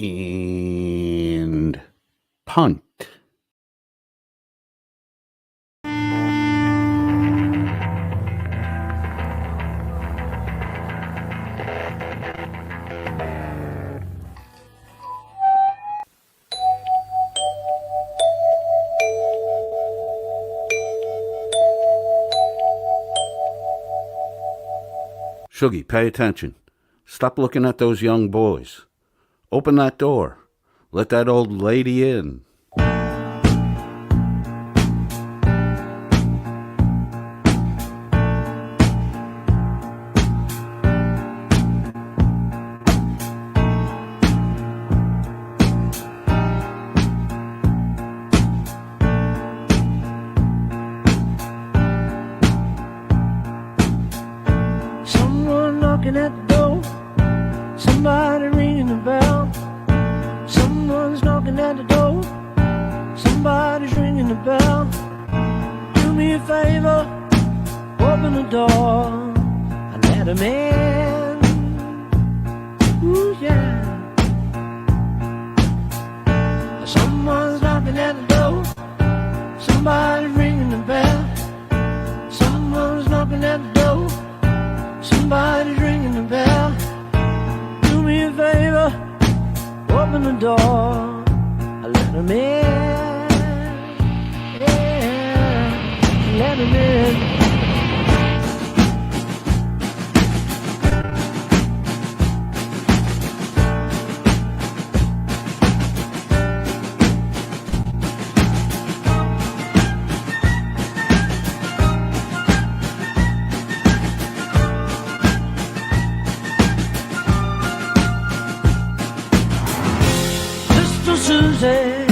and punt. Shuggy, pay attention. Stop looking at those young boys. Open that door. Let that old lady in. Someone knocking at the door, somebody ringing the bell. Someone's knocking at the door, somebody's ringing the bell. Do me a favor, open the door and let him in. Ooh yeah. Someone's knocking at the door, somebody's ringing the bell. Someone's knocking at the door, somebody's ringing the bell. Do me a favor, open the door, let him in. Yeah, let him in. Susie,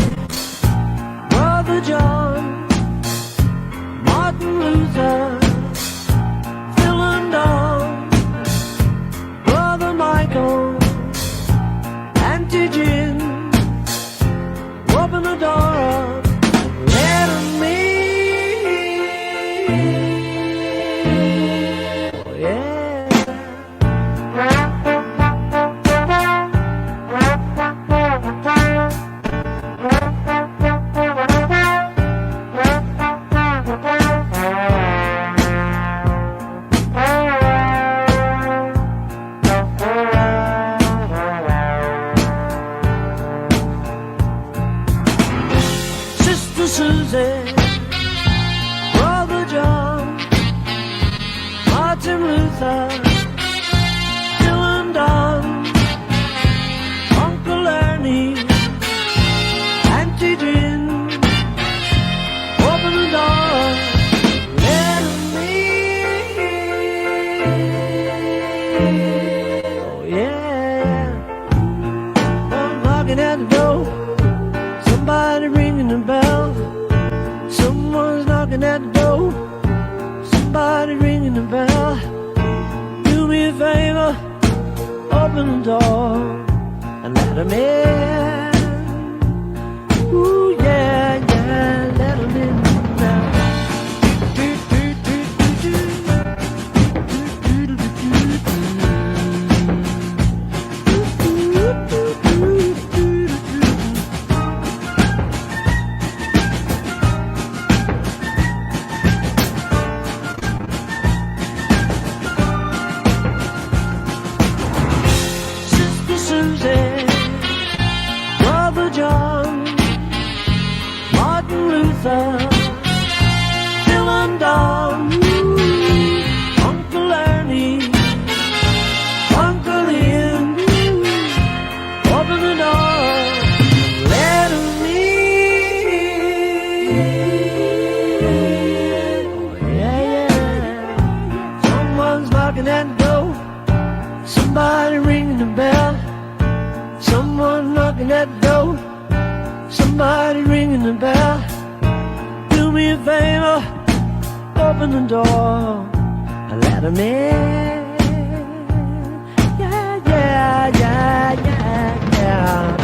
Brother John, Martin Luther, Phil and Don, Brother Michael, Auntie Jim, open the door up, let 'em in. Oh yeah. Susie, Brother John, Martin Luther, Phil and Don, Uncle Ernie, Auntie Jim, open the door, let 'em in. Oh yeah. I'm knocking at the door, somebody ringing the bell. Someone's knocking at the door, somebody ringing the bell. Do me a favor, open the door and let 'em in. Ooh yeah, yeah, let 'em in now. Susie, Brother John, Martin Luther, Phil and Don, Uncle Ernie, Uncle Ian, open the door, let 'em in. Oh yeah, yeah. Someone's knocking at the door, somebody ringing the bell. Someone knocking at the door, somebody ringing the bell. Do me a favor, open the door and let 'em in. Yeah, yeah, yeah, yeah, yeah.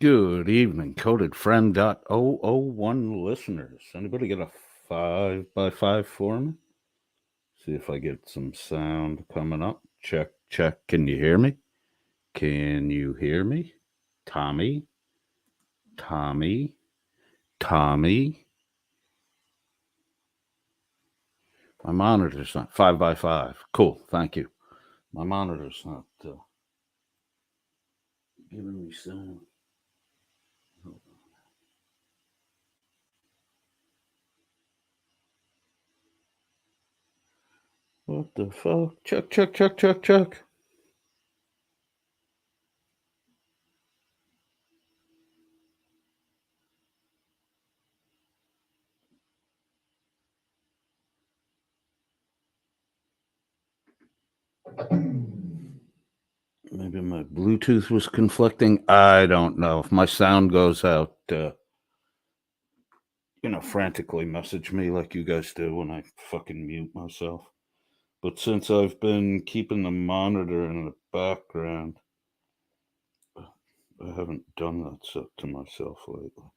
Good evening, coded friend .001 listeners. Anybody get a 5x5 for me? See if I get some sound coming up. Check, check. Can you hear me? Can you hear me? Tommy? Tommy? Tommy? My monitor's not 5x5. Cool, thank you. My monitor's not giving me sound. What the fuck? Check, check, check, check, check. Maybe my Bluetooth was conflicting. I don't know. If my sound goes out, frantically message me like you guys do when I fucking mute myself. But since I've been keeping the monitor in the background, I haven't done that to myself lately.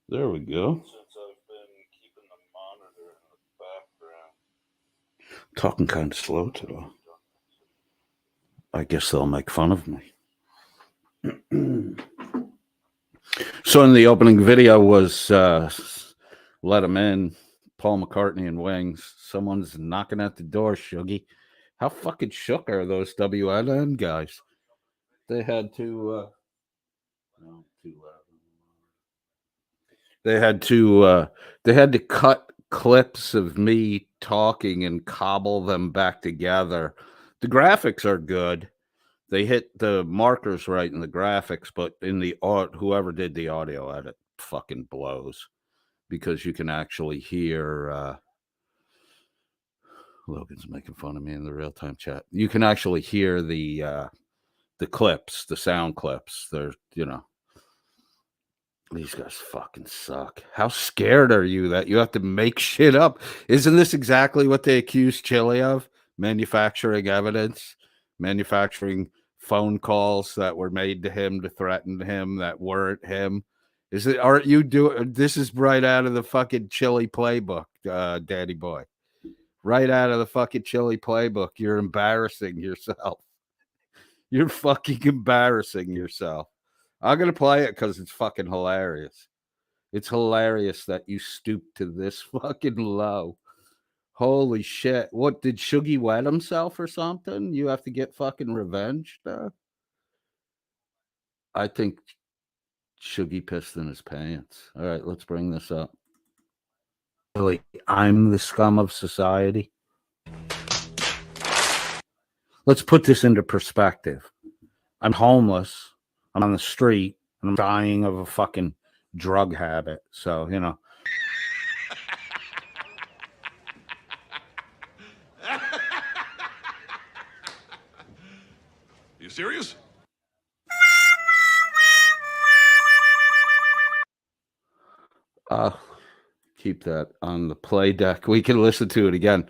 There we go. Since I've been keeping the monitor in the background. Talking kind of slow today. I guess they'll make fun of me. So in the opening video was Let 'Em In, Paul McCartney and Wings. Someone's knocking at the door, Shuggy. How fucking shook are those WNN guys? They had to no, too loud. They had to cut clips of me talking and cobble them back together. The graphics are good. They hit the markers right in the graphics, but in the art, whoever did the audio edit fucking blows, because you can actually hear Logan's making fun of me in the real-time chat. You can actually hear the clips, the sound clips. They're, these guys fucking suck. How scared are you that you have to make shit up? Isn't this exactly what they accused Chili of? Manufacturing evidence, manufacturing phone calls that were made to him to threaten him that weren't him. Aren't you doing this? Is right out of the fucking Chili playbook, Daddy boy. Right out of the fucking Chili playbook. You're embarrassing yourself. You're fucking embarrassing yourself. I'm going to play it because it's fucking hilarious. It's hilarious that you stoop to this fucking low. Holy shit. What, did Shuggy wet himself or something? You have to get fucking revenge? I think Shuggy pissed in his pants. All right, let's bring this up. Really, I'm the scum of society. Let's put this into perspective. I'm homeless. I'm on the street. And I'm dying of a fucking drug habit. So, You serious? Keep that on the play deck. We can listen to it again.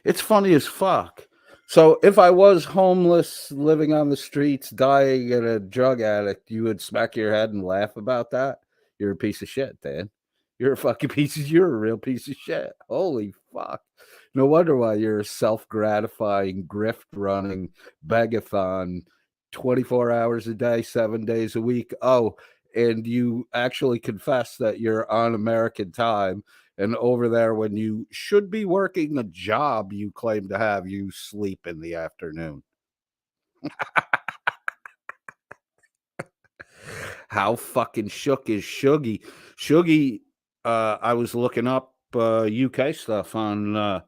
It's funny as fuck. So if I was homeless, living on the streets, dying and a drug addict, you would smack your head and laugh about that? You're a piece of shit, Dan. You're a fucking you're a real piece of shit. Holy fuck. No wonder why you're a self-gratifying, grift-running, begathon, 24 hours a day, 7 days a week. Oh, and you actually confess that you're on American time, and over there when you should be working a job you claim to have, you sleep in the afternoon. How fucking shook is Shuggy? Shuggy, I was looking up UK stuff on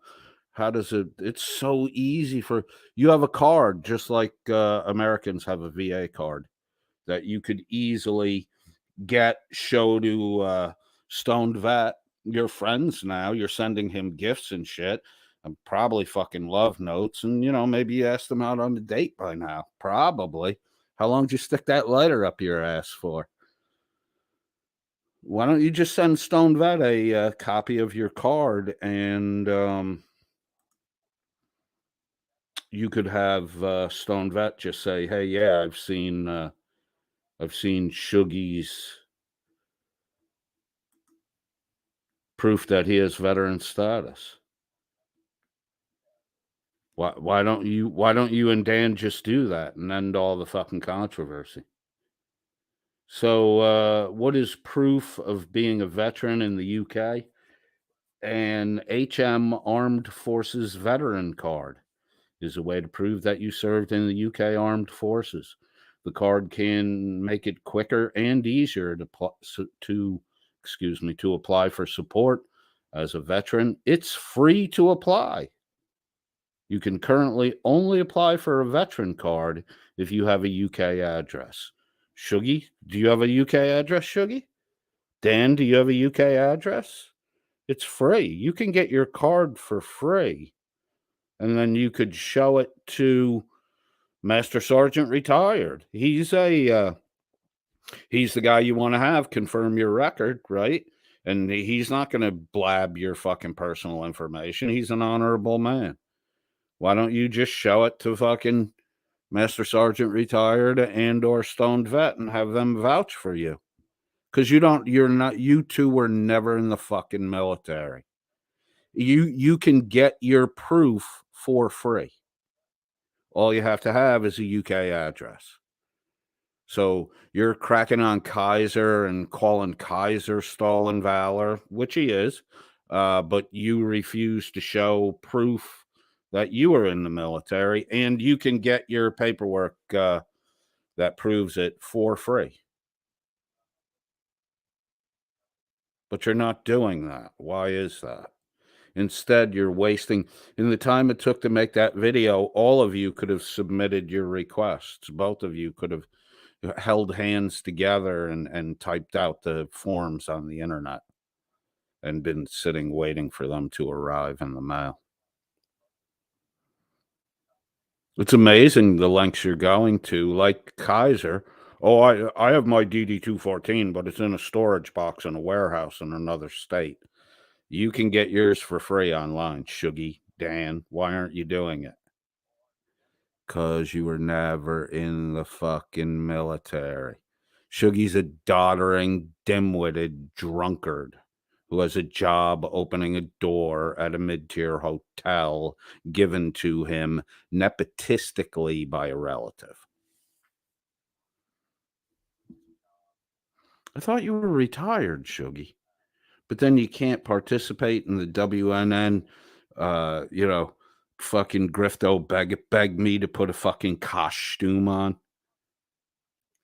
how does it's so easy for you have a card just like Americans have a VA card that you could easily show to Stoned Vet, your friends now. You're sending him gifts and shit. And probably fucking love notes. And, maybe you asked them out on a date by now. Probably. How long did you stick that lighter up your ass for? Why don't you just send Stoned Vet a copy of your card, and you could have Stoned Vet just say, hey, yeah, I've seen I've seen Shuggy's proof that he has veteran status. Why don't you and Dan just do that and end all the fucking controversy? So what is proof of being a veteran in the UK? An HM Armed Forces veteran card is a way to prove that you served in the UK Armed Forces. The card can make it quicker and easier to apply for support as a veteran. It's free to apply. You can currently only apply for a veteran card if you have a UK address. Shuggy, do you have a UK address, Shuggy? Dan, do you have a UK address? It's free. You can get your card for free. And then you could show it to Master Sergeant Retired. He's the guy you want to have confirm your record, right? And he's not going to blab your fucking personal information. He's an honorable man. Why don't you just show it to fucking Master Sergeant Retired and or Stoned Vet and have them vouch for you? Because you two were never in the fucking military. You can get your proof for free. All you have to have is a UK address. So you're cracking on Kaiser and calling Kaiser stolen valor, which he is, but you refuse to show proof that you were in the military, and you can get your paperwork that proves it for free. But you're not doing that. Why is that? Instead, you're wasting in the time it took to make that video. All of you could have submitted your requests. Both of you could have held hands together and typed out the forms on the internet and been sitting waiting for them to arrive in the mail. It's amazing the lengths you're going to, like Kaiser. Oh, I have my DD-214, but it's in a storage box in a warehouse in another state. You can get yours for free online, Shuggy. Dan, why aren't you doing it? Because you were never in the fucking military. Shuggy's a doddering, dim-witted drunkard who has a job opening a door at a mid-tier hotel given to him nepotistically by a relative. I thought you were retired, Shuggy. But then you can't participate in the WNN, fucking grifto beg me to put a fucking costume on.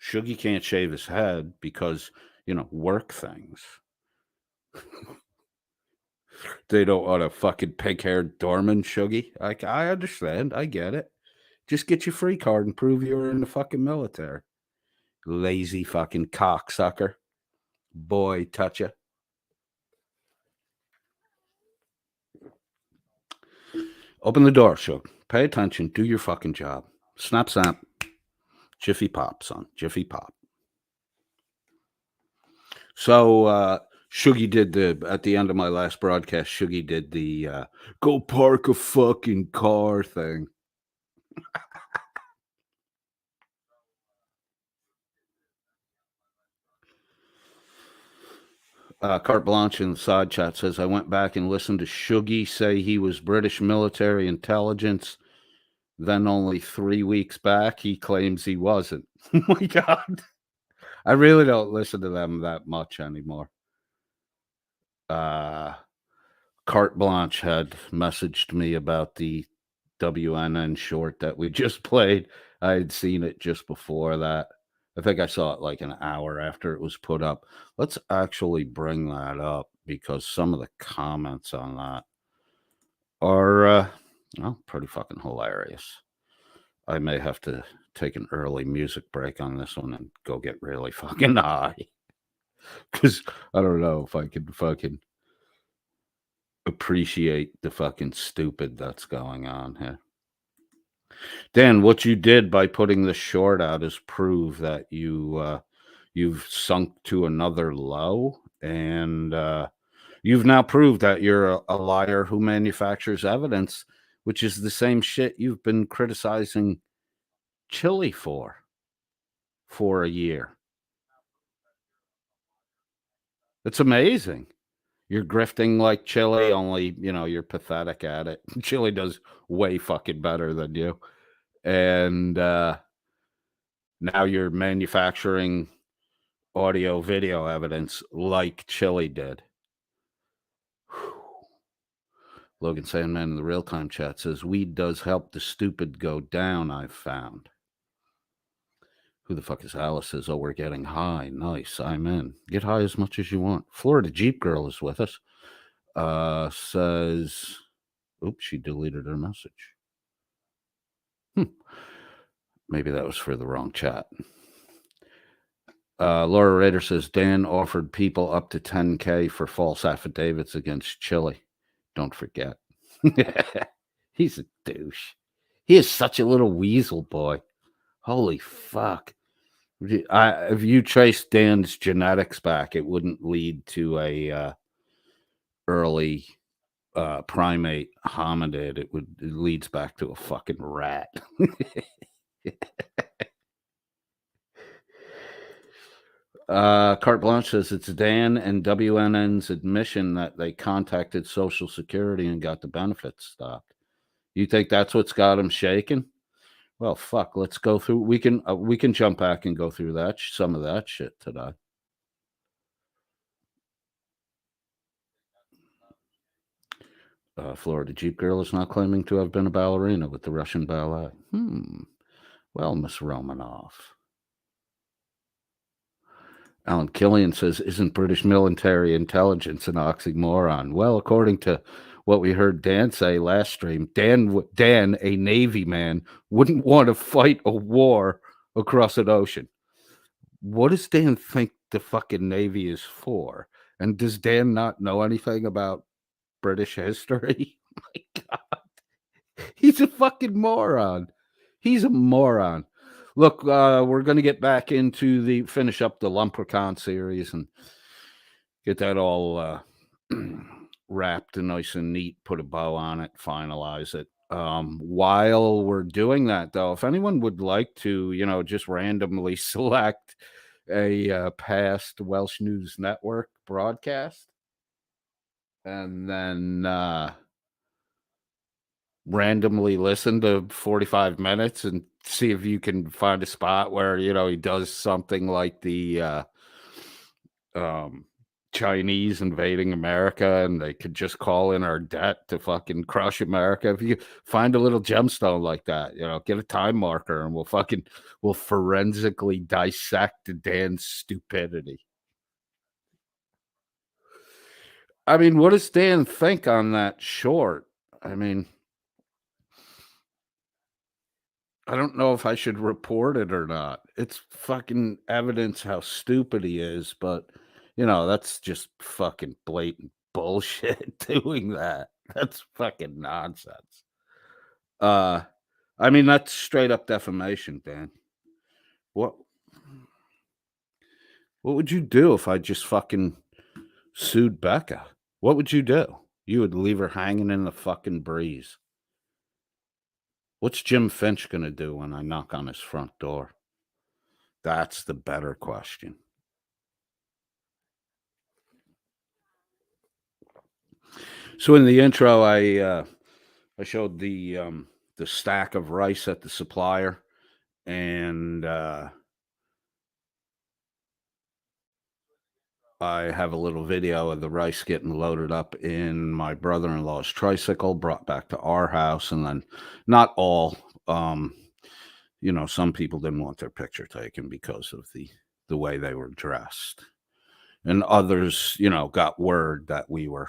Shuggy can't shave his head because, work things. They don't want a fucking pink-haired Doorman, Shuggy. I understand. I get it. Just get your free card and prove you're in the fucking military. Lazy fucking cocksucker. Boy, touch ya. Open the door, Shug. Pay attention. Do your fucking job. Snap, snap. Jiffy pop, son. Jiffy pop. So, Shuggy did at the end of my last broadcast, Shuggy did the go park a fucking car thing. Carte Blanche in the side chat says, I went back and listened to Shuggy say he was British military intelligence. Then only 3 weeks back, he claims he wasn't. Oh my God. I really don't listen to them that much anymore. Carte Blanche had messaged me about the WNN short that we just played. I had seen it just before that. I think I saw it like an hour after it was put up. Let's actually bring that up because some of the comments on that are pretty fucking hilarious. I may have to take an early music break on this one and go get really fucking high. Because I don't know if I can fucking appreciate the fucking stupid that's going on here. Dan, what you did by putting the short out is prove that you've sunk to another low, and you've now proved that you're a liar who manufactures evidence, which is the same shit you've been criticizing Chile for a year. It's amazing. You're grifting like Chile, only, you're pathetic at it. Chile does way fucking better than you. And now you're manufacturing audio video evidence like Chile did. Logan Sandman in the real-time chat says, weed does help the stupid go down, I've found. Who the fuck is Alice? Says, oh, we're getting high. Nice, I'm in. Get high as much as you want. Florida Jeep Girl is with us. Says, oops, she deleted her message. Maybe that was for the wrong chat. Laura Rader says, Dan offered people up to $10K for false affidavits against Chile. Don't forget. He's a douche. He is such a little weasel boy. Holy fuck. If you trace Dan's genetics back, it wouldn't lead to a early primate hominid. It leads back to a fucking rat. Carte Blanche says it's Dan and WNN's admission that they contacted Social Security and got the benefits stopped. You think that's what's got him shaking? Well, fuck. Let's go through. We can jump back and go through some of that shit today. Florida Jeep Girl is not claiming to have been a ballerina with the Russian ballet. Well, Miss Romanoff. Alan Killian says, isn't British military intelligence an oxymoron? Well, according to what we heard Dan say last stream, Dan, a Navy man, wouldn't want to fight a war across an ocean. What does Dan think the fucking Navy is for? And does Dan not know anything about British history? My God. He's a fucking moron. He's a moron. Look, we're going to get back into finish up the Lumpercon series and get that all wrapped and nice and neat, put a bow on it, finalize it. While we're doing that, though, if anyone would like to, just randomly select a past Welsh News Network broadcast and then randomly listen to 45 minutes and see if you can find a spot where, he does something like the Chinese invading America and they could just call in our debt to fucking crush America. If you find a little gemstone like that, get a time marker and we'll forensically dissect Dan's stupidity. I mean, what does Dan think on that short? I mean, I don't know if I should report it or not. It's fucking evidence how stupid he is, but that's just fucking blatant bullshit doing that. That's fucking nonsense. I mean, that's straight up defamation, Dan. What would you do if I just fucking sued Becca? What would you do? You would leave her hanging in the fucking breeze. What's Jim Finch going to do when I knock on his front door? That's the better question. So in the intro, I showed the stack of rice at the supplier, and I have a little video of the rice getting loaded up in my brother-in-law's tricycle, brought back to our house, and then not all, some people didn't want their picture taken because of the way they were dressed, and others, got word that we were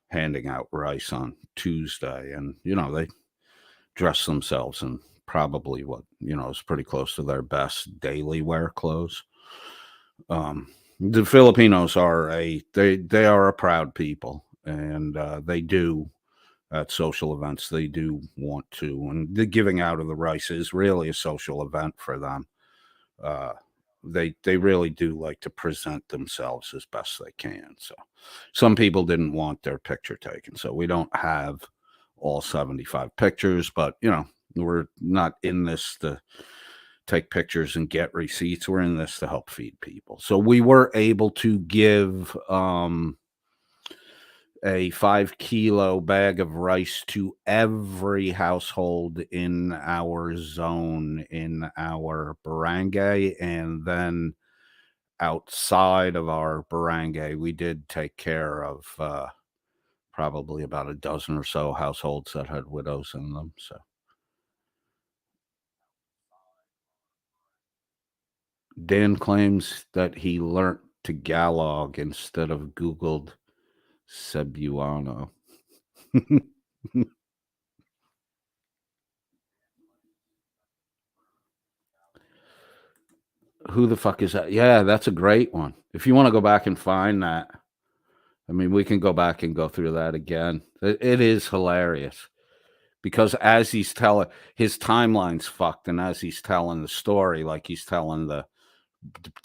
handing out rice on Tuesday, and they dressed themselves in probably what is pretty close to their best daily wear clothes. The Filipinos are they are a proud people, and they do at social events. They do want to, and the giving out of the rice is really a social event for them. They really do like to present themselves as best they can. So some people didn't want their picture taken, so we don't have all 75 pictures, but we're not in this to take pictures and get receipts. We're in this to help feed people. So we were able to give a 5-kilo bag of rice to every household in our zone, in our barangay, and then outside of our barangay, we did take care of probably about a dozen or so households that had widows in them. So Dan claims that he learnt Tagalog instead of Googled Cebuano. Who the fuck is that? Yeah, that's a great one. If you want to go back and find that, I mean, we can go back and go through that again. It is hilarious because as he's telling, his timeline's fucked, and as he's telling the story, like he's telling the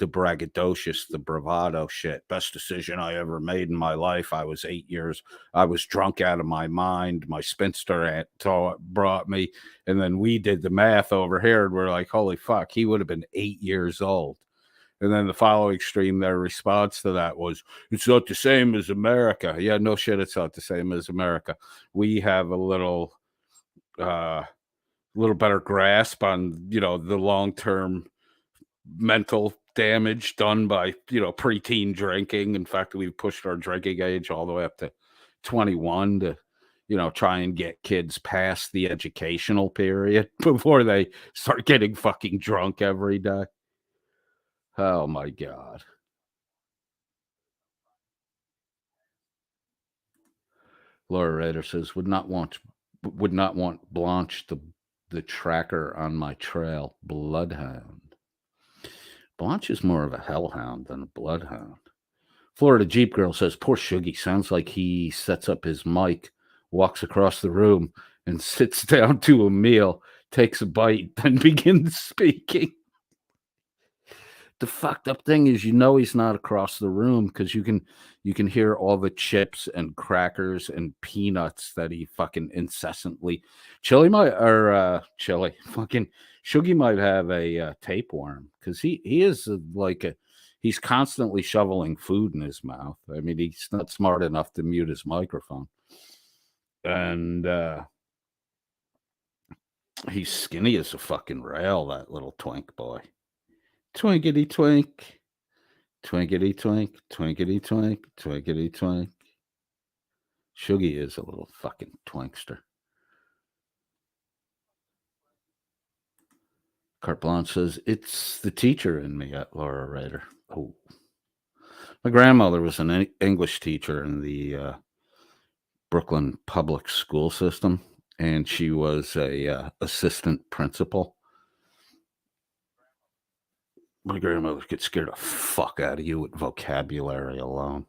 braggadocious, the bravado shit. Best decision I ever made in my life. I was 8 years. I was drunk out of my mind. My spinster aunt brought me, and then we did the math over here, and we're like, holy fuck, he would have been 8 years old. And then the following stream, their response to that was, it's not the same as America. Yeah, no shit, it's not the same as America. We have a little better grasp on, the long-term mental damage done by, preteen drinking. In fact, we've pushed our drinking age all the way up to 21 to, try and get kids past the educational period before they start getting fucking drunk every day. Oh my God. Laura Rader says, would not want Blanche the tracker on my trail. Bloodhound. Blanche is more of a hellhound than a bloodhound. Florida Jeep Girl says, poor Shuggy, sounds like he sets up his mic, walks across the room, and sits down to a meal, takes a bite, then begins speaking. The fucked up thing is, he's not across the room because you can hear all the chips and crackers and peanuts that he fucking incessantly. Fucking Shuggy might have a tapeworm because he is he's constantly shoveling food in his mouth. I mean, he's not smart enough to mute his microphone, and he's skinny as a fucking rail. That little twink boy. Twinkity twink, twinkity twink, twinkity twink, twinkity twink. Shuggy is a little fucking twinkster. Carte Blanche says, it's the teacher in me at Laura Rader. Oh. My grandmother was an English teacher in the Brooklyn public school system, and she was a assistant principal. My grandmother could scare the fuck out of you with vocabulary alone.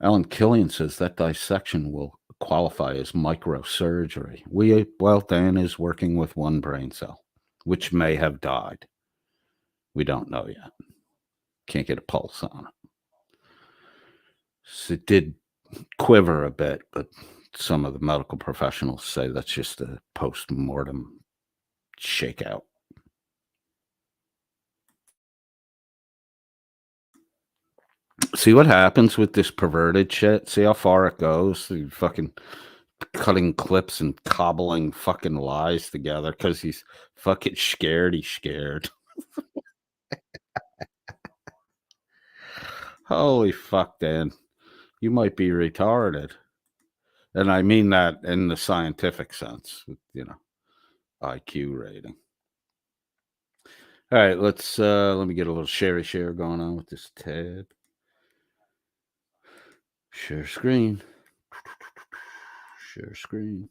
Alan Killian says that dissection will qualify as microsurgery. Dan is working with one brain cell, which may have died. We don't know yet. Can't get a pulse on it. So it did quiver a bit, but some of the medical professionals say that's just a post-mortem shakeout. See what happens with this perverted shit? See how far it goes? You fucking cutting clips and cobbling fucking lies together because he's fucking scared. He's scared. Holy fuck, Dan. You might be retarded. And I mean that in the scientific sense, IQ rating. All right, let me get a little share going on with this tab. Share screen. Share screen.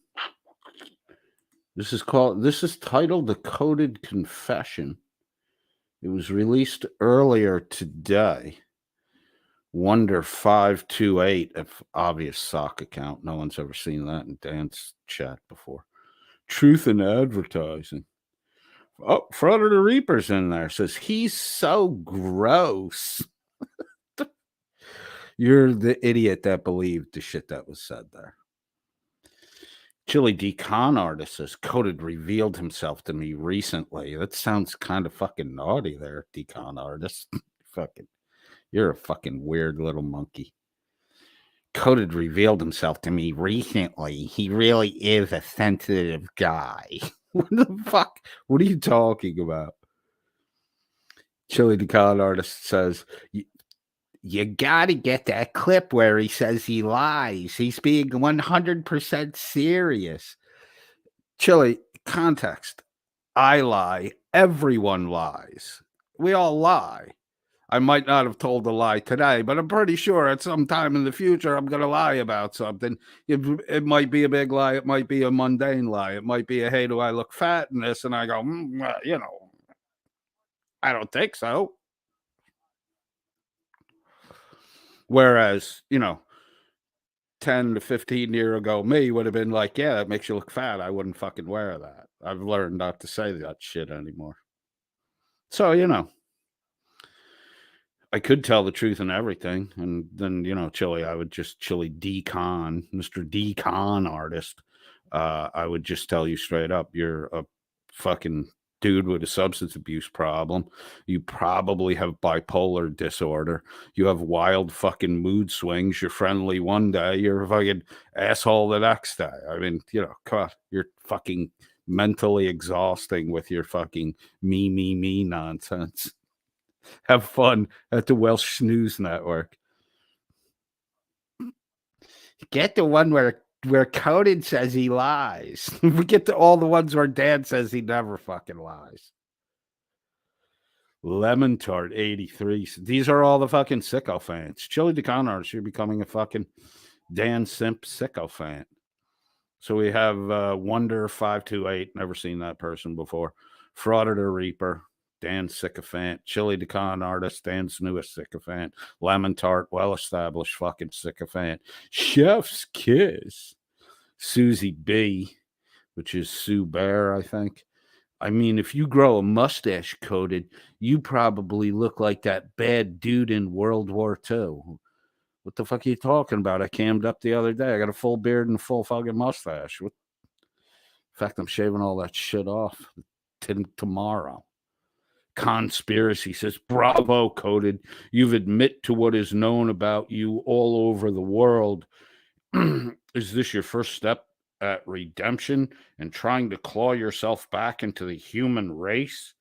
This is titled The Coded Confession. It was released earlier today. Wonder 528, if obvious sock account. No one's ever seen that in Dan's chat before. Truth in Advertising. Oh, Front of the Reaper's in there. Says he's so gross. You're the idiot that believed the shit that was said there. Chili D con artist says Coded revealed himself to me recently. That sounds kind of fucking naughty there, D con artist. Fucking, you're a fucking weird little monkey. Coded revealed himself to me recently. He really is a sensitive guy. What the fuck? What are you talking about? Chili the con artist says, you gotta get that clip where he says he lies. He's being 100% serious. Chili, context. I lie. Everyone lies. We all lie. I might not have told a lie today, but I'm pretty sure at some time in the future I'm going to lie about something. It might be a big lie. It might be a mundane lie. It might be a, hey, do I look fat in this? And I go, I don't think so. Whereas, 10 to 15 year ago me would have been like, yeah, that makes you look fat. I wouldn't fucking wear that. I've learned not to say that shit anymore. So, I could tell the truth and everything. And then, Chili, I would just Chili decon, Mr. Decon artist. I would just tell you straight up, you're a fucking dude with a substance abuse problem. You probably have bipolar disorder. You have wild fucking mood swings. You're friendly one day, you're a fucking asshole the next day. I mean, God, you're fucking mentally exhausting with your fucking me nonsense. Have fun at the Welsh Snooze Network. Get the one where Conan says he lies. We get to all the ones where Dan says he never fucking lies. Lemon Tart 83. These are all the fucking sycophants. Chili the con artist, you're becoming a fucking Dan Simp sycophant. So we have Wonder 528. Never seen that person before. Frauditor Reaper. Dan Sycophant, Chili the con artist, Dan's newest sycophant, Lemon Tart, well-established fucking sycophant, Chef's Kiss, Susie B, which is Sue Bear, I think. I mean, if you grow a mustache Coated, you probably look like that bad dude in World War II. What the fuck are you talking about? I cammed up the other day. I got a full beard and a full fucking mustache. In fact, I'm shaving all that shit off tomorrow. Conspiracy says, bravo, Coded. You've admit to what is known about you all over the world. Is this your first step at redemption and trying to claw yourself back into the human race?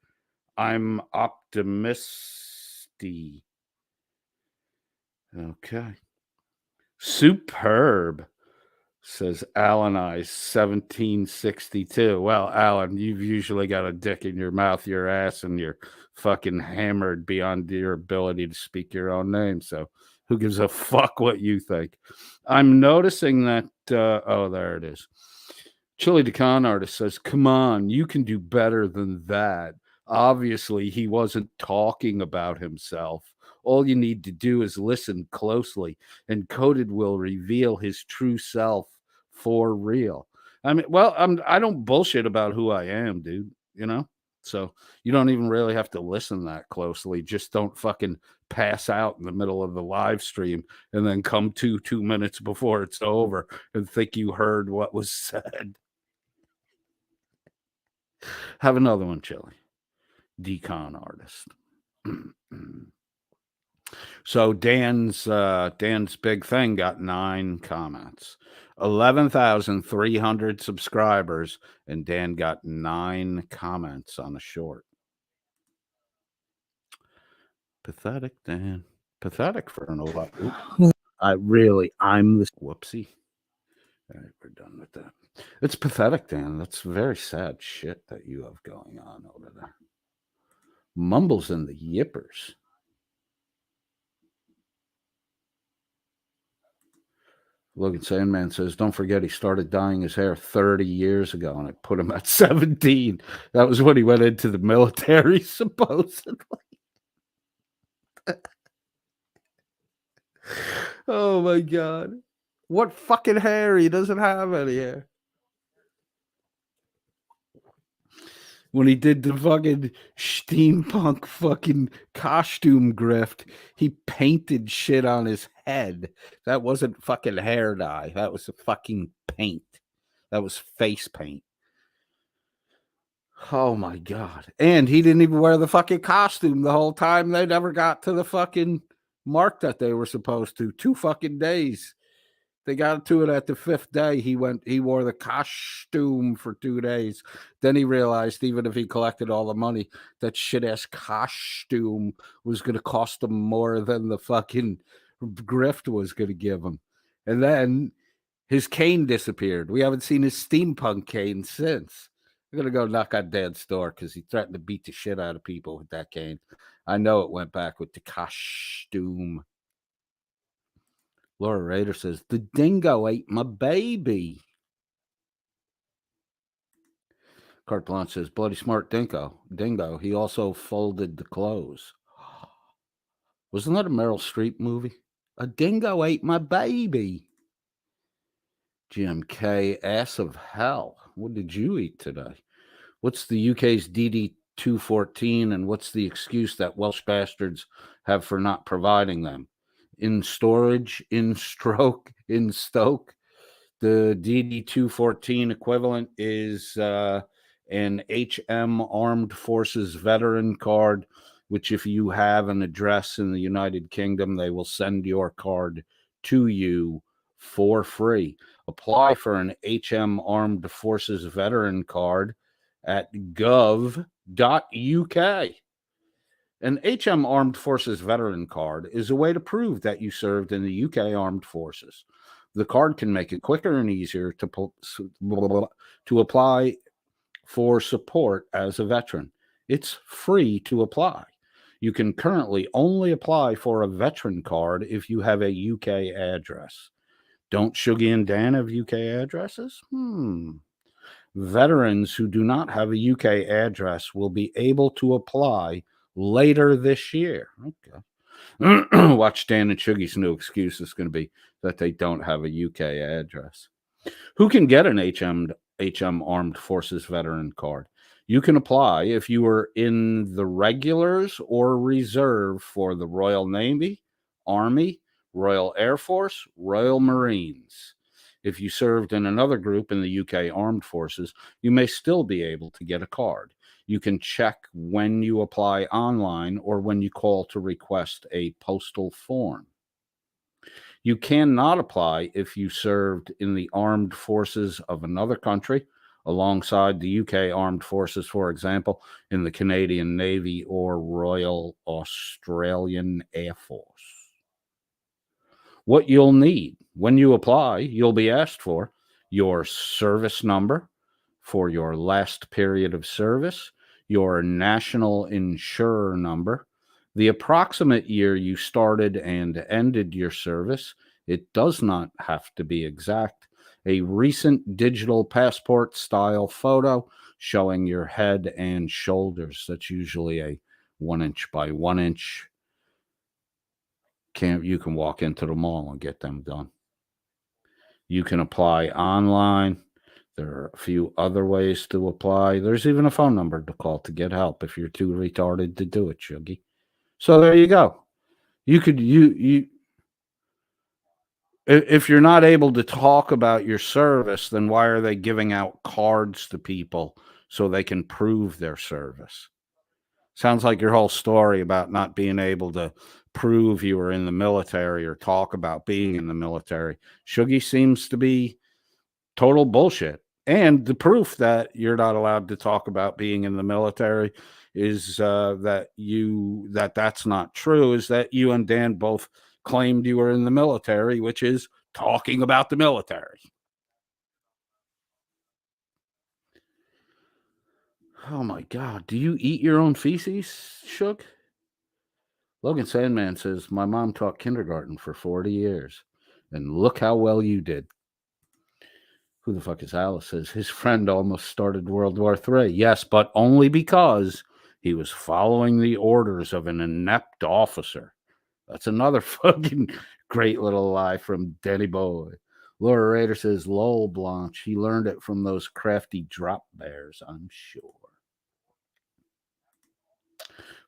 I'm optimistic. Okay. Superb, says Alan Eyes 1762. Well, Alan, you've usually got a dick in your mouth, your ass, and you're fucking hammered beyond your ability to speak your own name. So who gives a fuck what you think? I'm noticing that, there it is. Chili the con artist says, come on, you can do better than that. Obviously, he wasn't talking about himself. All you need to do is listen closely, and Coded will reveal his true self for real. I mean, well, I don't bullshit about who I am, dude. So you don't even really have to listen that closely. Just don't fucking pass out in the middle of the live stream and then come 2 minutes before it's over and think you heard what was said. Have another one, Chili. Decon artist. So Dan's big thing got 9 comments, 11,300 subscribers, and Dan got 9 comments on a short. Pathetic, Dan. Pathetic for an old. I'm this whoopsie. All right, we're done with that. It's pathetic, Dan. That's very sad shit that you have going on over there. Mumbles and the Yippers. Logan Sandman says, don't forget he started dyeing his hair 30 years ago, and it put him at 17. That was when he went into the military, supposedly. Oh, my God. What fucking hair? He doesn't have any hair. When he did the fucking steampunk fucking costume grift, he painted shit on his head. That wasn't fucking hair dye. That was a fucking paint. That was face paint. Oh my God. And he didn't even wear the fucking costume the whole time. They never got to the fucking mark that they were supposed to. 2 fucking days. They got to it at the 5th day. He wore the costume for 2 days. Then he realized even if he collected all the money, that shit ass costume was going to cost him more than the fucking grift was going to give him. And then his cane disappeared. We haven't seen his steampunk cane since. I'm going to go knock on Dad's door because he threatened to beat the shit out of people with that cane. I know it went back with the costume. Laura Rader says, the dingo ate my baby. Carte Blanche says, bloody smart dingo. He also folded the clothes. Wasn't that a Meryl Streep movie? A dingo ate my baby. GMK, ass of hell. What did you eat today? What's the UK's DD 214 and what's the excuse that Welsh bastards have for not providing them? In storage, in stroke, in Stoke. The DD 214 equivalent is an HM Armed Forces veteran card, which if you have an address in the United Kingdom, they will send your card to you for free. Apply for an HM Armed Forces veteran card at gov.uk. An HM Armed Forces veteran card is a way to prove that you served in the UK Armed Forces. The card can make it quicker and easier to apply for support as a veteran. It's free to apply. You can currently only apply for a veteran card if you have a UK address. Don't Shuggy and Dan have UK addresses? Veterans who do not have a UK address will be able to apply later this year. Okay. Watch Dan and Shuggy's new excuse is going to be that they don't have a UK address. Who can get an HM Armed Forces veteran card? You can apply if you were in the regulars or reserve for the Royal Navy, Army, Royal Air Force, Royal Marines. If you served in another group in the UK Armed Forces, you may still be able to get a card. You can check when you apply online or when you call to request a postal form. You cannot apply if you served in the armed forces of another country alongside the UK Armed Forces, for example, in the Canadian Navy or Royal Australian Air Force. What you'll need when you apply, you'll be asked for your service number for your last period of service, your national insurer number, the approximate year you started and ended your service. It does not have to be exact. A recent digital passport style photo showing your head and shoulders. That's usually a 1 inch by 1 inch. You can walk into the mall and get them done. You can apply online. There are a few other ways to apply. There's even a phone number to call to get help if you're too retarded to do it, Shuggy. So there you go. You could if you're not able to talk about your service, then why are they giving out cards to people so they can prove their service? Sounds like your whole story about not being able to prove you were in the military or talk about being in the military. Shuggy seems to be total bullshit. And the proof that you're not allowed to talk about being in the military is that's not true, is that you and Dan both claimed you were in the military, which is talking about the military. Oh my God. Do you eat your own feces, Shug? Logan Sandman says, my mom taught kindergarten for 40 years. And look how well you did. Who the fuck is Alice? Says his friend almost started World War III. Yes, but only because he was following the orders of an inept officer. That's another fucking great little lie from Denny Boy. Laura Rader says, lol, Blanche. He learned it from those crafty drop bears, I'm sure.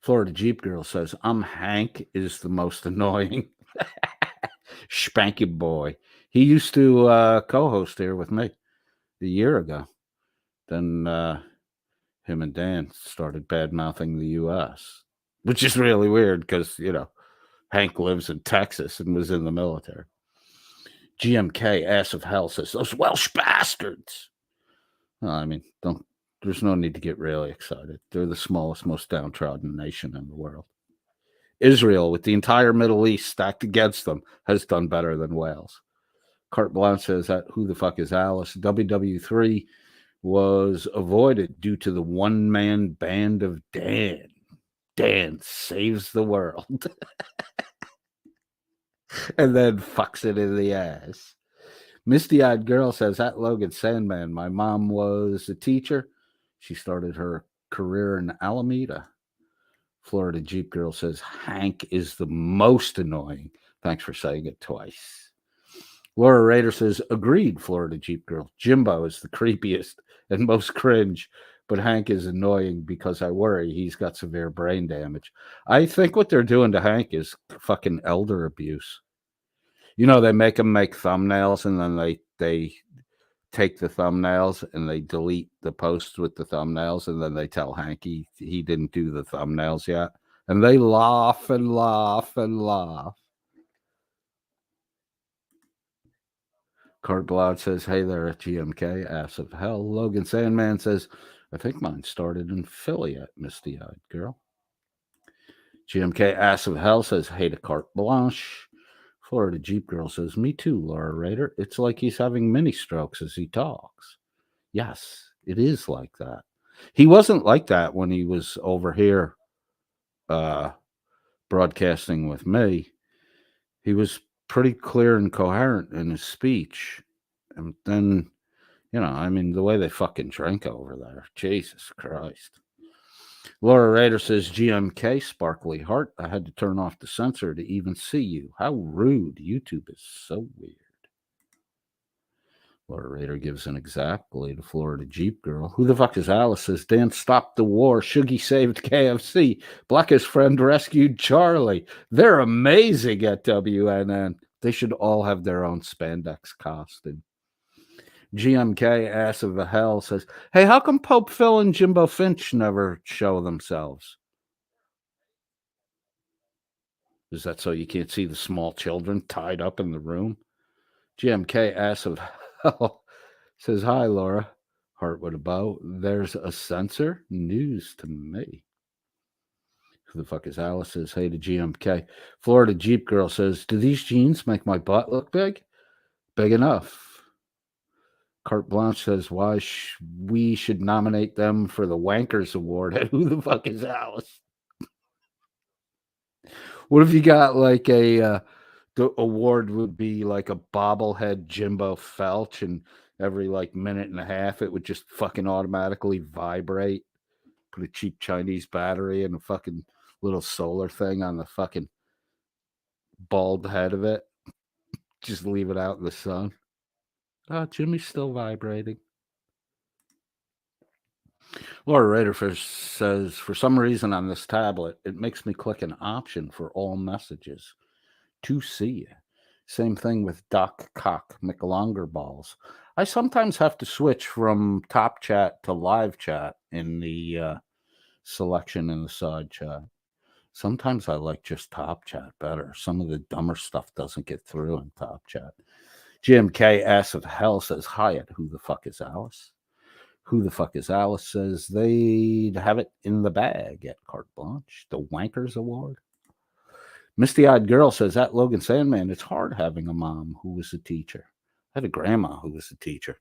Florida Jeep Girl says, Hank is the most annoying. Spanky boy. He used to co-host here with me. a year ago. Then him and Dan started bad-mouthing the U.S., which is really weird because, Hank lives in Texas and was in the military. GMK, ass of hell, says, those Welsh bastards. Well, I mean, there's no need to get really excited. They're the smallest, most downtrodden nation in the world. Israel, with the entire Middle East stacked against them, has done better than Wales. Carte Blanche says that who the fuck is Alice? WW3 was avoided due to the one-man band of Dan. Dan saves the world. And then fucks it in the ass. Misty-eyed girl says, at Logan Sandman, my mom was a teacher. She started her career in Alameda. Florida Jeep girl says, Hank is the most annoying. Thanks for saying it twice. Laura Rader says, agreed, Florida Jeep girl. Jimbo is the creepiest and most cringe, but Hank is annoying because I worry he's got severe brain damage. I think what they're doing to Hank is fucking elder abuse. They make him make thumbnails, and then they take the thumbnails and they delete the posts with the thumbnails, and then they tell Hank he didn't do the thumbnails yet. And they laugh and laugh and laugh. Carte Blanche says, hey there at GMK, ass of hell. Logan Sandman says, I think mine started in Philly at Misty-eyed girl. GMK, ass of hell says, hey to Carte Blanche. Florida Jeep girl says, me too, Laura Rader. It's like he's having mini strokes as he talks. Yes, it is like that. He wasn't like that when he was over here broadcasting with me. He was pretty clear and coherent in his speech. And then, the way they fucking drink over there. Jesus Christ. Laura Rader says, GMK, sparkly heart. I had to turn off the censor to even see you. How rude. YouTube is so weird. Laura Rader gives an exactly to Florida Jeep girl. Who the fuck is Alice? Says, Dan stopped the war. Shuggy saved KFC. Blackest friend rescued Charlie. They're amazing at WNN. They should all have their own spandex costume. GMK, ass of the hell, says, hey, how come Pope Phil and Jimbo Finch never show themselves? Is that so you can't see the small children tied up in the room? GMK, ass of hell, says, hi, Laura. Heart with a bow. There's a censor? News to me. Who the fuck is Alice? Says, hey to GMK. Florida Jeep girl says, do these jeans make my butt look big? Big enough. Carte Blanche says, why we should nominate them for the Wankers Award. Who the fuck is Alice? What if you got like the award would be like a bobblehead Jimbo Felch, and every like minute and a half it would just fucking automatically vibrate. Put a cheap Chinese battery and a fucking little solar thing on the fucking bald head of it. Just leave it out in the sun. Oh, Jimmy's still vibrating. Laura Rader says, for some reason on this tablet, it makes me click an option for all messages to see you. Same thing with Doc Cock McLonger balls. I sometimes have to switch from top chat to live chat in the selection in the side chat. Sometimes I like just top chat better. Some of the dumber stuff doesn't get through in top chat. GMK, ass of hell, says, hi at who the fuck is Alice? Who the fuck is Alice? Says they'd have it in the bag at Carte Blanche, the Wankers Award. Misty-eyed girl says, at Logan Sandman, it's hard having a mom who was a teacher. I had a grandma who was a teacher.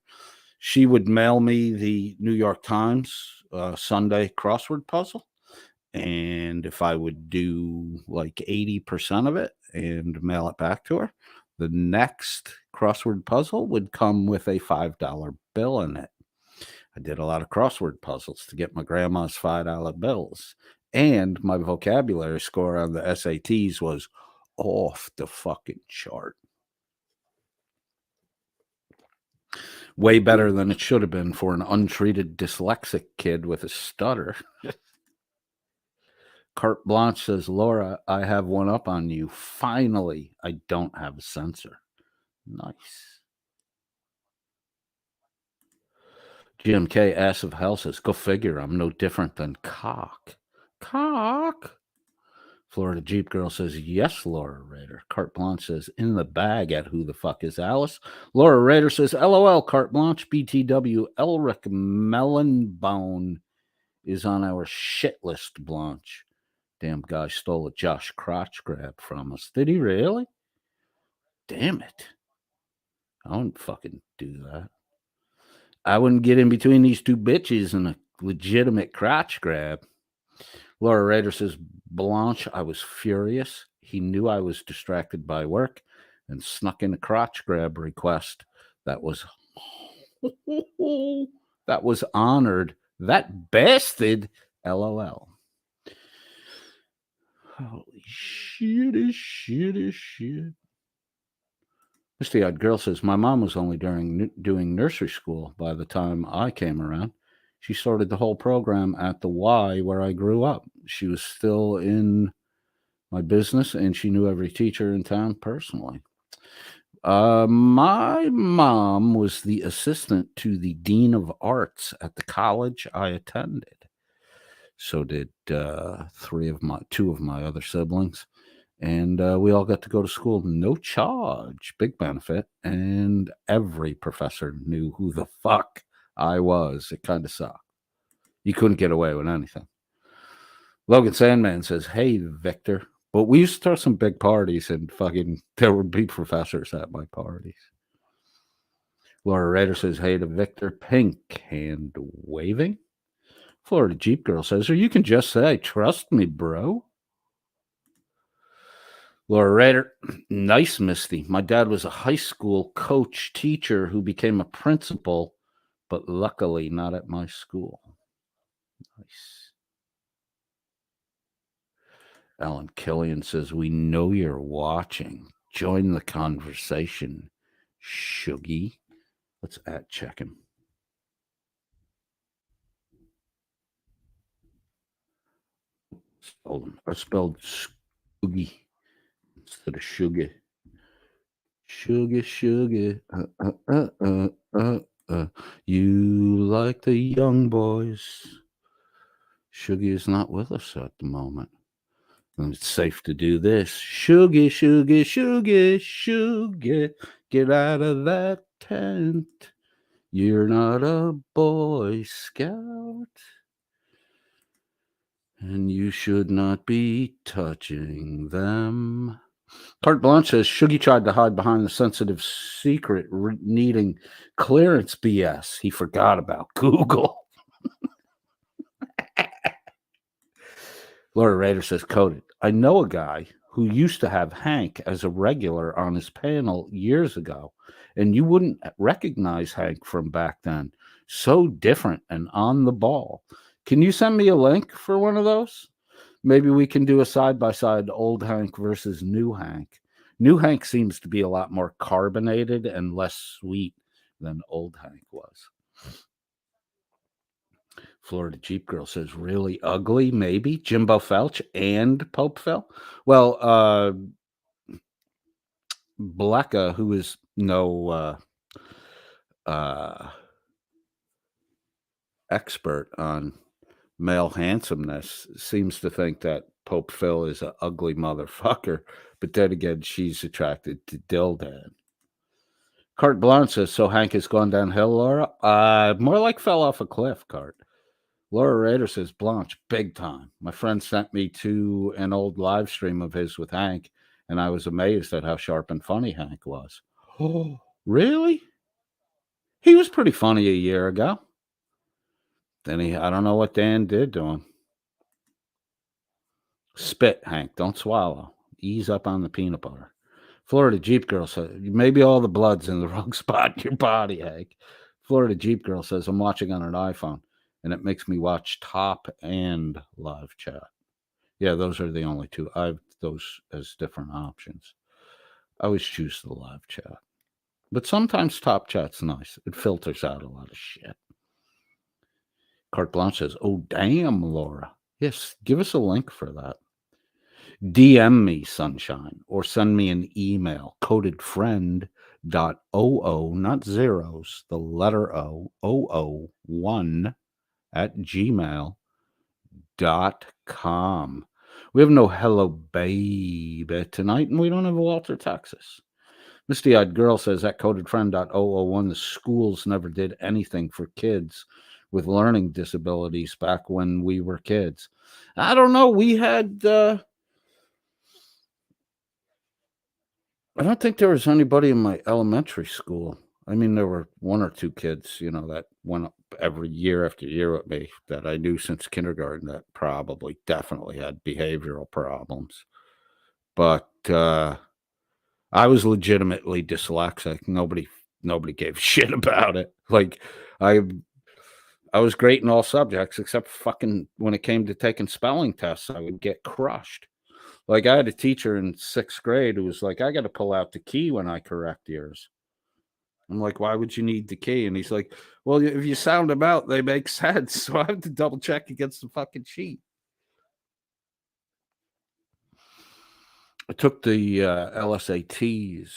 She would mail me the New York Times Sunday crossword puzzle. And if I would do like 80% of it and mail it back to her, the next crossword puzzle would come with a $5 bill in it. I did a lot of crossword puzzles to get my grandma's $5 bills. And my vocabulary score on the SATs was off the fucking chart. Way better than it should have been for an untreated dyslexic kid with a stutter. Carte Blanche says, Laura, I have one up on you. Finally, I don't have a censor. Nice. GMK ass of hell says, go figure, I'm no different than cock. Cock. Florida Jeep Girl says, yes, Laura Rader. Carte Blanche says, in the bag at who the fuck is Alice. Laura Rader says, LOL, Carte Blanche, BTW, Elric Melonbone is on our shit list, Blanche. Damn guy stole a Josh crotch grab from us. Did he really? Damn it. I wouldn't fucking do that. I wouldn't get in between these two bitches in a legitimate crotch grab. Laura Rader says, Blanche, I was furious. He knew I was distracted by work and snuck in a crotch grab request. That was honored. That bastard. LOL. Holy shit. Misty Eyed Girl says, my mom was only doing nursery school by the time I came around. She started the whole program at the Y where I grew up. She was still in my business, and she knew every teacher in town personally. My mom was the assistant to the dean of arts at the college I attended. So did two of my other siblings. And we all got to go to school, no charge, big benefit. And every professor knew who the fuck I was. It kind of sucked. You couldn't get away with anything. Logan Sandman says, hey, Victor. But we used to throw some big parties, and fucking there would be professors at my parties. Laura Rader says, hey to Victor. Pink hand waving. Florida Jeep Girl says, or you can just say, trust me, bro. Laura Rader, nice, Misty. My dad was a high school coach teacher who became a principal, but luckily not at my school. Nice. Alan Killian says, we know you're watching. Join the conversation, Shuggy. Let's check him. I spelled Shuggy instead of Shuggy. Shuggy. You like the young boys. Shuggy is not with us at the moment. And it's safe to do this. Shuggy. Get out of that tent. You're not a Boy Scout. And you should not be touching them. Carte Blanche says, Shuggy tried to hide behind the sensitive secret needing clearance BS. He forgot about Google. Laura Rader says, coded. I know a guy who used to have Hank as a regular on his panel years ago, and you wouldn't recognize Hank from back then. So different and on the ball. Can you send me a link for one of those? Maybe we can do a side-by-side old Hank versus new Hank. New Hank seems to be a lot more carbonated and less sweet than old Hank was. Florida Jeep Girl says, really ugly, maybe? Jimbo Felch and Pope Phil? Well, Blecka, who is no expert on male handsomeness, seems to think that Pope Phil is an ugly motherfucker, but then again, she's attracted to Dildan. Carte Blanche says, so Hank has gone downhill, Laura? More like fell off a cliff, Carte. Laura Rader says, Blanche, big time. My friend sent me to an old live stream of his with Hank, and I was amazed at how sharp and funny Hank was. Oh, really? He was pretty funny a year ago. Then I don't know what Dan did to him. Spit, Hank, don't swallow. Ease up on the peanut butter. Florida Jeep Girl says, maybe all the blood's in the wrong spot in your body, Hank. Florida Jeep Girl says, I'm watching on an iPhone, and it makes me watch top and live chat. Yeah, those are the only two. I have those as different options. I always choose the live chat. But sometimes top chat's nice. It filters out a lot of shit. Carte Blanche says, oh, damn, Laura. Yes, give us a link for that. DM me, sunshine, or send me an email, codedfriend, .00, not zeros, the letter O, 001 at gmail.com. We have no hello baby tonight, and we don't have a Walter, Texas. Misty Eyed Girl says that coded friend .001, the schools never did anything for kids with learning disabilities back when we were kids. I don't know. We had, I don't think there was anybody in my elementary school. I mean, there were one or two kids, that went up every year after year with me that I knew since kindergarten that probably definitely had behavioral problems. But I was legitimately dyslexic. Nobody gave a shit about it. Like I was great in all subjects except fucking when it came to taking spelling tests, I would get crushed. Like I had a teacher in 6th grade who was like, I got to pull out the key when I correct yours. I'm like, why would you need the key? And he's like, well, if you sound them out, they make sense. So I have to double check against the fucking sheet. I took the LSATs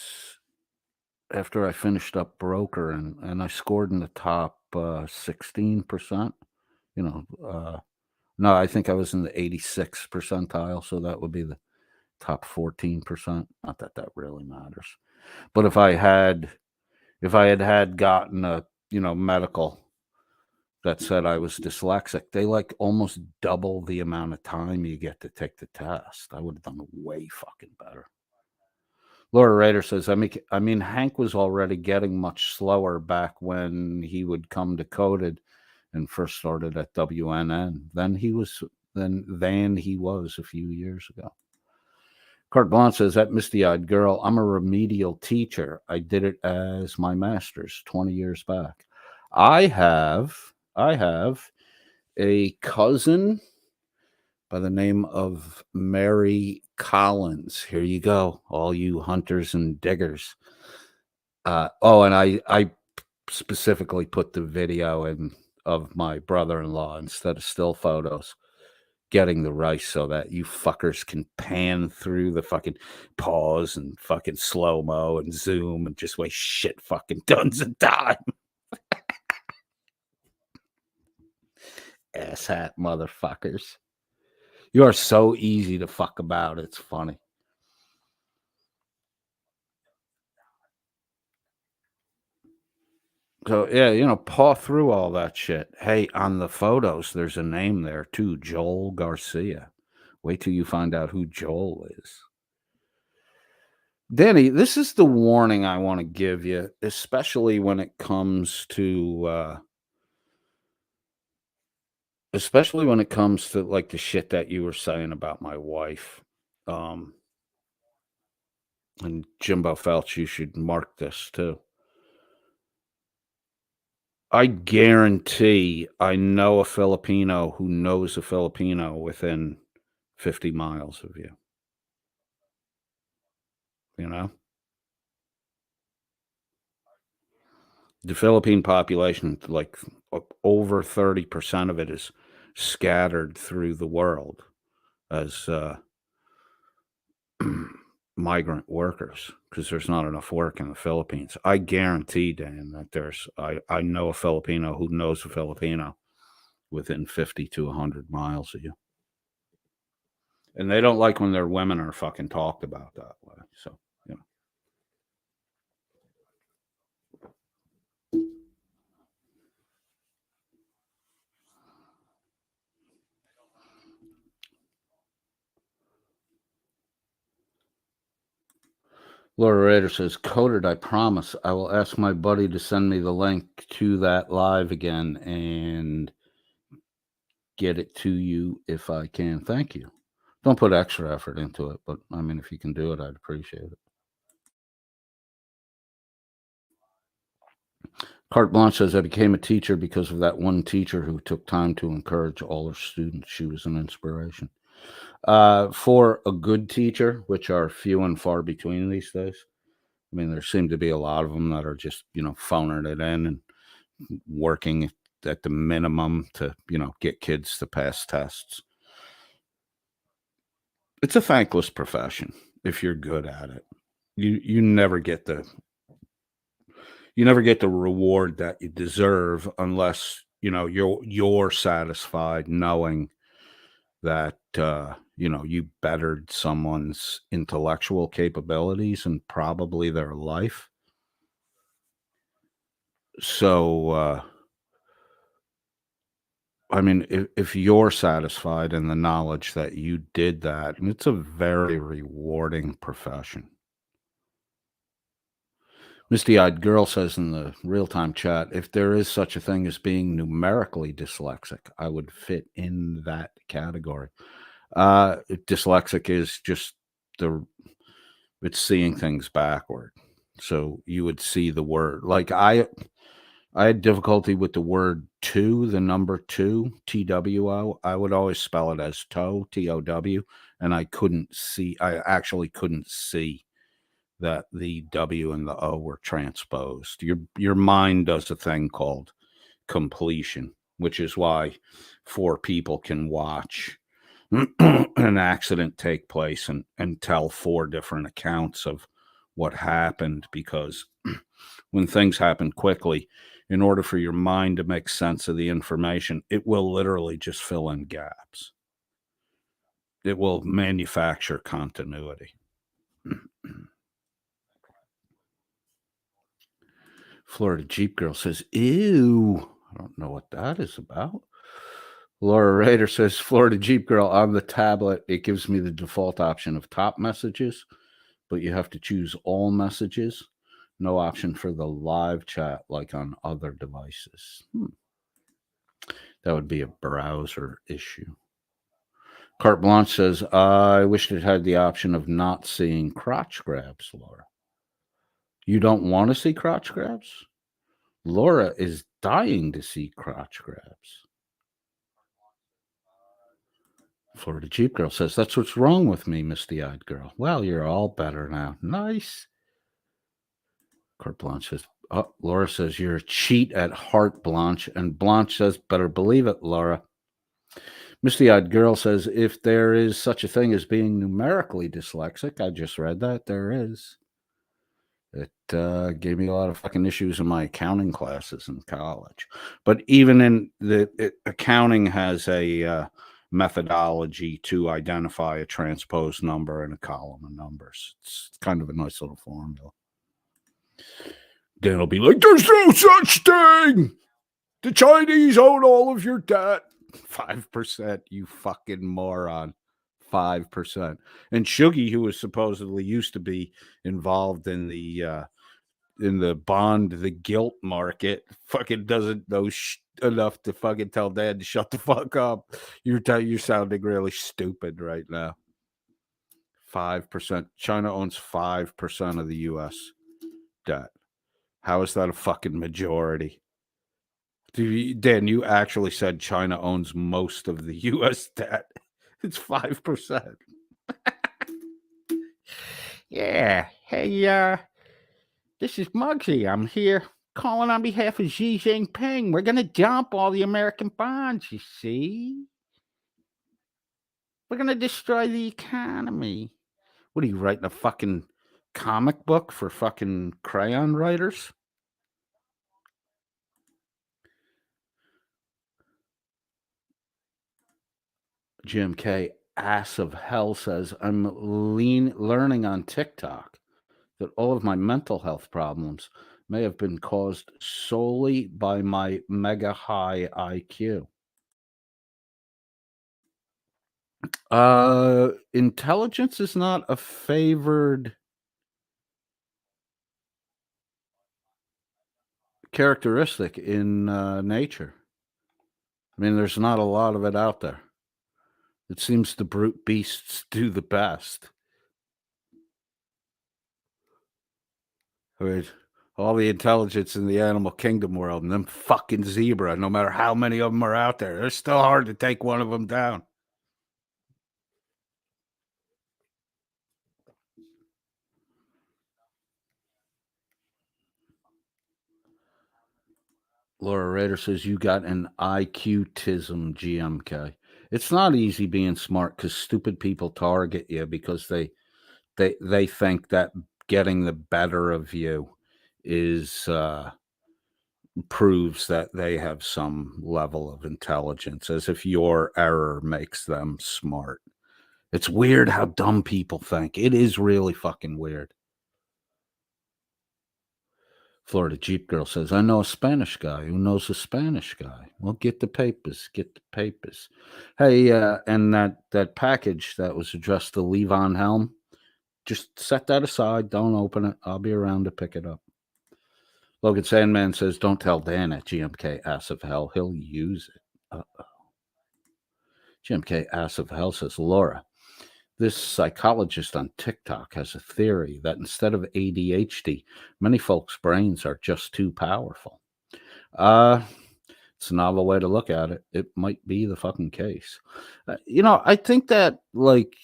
after I finished up broker, and I scored in the top 16%. No, I think I was in the 86th percentile, so that would be the top 14%. Not that that really matters. But if I had gotten a medical that said I was dyslexic, they like almost double the amount of time you get to take the test. I would have done way fucking better. Laura Rader says, I mean, Hank was already getting much slower back when he would come to Coded and first started at WNN. Than he was a few years ago. Carte Blanche says, that misty-eyed girl, I'm a remedial teacher. I did it as my master's 20 years back. I have a cousin by the name of Mary Collins. Here you go, all you hunters and diggers. And I specifically put the video in of my brother-in-law instead of still photos getting the rice so that you fuckers can pan through the fucking pause and fucking slow-mo and zoom and just waste shit fucking tons of time. Asshat motherfuckers. You are so easy to fuck about. It's funny. So, yeah, paw through all that shit. Hey, on the photos, there's a name there, too. Joel Garcia. Wait till you find out who Joel is. Danny, this is the warning I want to give you, especially when it comes to... especially when it comes to, like, the shit that you were saying about my wife. And Jimbo Felch, you should mark this, too. I guarantee I know a Filipino who knows a Filipino within 50 miles of you. The Philippine population, like over 30% of it is scattered through the world as migrant workers because there's not enough work in the Philippines. I guarantee, Dan, that I know a Filipino who knows a Filipino within 50 to 100 miles of you. And they don't like when their women are fucking talked about that way. So, Laura Rader says, Coded, I promise I will ask my buddy to send me the link to that live again and get it to you if I can. Thank you. Don't put extra effort into it, but I mean, if you can do it, I'd appreciate it. Carte Blanche says, I became a teacher because of that one teacher who took time to encourage all her students. She was an inspiration. For a good teacher, which are few and far between these days, I mean, there seem to be a lot of them that are just, phoning it in and working at the minimum to, get kids to pass tests. It's a thankless profession if you're good at it. You never get the you never get the reward that you deserve unless you're satisfied knowing that you bettered someone's intellectual capabilities and probably their life. So I mean, if you're satisfied in the knowledge that you did that, and it's a very rewarding profession. Misty Eyed Girl says in the real time chat, if there is such a thing as being numerically dyslexic, I would fit in that category. Dyslexic is just it's seeing things backward. So you would see the word like I had difficulty with the word two, the number two, TWO. I would always spell it as toe, TOW, and I actually couldn't see that the W and the O were transposed. Your mind does a thing called completion, which is why four people can watch an accident take place and tell four different accounts of what happened, because when things happen quickly, in order for your mind to make sense of the information, it will literally just fill in gaps. It will manufacture continuity. Florida Jeep Girl says, ew. I don't know what that is about. Laura Rader says, Florida Jeep Girl, on the tablet, it gives me the default option of top messages, but you have to choose all messages. No option for the live chat like on other devices. That would be a browser issue. Carte Blanche says, I wish it had the option of not seeing crotch grabs, Laura. You don't want to see crotch grabs? Laura is dying to see crotch grabs. Florida Jeep Girl says, that's what's wrong with me, misty-eyed girl. Well, you're all better now. Nice. Carte Blanche says, Laura says, you're a cheat at heart, Blanche. And Blanche says, better believe it, Laura. Misty-eyed girl says, if there is such a thing as being numerically dyslexic, I just read that, there is. It gave me a lot of fucking issues in my accounting classes in college. But even in accounting has a methodology to identify a transposed number and a column of numbers. It's kind of a nice little formula. Dan will be like, there's no such thing. The Chinese own all of your debt. 5%, you fucking moron. 5%. And Shuggy, who was supposedly used to be involved in the bond, the gilt market, fucking doesn't know enough to fucking tell Dad to shut the fuck up. You're sounding really stupid right now. 5%. China owns 5% of the U.S. debt. How is that a fucking majority? Dan, you actually said China owns most of the U.S. debt. It's 5%. Yeah. Hey, this is Muggsy. I'm here calling on behalf of Xi Jinping. We're going to dump all the American bonds, you see. We're going to destroy the economy. What are you writing, a fucking comic book for fucking crayon writers? Jim K. Ass of Hell says, I'm learning on TikTok that all of my mental health problems may have been caused solely by my mega high IQ. Intelligence is not a favored characteristic in nature. I mean, there's not a lot of it out there. It seems the brute beasts do the best. I mean, all the intelligence in the animal kingdom world and them fucking zebra, no matter how many of them are out there, it's still hard to take one of them down. Laura Rader says, you got an IQ-tism, GMK. It's not easy being smart because stupid people target you because they think that getting the better of you is proves that they have some level of intelligence, as if your error makes them smart. It's weird how dumb people think. It is really fucking weird. Florida Jeep Girl says, I know a Spanish guy who knows a Spanish guy. Well, get the papers. Get the papers. Hey, and that package that was addressed to Levon Helm, just set that aside. Don't open it. I'll be around to pick it up. Logan Sandman says, don't tell Dan at GMK Ass of Hell. He'll use it. Uh-oh. GMK Ass of Hell says, Laura, this psychologist on TikTok has a theory that instead of ADHD, many folks' brains are just too powerful. It's a novel way to look at it. It might be the fucking case. I think that, like,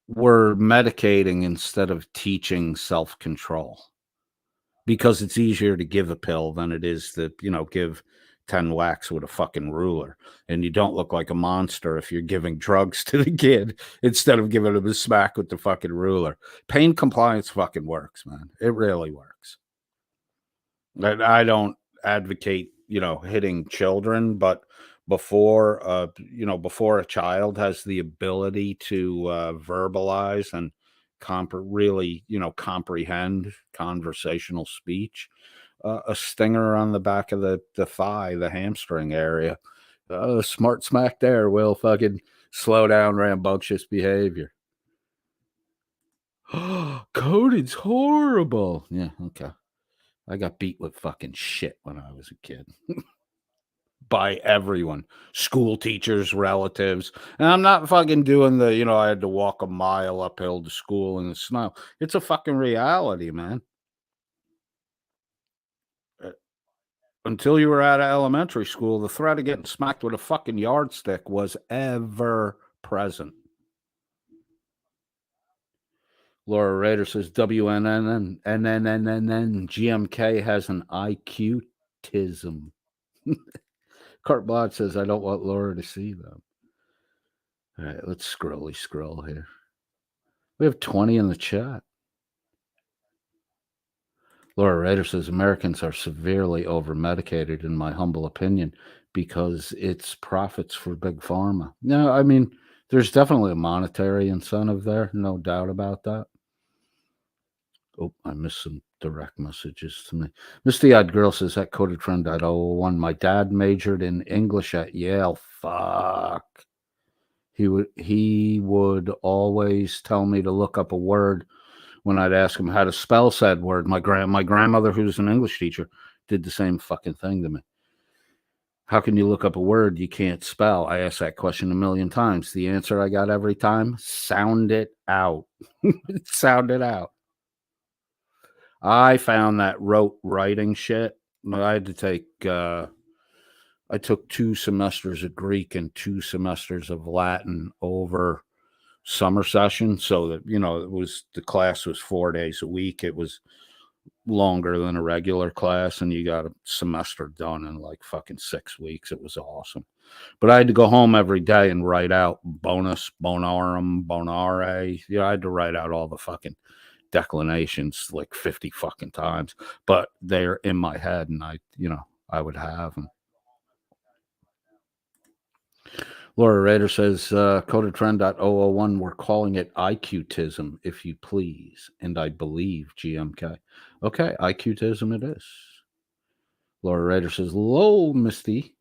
we're medicating instead of teaching self-control, because it's easier to give a pill than it is to, give 10 whacks with a fucking ruler. And you don't look like a monster if you're giving drugs to the kid instead of giving him a smack with the fucking ruler. Pain compliance fucking works, man. It really works. I don't advocate, hitting children, but before a child has the ability to verbalize and really, comprehend conversational speech, a stinger on the back of the thigh, the hamstring area, smart smack there will fucking slow down rambunctious behavior. Coding's horrible. Yeah, okay. I got beat with fucking shit when I was a kid. By everyone, school teachers, relatives. And I'm not fucking doing the, I had to walk a mile uphill to school in the snow. It's a fucking reality, man. Until you were out of elementary school, the threat of getting smacked with a fucking yardstick was ever present. Laura Rader says WNNN GMK has an IQ-tism. Carte Blanche says, I don't want Laura to see them. All right, let's scroll here. We have 20 in the chat. Laura Rader says, Americans are severely over-medicated, in my humble opinion, because it's profits for big pharma. No, I mean, there's definitely a monetary incentive there. No doubt about that. Oh, I missed some direct messages to me. Misty Eyed Girl says, at Coded Friend at 001, my dad majored in English at Yale. Fuck. He would always tell me to look up a word when I'd ask him how to spell said word. My grandmother, who's an English teacher, did the same fucking thing to me. How can you look up a word you can't spell? I asked that question a million times. The answer I got every time, sound it out. Sound it out. I found that rote writing shit. I had to take, I took 2 semesters of Greek and 2 semesters of Latin over summer session. So that, the class was 4 days a week. It was longer than a regular class, and you got a semester done in like fucking 6 weeks. It was awesome. But I had to go home every day and write out bonus, bonarum, bonare. I had to write out all the fucking declinations like 50 fucking times, but they're in my head, and I would have them. Laura Rader says, Codetrend.001, we're calling it IQ-tism, if you please, and I believe GMK. Okay, IQ-tism it is. Laura Rader says, low, Misty,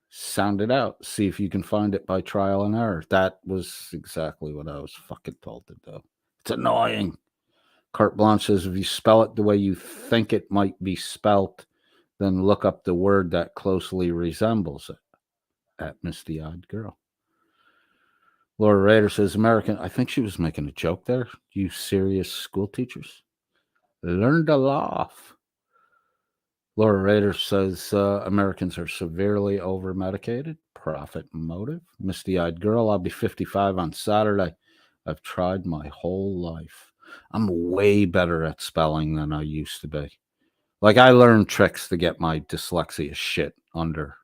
sound it out. See if you can find it by trial and error. That was exactly what I was fucking told to do. It's annoying. Carte Blanche says, if you spell it the way you think it might be spelt, then look up the word that closely resembles it. At Misty Eyed Girl. Laura Rader says, American, I think she was making a joke there. You serious school teachers? Learn to laugh. Laura Rader says, Americans are severely over-medicated. Profit motive. Misty Eyed Girl, I'll be 55 on Saturday. I've tried my whole life. I'm way better at spelling than I used to be. Like, I learned tricks to get my dyslexia shit under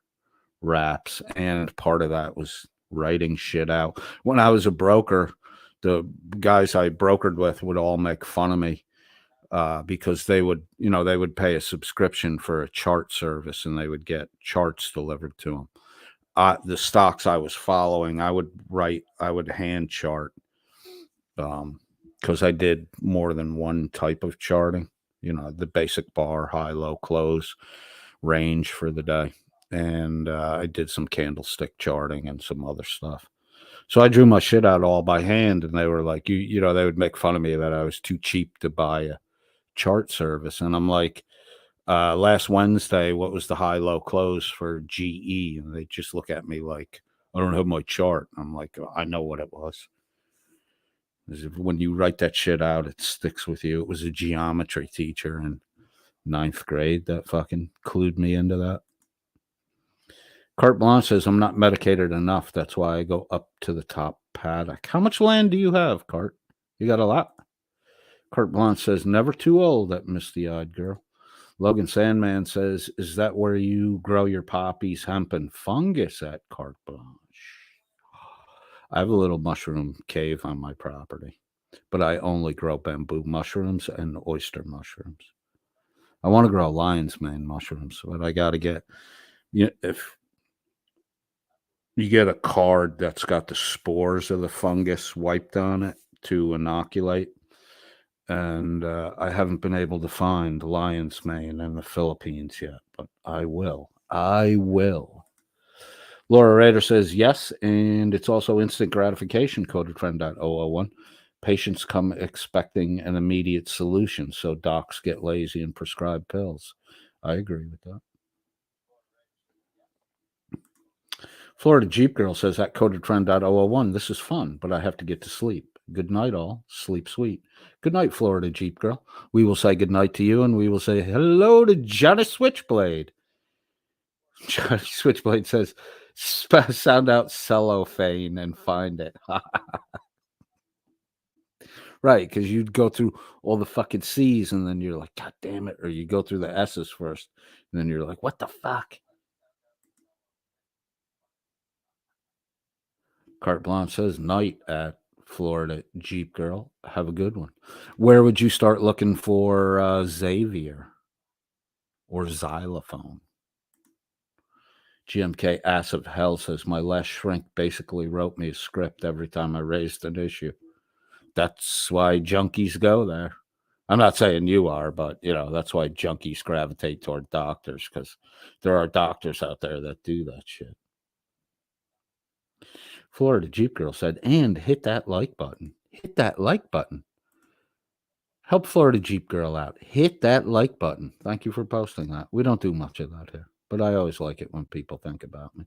wraps, and part of that was writing shit out. When I was a broker, the guys I brokered with would all make fun of me because they would, they would pay a subscription for a chart service and they would get charts delivered to them. The stocks I was following, I would hand chart, because I did more than one type of charting, the basic bar, high, low, close, range for the day. And I did some candlestick charting and some other stuff. So I drew my shit out all by hand, and they were like, they would make fun of me that I was too cheap to buy a chart service. And I'm like, last Wednesday, what was the high, low, close for GE? And they just look at me like, I don't have my chart. I'm like, I know what it was. When you write that shit out, it sticks with you. It was a geometry teacher in 9th grade that fucking clued me into that. Carte Blanche says, I'm not medicated enough. That's why I go up to the top paddock. How much land do you have, Carte? You got a lot. Carte Blanche says, never too old, that misty-eyed girl. Logan Sandman says, is that where you grow your poppies, hemp, and fungus at Carte Blanche? I have a little mushroom cave on my property, but I only grow bamboo mushrooms and oyster mushrooms. I want to grow lion's mane mushrooms, but I got to get, if you get a card that's got the spores of the fungus wiped on it to inoculate. And I haven't been able to find lion's mane in the Philippines yet, but I will. Laura Rader says yes, and it's also instant gratification, coded friend .001. Patients come expecting an immediate solution, so docs get lazy and prescribe pills. I agree with that. Florida Jeep Girl says that coded friend .001. This is fun, but I have to get to sleep. Good night, all. Sleep sweet. Good night, Florida Jeep Girl. We will say good night to you, and we will say hello to Johnny Switchblade. Johnny Switchblade says, sound out cellophane and find it. Right, because you'd go through all the fucking C's, and then you're like, God damn it. Or you go through the S's first, and then you're like, what the fuck? Carte Blanche says, night at Florida Jeep Girl. Have a good one. Where would you start looking for Xavier or xylophone? GMK Ass of Hell says, my last shrink basically wrote me a script every time I raised an issue. That's why junkies go there. I'm not saying you are, but, that's why junkies gravitate toward doctors, because there are doctors out there that do that shit. Florida Jeep Girl said, and hit that like button. Hit that like button. Help Florida Jeep Girl out. Hit that like button. Thank you for posting that. We don't do much of that here, but I always like it when people think about me.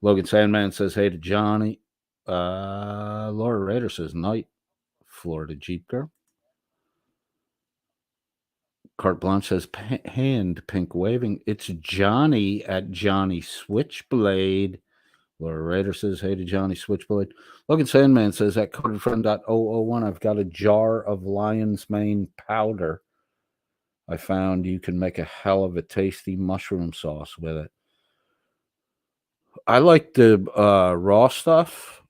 Logan Sandman says, hey to Johnny. Laura Rader says, night, Florida Jeep Girl. Carte Blanche says, hand pink waving. It's Johnny at Johnny Switchblade. Laura Rader says, hey to Johnny Switchblade. Logan Sandman says, at coded friend .001, I've got a jar of lion's mane powder. I found you can make a hell of a tasty mushroom sauce with it. I like the raw stuff.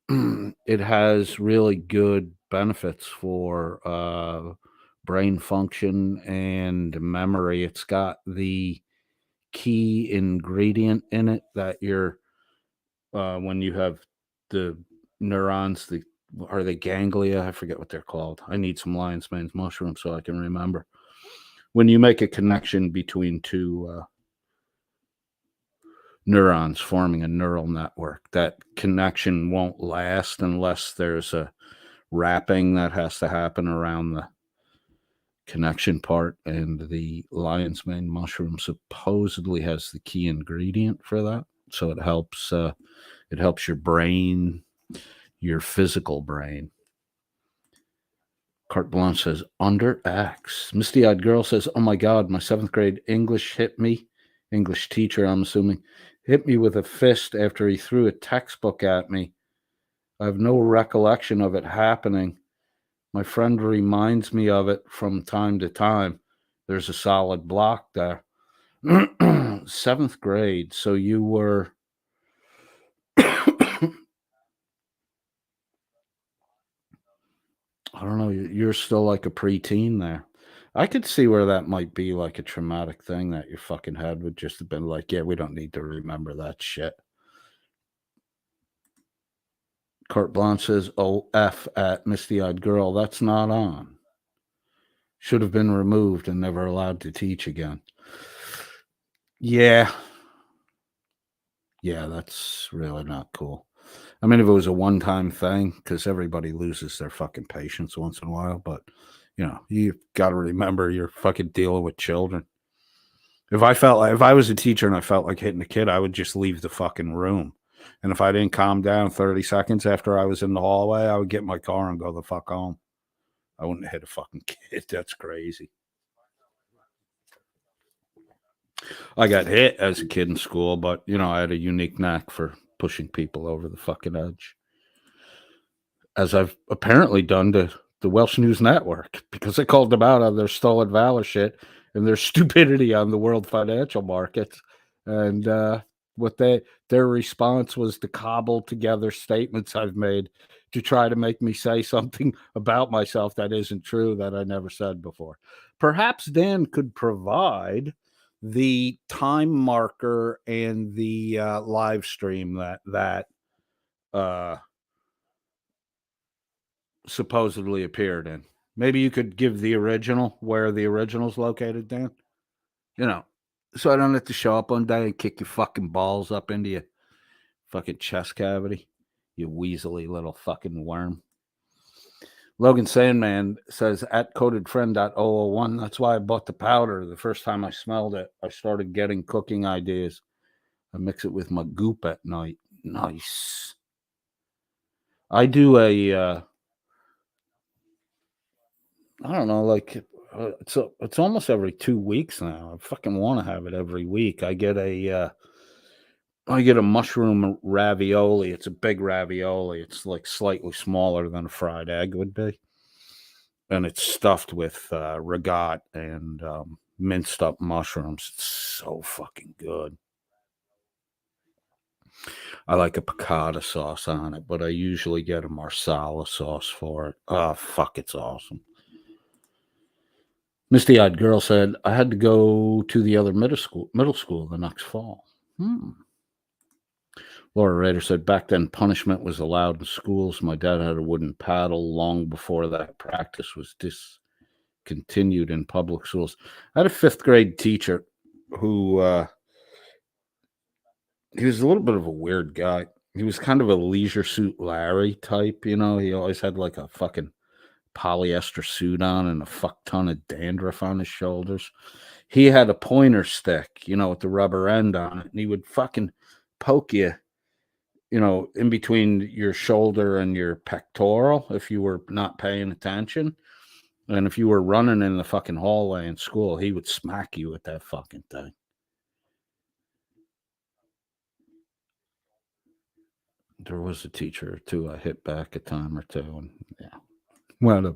It has really good benefits for brain function and memory. It's got the key ingredient in it that when you have the neurons, are they ganglia? I forget what they're called. I need some lion's mane mushrooms so I can remember. When you make a connection between two neurons forming a neural network, that connection won't last unless there's a wrapping that has to happen around the connection part, and the lion's mane mushroom supposedly has the key ingredient for that, so it helps your brain, your physical brain. Carte Blanche says, under X. Misty-eyed girl says, oh my God, my 7th grade English teacher, I'm assuming, hit me with a fist after he threw a textbook at me. I have no recollection of it happening. My friend reminds me of it from time to time. There's a solid block there. 7th grade. So you were... I don't know. You're still like a preteen there. I could see where that might be like a traumatic thing that your fucking head would just have been like, yeah, we don't need to remember that shit. Carte Blanche says, OF at Misty Eyed Girl. That's not on. Should have been removed and never allowed to teach again. Yeah. Yeah, that's really not cool. I mean, if it was a one-time thing, because everybody loses their fucking patience once in a while, but you got to remember you're fucking dealing with children. If I was a teacher and I felt like hitting a kid, I would just leave the fucking room. And if I didn't calm down 30 seconds after I was in the hallway, I would get in my car and go the fuck home. I wouldn't hit a fucking kid. That's crazy. I got hit as a kid in school, but I had a unique knack for pushing people over the fucking edge, as I've apparently done to the Welsh News Network, because I called them out on their stolen valor shit and their stupidity on the world financial markets. And what their response was to cobble together statements I've made to try to make me say something about myself that isn't true, that I never said before. Perhaps Dan could provide the time marker and the live stream that supposedly appeared in. Maybe you could give the original, where the original's located, Dan. So I don't have to show up one day and kick your fucking balls up into your fucking chest cavity, you weaselly little fucking worm. Logan Sandman says at codedfriend.001, that's why I bought the powder. The first time I smelled it, I started getting cooking ideas. I mix it with my goop at night. Nice. I do I don't know, like it's almost every 2 weeks now. I fucking want to have it every week. I get a mushroom ravioli. It's a big ravioli. It's like slightly smaller than a fried egg would be, and it's stuffed with ragat and minced up mushrooms. It's so fucking good. I like a piccata sauce on it, but I usually get a marsala sauce for it. Oh, fuck, it's awesome. Misty Eyed Girl said, I had to go to the other middle school the next fall. Laura Rader said, back then punishment was allowed in schools. My dad had a wooden paddle long before that practice was discontinued in public schools. I had a 5th grade teacher who he was a little bit of a weird guy. He was kind of a Leisure Suit Larry type, He always had like a fucking polyester suit on and a fuck ton of dandruff on his shoulders. He had a pointer stick, with the rubber end on it, and he would fucking poke you, in between your shoulder and your pectoral if you were not paying attention. And if you were running in the fucking hallway in school, he would smack you with that fucking thing. There was a teacher or two I hit back a time or two, and wound up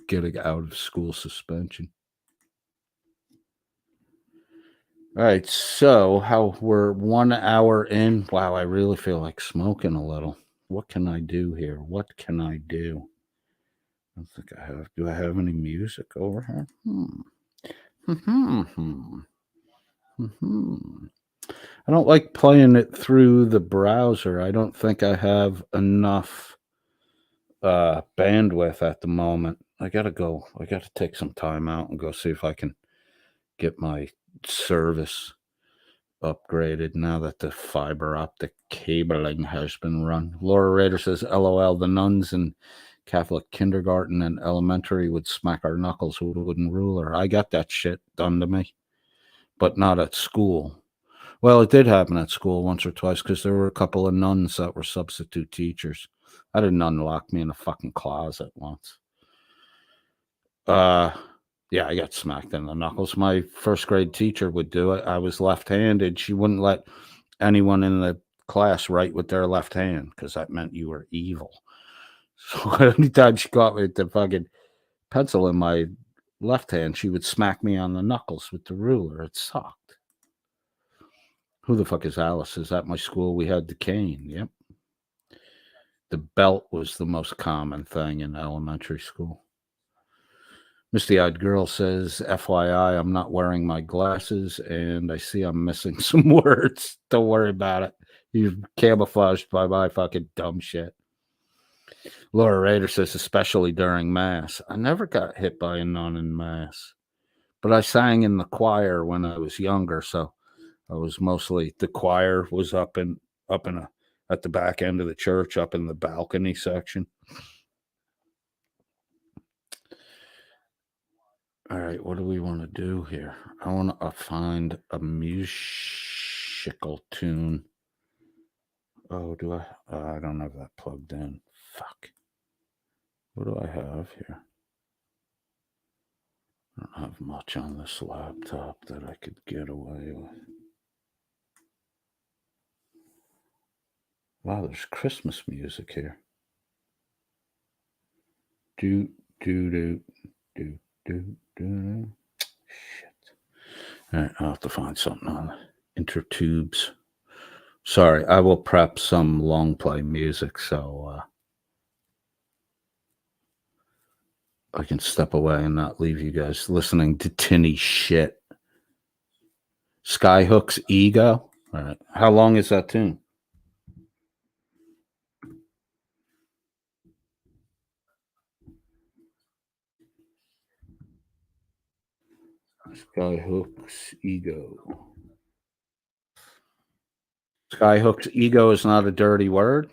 getting out of school suspension. All right, so we're 1 hour in. Wow, I really feel like smoking a little. What can I do here? What can I do? I don't think I have. Do I have any music over here? I don't like playing it through the browser. I don't think I have enough bandwidth at the moment. I gotta take some time out and go see if I can get my service upgraded now that the fiber optic cabling has been run. Laura Rader says, LOL, the nuns in Catholic kindergarten and elementary would smack our knuckles with a wooden ruler. I got that shit done to me, but not at school. Well, it did happen at school once or twice because there were a couple of nuns that were substitute teachers. I had a nun lock me in a fucking closet once. Yeah, I got smacked in the knuckles. My 1st grade teacher would do it. I was left-handed. She wouldn't let anyone in the class write with their left hand because that meant you were evil. So anytime she caught me with the fucking pencil in my left hand, she would smack me on the knuckles with the ruler. It sucked. Who the fuck is Alice? Is at my school we had the cane. Yep. The belt was the most common thing in elementary school. Misty-eyed girl says, FYI, I'm not wearing my glasses, and I see I'm missing some words. Don't worry about it. You're camouflaged by my fucking dumb shit. Laura Rader says, especially during Mass. I never got hit by a nun in Mass, but I sang in the choir when I was younger, so I was mostly, the choir was up at the back end of the church, up in the balcony section. All right, what do we want to do here? I want to find a musical tune. Oh, do I? I don't have that plugged in. Fuck. What do I have here? I don't have much on this laptop that I could get away with. Wow, there's Christmas music here. Do, do, do, do, do, do. Shit. All right, I'll have to find something on Intertubes. Sorry, I will prep some long play music so I can step away and not leave you guys listening to tinny shit. Skyhook's Ego. All right. How long is that tune? Skyhook's Ego. Skyhook's Ego is not a dirty word.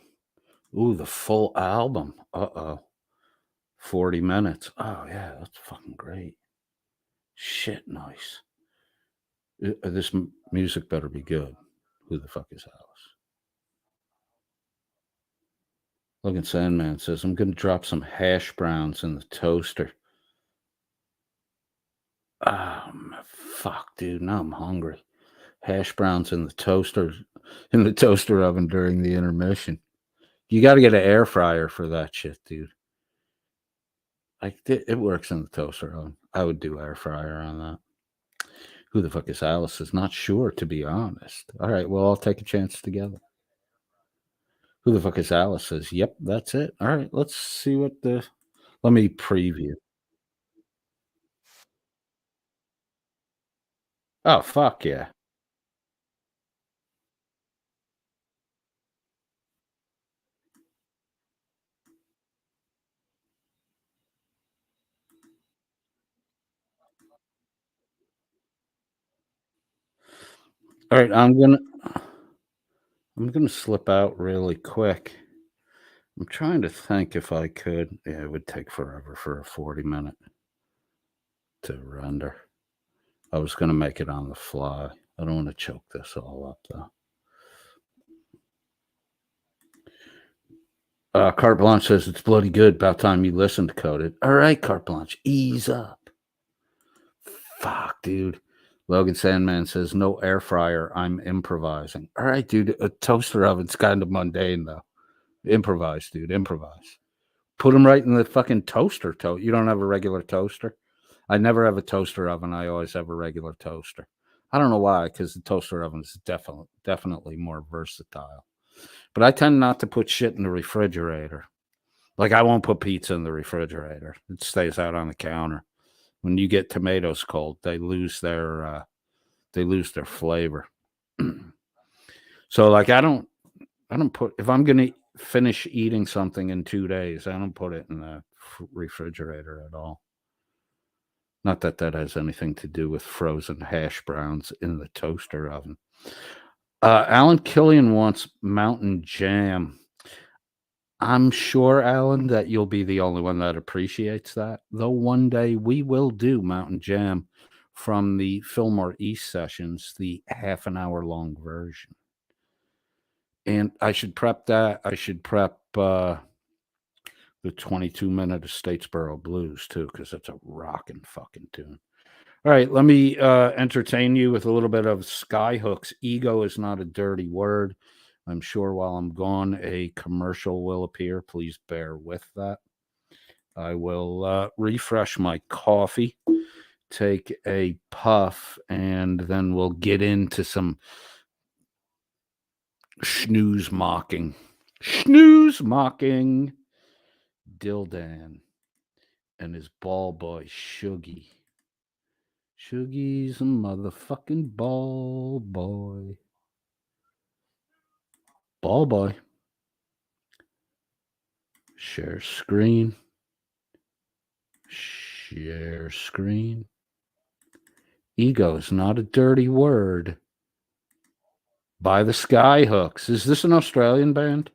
Ooh, the full album. 40 minutes. Oh, yeah, that's fucking great. Shit, nice. This music better be good. Who the fuck is Alice? Logan Sandman says, I'm going to drop some hash browns in the toaster. Fuck, dude. Now I'm hungry. Hash browns in the toaster oven during the intermission. You got to get an air fryer for that shit, dude. Like it works in the toaster oven. I would do air fryer on that. Who the fuck is Alice? Is not sure, to be honest. All right, well, I'll take a chance together. Who the fuck is Alice? Says, yep, that's it. All right, let's see what the. Let me preview. Oh, fuck yeah. All right, I'm gonna slip out really quick. I'm trying to think if I could. Yeah, it would take forever for a 40-minute to render. I was gonna make it on the fly. I don't want to choke this all up though. Carte Blanche says it's bloody good. About time you listened, Coded. All right, Carte Blanche, ease up. Fuck, dude. Logan Sandman says no air fryer. I'm improvising. All right, dude. A toaster oven's kind of mundane though. Improvise, dude. Improvise. Put them right in the fucking toaster. You don't have a regular toaster? I never have a toaster oven. I always have a regular toaster. I don't know why, because the toaster oven is definitely more versatile. But I tend not to put shit in the refrigerator. Like I won't put pizza in the refrigerator. It stays out on the counter. When you get tomatoes cold, they lose their flavor. So like I don't put, if I'm gonna finish eating something in 2 days, I don't put it in the refrigerator at all. Not that that has anything to do with frozen hash browns in the toaster oven. Alan Killian wants Mountain Jam. I'm sure, Alan, that you'll be the only one that appreciates that. Though one day we will do Mountain Jam from the Fillmore East sessions, the half an hour long version. And I should prep that. I should prep the 22-minute of Statesboro Blues too, because that's a rockin' fucking tune. All right, let me entertain you with a little bit of Skyhook's Ego is not a dirty word. I'm sure while I'm gone, a commercial will appear. Please bear with that. I will refresh my coffee, take a puff, and then we'll get into some snooze mocking Dildan. and his ball boy, Shuggy. Shuggy's a motherfucking ball boy. Ball boy. Share screen. Share screen. Ego is not a dirty word. By the Skyhooks. Is this an Australian band?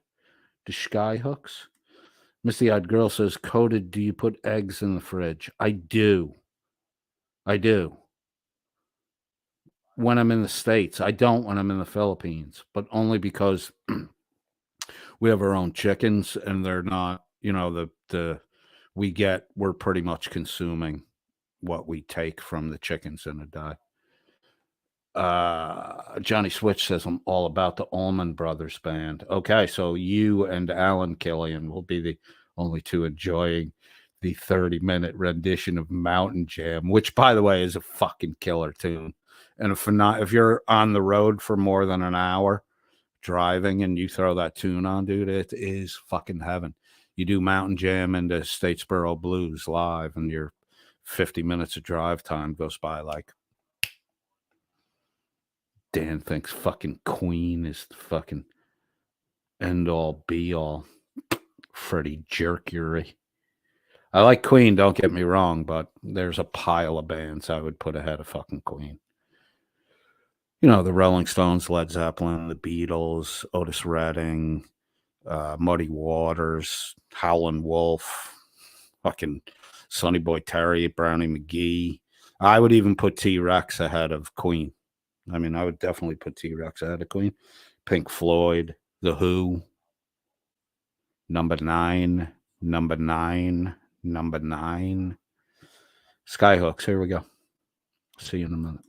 The Skyhooks? Misty Eyed Girl says, Coded, do you put eggs in the fridge? I do. I do. When I'm in the States. I don't when I'm in the Philippines, but only because we have our own chickens and they're not, we're pretty much consuming what we take from the chickens in a day. Johnny Switch says, I'm all about the Allman Brothers Band. Okay, so you and Alan Killian will be the only two enjoying the 30-minute rendition of Mountain Jam, which, by the way, is a fucking killer tune. And if you're on the road for more than an hour driving and you throw that tune on, dude, it is fucking heaven. You do Mountain Jam into Statesboro Blues live, and your 50 minutes of drive time goes by like Dan thinks fucking Queen is the fucking end all be all. Freddie Jerkury. I like Queen, don't get me wrong, but there's a pile of bands I would put ahead of fucking Queen. The Rolling Stones, Led Zeppelin, the Beatles, Otis Redding, Muddy Waters, Howlin' Wolf, fucking Sonny Boy Terry, Brownie McGee. I would even put T-Rex ahead of Queen. I mean, I would definitely put T-Rex ahead of Queen. Pink Floyd, The Who, number 9. Skyhooks, here we go. See you in a minute.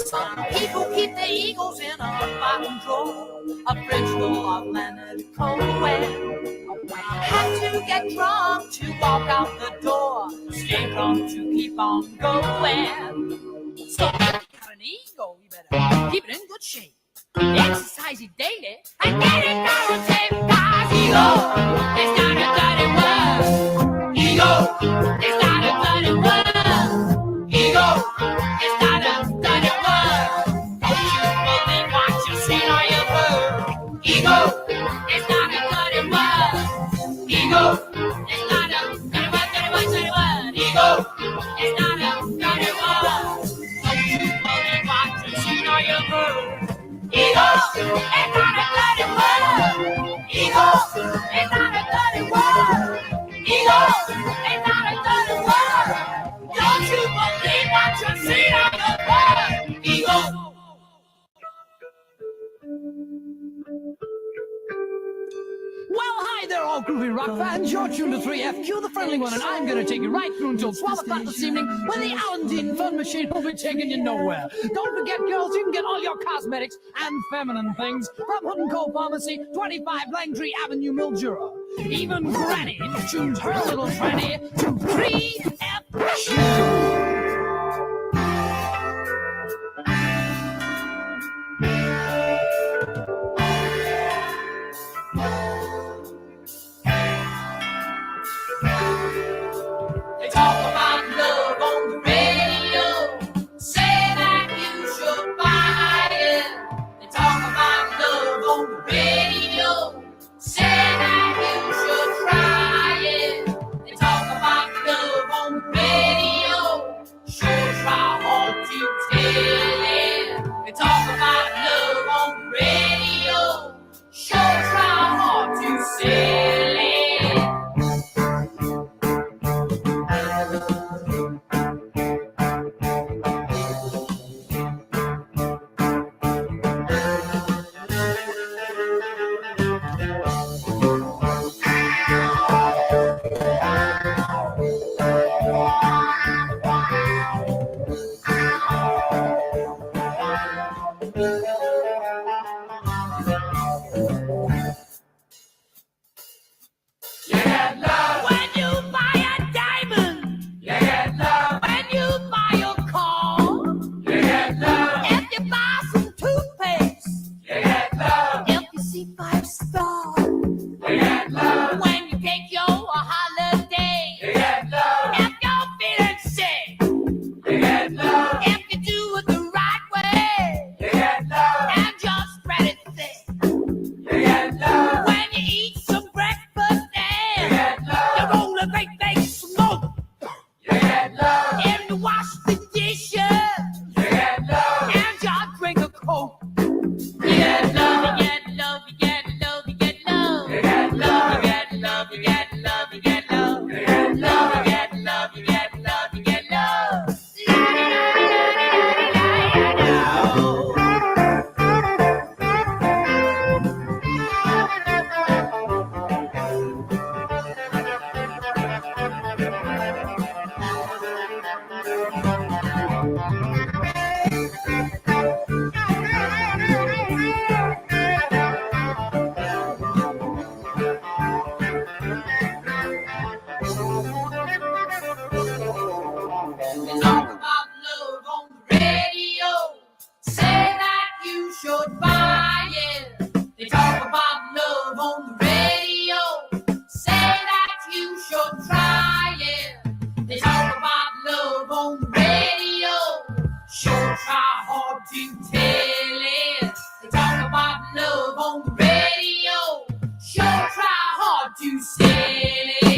Some people keep their egos in a bottom drawer, a fridge full of Leonard Cohen. Had to get drunk to walk out the door, stay drunk to keep on going. So if you got an ego, you better keep it in good shape. Exercise it daily and get it down tape. Cause ego is not a dirty word. Ego is not a dirty word. Ego is not a dirty word. Don't you believe what you see or you heard? Ego is not a dirty word. Ego is not a dirty word, dirty word, dirty word. Ego is not a dirty word. Don't you believe what you see or you heard? Ego is not a dirty word. Ego is not a dirty word. Ego is not a dirty word. Don't you believe what you see on the Hello, groovy rock fans. You're tuned to 3F. Cue the friendly one, and I'm going to take you right through until 12 o'clock this evening when the Allentine Fun Machine will be taking you nowhere. Don't forget, girls, you can get all your cosmetics and feminine things from Hood & Co. Pharmacy, 25 Langtree Avenue, Mildura. Even Granny tunes her little tranny to 3F Shoes. They talk about love on the radio, say that you should buy it. They talk about love on the radio, say that you should try it. They talk about love on the radio, sure try hard to tell it. They talk about love on the radio, sure try hard to sell it.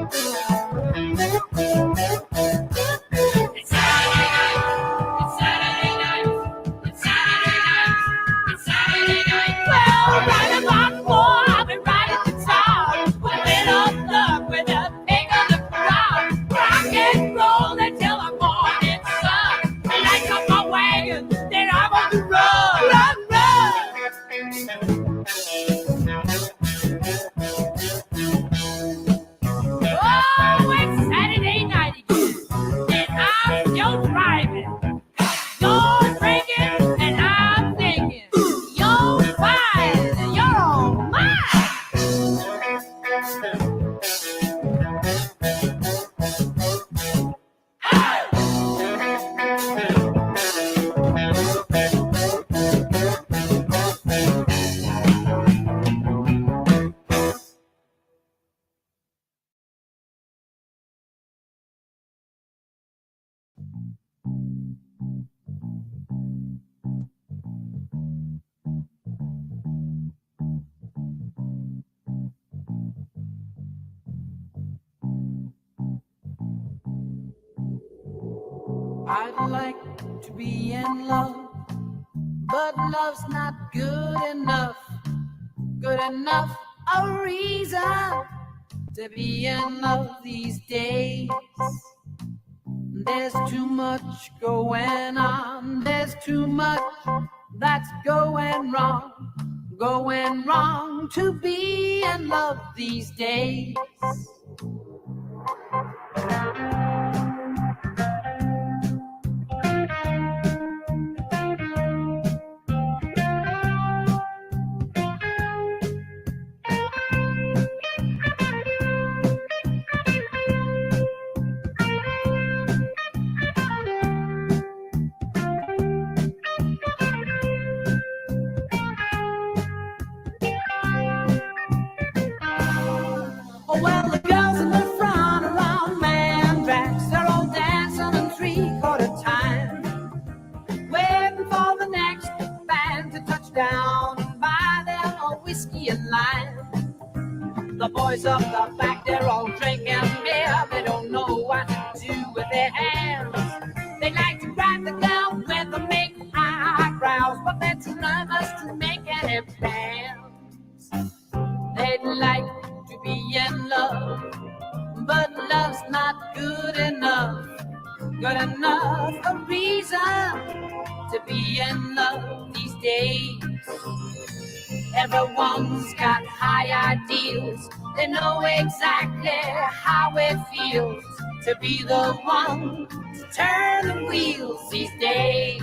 It's Saturday night. It's Saturday night. It's Saturday night. It's Saturday night. Well, right about 4, I'll be right at the top. With a bit of luck, with a pick of the crowd. Rock and roll until the morning sun. Lights up my wagon, then I'm on the run. Run, run. Oh, it's Saturday night again, and I'm still driving. You're drinking, and I'm thinking. You're fine, and you're all mine. I'd like to be in love, but love's not good enough. Good enough a reason to be in love these days. There's too much going on. There's too much that's going wrong to be in love these days. Oh, well, the girls in the front are all man tracks. They're all dancing in three-quarter time, waiting for the next band to touch down and buy them a whiskey and lime. The boys up the back, they're all drinking beer. They don't know what to do with their hands. They like to grab the girl with the big eyebrows, but they're too nervous to make any plans. They'd like to be in love, but love's not good enough. Good enough a reason to be in love these days. Everyone's got high ideals. They know exactly how it feels to be the one to turn the wheels these days.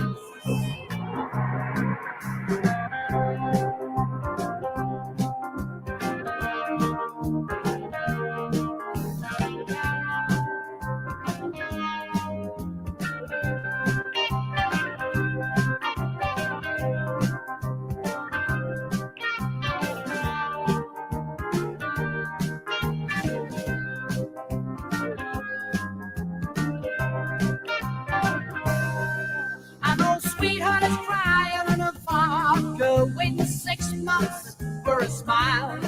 I know sweetheart is crying in a vodka, waiting 6 months for a smile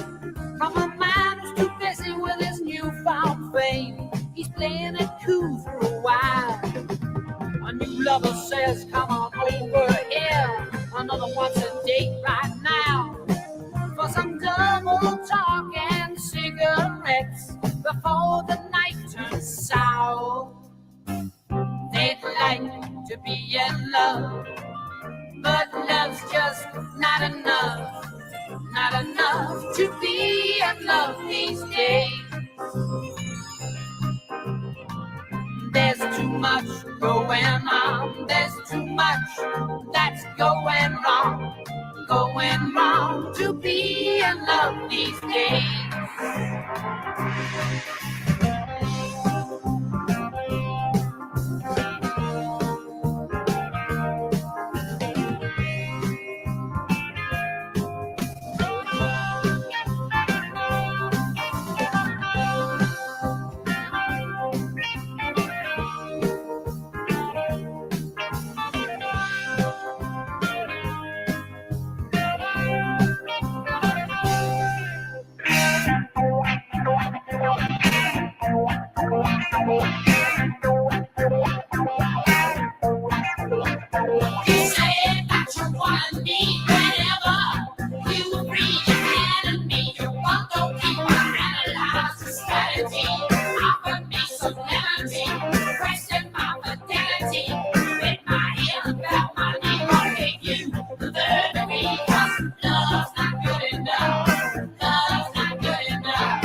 from a man who's too busy with his newfound fame. He's playing it cool for a while. A new lover says, come on over here. Another wants a date right now for some double talk and cigarettes before the night turns sour. They'd like to be in love, but love's just not enough. Not enough to be in love these days. There's too much going on. There's too much that's going wrong to be in love these days. You say that you wanted me whenever you were free. You handed me your one, don't keep my analyze the strategy. Offered me some liberty, question my fidelity. With my heel about my knee, I'll take you the third degree. 'Cause love's not good enough. Love's not good enough.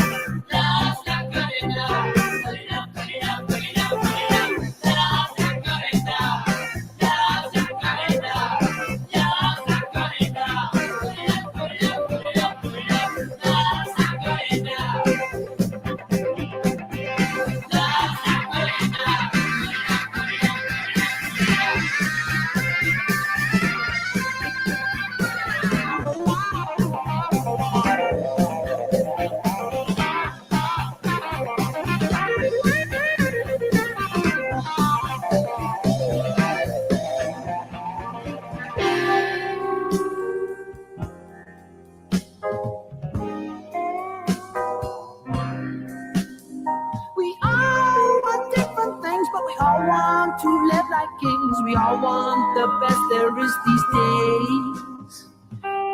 Love's not good enough. Put it up, put it up, put it up, put it up. Love's not good enough. Love's not good enough. Love's not good enough. Put it up, put it up, put it up, put it up. Love's not good enough. Love's not good We all want different things, but we all want to live like kings. We all want the best there is these days.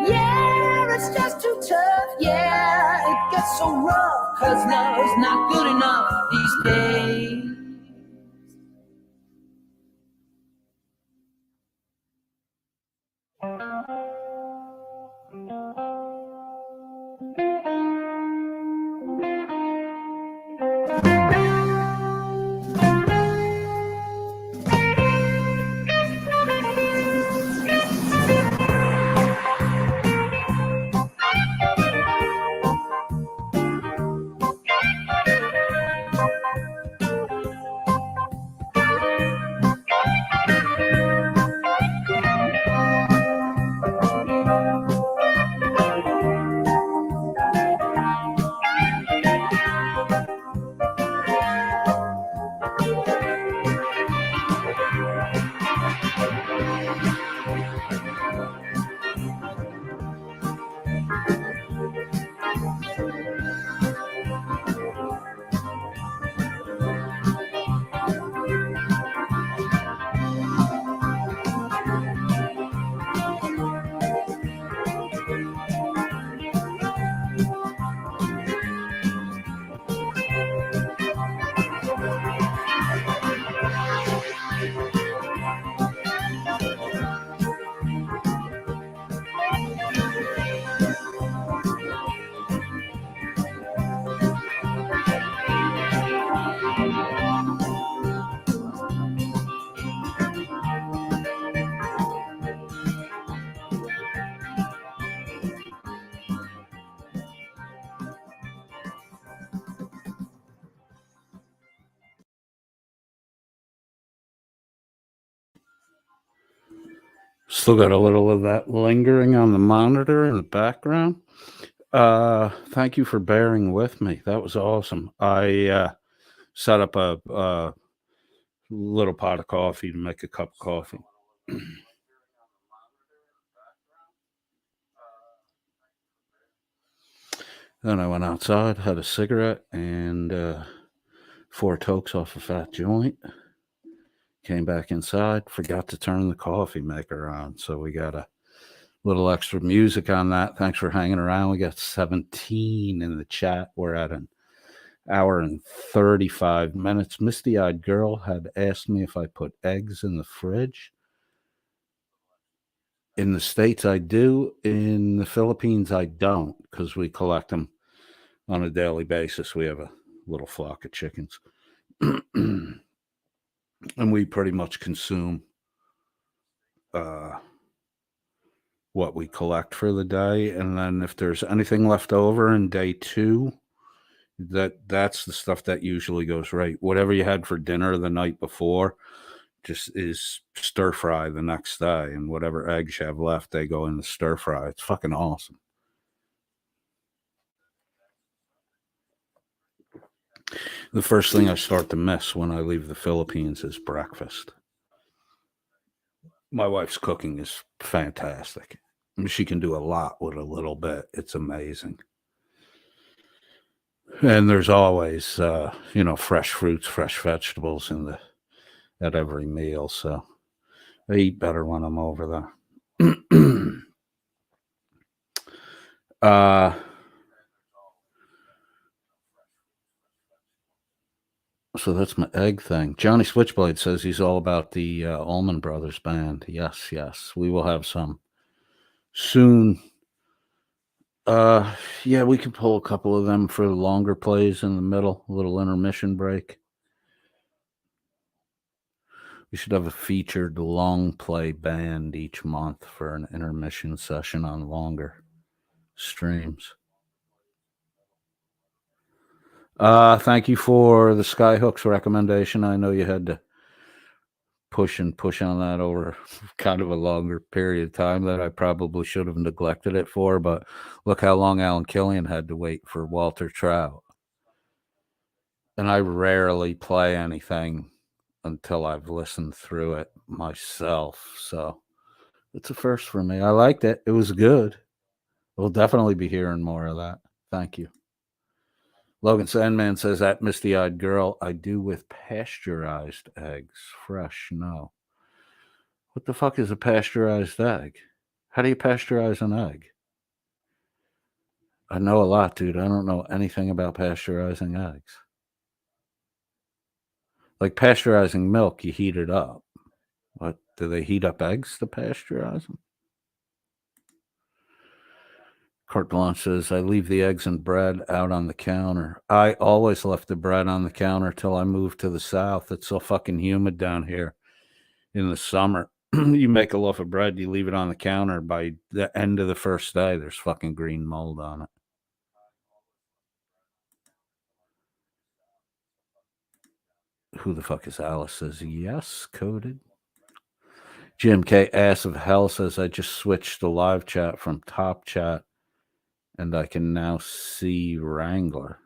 Yeah, it's just too tough. Yeah, it gets so rough, 'cause love's not good enough these days. Still got a little of that lingering on the monitor in the background. Thank you for bearing with me. That was awesome. I set up a little pot of coffee to make a cup of coffee. Then I went outside, had a cigarette, and 4 tokes off a fat joint. Came back inside, forgot to turn the coffee maker on. So we got a little extra music on that. Thanks for hanging around. We got 17 in the chat. We're at an hour and 35 minutes. Misty Eyed Girl had asked me if I put eggs in the fridge. In the States, I do. In the Philippines, I don't, because we collect them on a daily basis. We have a little flock of chickens. And we pretty much consume what we collect for the day. And then if there's anything left over in day 2, that's the stuff that usually goes right. Whatever you had for dinner the night before just is stir fry the next day. And whatever eggs you have left, they go in the stir fry. It's fucking awesome. The first thing I start to miss when I leave the Philippines is breakfast. My wife's cooking is fantastic. I mean, she can do a lot with a little bit. It's amazing. And there's always, fresh fruits, fresh vegetables at every meal. So I eat better when I'm over there. So that's my egg thing. Johnny Switchblade says he's all about the Allman Brothers band. Yes, we will have some soon. Yeah, we could pull a couple of them for longer plays in the middle, a little intermission break. We should have a featured long play band each month for an intermission session on longer streams. Thank you for the Skyhooks recommendation. I know you had to push on that over kind of a longer period of time that I probably should have neglected it for, but look how long Alan Killian had to wait for Walter Trout. And I rarely play anything until I've listened through it myself. So it's a first for me. I liked it. It was good. We'll definitely be hearing more of that. Thank you. Logan Sandman says, that misty-eyed girl, I do with pasteurized eggs. Fresh, no. What the fuck is a pasteurized egg? How do you pasteurize an egg? I know a lot, dude. I don't know anything about pasteurizing eggs. Like pasteurizing milk, you heat it up. What, do they heat up eggs to pasteurize them? Carte Blanche says, I leave the eggs and bread out on the counter. I always left the bread on the counter till I moved to the South. It's so fucking humid down here in the summer. You make a loaf of bread, you leave it on the counter. By the end of the first day, there's fucking green mold on it. Who the fuck is Alice? Says, yes, coded. Jim K. Ass of Hell says, I just switched the live chat from Top Chat and I can now see Wrangler.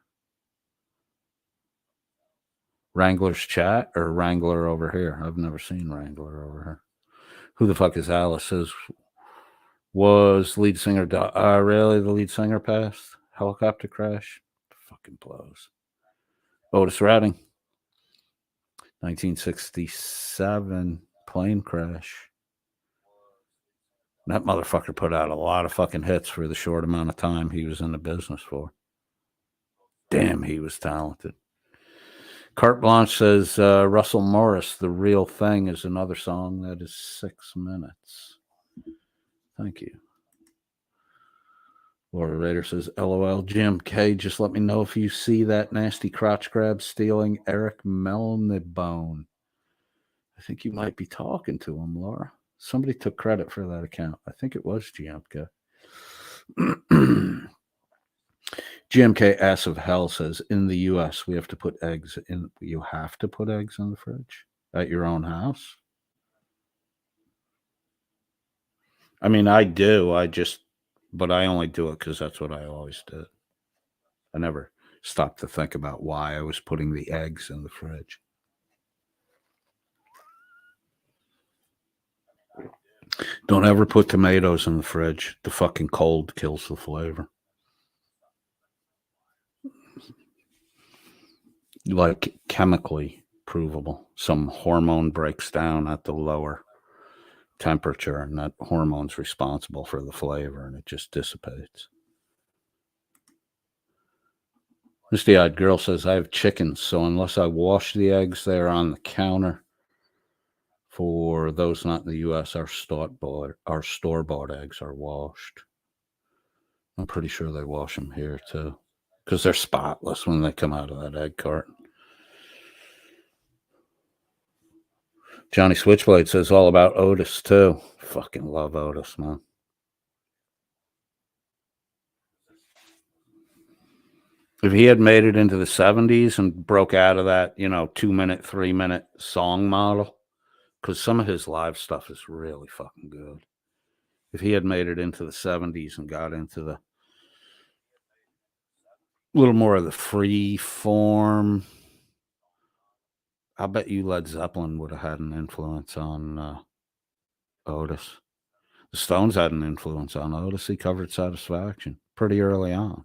Wrangler's chat or Wrangler over here? I've never seen Wrangler over here. Who the fuck is Alice? Says, was lead singer, really? The lead singer passed? Helicopter crash? Fucking blows. Otis Redding. 1967 plane crash. That motherfucker put out a lot of fucking hits for the short amount of time he was in the business for. Damn, he was talented. Carte Blanche says, Russell Morris, The Real Thing is another song that is 6 minutes. Thank you. Laura Rader says, LOL, Jim K, just let me know if you see that nasty crotch grab stealing Eric Melnibone. I think you might be talking to him, Laura. Somebody took credit for that account. I think it was GMK. GMK Ass of Hell says, in the U.S., we have to put eggs in. You have to put eggs in the fridge at your own house? I mean, I do. But I only do it because that's what I always did. I never stopped to think about why I was putting the eggs in the fridge. Don't ever put tomatoes in the fridge. The fucking cold kills the flavor. Like chemically provable. Some hormone breaks down at the lower temperature, and that hormone's responsible for the flavor, and it just dissipates. Misty-eyed girl says, I have chickens, so unless I wash the eggs, they're on the counter. For those not in the U.S., our store-bought eggs are washed. I'm pretty sure they wash them here, too, because they're spotless when they come out of that egg carton. Johnny Switchblade says all about Otis, too. Fucking love Otis, man. If he had made it into the 70s and broke out of that, 2-minute, 3-minute song model, because some of his live stuff is really fucking good. If he had made it into the 70s and got into the little more of the free form, I bet you Led Zeppelin would have had an influence on Otis. The Stones had an influence on Otis. He covered Satisfaction pretty early on.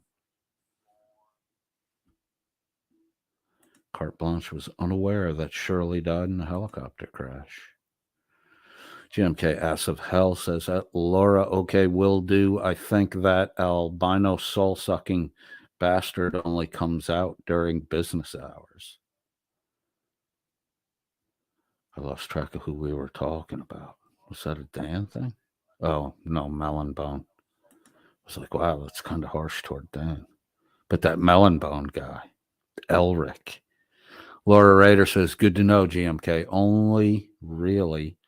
Carte Blanche was unaware that Shirley died in a helicopter crash. GMK Ass of Hell says that Laura, okay, will do. I think that albino soul-sucking bastard only comes out during business hours. I lost track of who we were talking about. Was that a Dan thing? Oh, no, Melon Bone. I was like, wow, that's kind of harsh toward Dan. But that Melon Bone guy, Elric. Laura Rader says, good to know, GMK. Only really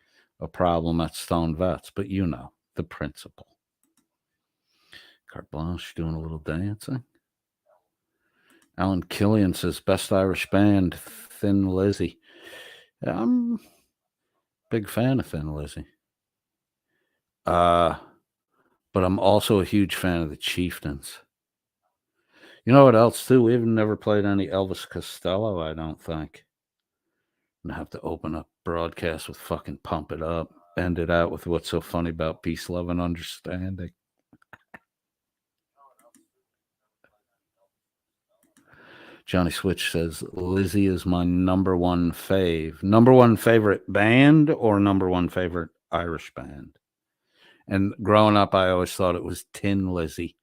a problem at Stone Vets, but you know, the principle. Carte Blanche doing a little dancing. Alan Killian says, best Irish band, Thin Lizzy. Yeah, I'm a big fan of Thin Lizzy. But I'm also a huge fan of the Chieftains. You know what else, too? We've never played any Elvis Costello, I don't think. I'm going to have to open up broadcast with fucking Pump It Up. End it out with What's So Funny About Peace, Love, and Understanding. Johnny Switch says, Lizzie is my number one fave. Number one favorite band or number one favorite Irish band? And growing up, I always thought it was Tin Lizzy.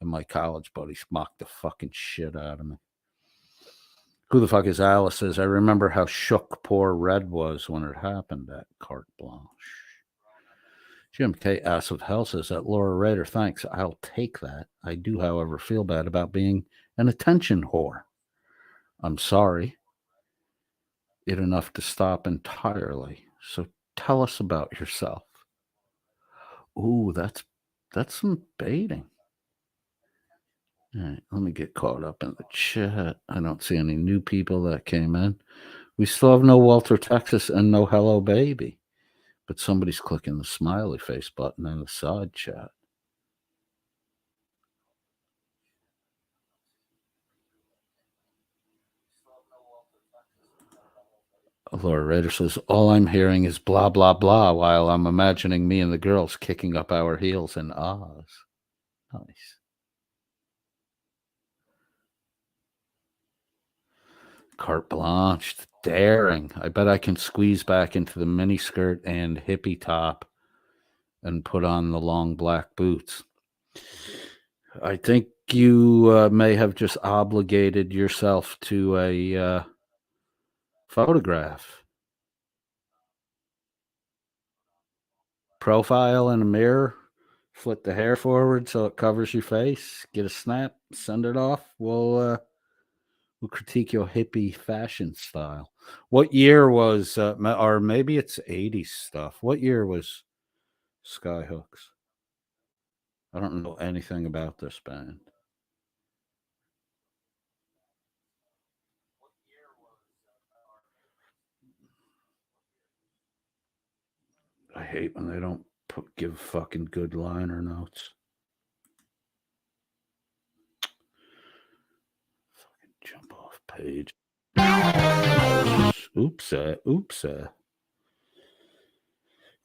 And my college buddies mocked the fucking shit out of me. Who the fuck is Alice? Says, I remember how shook poor Red was when it happened at Carte Blanche. Jim K. Ass of Hell says that Laura Rader, thanks. I'll take that. I do, however, feel bad about being an attention whore. I'm sorry. It enough to stop entirely. So tell us about yourself. Ooh, that's some baiting. All right, let me get caught up in the chat. I don't see any new people that came in. We still have no Walter, Texas, and no Hello Baby. But somebody's clicking the smiley face button in the side chat. Laura Rader says, all I'm hearing is blah, blah, blah, while I'm imagining me and the girls kicking up our heels in Oz. Nice. Carte Blanche, daring. I bet I can squeeze back into the mini skirt and hippie top and put on the long black boots. I think you may have just obligated yourself to a photograph. Profile in a mirror, flip the hair forward so it covers your face, get a snap, send it off. We'll critique your hippie fashion style. What year was, or maybe it's 80s stuff. What year was Skyhooks? I don't know anything about this band. I hate when they don't give fucking good liner notes. Fucking jump off page. Oops.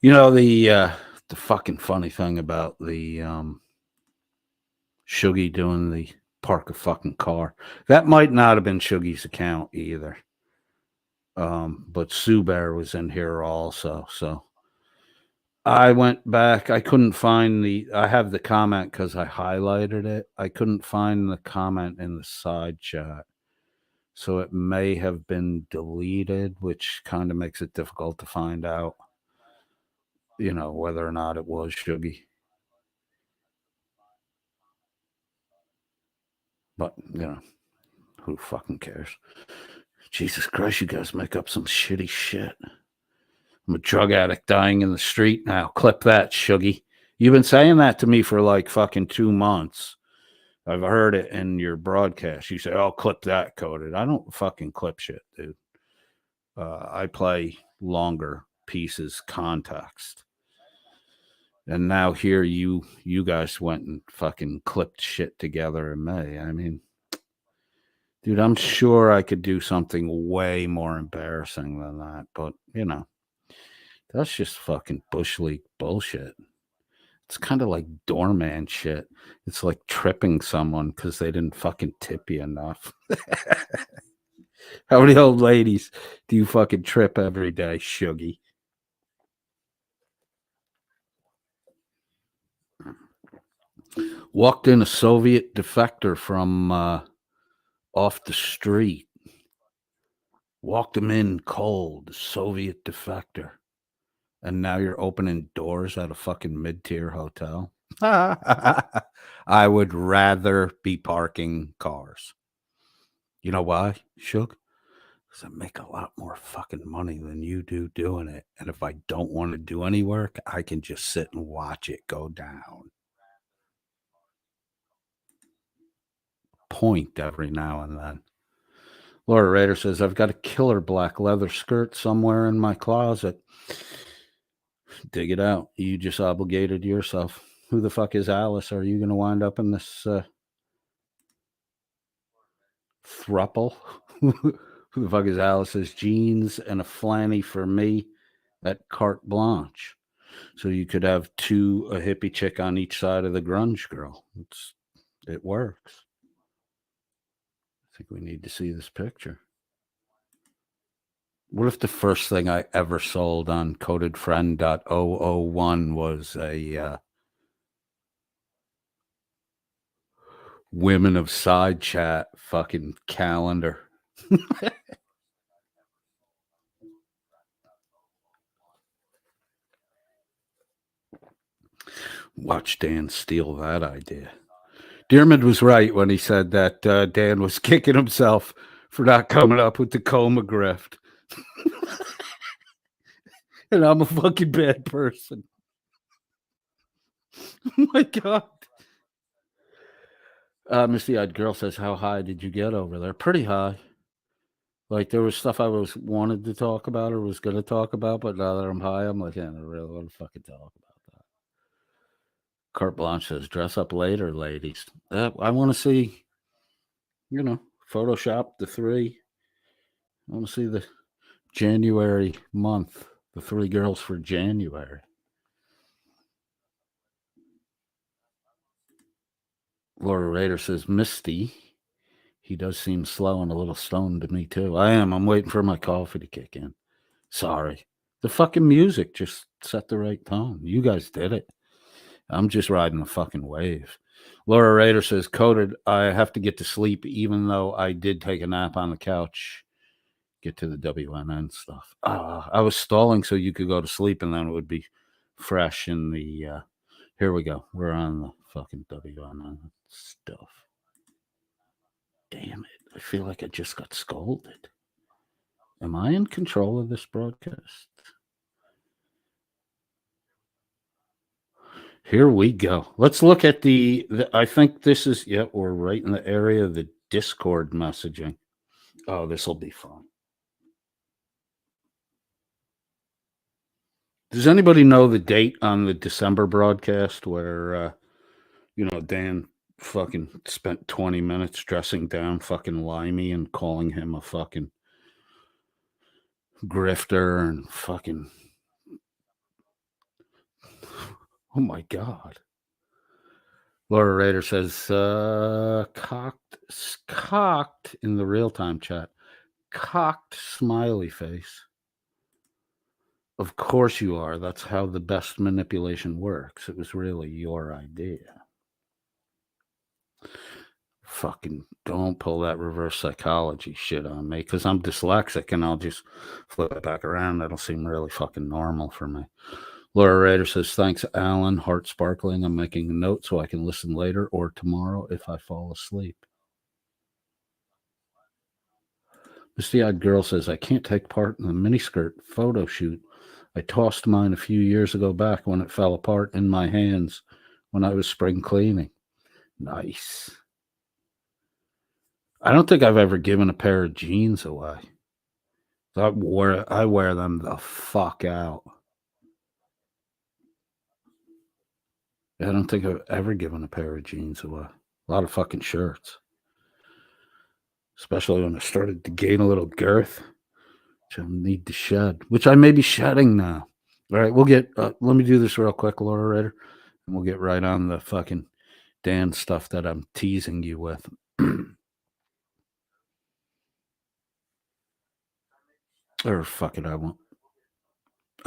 You know, the fucking funny thing about the Shuggy doing the park a fucking car, that might not have been Shuggy's account either. But Sue Bear was in here also, so I went back. I couldn't find I have the comment because I highlighted it. I couldn't find the comment in the side chat. So it may have been deleted, which kind of makes it difficult to find out, you know, whether or not it was Shuggy. But, you know, who fucking cares? Jesus Christ, you guys make up some shitty shit. I'm a drug addict dying in the street now. Clip that, Shuggy. You've been saying that to me for like fucking 2 months. I've heard it in your broadcast. You say, oh, clip that, Coded. I don't fucking clip shit, dude. I play longer pieces, context. And now here you guys went and fucking clipped shit together in May. I mean, dude, I'm sure I could do something way more embarrassing than that. But, you know, that's just fucking Bush League bullshit. It's kind of like doorman shit. It's like tripping someone because they didn't fucking tip you enough. How many old ladies do you fucking trip every day, Shuggy? Walked in a Soviet defector from off the street. Walked him in cold, Soviet defector. And now you're opening doors at a fucking mid-tier hotel? I would rather be parking cars. You know why, Shug? Because I make a lot more fucking money than you do doing it. And if I don't want to do any work, I can just sit and watch it go down. Point every now and then. Laura Rader says, I've got a killer black leather skirt somewhere in my closet. Dig it out. You just obligated yourself. Who the fuck is Alice? Are you going to wind up in this thruple? Who the fuck is Alice's jeans and a flanny for me at carte blanche? So you could have a hippie chick on each side of the grunge girl. It works. I think we need to see this picture. What if the first thing I ever sold on codedfriend.001 was a Women of Side Chat fucking calendar? Watch Dan steal that idea. Doorman was right when he said that Dan was kicking himself for not coming up with the coma grift. And I'm a fucking bad person. Oh my God. Misty-eyed girl says, how high did you get over there? Pretty high. Like, there was stuff I wanted to talk about or was going to talk about, but now that I'm high, I'm like, I don't really want to fucking talk about that. Carte Blanche says, dress up later, ladies. I want to see, Photoshop the 3. I want to see the January month, the 3 girls for January. Laura Rader says, Misty, he does seem slow and a little stoned to me, too. I am. I'm waiting for my coffee to kick in. Sorry. The fucking music just set the right tone. You guys did it. I'm just riding the fucking wave. Laura Rader says, Coded, I have to get to sleep, even though I did take a nap on the couch. Get to the WNN stuff. I was stalling so you could go to sleep, and then it would be fresh in the... here we go. We're on the fucking WNN stuff. Damn it. I feel like I just got scolded. Am I in control of this broadcast? Here we go. Let's look at the I think this is, we're right in the area of the Discord messaging. Oh, this will be fun. Does anybody know the date on the December broadcast where, Dan fucking spent 20 minutes dressing down fucking Limey and calling him a fucking grifter and fucking... Oh my God. Laura Rader says, cocked in the real-time chat. Cocked smiley face. Of course you are. That's how the best manipulation works. It was really your idea. Fucking don't pull that reverse psychology shit on me, because I'm dyslexic and I'll just flip it back around. That'll seem really fucking normal for me. Laura Rader says, thanks, Alan. Heart sparkling. I'm making a note so I can listen later or tomorrow if I fall asleep. Misty-eyed girl says, I can't take part in the miniskirt photo shoot. I tossed mine a few years ago back when it fell apart in my hands when I was spring cleaning. Nice. I don't think I've ever given a pair of jeans away. I wear them the fuck out. I don't think I've ever given a pair of jeans away. A lot of fucking shirts. Especially when I started to gain a little girth, which I need to shed, which I may be shedding now. All right, we'll get, let me do this real quick, Laura Rader, and we'll get right on the fucking Dan stuff that I'm teasing you with. Or fuck it, I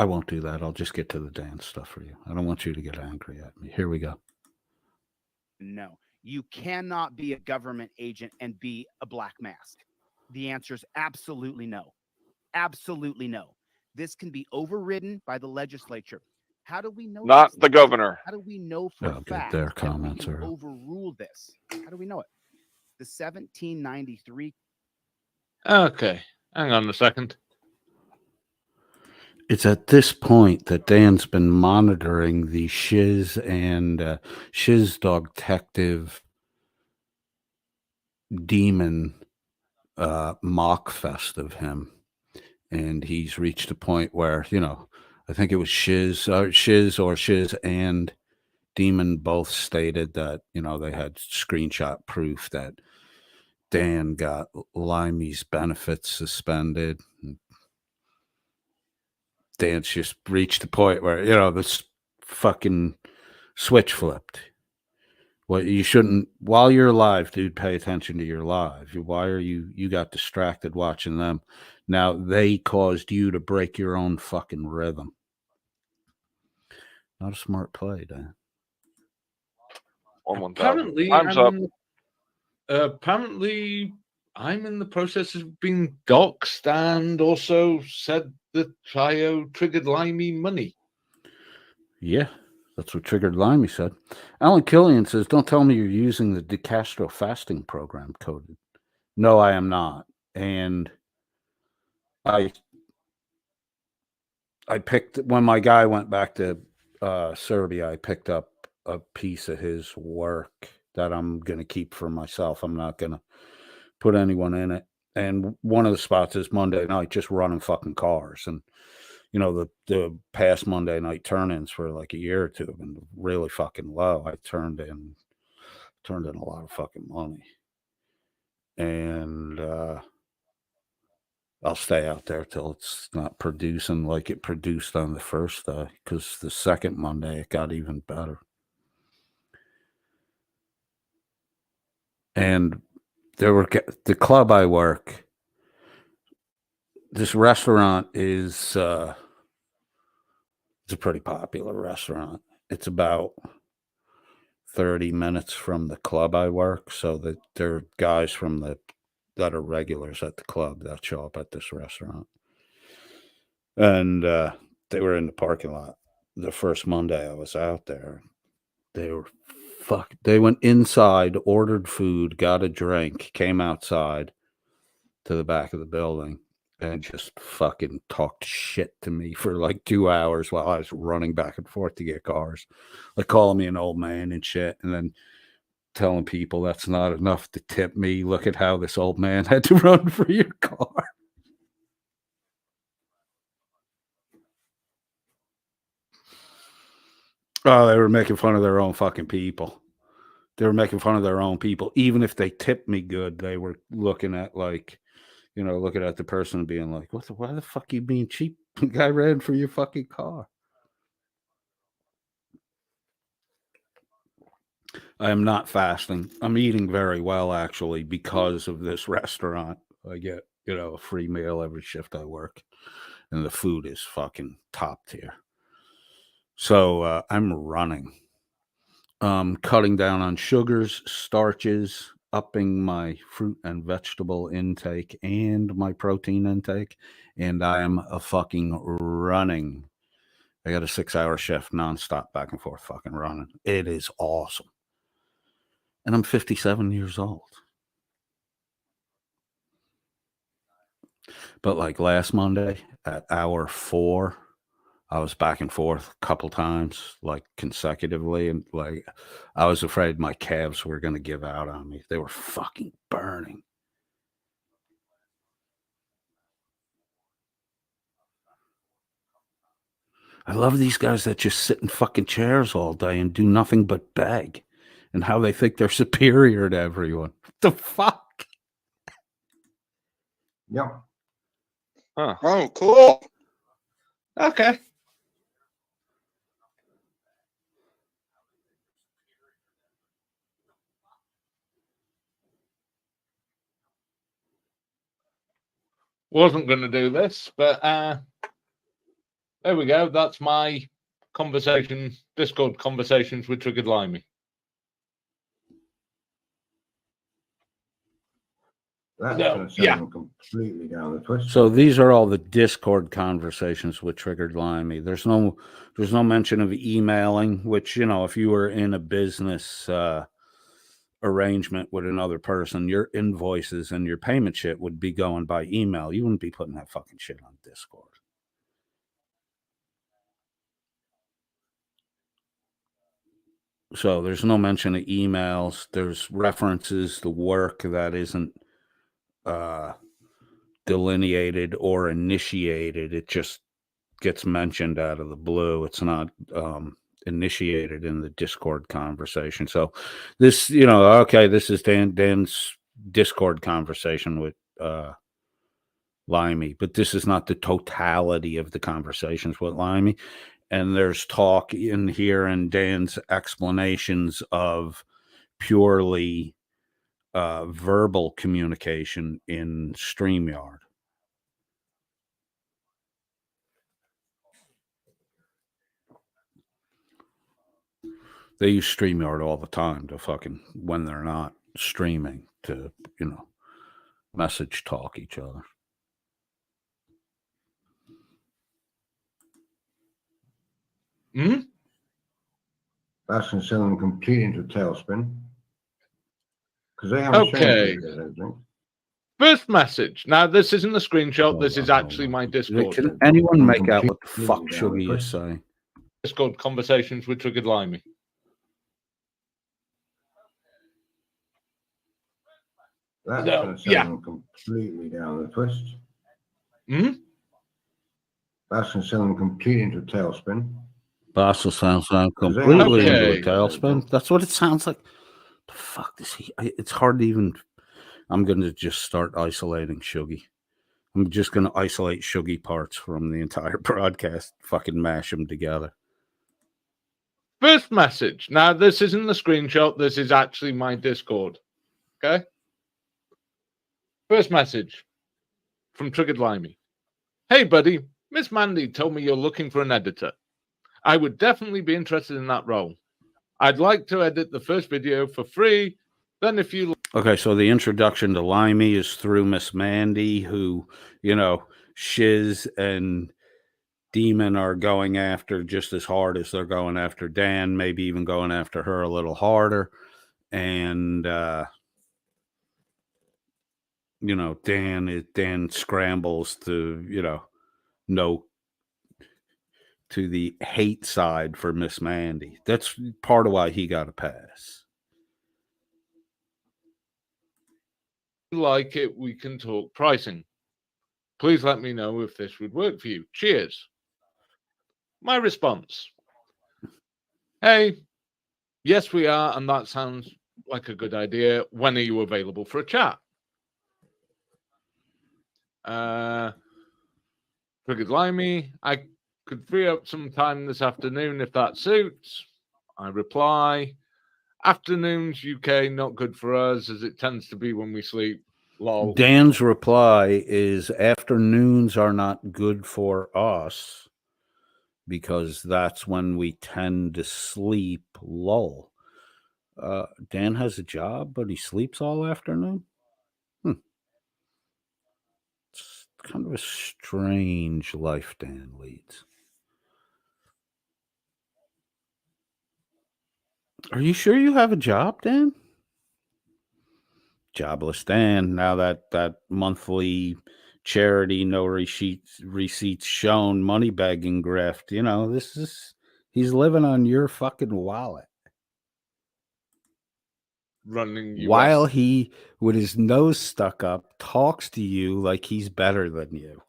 won't do that. I'll just get to the dance stuff for you. I don't want you to get angry at me. Here we go. No, you cannot be a government agent and be a black mask. The answer is absolutely no. Absolutely no. This can be overridden by the legislature. How do we know Not this? the governor. How do we know for a Oh, good. fact Their that we comments can are. overrule this? How do we know it? The 1793. Okay, hang on a second. It's at this point that Dan's been monitoring the Shiz and Shiz Dog Detective demon mock fest of him. And he's reached a point where, I think it was Shiz and Demon both stated that, they had screenshot proof that Dan got Limey's benefits suspended. Dan's just reached a point where, this fucking switch flipped. Well, you shouldn't, while you're alive, dude, pay attention to your life. Why are you got distracted watching them? Now they caused you to break your own fucking rhythm. Not a smart play, Dan. Apparently, Time's up. Apparently, I'm in the process of being doxxed and also said that I owe Triggered Limey money. Yeah, that's what Triggered Limey said. Alan Killian says, don't tell me you're using the DeCastro fasting program coded. No, I am not. And I picked, when my guy went back to Serbia, I picked up a piece of his work that I'm going to keep for myself. I'm not going to put anyone in it. And one of the spots is Monday night, just running fucking cars. And, the past Monday night turn-ins for like a year or two have been really fucking low. I turned in a lot of fucking money. And I'll stay out there till it's not producing like it produced on the first day, because the second Monday it got even better. And the club I work, this restaurant is it's a pretty popular restaurant. It's about 30 minutes from the club I work, so that there are guys that are regulars at the club that show up at this restaurant. And they were in the parking lot the first Monday I was out there. They went inside, ordered food, got a drink, came outside to the back of the building, and just fucking talked shit to me for like 2 hours while I was running back and forth to get cars, like calling me an old man and shit, and then telling people that's not enough to tip me. Look at how this old man had to run for your car. Oh, they were making fun of their own fucking people. They were making fun of their own people. Even if they tipped me good, they were looking at looking at the person and being like, why the fuck you being cheap? The guy ran for your fucking car. I am not fasting. I'm eating very well, actually, because of this restaurant. I get, a free meal every shift I work. And the food is fucking top tier. So I'm running. Cutting down on sugars, starches, upping my fruit and vegetable intake and my protein intake. And I am a fucking running. I got a 6-hour shift nonstop back and forth fucking running. It is awesome. And I'm 57 years old. But like last Monday at hour 4, I was back and forth a couple times, like consecutively. And like, I was afraid my calves were going to give out on me. They were fucking burning. I love these guys that just sit in fucking chairs all day and do nothing but beg, and how they think they're superior to everyone. What the fuck? Yep. Huh. Oh, cool. Okay. Wasn't going to do this, but there we go. That's my conversation, Discord conversations with Triggered Limey. That's No, going to yeah. send them completely down the twist. So these are all the Discord conversations with Triggered Limey. There's no mention of emailing, which, you know, if you were in a business arrangement with another person, your invoices and your payment shit would be going by email. You wouldn't be putting that fucking shit on Discord. So there's no mention of emails. There's references to work that isn't delineated or initiated. It just gets mentioned out of the blue. It's not initiated in the Discord conversation. So this, you know, okay, this is Dan's Discord conversation with Limey, but this is not the totality of the conversations with Limey. And there's talk in here and Dan's explanations of purely verbal communication in StreamYard. They use StreamYard all the time to fucking, when they're not streaming, to, you know, message talk each other. Hmm? That's going to send them completely into a tailspin. Because they haven't Okay. changed it, I don't think. First message. Now, this isn't a screenshot. This is actually my Discord. Can anyone make out what the fuck Shuggy is saying? Discord conversations with Triggered Limey. That's No, going to send yeah. them completely down the twist. Hmm? That's going to send them completely into a tailspin. Bassel sounds like Because they completely haven't into a changed it, I don't tailspin. think. That's what it sounds like. The fuck is he? It's hard to even. I'm going to just start isolating Shuggy. I'm just going to isolate Shuggy parts from the entire broadcast. Fucking mash them together. First message. Now, this isn't the screenshot. This is actually my Discord. Okay? First message from Triggered Limey. Hey, buddy. Miss Mandy told me you're looking for an editor. I would definitely be interested in that role. I'd like to edit the first video for free. Then if you... Okay, so the introduction to Limey is through Miss Mandy, who, you know, Shiz and Demon are going after just as hard as they're going after Dan, maybe even going after her a little harder. And, you know, Dan scrambles to, you know to the hate side for Miss Mandy. That's part of why he got a pass. like it, we can talk pricing. Please let me know if this would work for you. Cheers. My response. Hey, yes, we are, and that sounds like a good idea. When are you available for a chat? Triggered Limey, I could free up some time this afternoon if that suits. I reply, afternoons UK not good for us as it tends to be when we sleep. Lol. Dan's reply is afternoons are not good for us because that's when we tend to sleep. Lol. Dan has a job, but he sleeps all afternoon. It's kind of a strange life Dan leads. Are you sure you have a job, Dan? Jobless Dan. Now that monthly charity, no receipts shown, money begging grift. You know, he's living on your fucking wallet. Running US. While he, with his nose stuck up, talks to you like he's better than you.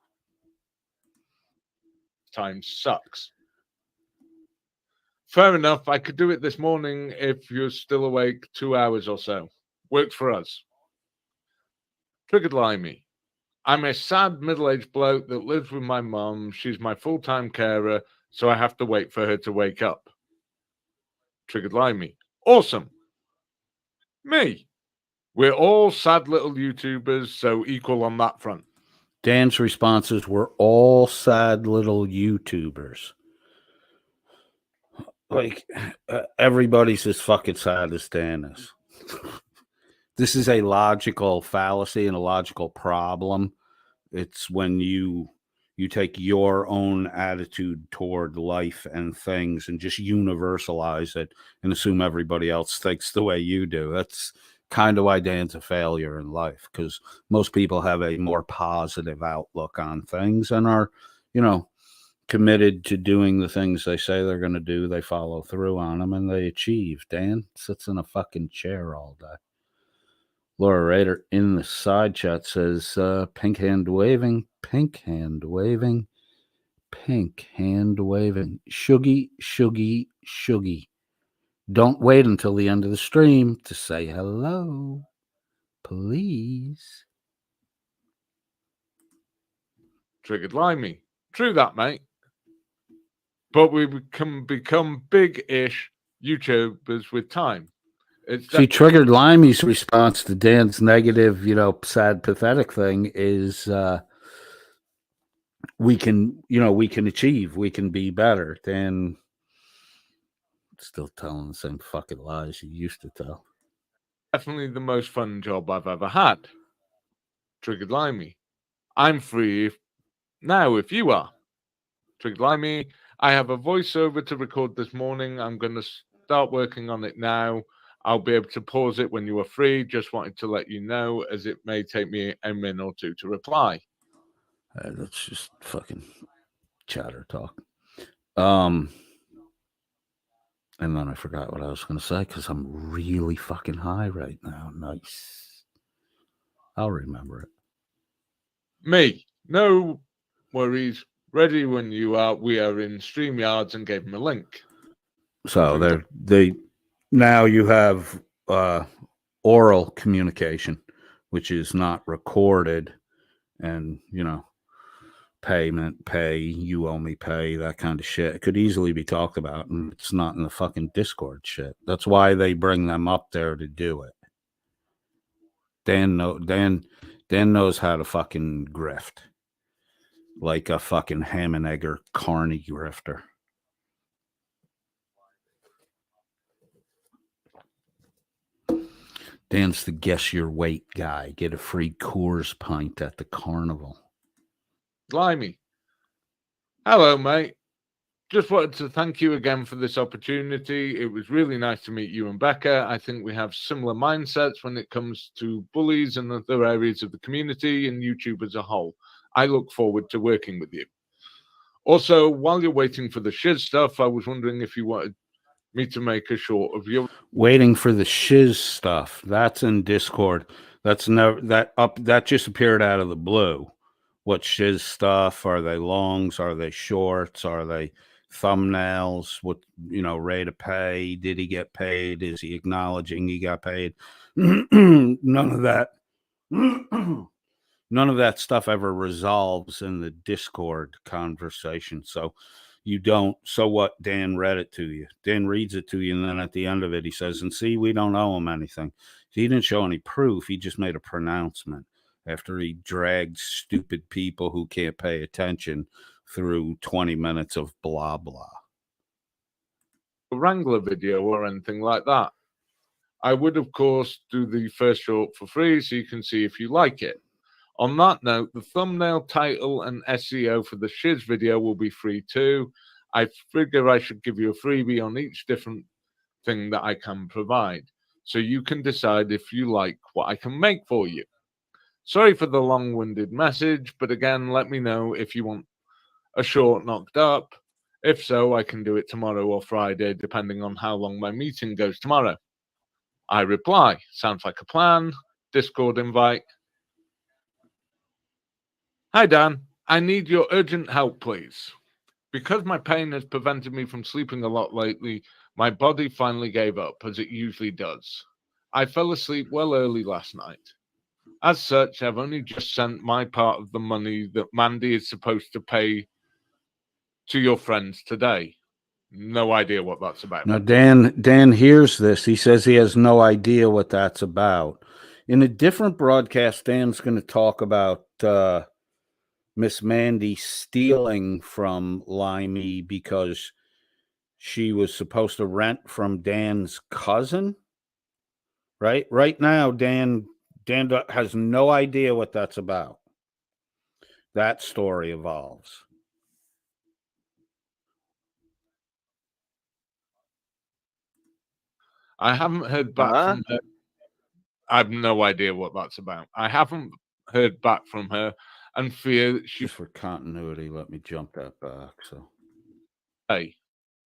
Time sucks. Fair enough. I could do it this morning if you're still awake 2 hours or so. Works for us. Triggered Limey. I'm a sad middle-aged bloke that lives with my mum. She's my full-time carer, so I have to wait for her to wake up. Triggered Limey. Awesome. Me. We're all sad little YouTubers, so equal on that front. Dan's responses were all sad little YouTubers. Like, everybody's as fucking sad as Dan is. This is a logical fallacy and a logical problem. It's when you take your own attitude toward life and things and just universalize it and assume everybody else thinks the way you do. That's kind of why Dan's a failure in life, because most people have a more positive outlook on things and are, committed to doing the things they say they're going to do. They follow through on them and they achieve. Dan sits in a fucking chair all day. Laura Rader in the side chat says, pink hand waving, pink hand waving, pink hand waving. Shuggy, Shuggy, Shuggy. Don't wait until the end of the stream to say hello, please. Triggered Limey. True that, mate. But we can become big-ish YouTubers with time. See, Triggered Limey's response to Dan's negative, sad, pathetic thing is we can achieve, we can be better. Dan still telling the same fucking lies he used to tell. Definitely the most fun job I've ever had. Triggered Limey. I'm free now if you are. Triggered Limey. I have a voiceover to record this morning. I'm going to start working on it now. I'll be able to pause it when you are free. Just wanted to let you know, as it may take me a minute or two to reply. That's just fucking chatter talk. And then I forgot what I was going to say because I'm really fucking high right now. Nice. I'll remember it. Me, no worries. Ready when you are. We are in StreamYards and gave him a link. So now you have oral communication, which is not recorded, and pay, you owe me pay, that kind of shit. It could easily be talked about, and it's not in the fucking Discord shit. That's why they bring them up there to do it. Dan knows how to fucking grift. Like a fucking ham and egger carny grifter. Dan's the guess your weight guy. Get a free Coors pint at the carnival. Limey. Hello, mate. Just wanted to thank you again for this opportunity. It was really nice to meet you and Becca. I think we have similar mindsets when it comes to bullies and other areas of the community and YouTube as a whole. I look forward to working with you. Also, while you're waiting for the shiz stuff, I was wondering if you wanted me to make a short of your waiting for the shiz stuff. That's in Discord. That's never that just appeared out of the blue. What shiz stuff? Are they longs? Are they shorts? Are they thumbnails? What rate of pay? Did he get paid? Is he acknowledging he got paid? None of that. None of that stuff ever resolves in the Discord conversation. So what? Dan read it to you. Dan reads it to you, and then at the end of it, he says, and see, we don't owe him anything. He didn't show any proof. He just made a pronouncement after he dragged stupid people who can't pay attention through 20 minutes of blah, blah. Wrangler video or anything like that. I would, of course, do the first short for free so you can see if you like it. On that note, the thumbnail, title, and SEO for the shiz video will be free too. I figure I should give you a freebie on each different thing that I can provide, so you can decide if you like what I can make for you. Sorry for the long-winded message, but again, let me know if you want a short knocked up. If so, I can do it tomorrow or Friday, depending on how long my meeting goes tomorrow. I reply, sounds like a plan. Discord invite. Hi, Dan. I need your urgent help, please. Because my pain has prevented me from sleeping a lot lately, my body finally gave up, as it usually does. I fell asleep well early last night. As such, I've only just sent my part of the money that Mandy is supposed to pay to your friends today. No idea what that's about. Now, Dan hears this. He says he has no idea what that's about. In a different broadcast, Dan's going to talk about Miss Mandy stealing from Limey because she was supposed to rent from Dan's cousin, right? Right now, Dan has no idea what that's about. That story evolves. I haven't heard back from her. I have no idea what that's about. I haven't heard back from her and fear that she. Just for continuity, let me jump that back. So, Hey,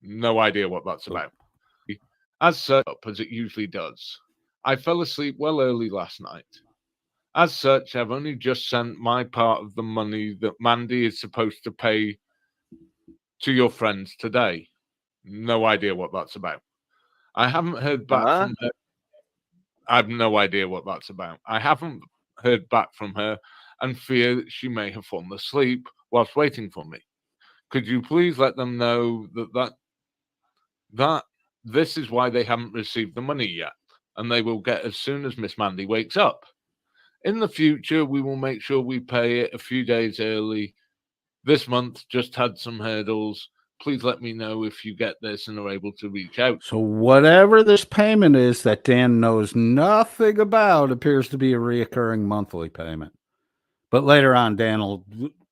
no idea what that's about. As such, as it usually does. I fell asleep well early last night. As such, I've only just sent my part of the money that Mandy is supposed to pay to your friends today. No idea what that's about. I haven't heard back from her. I have no idea what that's about. I haven't heard back from her and fear that she may have fallen asleep whilst waiting for me. Could you please let them know that this is why they haven't received the money yet, and they will get as soon as Miss Mandy wakes up. In the future, we will make sure we pay it a few days early. This month just had some hurdles. Please let me know if you get this and are able to reach out. So whatever this payment is that Dan knows nothing about appears to be a reoccurring monthly payment. But later on, Dan will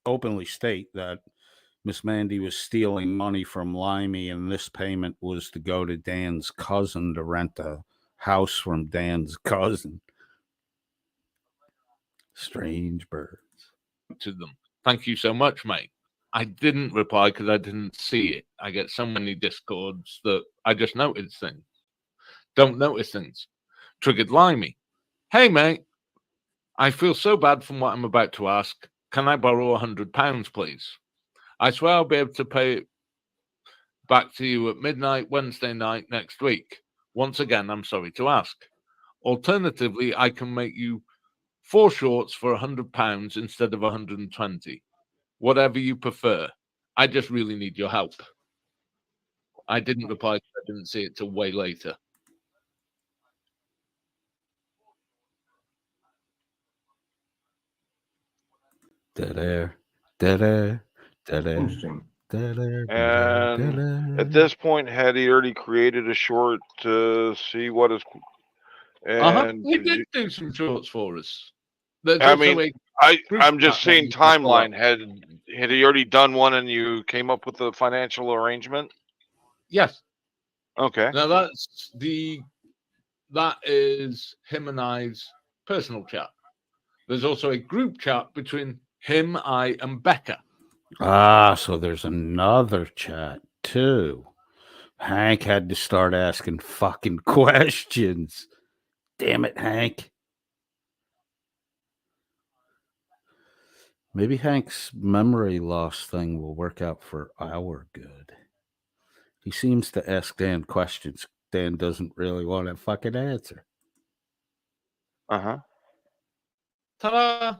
openly state that Miss Mandy was stealing money from Limey, and this payment was to go to Dan's cousin to rent a house from Dan's cousin. Strange birds. To them. Thank you so much, mate. I didn't reply because I didn't see it. I get so many discords that I just notice things. Don't notice things. Triggered Limey. Hey, mate. I feel so bad from what I'm about to ask. Can I borrow £100, please? I swear I'll be able to pay it back to you at midnight Wednesday night next week. Once again, I'm sorry to ask. Alternatively, I can make you 4 shorts for £100 instead of 120. Whatever you prefer. I just really need your help. I didn't reply because I didn't see it till way later. Dead air, dead air, dead air. Interesting. Dead air, dead air, dead And air. at this point, had he already created a short to see what is? And He did do some shorts for us. There's I also mean, a I'm just chat that saying you can pull up. timeline. Had he already done one and you came up with a financial arrangement? Yes. Okay. Now that is him and I's personal chat. There's also a group chat between him, I, and Becca. Ah, so there's another chat too. Hank had to start asking fucking questions. Damn it, Hank. Maybe Hank's memory loss thing will work out for our good. He seems to ask Dan questions Dan doesn't really want to fucking answer. Uh-huh. Ta-da!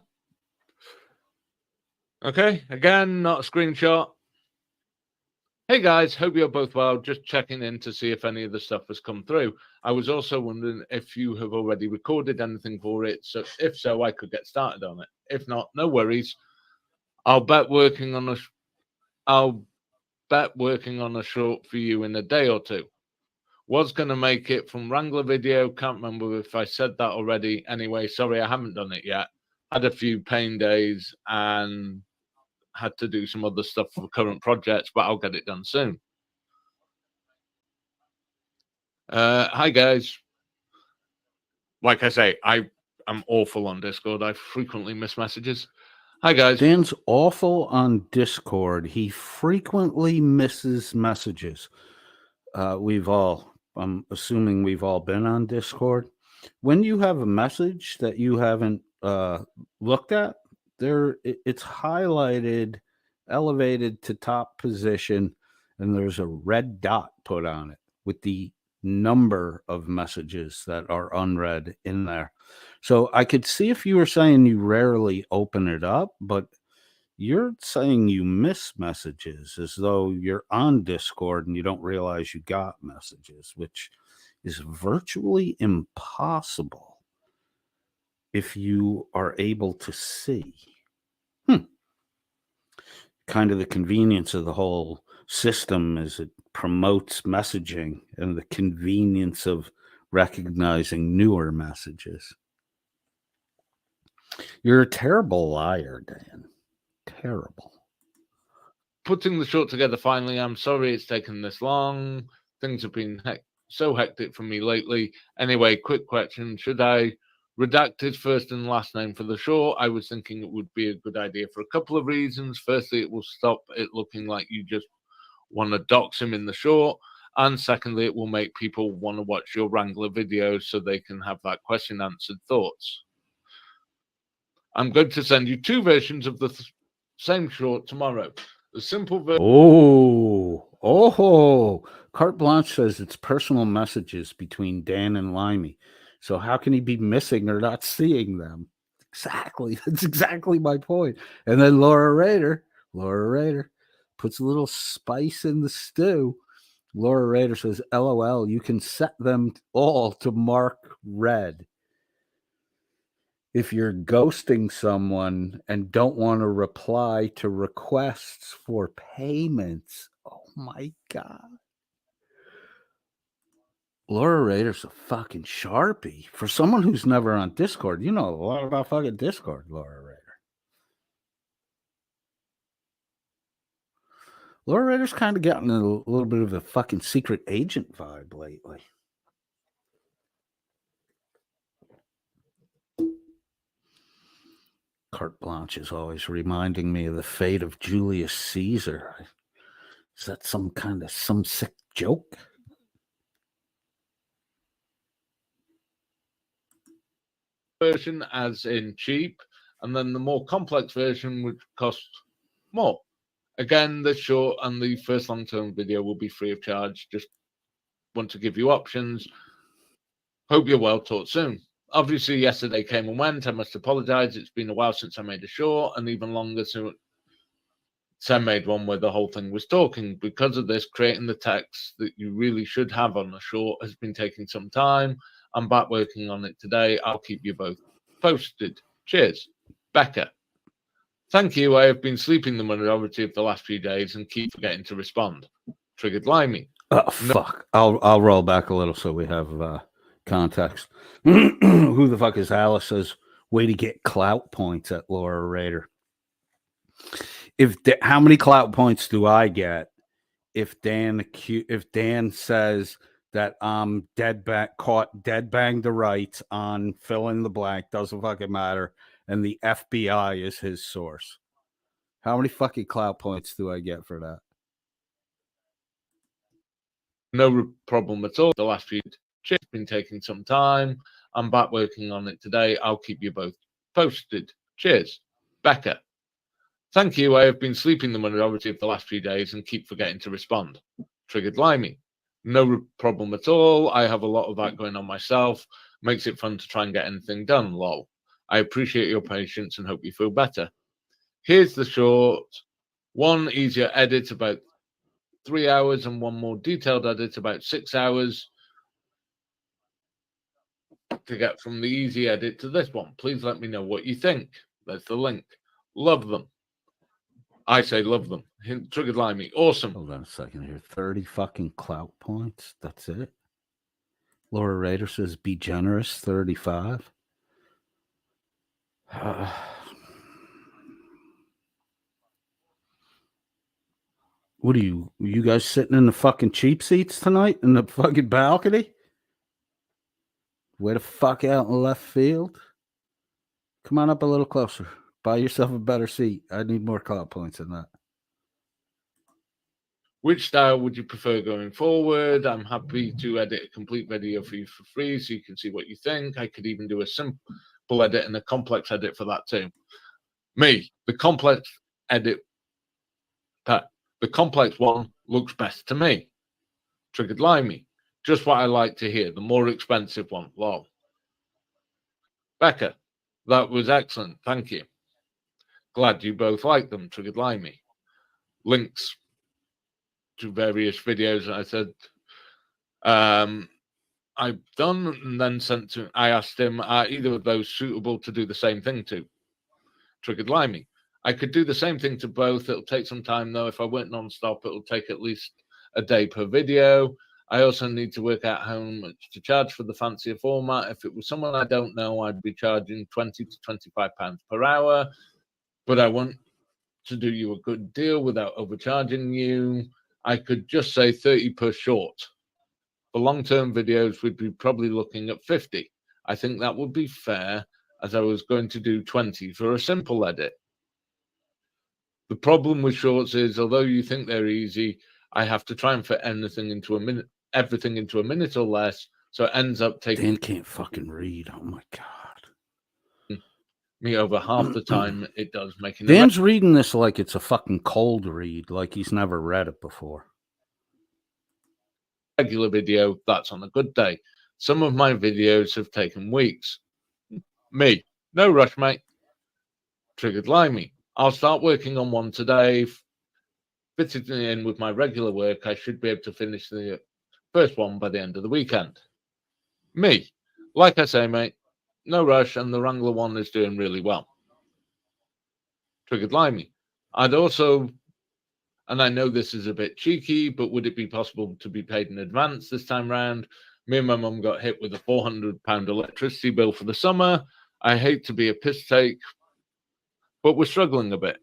Okay, again, not a screenshot. Hey guys, hope you're both well. Just checking in to see if any of the stuff has come through. I was also wondering if you have already recorded anything for it. So if so, I could get started on it. If not, no worries. I'll bet working on a short for you in a day or two. Was going to make it from Wrangler video. Can't remember if I said that already. Anyway, sorry, I haven't done it yet. Had a few pain days and had to do some other stuff for current projects, but I'll get it done soon. Hi, guys. Like I say, I'm awful on Discord. I frequently miss messages. Hi, guys. Dan's awful on Discord. He frequently misses messages. I'm assuming we've all been on Discord. When you have a message that you haven't looked at, it's highlighted, elevated to top position, and there's a red dot put on it with the number of messages that are unread in there. So I could see if you were saying you rarely open it up, but you're saying you miss messages as though you're on Discord and you don't realize you got messages, which is virtually impossible if you are able to see. kind of the convenience of the whole system is it promotes messaging and the convenience of recognizing newer messages. You're a terrible liar, Dan. Terrible. Putting the short together finally. I'm sorry it's taken this long. Things have been so hectic for me lately. Anyway, quick question. Should I redact his first and last name for the short? I was thinking it would be a good idea for a couple of reasons. Firstly, it will stop it looking like you just want to dox him in the short. And secondly, it will make people want to watch your Wrangler videos so they can have that question answered thoughts. I'm going to send you two versions of the same short tomorrow. The simple version. Oh, Carte Blanche says it's personal messages between Dan and Limey. So how can he be missing or not seeing them? Exactly. That's exactly my point. And then Laura Rader puts a little spice in the stew. Laura Rader says, LOL, you can set them all to mark red. If you're ghosting someone and don't want to reply to requests for payments. Oh my God. Laura Rader's a fucking Sharpie. For someone who's never on Discord, you know a lot about fucking Discord, Laura Rader. Laura Rader's kind of gotten a little bit of a fucking secret agent vibe lately. Carte Blanche is always reminding me of the fate of Julius Caesar. Is that some sick joke? Version as in cheap, and then the more complex version would cost more. Again, the short and the first long-term video will be free of charge. Just want to give you options. Hope you're well. Talk soon. Obviously, yesterday came and went. I must apologize. It's been a while since I made a short, and even longer since I made one where the whole thing was talking. Because of this, creating the text that you really should have on a short has been taking some time. I'm back working on it today. I'll keep you both posted. Cheers. Becca. Thank you. I have been sleeping the majority of the last few days and keep forgetting to respond. Triggered Limey. Oh, fuck. I'll roll back a little so we have context. Who the fuck is Alice? Says, way to get clout points at Laura Rader. How many clout points do I get if Dan says that I'm caught dead bang the right on fill in the blank, doesn't fucking matter, and the FBI is his source? How many fucking clout points do I get for that? No problem at all. The last few days been taking some time. I'm back working on it today. I'll keep you both posted. Cheers. Becca. Thank you. I have been sleeping the majority of the last few days and keep forgetting to respond. Triggered Limey. No problem at all. I have a lot of that going on myself. Makes it fun to try and get anything done, lol. I appreciate your patience and hope you feel better. Here's the short. One easier edit about 3 hours and one more detailed edit about 6 hours to get from the easy edit to this one. Please let me know what you think. There's the link. Love them. I say love them. Triggered Limey. Awesome. Hold on a second here. 30 fucking clout points. That's it. Laura Rader says be generous. 35. What are you guys sitting in the fucking cheap seats tonight in the fucking balcony? Way the fuck out in left field. Come on up a little closer. Buy yourself a better seat. I need more clout points than that. Which style would you prefer going forward? I'm happy to edit a complete video for you for free so you can see what you think. I could even do a simple edit and a complex edit for that too. Me, the complex edit, the complex one looks best to me. Triggered Limey. Just what I like to hear. The more expensive one. Lol. Becca. That was excellent. Thank you. Glad you both like them. Triggered Limey. Links to various videos I said I've done and then sent to. I asked him, are either of those suitable to do the same thing to? Triggered Limey. I could do the same thing to both. It'll take some time though. If I went non-stop, it'll take at least a day per video. I also need to work out how much to charge for the fancier format. If it was someone I don't know, I'd be charging 20 to 25 pounds per hour. But I want to do you a good deal without overcharging you. I could just say 30 per short. For long-term videos, we'd be probably looking at 50. I think that would be fair, as I was going to do 20 for a simple edit. The problem with shorts is, although you think they're easy, I have to try and fit everything into a minute or less, so it ends up taking Dan can't fucking read. Oh my god. Me over half the time it does making Dan's reading this like it's a fucking cold read, like he's never read it before. Regular video, that's on a good day. Some of my videos have taken weeks. Me, no rush, mate. Triggered Limey. I'll start working on one today. Fitting in with my regular work, I should be able to finish the first one by the end of the weekend. Me, like I say, mate, no rush, and the Wrangler one is doing really well. Triggered Limey. I'd also, and I know this is a bit cheeky, but would it be possible to be paid in advance this time round? Me and my mum got hit with a £400 electricity bill for the summer. I hate to be a piss take, but we're struggling a bit.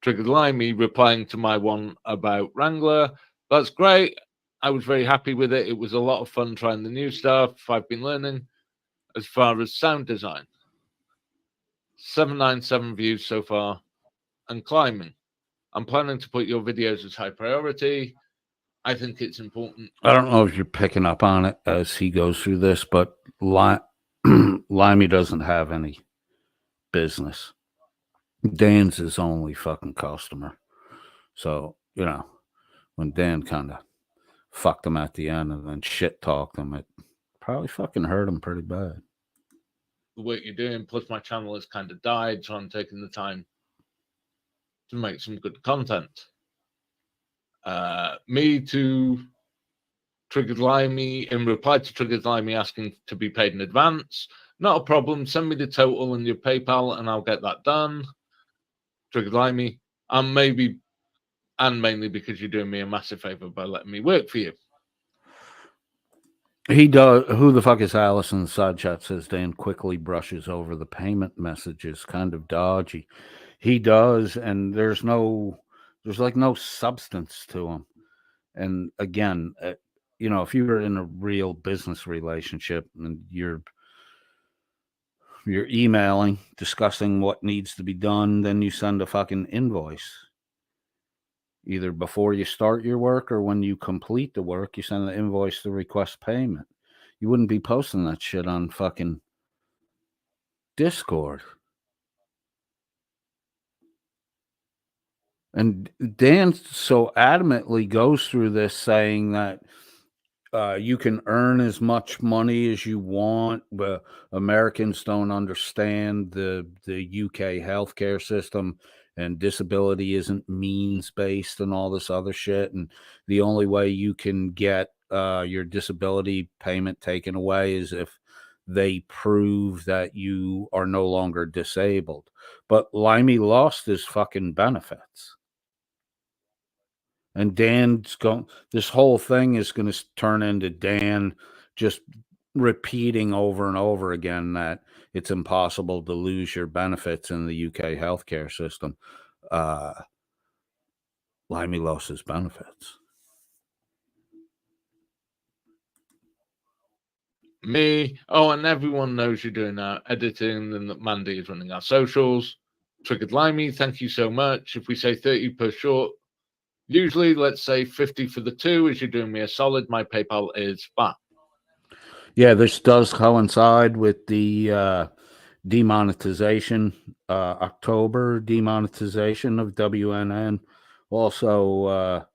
Triggered Limey replying to my one about Wrangler. That's great. I was very happy with it. It was a lot of fun trying the new stuff I've been learning. As far as sound design, 797 views so far, and climbing. I'm planning to put your videos as high priority. I think it's important. I don't know if you're picking up on it as he goes through this, but Limey doesn't have any business. Dan's his only fucking customer. So, you know, when Dan kind of fucked him at the end and then shit talked him, it probably fucking hurt him pretty bad. The work you're doing, plus my channel has kind of died, so I'm taking the time to make some good content. Me to Triggered Limey, in reply to Triggered Limey asking to be paid in advance. Not a problem. Send me the total and your PayPal and I'll get that done. Triggered Limey, and mainly because you're doing me a massive favor by letting me work for you. He does. Who the fuck is Alice in the side chat? Says Dan quickly brushes over the payment messages, kind of dodgy. He does, and there's like no substance to him. And again, you know, if you were in a real business relationship and you're emailing, discussing what needs to be done, then you send a fucking invoice. Either before you start your work or when you complete the work, you send the invoice to request payment. You wouldn't be posting that shit on fucking Discord. And Dan so adamantly goes through this saying that you can earn as much money as you want, but Americans don't understand the UK healthcare system, and disability isn't means-based and all this other shit. And the only way you can get your disability payment taken away is if they prove that you are no longer disabled. But Limey lost his fucking benefits. And Dan's going, this whole thing is going to turn into Dan just repeating over and over again that it's impossible to lose your benefits in the UK healthcare system. Limey lost his benefits. Me, oh, and everyone knows you're doing our editing and that Mandy is running our socials. Triggered Limey, thank you so much. If we say 30 per short, usually let's say 50 for the two, as you're doing me a solid. My PayPal is fat. Yeah, this does coincide with the demonetization, October demonetization of WNN. Also,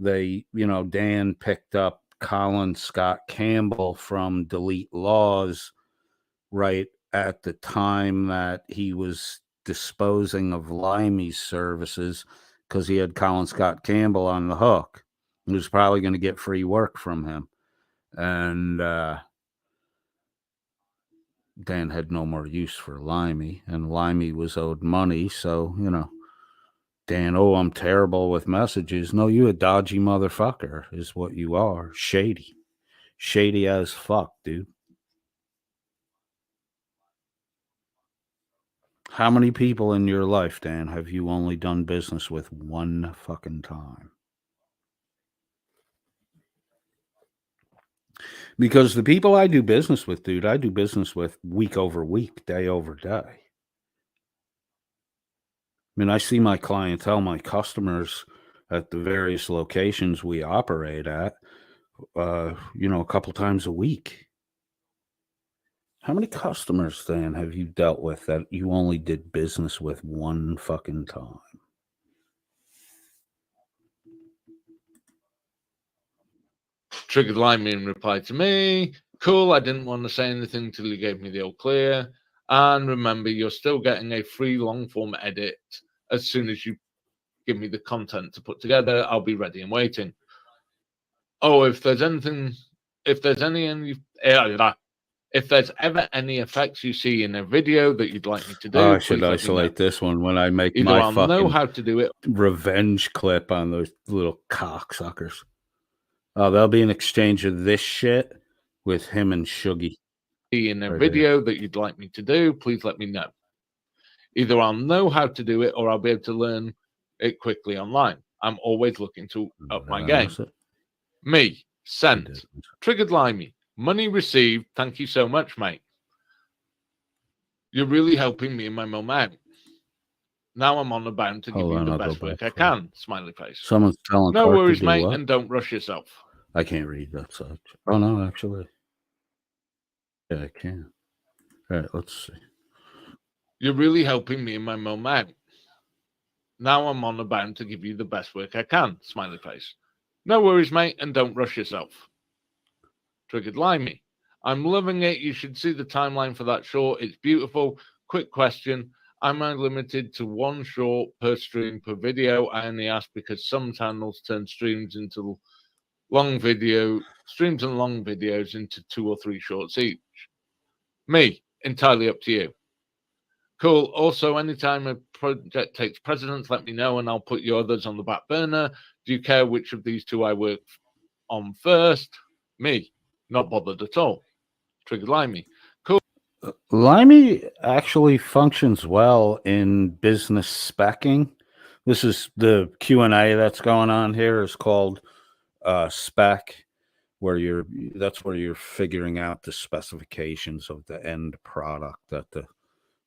Dan picked up Colin Scott Campbell from Delete Laws right at the time that he was disposing of Limey's services, because he had Colin Scott Campbell on the hook. He was probably going to get free work from him. And Dan had no more use for Limey, and Limey was owed money. So, Dan, oh, I'm terrible with messages. No, you a dodgy motherfucker is what you are. Shady. Shady as fuck, dude. How many people in your life, Dan, have you only done business with one fucking time? Because the people I do business with, dude, I do business with week over week, day over day. I mean, I see my clientele, my customers at the various locations we operate at, a couple times a week. How many customers, Dan, have you dealt with that you only did business with one fucking time? Triggered Limey in reply to me. Cool, I didn't want to say anything till you gave me the all clear. And remember, you're still getting a free long form edit as soon as you give me the content to put together. I'll be ready and waiting. Oh, if there's ever any effects you see in a video that you'd like me to do, I should please let me know. isolate this one when I make Either my I'll know fucking how to do it. revenge clip on those little cocksuckers. Oh, there'll be an exchange of this shit with him and Shuggy. In a Right video that you'd like me to do, please let me know. Either I'll know how to do it or I'll be able to learn it quickly online. I'm always looking to up my game. Me, sent. Triggered Limey. Money received. Thank you so much, mate. You're really helping me and my mum out. Now I'm on the bound to give you the best work I can. Smiley face. Someone's telling no Clark to worries, do mate, what? and don't rush yourself. I can't read that side. Oh, no, actually. Yeah, I can. All right, let's see. You're really helping me and my mum out. Now I'm on the bound to give you the best work I can. Smiley face. No worries, mate, and don't rush yourself. Triggered Limey. I'm loving it. You should see the timeline for that short. It's beautiful. Quick question. Am I limited to one short per stream per video? I only ask because some channels turn streams and long videos into 2 or 3 shorts each. Me, entirely up to you. Cool. Also, anytime a project takes precedence, let me know and I'll put your others on the back burner. Do you care which of these 2 I work on first? Me, not bothered at all. Triggered Limey. Cool. Limey actually functions well in business specking. This is the Q&A that's going on here is called spec, where that's where you're figuring out the specifications of the end product that the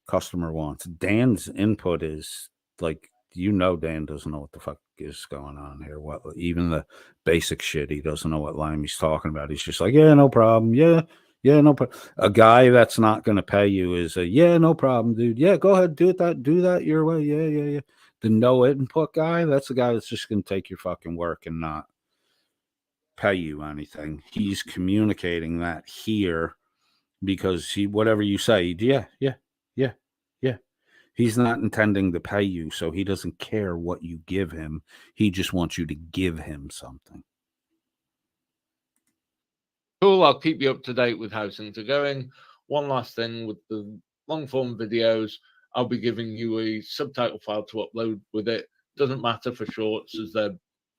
customer wants. Dan's input is like, Dan doesn't know what the fuck is going on here. What, even the basic shit, he doesn't know what Limey's talking about. He's just like, yeah, no problem. Yeah, no problem. A guy that's not going to pay you is yeah, no problem, dude. Yeah, go ahead, do that your way. Yeah. The no input guy, that's the guy that's just going to take your fucking work and not pay you anything. He's communicating that here because whatever you say, yeah. He's not intending to pay you, so he doesn't care what you give him. He just wants you to give him something. Cool. I'll keep you up to date with how things are going. One last thing with the long form videos, I'll be giving you a subtitle file to upload with it. Doesn't matter for shorts as they're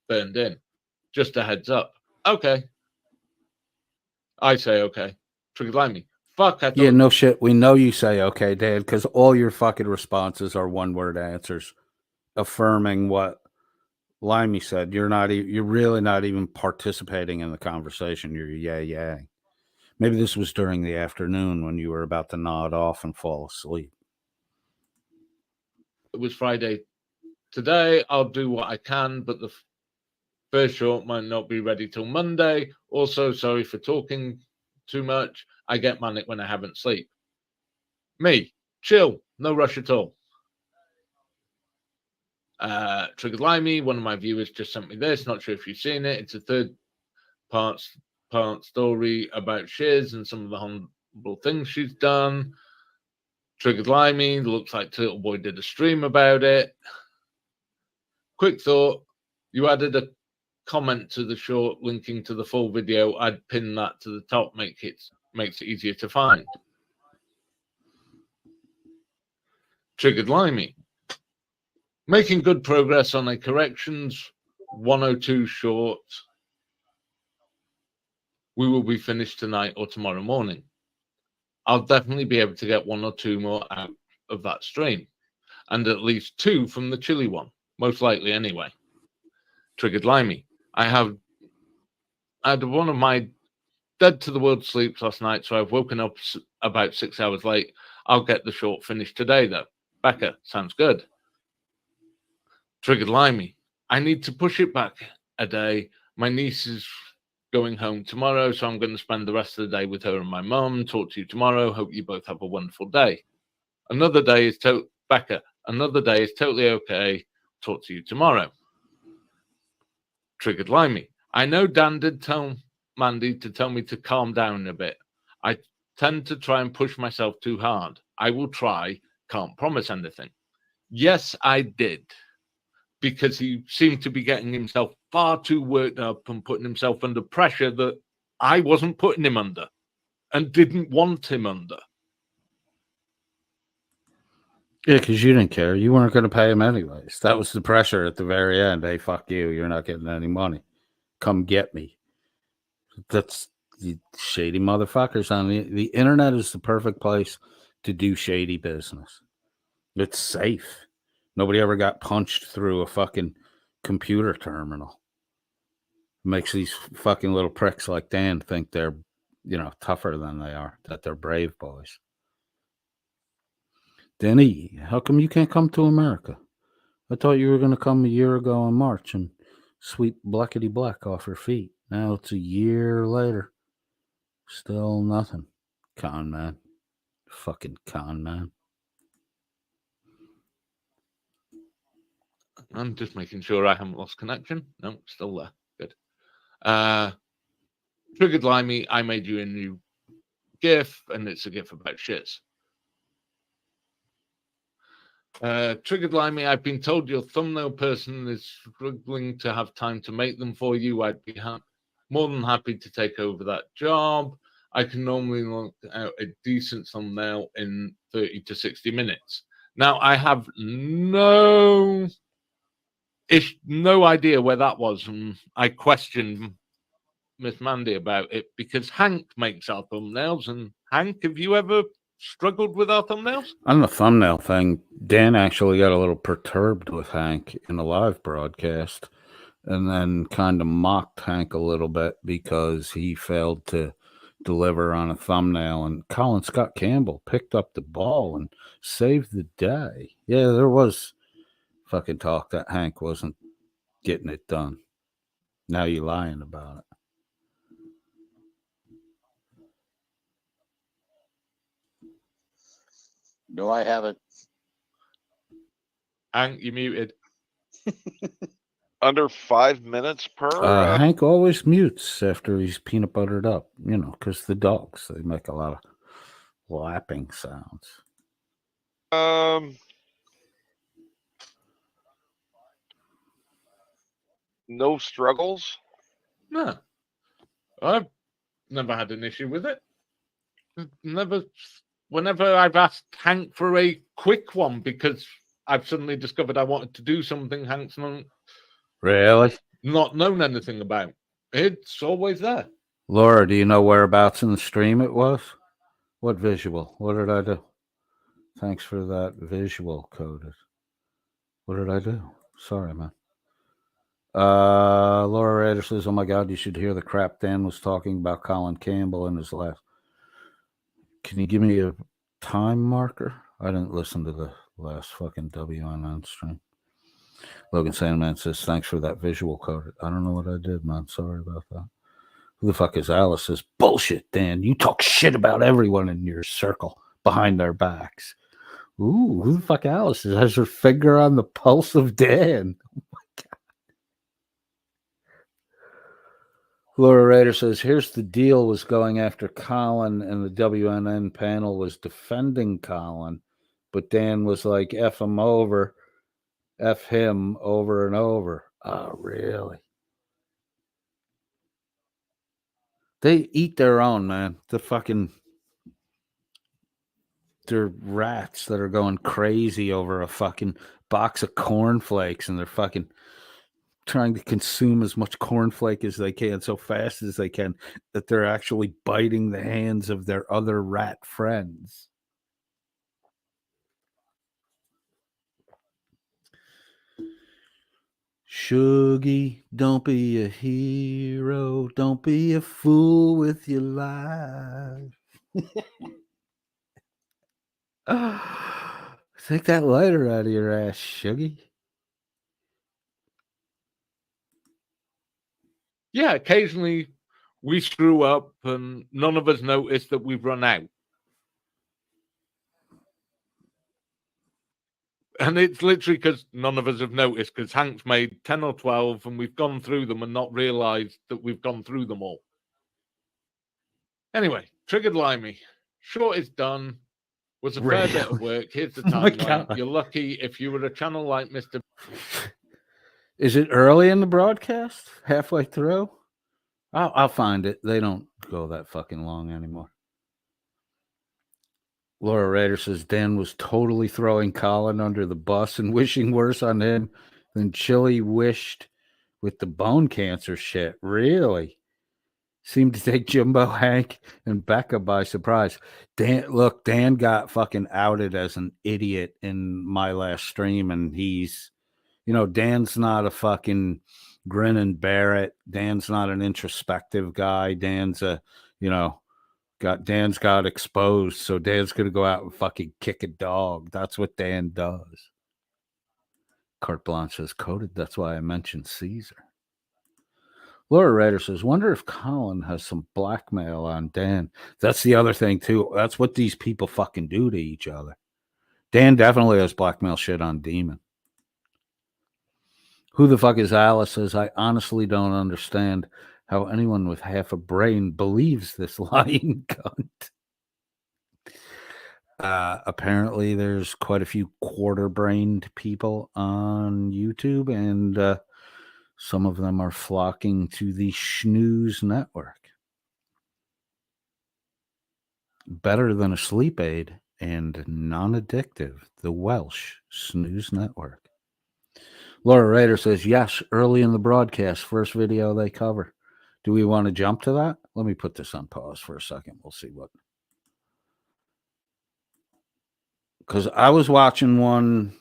burned in. Just a heads up. Okay. I say okay. Triggered Limey. Fuck, I thought... Yeah, no shit. We know you say okay, Dad, because all your fucking responses are one-word answers affirming what Limey said. You're really not even participating in the conversation. You're yeah. Maybe this was during the afternoon when you were about to nod off and fall asleep. It was Friday. Today, I'll do what I can, but the first short might not be ready till Monday. Also, sorry for talking too much. I get manic when I haven't sleep. Me, chill, no rush at all. Triggered Limey, one of my viewers just sent me this. Not sure if you've seen it. It's a 3rd part story about Shiz and some of the horrible things she's done. Triggered Limey, looks like Turtle Boy did a stream about it. Quick thought, you added a comment to the short linking to the full video. I'd pin that to the top, makes it easier to find. Triggered Limey. Making good progress on a corrections 102 short. We will be finished tonight or tomorrow morning. I'll definitely be able to get 1 or 2 more out of that stream, and at least 2 from the chili one, most likely anyway. Triggered Limey. I had one of my dead to the world sleeps last night, so I've woken up about 6 hours late. I'll get the short finished today, though. Becca, sounds good. Triggered Limey. I need to push it back a day. My niece is going home tomorrow, so I'm going to spend the rest of the day with her and my mum. Talk to you tomorrow. Hope you both have a wonderful day. Another day is Becca. Another day is totally okay. Talk to you tomorrow. Triggered Limey. I know Dan did tell Mandy to tell me to calm down a bit. I tend to try and push myself too hard. I will try. Can't promise anything. Yes, I did. Because he seemed to be getting himself far too worked up and putting himself under pressure that I wasn't putting him under and didn't want him under. Yeah, because you didn't care. You weren't going to pay him anyways. That was the pressure at the very end. Hey, fuck you. You're not getting any money. Come get me. That's the shady motherfuckers on the internet is the perfect place to do shady business. It's safe. Nobody ever got punched through a fucking computer terminal. Makes these fucking little pricks like Dan think they're, tougher than they are, that they're brave boys. Denny, how come you can't come to America? I thought you were going to come a year ago in March and sweep Blackety Black off her feet. Now it's a year later. Still nothing. Con man. Fucking con man. I'm just making sure I haven't lost connection. No, still there. Good. Triggered Limey, I made you a new GIF, and it's a GIF about shits. Triggered Limey, I've been told your thumbnail person is struggling to have time to make them for you. I'd be more than happy to take over that job. I can normally look out a decent thumbnail in 30 to 60 minutes. Now, I have no idea where that was, and I questioned Miss Mandy about it because Hank makes our thumbnails. And Hank, have you ever struggled with our thumbnails? On the thumbnail thing, Dan actually got a little perturbed with Hank in a live broadcast and then kind of mocked Hank a little bit because he failed to deliver on a thumbnail, and Colin Scott Campbell picked up the ball and saved the day. Yeah, there was fucking talk that Hank wasn't getting it done. Now you're lying about it. No, I haven't. Hank, you muted. Under 5 minutes per. Hank always mutes after he's peanut buttered up, because the dogs, they make a lot of lapping sounds. No struggles? No. I've never had an issue with it. Whenever I've asked Hank for a quick one because I've suddenly discovered I wanted to do something Hank's not known anything about, it's always there. Laura, do you know whereabouts in the stream it was? What visual? What did I do? Thanks for that visual coded. What did I do? Sorry, man. Laura Rader says, oh my God, you should hear the crap Dan was talking about Colin Campbell in his last. Can you give me a time marker? I didn't listen to the last fucking WNN stream. Logan Sandman says, thanks for that visual code. I don't know what I did, man. Sorry about that. Who the fuck is Alice? Says, bullshit, Dan. You talk shit about everyone in your circle behind their backs. Ooh, who the fuck Alice is? Has her finger on the pulse of Dan. Oh my God. Laura Rader says, here's the deal, was going after Colin and the WNN panel was defending Colin, but Dan was like, F him over and over. Oh, really? They eat their own, man. The fucking they're rats that are going crazy over a fucking box of cornflakes, and they're fucking trying to consume as much cornflake as they can so fast as they can, that they're actually biting the hands of their other rat friends. Shuggy, don't be a hero. Don't be a fool with your life. Take that lighter out of your ass, Shuggy. Yeah, occasionally we screw up and none of us notice that we've run out. And it's literally because none of us have noticed, because Hank's made 10 or 12 and we've gone through them and not realized that we've gone through them all. Anyway, Triggered Limey. Short is done. Was a fair bit of work. Here's the Oh my timeline. God. You're lucky if you were a channel like Mr. Is it early in the broadcast? Halfway through? I'll find it. They don't go that fucking long anymore. Laura Rader says Dan was totally throwing Colin under the bus and wishing worse on him than Chili wished with the bone cancer shit. Really? Seemed to take Jimbo, Hank, and Becca by surprise. Dan got fucking outed as an idiot in my last stream, and he's, Dan's not a fucking grin and bear it. Dan's not an introspective guy. Dan's got exposed, so Dan's gonna go out and fucking kick a dog. That's what Dan does. Carte Blanche says coded. That's why I mentioned Caesar. Laura Rader says, wonder if Colin has some blackmail on Dan. That's the other thing, too. That's what these people fucking do to each other. Dan definitely has blackmail shit on Demon. Who the fuck is Alice? Says, I honestly don't understand how anyone with half a brain believes this lying cunt. Apparently, there's quite a few quarter-brained people on YouTube, and some of them are flocking to the Snooze Network. Better than a sleep aid and non-addictive, the Welsh Snooze Network. Laura Rader says, yes, early in the broadcast, first video they cover. Do we want to jump to that? Let me put this on pause for a second. We'll see what. Because I was watching one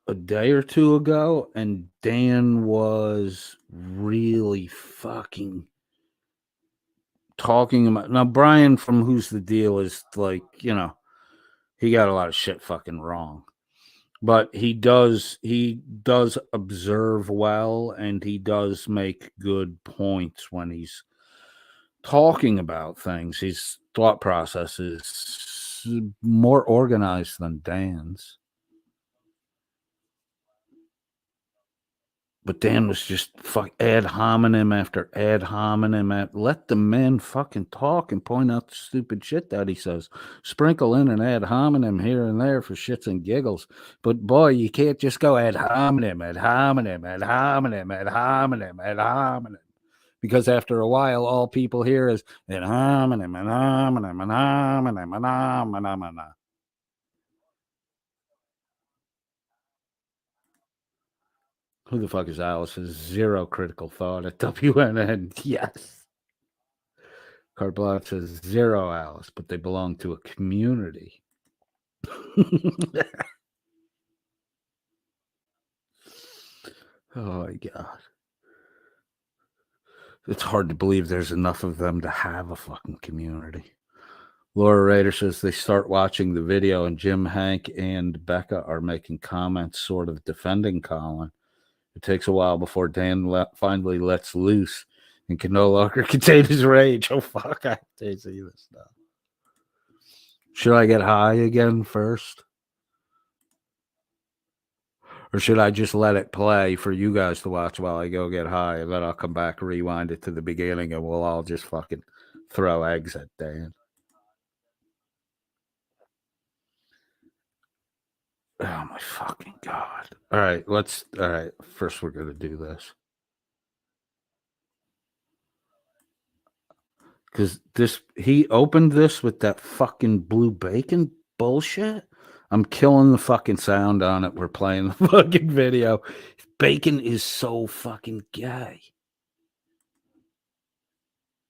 a day or two ago, and Dan was really fucking talking about. Now, Brian from Who's the Deal is like, he got a lot of shit fucking wrong. But he does observe well, and he does make good points when he's talking about things. His thought process is more organized than Dan's. But Dan was just ad hominem after ad hominem. Let the man fucking talk and point out the stupid shit that he says. Sprinkle in an ad hominem here and there for shits and giggles. But boy, you can't just go ad hominem, ad hominem, ad hominem, ad hominem, ad hominem. Because after a while, all people hear is ad hominem, ad hominem, ad hominem, ad hominem, ad hominem. Who the fuck is Alice? Is zero critical thought at WNN. Yes. Carte Blanche says zero Alice, but they belong to a community. Oh my God. It's hard to believe there's enough of them to have a fucking community. Laura Rader says they start watching the video and Jim, Hank, and Becca are making comments sort of defending Colin. It takes a while before Dan finally lets loose and can no longer contain his rage. Oh, fuck. I have to see this stuff. Should I get high again first? Or should I just let it play for you guys to watch while I go get high, and then I'll come back, rewind it to the beginning, and we'll all just fucking throw eggs at Dan? Oh, my fucking God. All right, first we're going to do this. Because he opened this with that fucking blue bacon bullshit. I'm killing the fucking sound on it. We're playing the fucking video. Bacon is so fucking gay.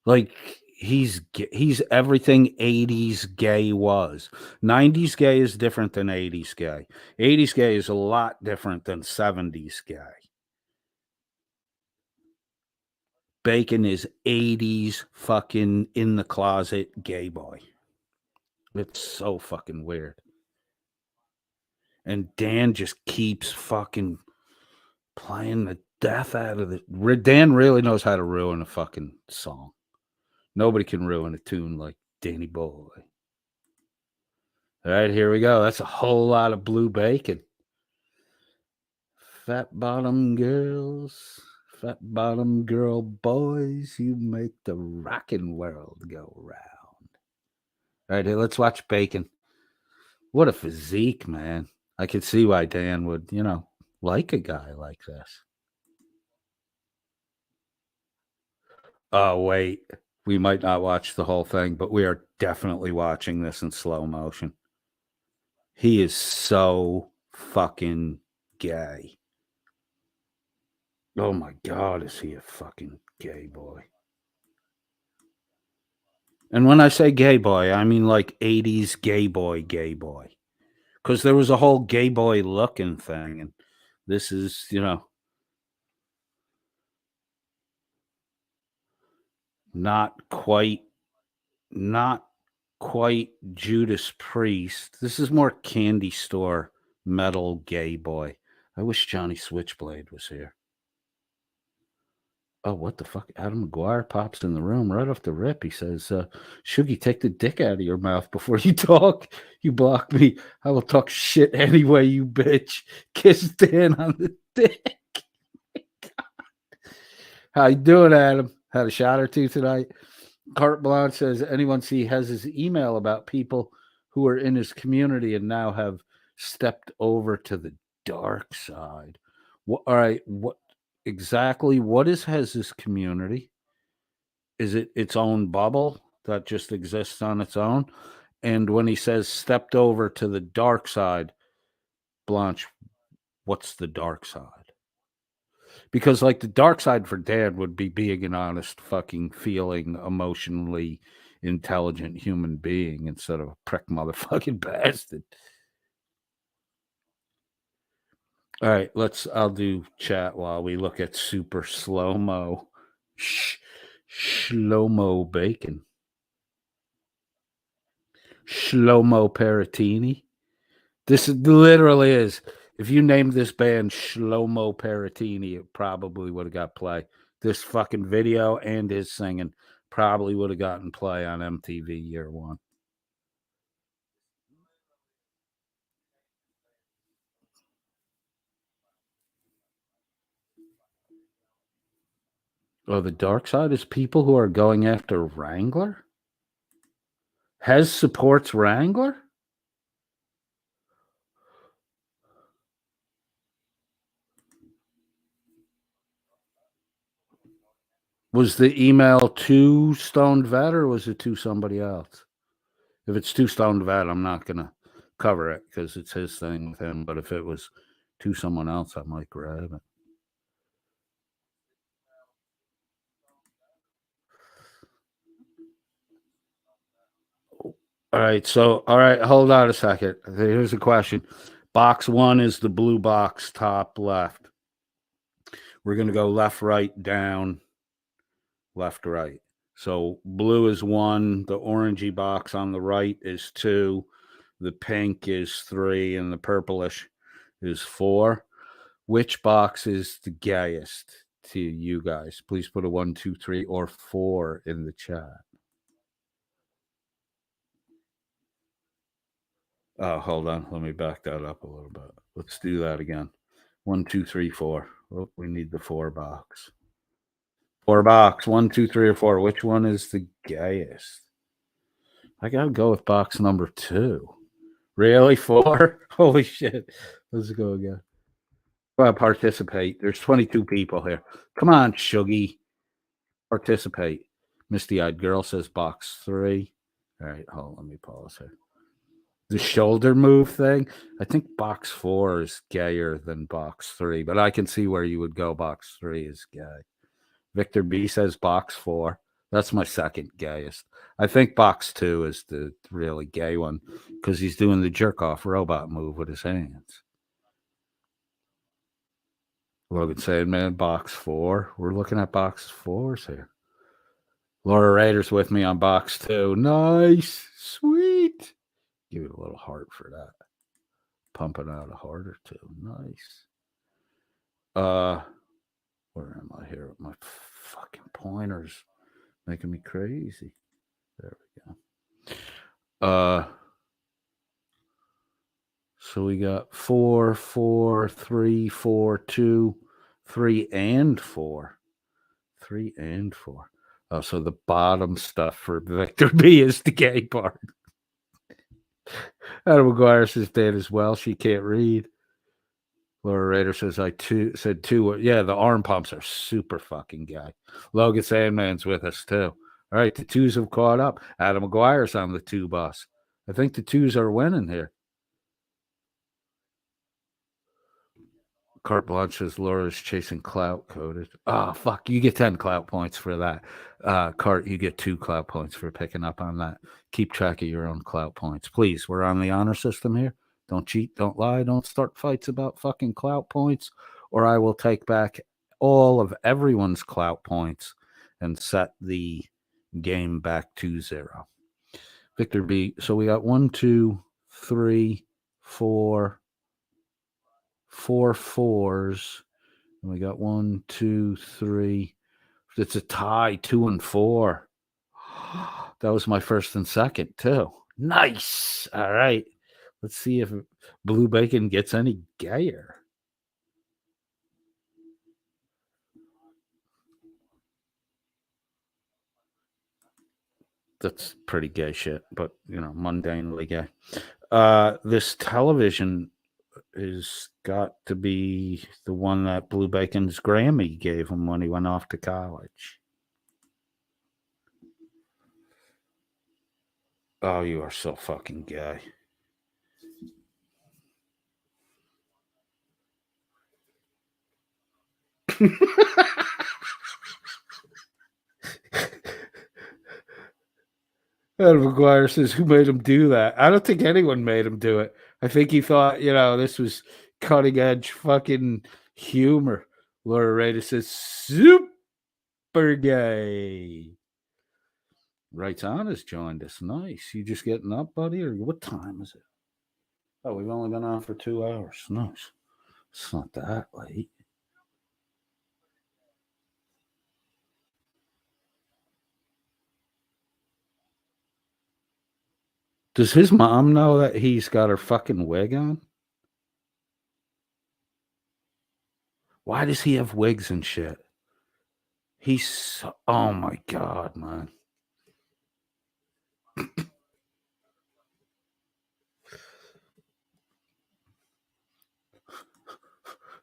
Like he's everything 80s gay was. 90s gay is different than 80s gay. 80s gay is a lot different than 70s gay. Bacon is 80s fucking in the closet gay boy. It's so fucking weird. And Dan just keeps fucking playing the death out of it. Dan really knows how to ruin a fucking song. Nobody can ruin a tune like Danny Boy. All right, here we go. That's a whole lot of blue bacon. Fat bottom girls, fat bottom girl boys, you make the rockin' world go round. All right, let's watch Bacon. What a physique, man. I could see why Dan would, like a guy like this. Oh, wait. We might not watch the whole thing, but we are definitely watching this in slow motion. He is so fucking gay. Oh my God, is he a fucking gay boy? And when I say gay boy, I mean like 80s gay boy. Because there was a whole gay boy looking thing. And this is, not quite Judas Priest. This is more candy store metal gay boy. I wish Johnny Switchblade was here. Oh, what the fuck? Adam McGuire pops in the room right off the rip. He says, Shuggy, take the dick out of your mouth before you talk. You block me. I will talk shit anyway, you bitch. Kiss Dan on the dick. How you doing, Adam? Had a shot or two tonight? Carte Blanche says, anyone see has his email about people who are in his community and now have stepped over to the dark side? All right, what exactly? What is Hez's community? Is it its own bubble that just exists on its own? And when he says stepped over to the dark side, Blanche, what's the dark side? Because like the dark side for Dan would be being an honest, fucking feeling, emotionally intelligent human being instead of a prick motherfucking bastard. All right, I'll do chat while we look at super slow-mo. Shlomo Bacon. Shlomo Peratini. This literally is. If you named this band Shlomo Peratini, it probably would have got play. This fucking video and his singing probably would have gotten play on MTV year one. Oh, the dark side is people who are going after Wrangler? Hez supports Wrangler? Was the email to Stoned Vet or was it to somebody else? If it's to Stoned Vet, I'm not going to cover it because it's his thing with him. But if it was to someone else, I might grab it. All right. So, hold on a second. Here's a question. Box one is the blue box, top left. We're going to go left, right, down, left, right. So blue is 1. The orangey box on the right is 2. The pink is 3. And the purplish is 4. Which box is the gayest to you guys? Please put a 1, 2, 3, or 4 in the chat. Oh, hold on. Let me back that up a little bit. Let's do that again. 1, 2, 3, 4. Oh, we need the 4 box. 4 box. 1, 2, 3, or 4. Which one is the gayest? I gotta go with box number 2. Really? 4? Holy shit. Let's go again. Go ahead, participate. There's 22 people here. Come on, Shuggy. Participate. Misty-eyed girl says box 3. All right, hold on, let me pause here. The shoulder move thing, I think box 4 is gayer than box 3, but I can see where you would go. Box 3 is gay. Victor B says box 4. That's my second gayest. I think box 2 is the really gay one because he's doing the jerk off robot move with his hands. Logan saying, man, box 4. We're looking at box 4s here. Laura Rader's with me on box 2. Nice. Sweet. Give it a little heart for that. Pumping out a heart or two. Nice. Where am I here? My fucking pointers making me crazy. There we go. So we got 4, 4, 3, 4, 2, 3, and 4. 3 and 4. Oh, so the bottom stuff for Victor B is the gay part. Adam McGuire says that as well. She can't read. Laura Rader says said 2. Yeah, the arm pumps are super fucking gay. Logan Sandman's with us too. All right, the 2s have caught up. Adam McGuire's on the 2 bus. I think the 2s are winning here. Carte Blanche says Laura's chasing clout coded. Oh, fuck. You get 10 clout points for that. Cart, you get 2 clout points for picking up on that. Keep track of your own clout points. Please, we're on the honor system here. Don't cheat, don't lie, don't start fights about fucking clout points, or I will take back all of everyone's clout points and set the game back to 0. Victor B. So we got 1, 2, 3, 4. 4 4s, and we got 1, 2, 3. It's a tie, 2 and 4. That was my first and second too. Nice. All right, let's see if Blue Bacon gets any gayer. That's pretty gay shit, but mundanely gay. This television is got to be the one that Blue Bacon's Grammy gave him when he went off to college. Oh, you are so fucking gay. Adam McGuire says, who made him do that? I don't think anyone made him do it. I think he thought, this was cutting edge fucking humor. Laura Rader says, super gay. Right on has joined us. Nice. You just getting up, buddy? Or what time is it? Oh, we've only been on for 2 hours. Nice. It's not that late. Does his mom know that he's got her fucking wig on? Why does he have wigs and shit? Oh my God, man.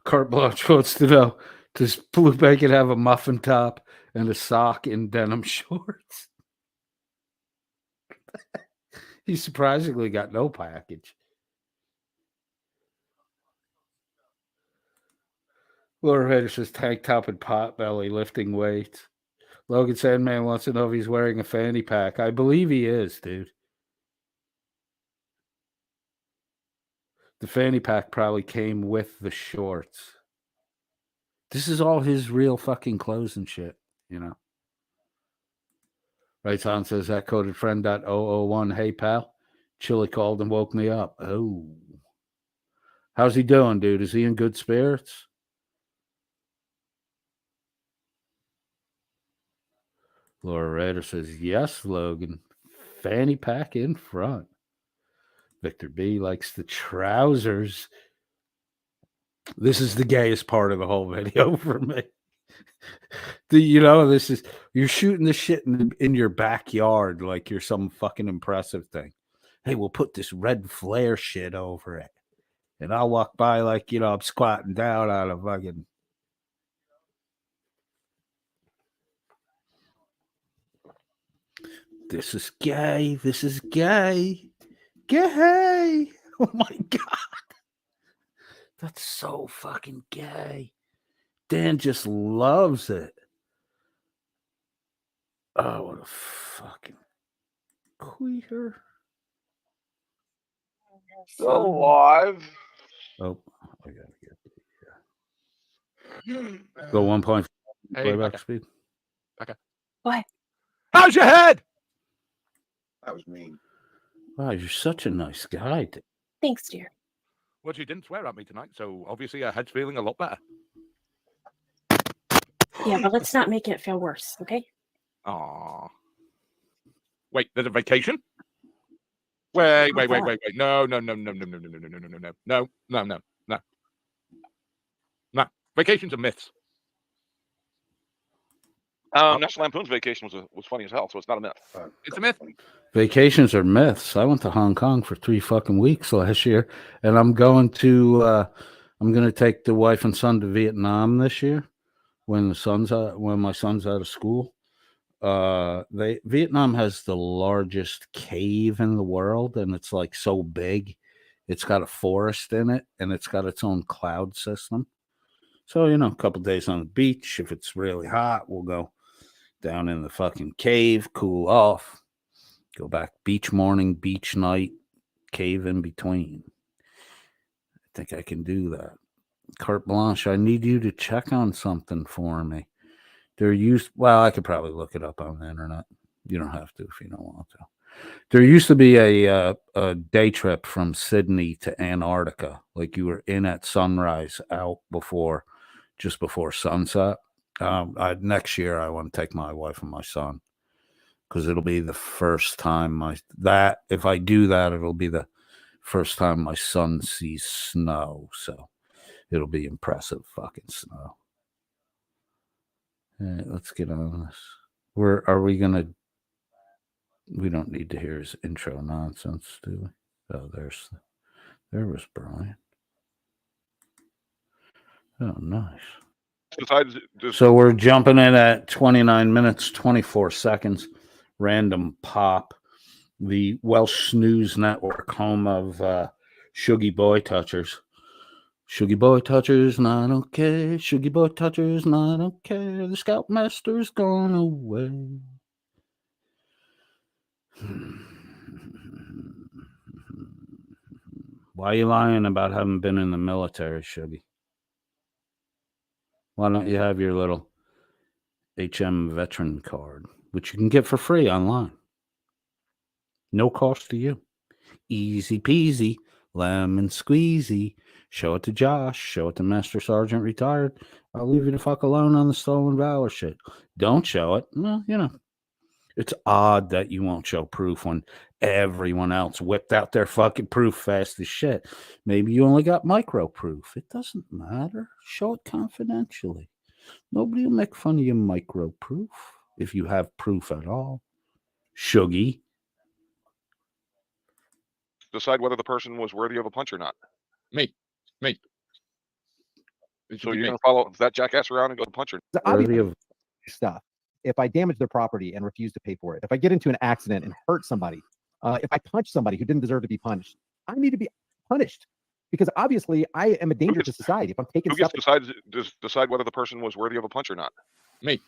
Carte Blanche wants to know, does Blue Bacon have a muffin top and a sock in denim shorts? He surprisingly got no package. Laura Rader says tank top and pot belly lifting weights. Logan Sandman wants to know if he's wearing a fanny pack. I believe he is, dude. The fanny pack probably came with the shorts. This is all his real fucking clothes and shit, Right on says that coded friend.001. Hey, pal. Chili called and woke me up. Oh. How's he doing, dude? Is he in good spirits? Laura Rader says, yes, Logan. Fanny pack in front. Victor B likes the trousers. This is the gayest part of the whole video for me. This is, you're shooting this shit in your backyard like you're some fucking impressive thing. Hey, we'll put this red flare shit over it. And I'll walk by like, I'm squatting down on a fucking. This is gay. This is gay. Gay. Oh my God. That's so fucking gay. Dan just loves it. Oh, what a fucking queer. Still alive. Oh, I gotta get go 1.5 Hey, playback okay. speed. Okay. What? How's your head? That was mean. Wow, you're such a nice guy. Thanks, dear. Well, she didn't swear at me tonight, so obviously her head's feeling a lot better. Yeah, but let's not make it feel worse, okay? Aw. Wait, there's a vacation? Wait. No. No. Vacations are myths. National Lampoon's Vacation was funny as hell, so it's not a myth. It's a myth. Vacations are myths. I went to Hong Kong for 3 fucking weeks last year, and I'm going to take the wife and son to Vietnam this year when my son's out of school. Vietnam has the largest cave in the world, and it's like so big. It's got a forest in it, and it's got its own cloud system. So, a couple days on the beach. If it's really hot, we'll go down in the fucking cave, cool off, go back beach morning, beach night, cave in between. I think I can do that. Carte blanche, I need you to check on something for me. I could probably look it up on the internet. You don't have to if you don't want to. There used to be a day trip from Sydney to Antarctica. Like you were in at sunrise out just before sunset. Next year I want to take my wife and my son because it'll be the first time if I do that, it'll be the first time my son sees snow. So it'll be impressive fucking snow. All right, let's get on this. We don't need to hear his intro nonsense, do we? Oh, there was Brian. Oh, nice. So we're jumping in at 29 minutes, 24 seconds. Random pop. The Welsh Snooze Network, home of Shuggy Boy Touchers. Shuggy Boy Touchers, not okay. Shuggy Boy Touchers, not okay. The Scoutmaster's gone away. Why are you lying about having been in the military, Shuggy? Why don't you have your little HM veteran card, which you can get for free online? No cost to you. Easy peasy, lemon squeezy. Show it to Josh. Show it to Master Sergeant Retired. I'll leave you the fuck alone on the stolen valor shit. Don't show it. Well, it's odd that you won't show proof when everyone else whipped out their fucking proof fast as shit. Maybe you only got micro proof. It doesn't matter. Show it confidentially. Nobody will make fun of your micro proof if you have proof at all. Shuggy. Decide whether the person was worthy of a punch or not. Me. So you're going to follow that jackass around and go punch her? Worthy of stuff. If I damage their property and refuse to pay for it, if I get into an accident and hurt somebody, if I punch somebody who didn't deserve to be punished, I need to be punished because obviously I am a danger to society. If I'm taking Who gets to decide whether the person was worthy of a punch or not? Me.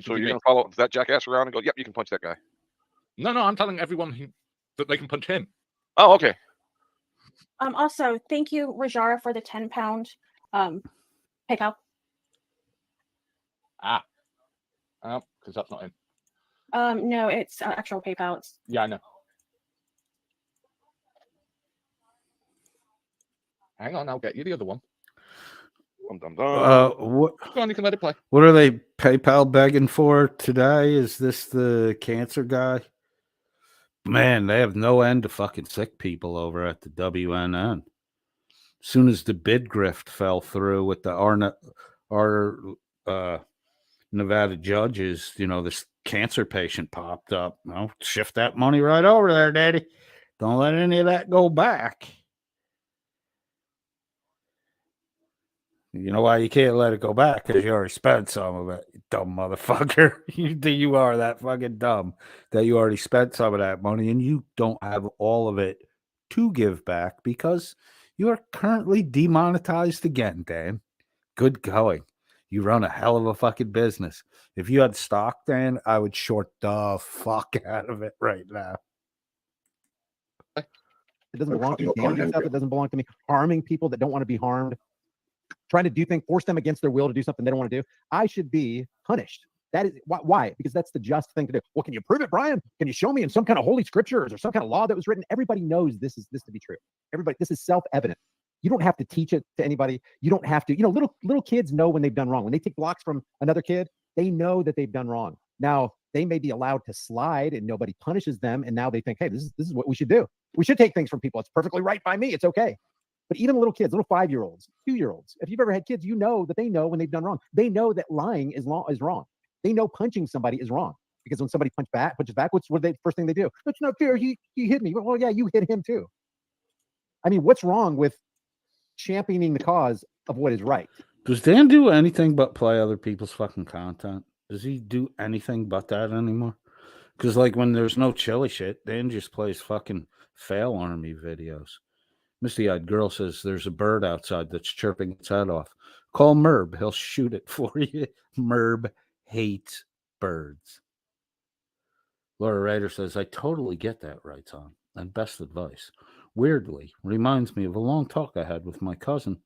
So you're going to follow that jackass around and go, yep, you can punch that guy. No, I'm telling everyone that they can punch him. Oh, okay. Also, thank you, Rajara, for the 10-pound PayPal. Oh, because that's not in. No, it's actual PayPal. Yeah, I know. Hang on, I'll get you the other one. What? Go on, you can let it play. What are they PayPal begging for today? Is this the cancer guy? Man, they have no end of fucking sick people over at the WNN. As soon as the bid grift fell through with our Nevada judges, this cancer patient popped up. No, shift that money right over there, Daddy. Don't let any of that go back. You know why you can't let it go back? Because you already spent some of it, you dumb motherfucker. You are that fucking dumb that you already spent some of that money and you don't have all of it to give back because you are currently demonetized again, Dan. Good going. You run a hell of a fucking business. If you had stock, Dan, I would short the fuck out of it right now. It doesn't belong to me. Damaging stuff that doesn't belong to me. Harming people that don't want to be harmed. Trying to do things, force them against their will to do something they don't want to do. I should be punished. That is why? Because that's the just thing to do. Well, can you prove it, Brian? Can you show me in some kind of holy scriptures or some kind of law that was written? Everybody knows this to be true. Everybody, this is self-evident. You don't have to teach it to anybody. You don't have to. You know, little kids know when they've done wrong. When they take blocks from another kid, they know that they've done wrong. Now they may be allowed to slide and nobody punishes them, and now they think, hey, this is what we should do. We should take things from people. It's perfectly right by me. It's okay. But even little kids, little 5-year-olds, 2-year-olds, if you've ever had kids, you know that they know when they've done wrong. They know that lying is wrong. They know punching somebody is wrong because when somebody punches back, what's the first thing they do? That's not fair. He hit me. Well, yeah, you hit him too. I mean, what's wrong with championing the cause of what is right? Does Dan do anything but play other people's fucking content? Does he do anything but that anymore? Because like when there's no chili shit, Dan just plays fucking fail army videos. Misty-eyed girl says there's a bird outside that's chirping its head off. Call Merb. He'll shoot it for you. Merb hates birds. Laura Ryder says, I totally get that, writes on. And best advice. Weirdly, reminds me of a long talk I had with my cousin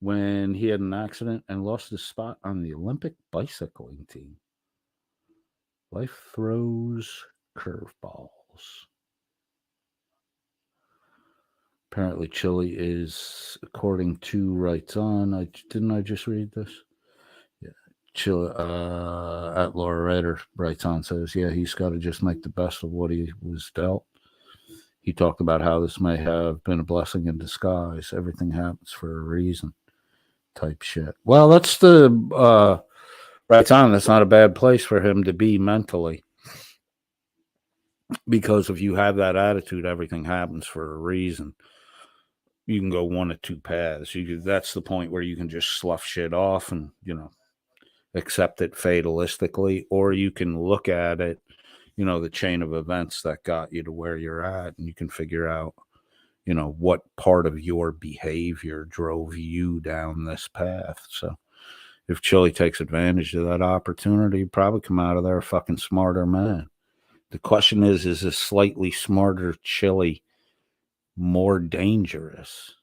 when he had an accident and lost his spot on the Olympic bicycling team. Life throws curveballs. Apparently, chili is, according to Writes On. Didn't I just read this? Yeah, chili. At Laura Rader, Writes On says, yeah, he's got to just make the best of what he was dealt. He talked about how this may have been a blessing in disguise. Everything happens for a reason. Type shit. Well, that's the Writes On. That's not a bad place for him to be mentally. Because if you have that attitude, everything happens for a reason. You can go one of two paths. That's the point where you can just slough shit off and, accept it fatalistically, or you can look at it, the chain of events that got you to where you're at, and you can figure out, what part of your behavior drove you down this path. So if Chili takes advantage of that opportunity, he'd probably come out of there a fucking smarter man. The question is a slightly smarter Chili more dangerous?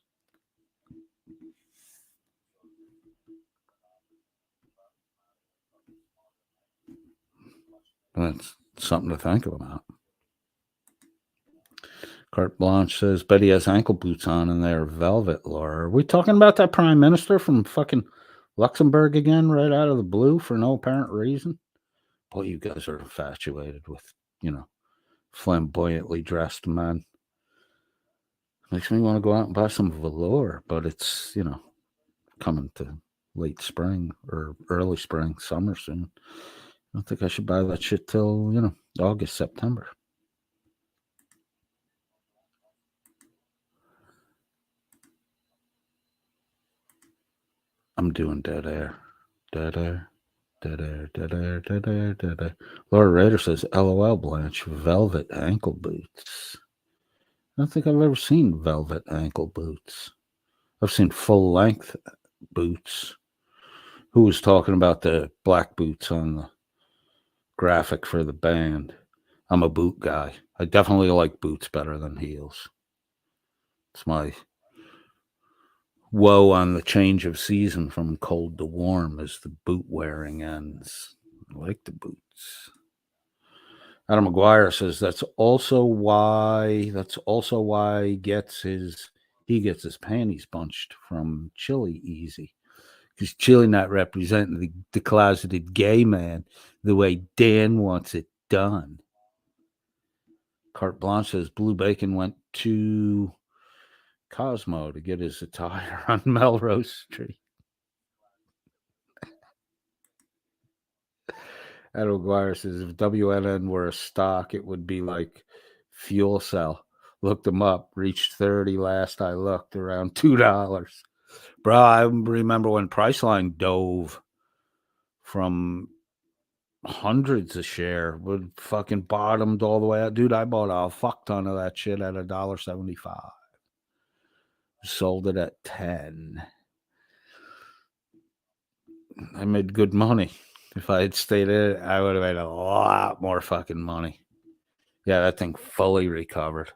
That's something to think about. Carte Blanche says, Betty has ankle boots on and they're velvet, Laura. Are we talking about that prime minister from fucking Luxembourg again, right out of the blue for no apparent reason? Boy, you guys are infatuated with, flamboyantly dressed men. Makes me want to go out and buy some velour, but it's, coming to late spring or early spring, summer soon. I don't think I should buy that shit till, August, September. I'm doing dead air. Dead air. Dead air. Dead air. Dead air. Dead air. Laura Rader says, LOL, Blanche, velvet ankle boots. I don't think I've ever seen velvet ankle boots. I've seen full length boots. Who was talking about the black boots on the graphic for the band? I'm a boot guy. I definitely like boots better than heels. It's my woe on the change of season from cold to warm as the boot wearing ends. I like the boots. Adam McGuire says that's also why he gets his panties bunched from Chili easy. Because Chili not representing the closeted gay man the way Dan wants it done. Carte Blanche says Blue Bacon went to Cosmo to get his attire on Melrose Street. Adam McGuire says if WNN were a stock, it would be like Fuel Cell. Looked them up, reached 30 last I looked, around $2. Bro, I remember when Priceline dove from hundreds a share, would fucking bottomed all the way out. Dude, I bought a fuck ton of that shit at $1.75. Sold it at 10. I made good money. If I had stayed in it, I would have made a lot more fucking money. Yeah, that thing fully recovered.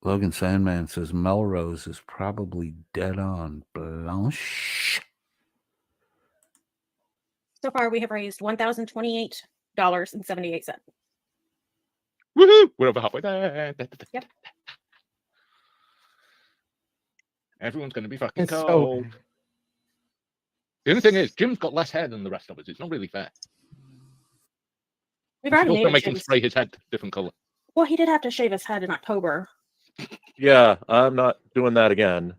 Logan Sandman says Melrose is probably dead on. Blanche. So far, we have raised $1,028.78. Woohoo! We're over halfway there. Yep. Everyone's going to be fucking And so- cold. The only thing is, Jim's got less hair than the rest of us. It's not really fair. We've You should already also made make him Jim's- spray his head different color. Well, he did have to shave his head in October. Yeah, I'm not doing that again.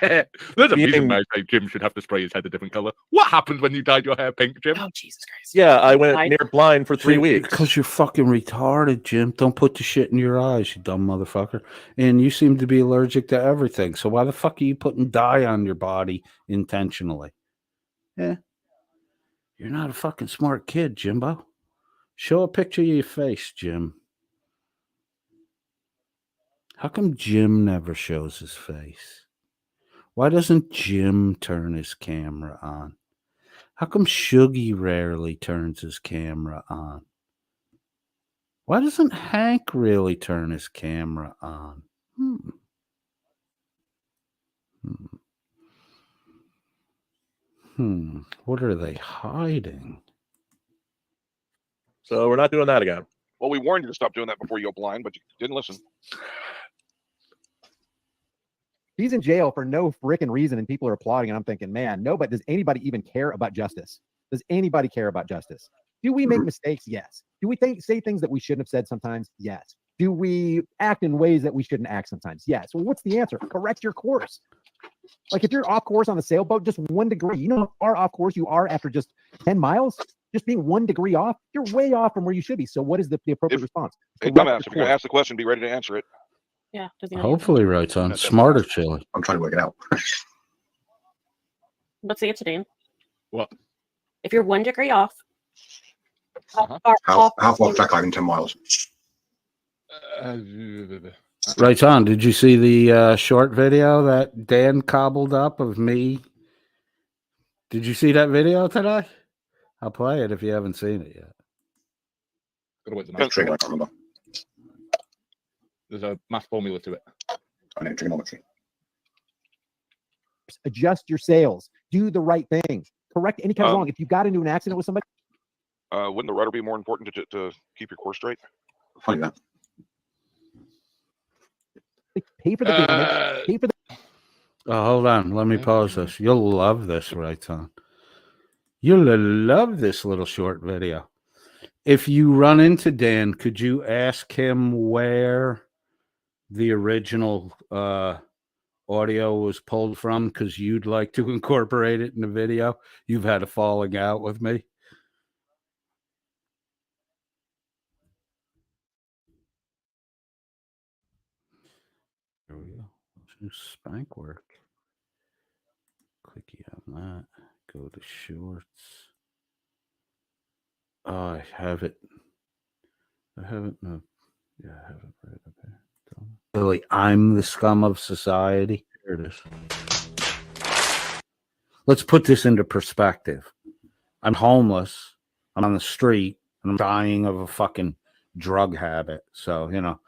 There's a reason Being- why I say Jim should have to spray his head a different color. What happened when you dyed your hair pink, Jim? Oh, Jesus Christ. Yeah, I went Right. near blind for 3 weeks. Because you're fucking retarded, Jim. Don't put the shit in your eyes, you dumb motherfucker. And you seem to be allergic to everything. So why the fuck are you putting dye on your body intentionally? Yeah. You're not a fucking smart kid, Jimbo. Show a picture of your face, Jim. How come Jim never shows his face? Why doesn't Jim turn his camera on? How come Shuggy rarely turns his camera on? Why doesn't Hank really turn his camera on? What are they hiding? So we're not doing that again. Well, we warned you to stop doing that before you go blind, but you didn't listen. He's in jail for no freaking reason, and people are applauding. And I'm thinking, man, nobody does anybody even care about justice? Does anybody care about justice? Do we make mistakes? Yes. Do we say things that we shouldn't have said sometimes? Yes. Do we act in ways that we shouldn't act sometimes? Yes. Well, what's the answer? Correct your course. Like if you're off course on a sailboat, just 1 degree, you know how far off course you are after just 10 miles? Just being 1 degree off, you're way off from where you should be. So what is the appropriate response? Hey, Correct dumbass, if your you're going to course. ask the question, be ready to answer it. Yeah. Does he know? Hopefully, right on. Smarter chili. I'm trying to work it out. What's the answer, Dan? What? If you're 1 degree off, Uh-huh. How far is that like in 10 miles? Right on. Did you see the short video that Dan cobbled up of me? Did you see that video today? I'll play it if you haven't seen it yet. Gotta wait the That's math. trigger, I can't remember. There's a math formula to it. I know trigonometry. Adjust your sails. Do the right thing. Correct any kind of wrong. If you got into an accident with somebody, Wouldn't the rudder be more important to keep your course straight? Funny that. pay for the damage. Pay for the. Oh, hold on. Let me pause this. You'll love this, right on. You'll love this little short video. If you run into Dan, could you ask him where the original audio was pulled from? Because you'd like to incorporate it in the video. You've had a falling out with me. There we go. Do spank work. Clicky on that. Go to shorts. Oh, I have it. I haven't. No. Yeah, I have it right up here. Really, I'm the scum of society. Here it is. Let's put this into perspective. I'm homeless. I'm on the street, and I'm dying of a fucking drug habit. So, you know.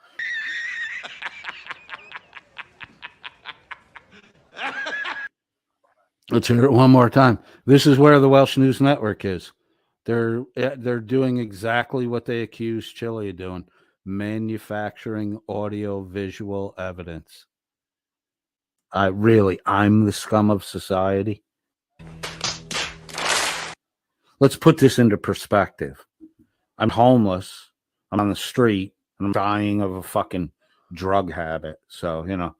Let's hear it one more time. This is where the Welsh News Network is. They're doing exactly what they accused Chile of doing: manufacturing audio visual evidence. I'm the scum of society. Let's put this into perspective. I'm homeless. I'm on the street, and I'm dying of a fucking drug habit. So, you know.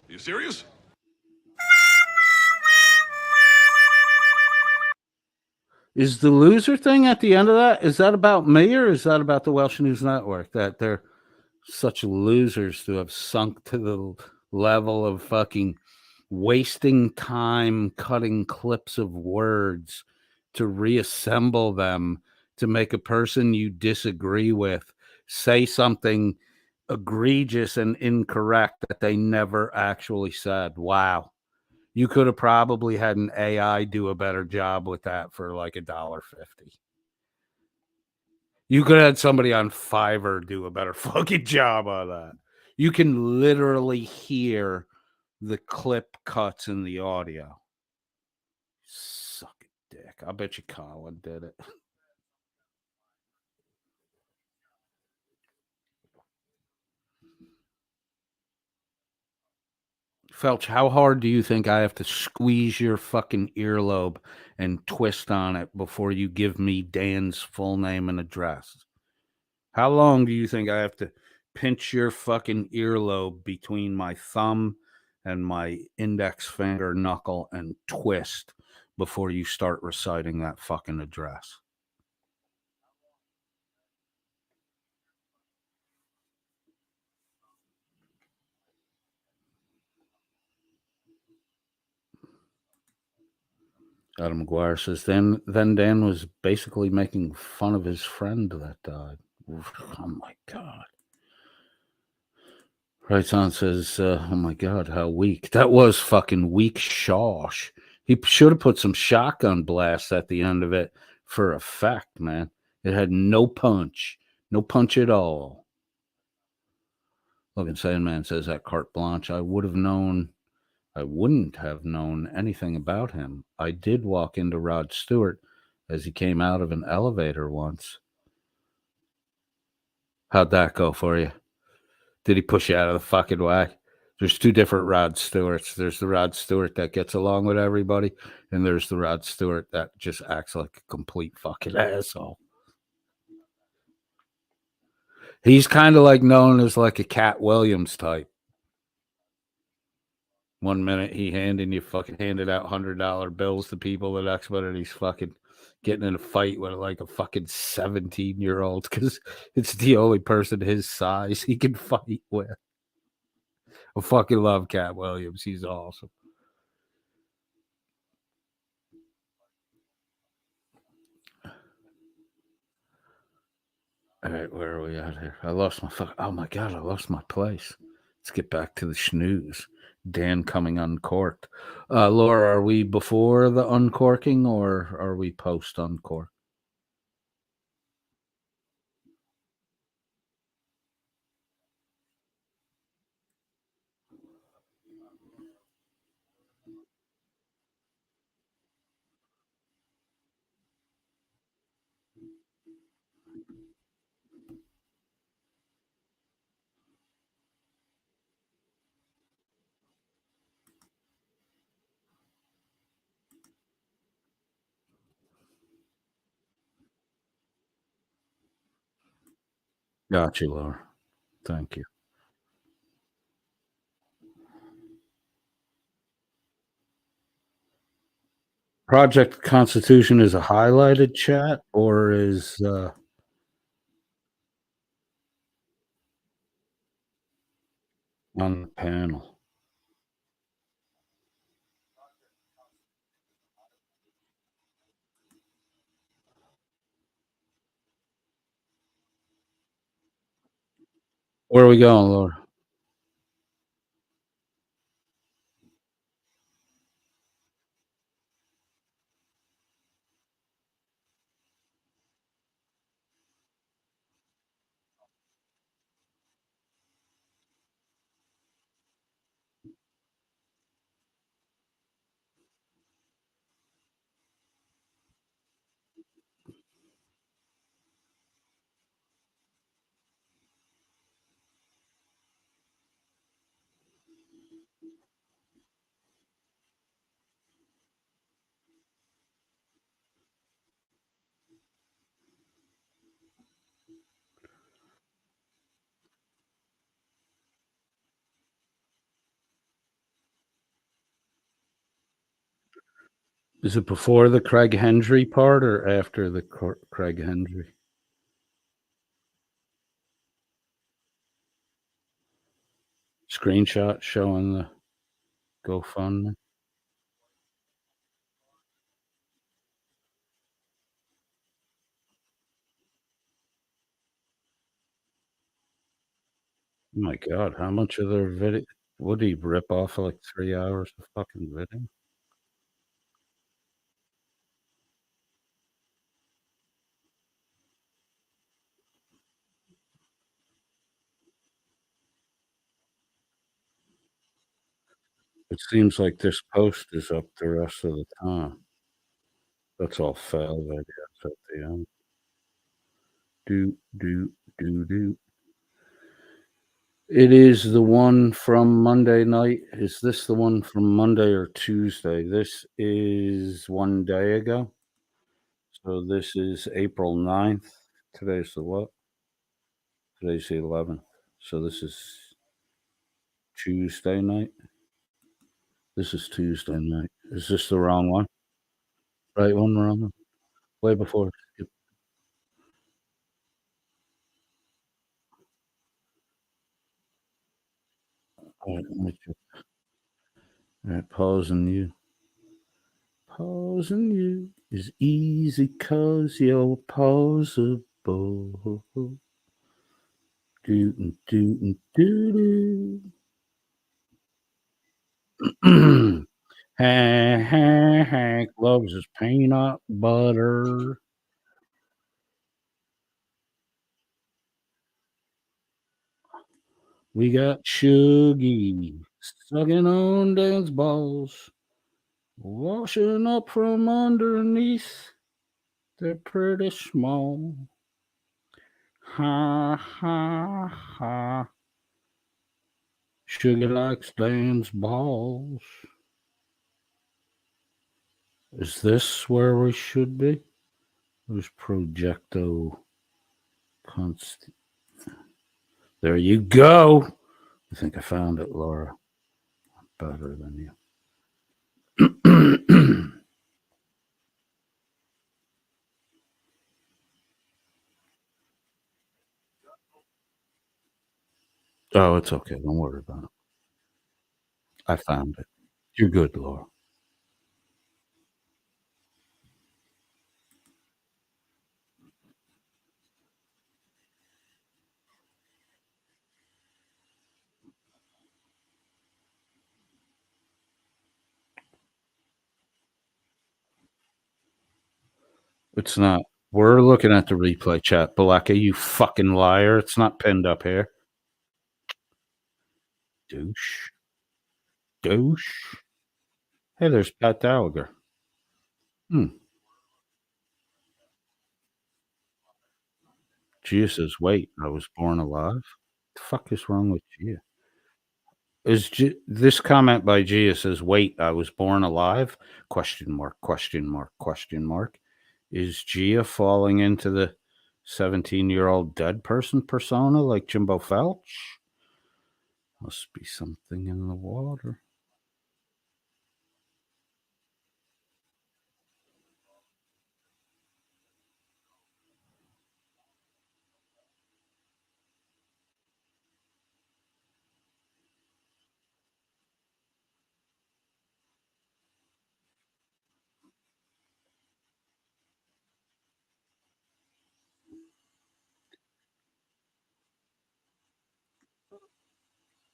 You serious? Is the loser thing at the end of that? Is that about me or is that about the Welsh News Network? That they're such losers to have sunk to the level of fucking wasting time cutting clips of words to reassemble them to make a person you disagree with say something egregious and incorrect that they never actually said. Wow. You could have probably had an AI do a better job with that for like $1.50. You could have had somebody on Fiverr do a better fucking job on that. You can literally hear the clip cuts in the audio. Suck a dick. I bet you Colin did it. Felch, how hard do you think I have to squeeze your fucking earlobe and twist on it before you give me Dan's full name and address? How long do you think I have to pinch your fucking earlobe between my thumb and my index finger knuckle and twist before you start reciting that fucking address? Adam McGuire says, then Dan was basically making fun of his friend that died. Oh my God. Right on says, oh my God, how weak. That was fucking weak shosh. He should have put some shotgun blasts at the end of it for effect, man. It had no punch. No punch at all. Logan Sandman says that carte blanche. I wouldn't have known anything about him. I did walk into Rod Stewart as he came out of an elevator once. How'd that go for you? Did he push you out of the fucking way? There's two different Rod Stewarts. There's the Rod Stewart that gets along with everybody, and there's the Rod Stewart that just acts like a complete fucking asshole. He's kind of like known as like a Cat Williams type. One minute he handed out $100 bills to people. The next minute he's fucking getting in a fight with like a fucking 17-year-old because it's the only person his size he can fight with. I fucking love Cat Williams. He's awesome. All right, where are we at here? I lost my oh my God, I lost my place. Let's get back to the snooze. Dan coming uncorked. Laura, are we before the uncorking or are we post uncork? Got you, Laura. Thank you. Project Constitution is a highlighted chat or is on the panel? Where are we going, Laura? Is it before the Craig Hendry part or after the Craig Hendry? Screenshot showing the GoFundMe. Oh my God, how much of their video would he rip off like 3 hours of fucking video? It seems like this post is up the rest of the time. That's all failed, I guess, at the end. Do. It is the one from Monday night. Is this the one from Monday or Tuesday? This is one day ago. So this is April 9th. Today's the what? Today's the 11th. So this is Tuesday night. This is Tuesday night. Is this the wrong one? Right one, wrong one? Way before. Yep. All right, let me check. All right, pausing you. Pausing you is easy 'cause you're pausable. Do. Hank loves his peanut butter. We got Shuggy sucking on Dan's balls, washing up from underneath. They're pretty small. Ha. Shuggy likes Dan's balls. Is this where we should be? Where's Projecto Const? There you go. I think I found it, Laura. I'm better than you. Oh, it's okay. Don't worry about it. I found it. You're good, Laura. It's not. We're looking at the replay chat. Baleka, you fucking liar. It's not pinned up here. Douche. Hey, there's Pat Gallagher. Gia says, wait, I was born alive? What the fuck is wrong with Gia? This comment by Gia says, wait, I was born alive? Question mark. Is Gia falling into the 17-year-old dead person persona like Jimbo Felch? Must be something in the water.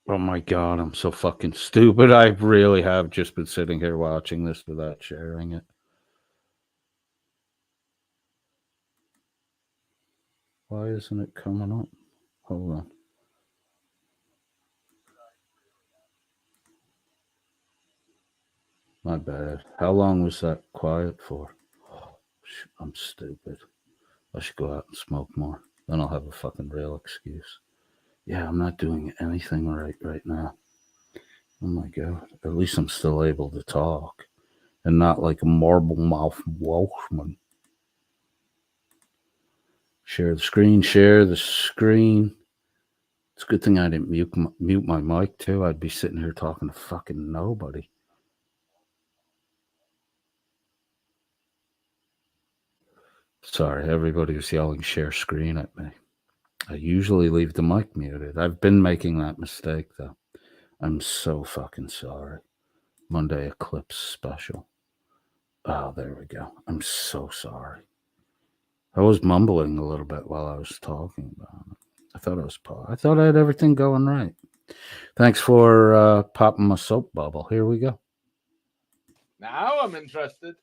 Oh my God, I'm so fucking stupid. I really have just been sitting here watching this without sharing it. Why isn't it coming up? Hold on. My bad. How long was that quiet for? Oh, I'm stupid. I should go out and smoke more. Then I'll have a fucking real excuse. Yeah, I'm not doing anything right now. Oh my God. At least I'm still able to talk and not like a marble mouth Welshman. Share the screen. It's a good thing I didn't mute my mic too. I'd be sitting here talking to fucking nobody. Sorry, everybody was yelling share screen at me. I usually leave the mic muted. I've been making that mistake, though. I'm so fucking sorry. Monday Eclipse special. Oh, there we go. I'm so sorry. I was mumbling a little bit while I was talking about it. I thought I had everything going right. Thanks for popping my soap bubble. Here we go. Now I'm interested.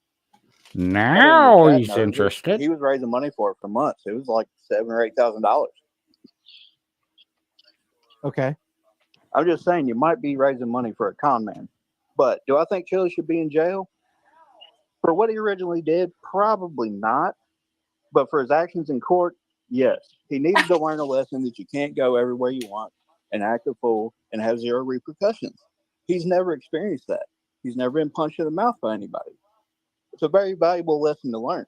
Now he's interested. He was raising money for it for months. It was like $7,000 or $8,000. Okay. I'm just saying you might be raising money for a con man. But do I think Chili should be in jail? For what he originally did, probably not. But for his actions in court, yes. He needed to learn a lesson that you can't go everywhere you want and act a fool and have zero repercussions. He's never experienced that. He's never been punched in the mouth by anybody. It's a very valuable lesson to learn.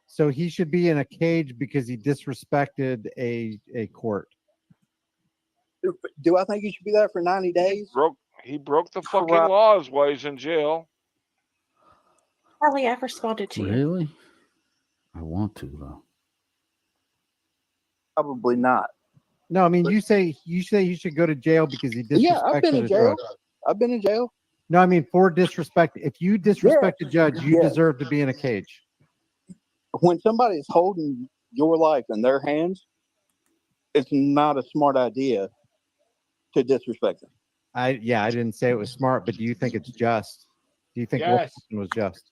So he should be in a cage because he disrespected a court. Do I think he should be there for 90 days? He broke the fucking laws while he's in jail. Harley, I've responded to you. Really? I want to, though. Probably not. No, I mean, you say he should go to jail because he disrespected Yeah, I've been in a jail. judge. I've been in jail. No, I mean, for disrespect. If you disrespect a judge, you deserve to be in a cage. When somebody's holding your life in their hands, it's not a smart idea to disrespect them. I didn't say it was smart, but do you think it's just? Do you think what Yes. happened was just?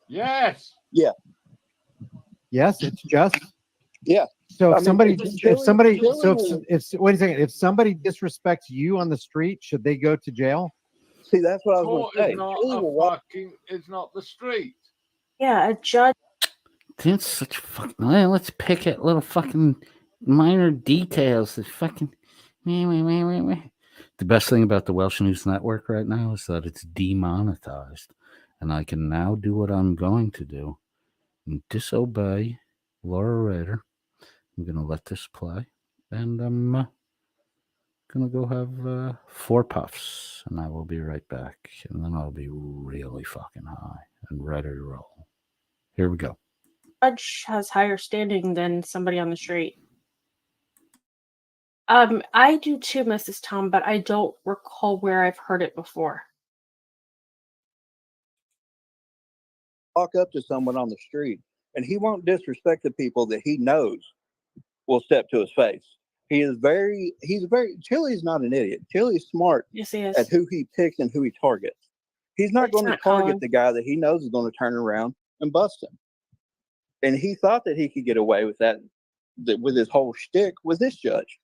Yes. Yeah. Yes, it's just. Yeah. So I if mean, somebody, Chili wait a second, if somebody disrespects you on the street, should they go to jail? See, that's what I was Court going to is say. not Chili will a walk. fucking. It's not the street. Yeah, a judge. That's such fucking. Well, let's pick at little fucking minor details. The fucking. The best thing about the Welsh News Network right now is that it's demonetized, and I can now do what I'm going to do and disobey Laura Rader. I'm going to let this play, and I'm going to go have 4 puffs, and I will be right back, and then I'll be really fucking high and ready to roll. Here we go. Judge has higher standing than somebody on the street. I do too, Mrs. Tom, but I don't recall where I've heard it before. Walk up to someone on the street, and he won't disrespect the people that he knows will step to his face. He's very. Chili's not an idiot. Chili's smart Yes, he is. at who he picks and who he targets. He's not It's going to not target Colin. the guy that he knows is going to turn around and bust him. And he thought that he could get away with that with his whole shtick with this judge.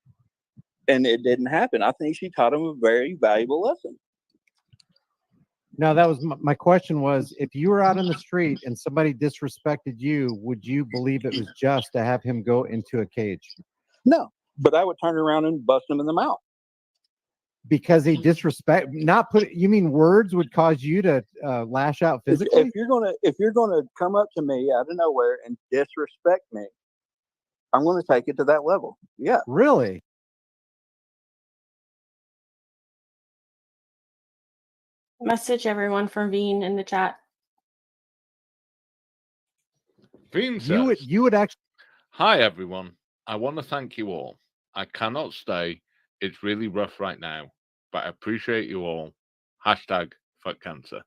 And it didn't happen. I think she taught him a very valuable lesson. No, that was my question was, if you were out in the street and somebody disrespected you, would you believe it was just to have him go into a cage? No, but I would turn around and bust him in the mouth. Because he you mean words would cause you to lash out physically? If you're gonna come up to me out of nowhere and disrespect me, I'm gonna take it to that level. Yeah. Really? Message everyone from Veen in the chat. Beam says, You would actually. Hi, everyone. I want to thank you all. I cannot stay. It's really rough right now, but I appreciate you all. Hashtag fuck cancer.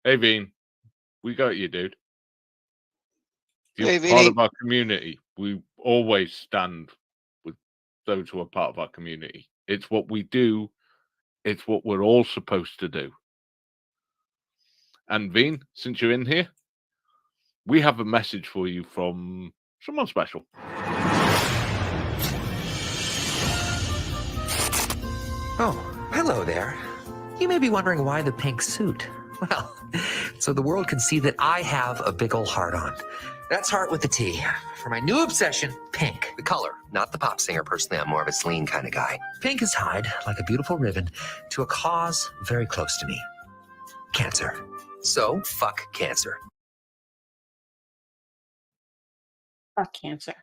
Hey, Veen. We got you, dude. You're Hey, part Vinny. of our community. We always stand with those who are part of our community. It's what we do. It's what we're all supposed to do. And Veen, since you're in here, we have a message for you from someone special. Oh, hello there. You may be wondering why the pink suit. Well, so the world can see that I have a big ol' heart on. That's heart with a T. For my new obsession, pink. The color, not the pop singer. Personally, I'm more of a Celine kind of guy. Pink is tied, like a beautiful ribbon, to a cause very close to me. Cancer. So, fuck cancer. Fuck cancer.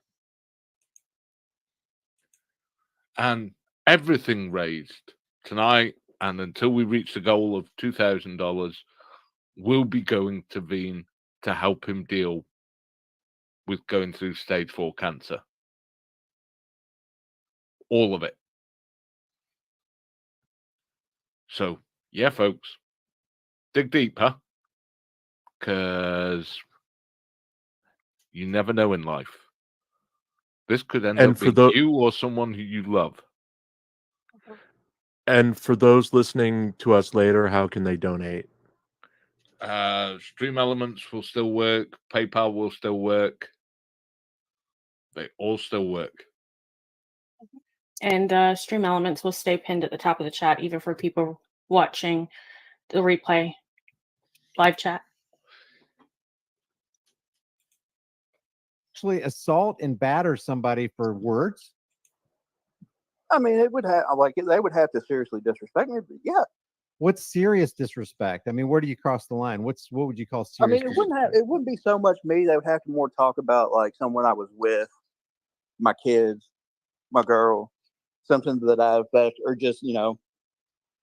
And everything raised tonight and until we reach the goal of $2,000 will be going to Veen to help him deal with going through stage 4 cancer. All of it. So, yeah, folks, dig deeper, because you never know in life. This could end And up for being you or someone who you love. And for those listening to us later, how can they donate? Stream Elements will still work. PayPal will still work. They all still work. And Stream Elements will stay pinned at the top of the chat, even for people watching the replay live chat. Actually, assault and batter somebody for words. I mean, it would have they would have to seriously disrespect me. But yeah, What's serious disrespect? I mean, where do you cross the line? What would you call I serious? mean, it wouldn't be so much me. They would have to more talk about like someone I was with, my kids, my girl, something that I affect, or just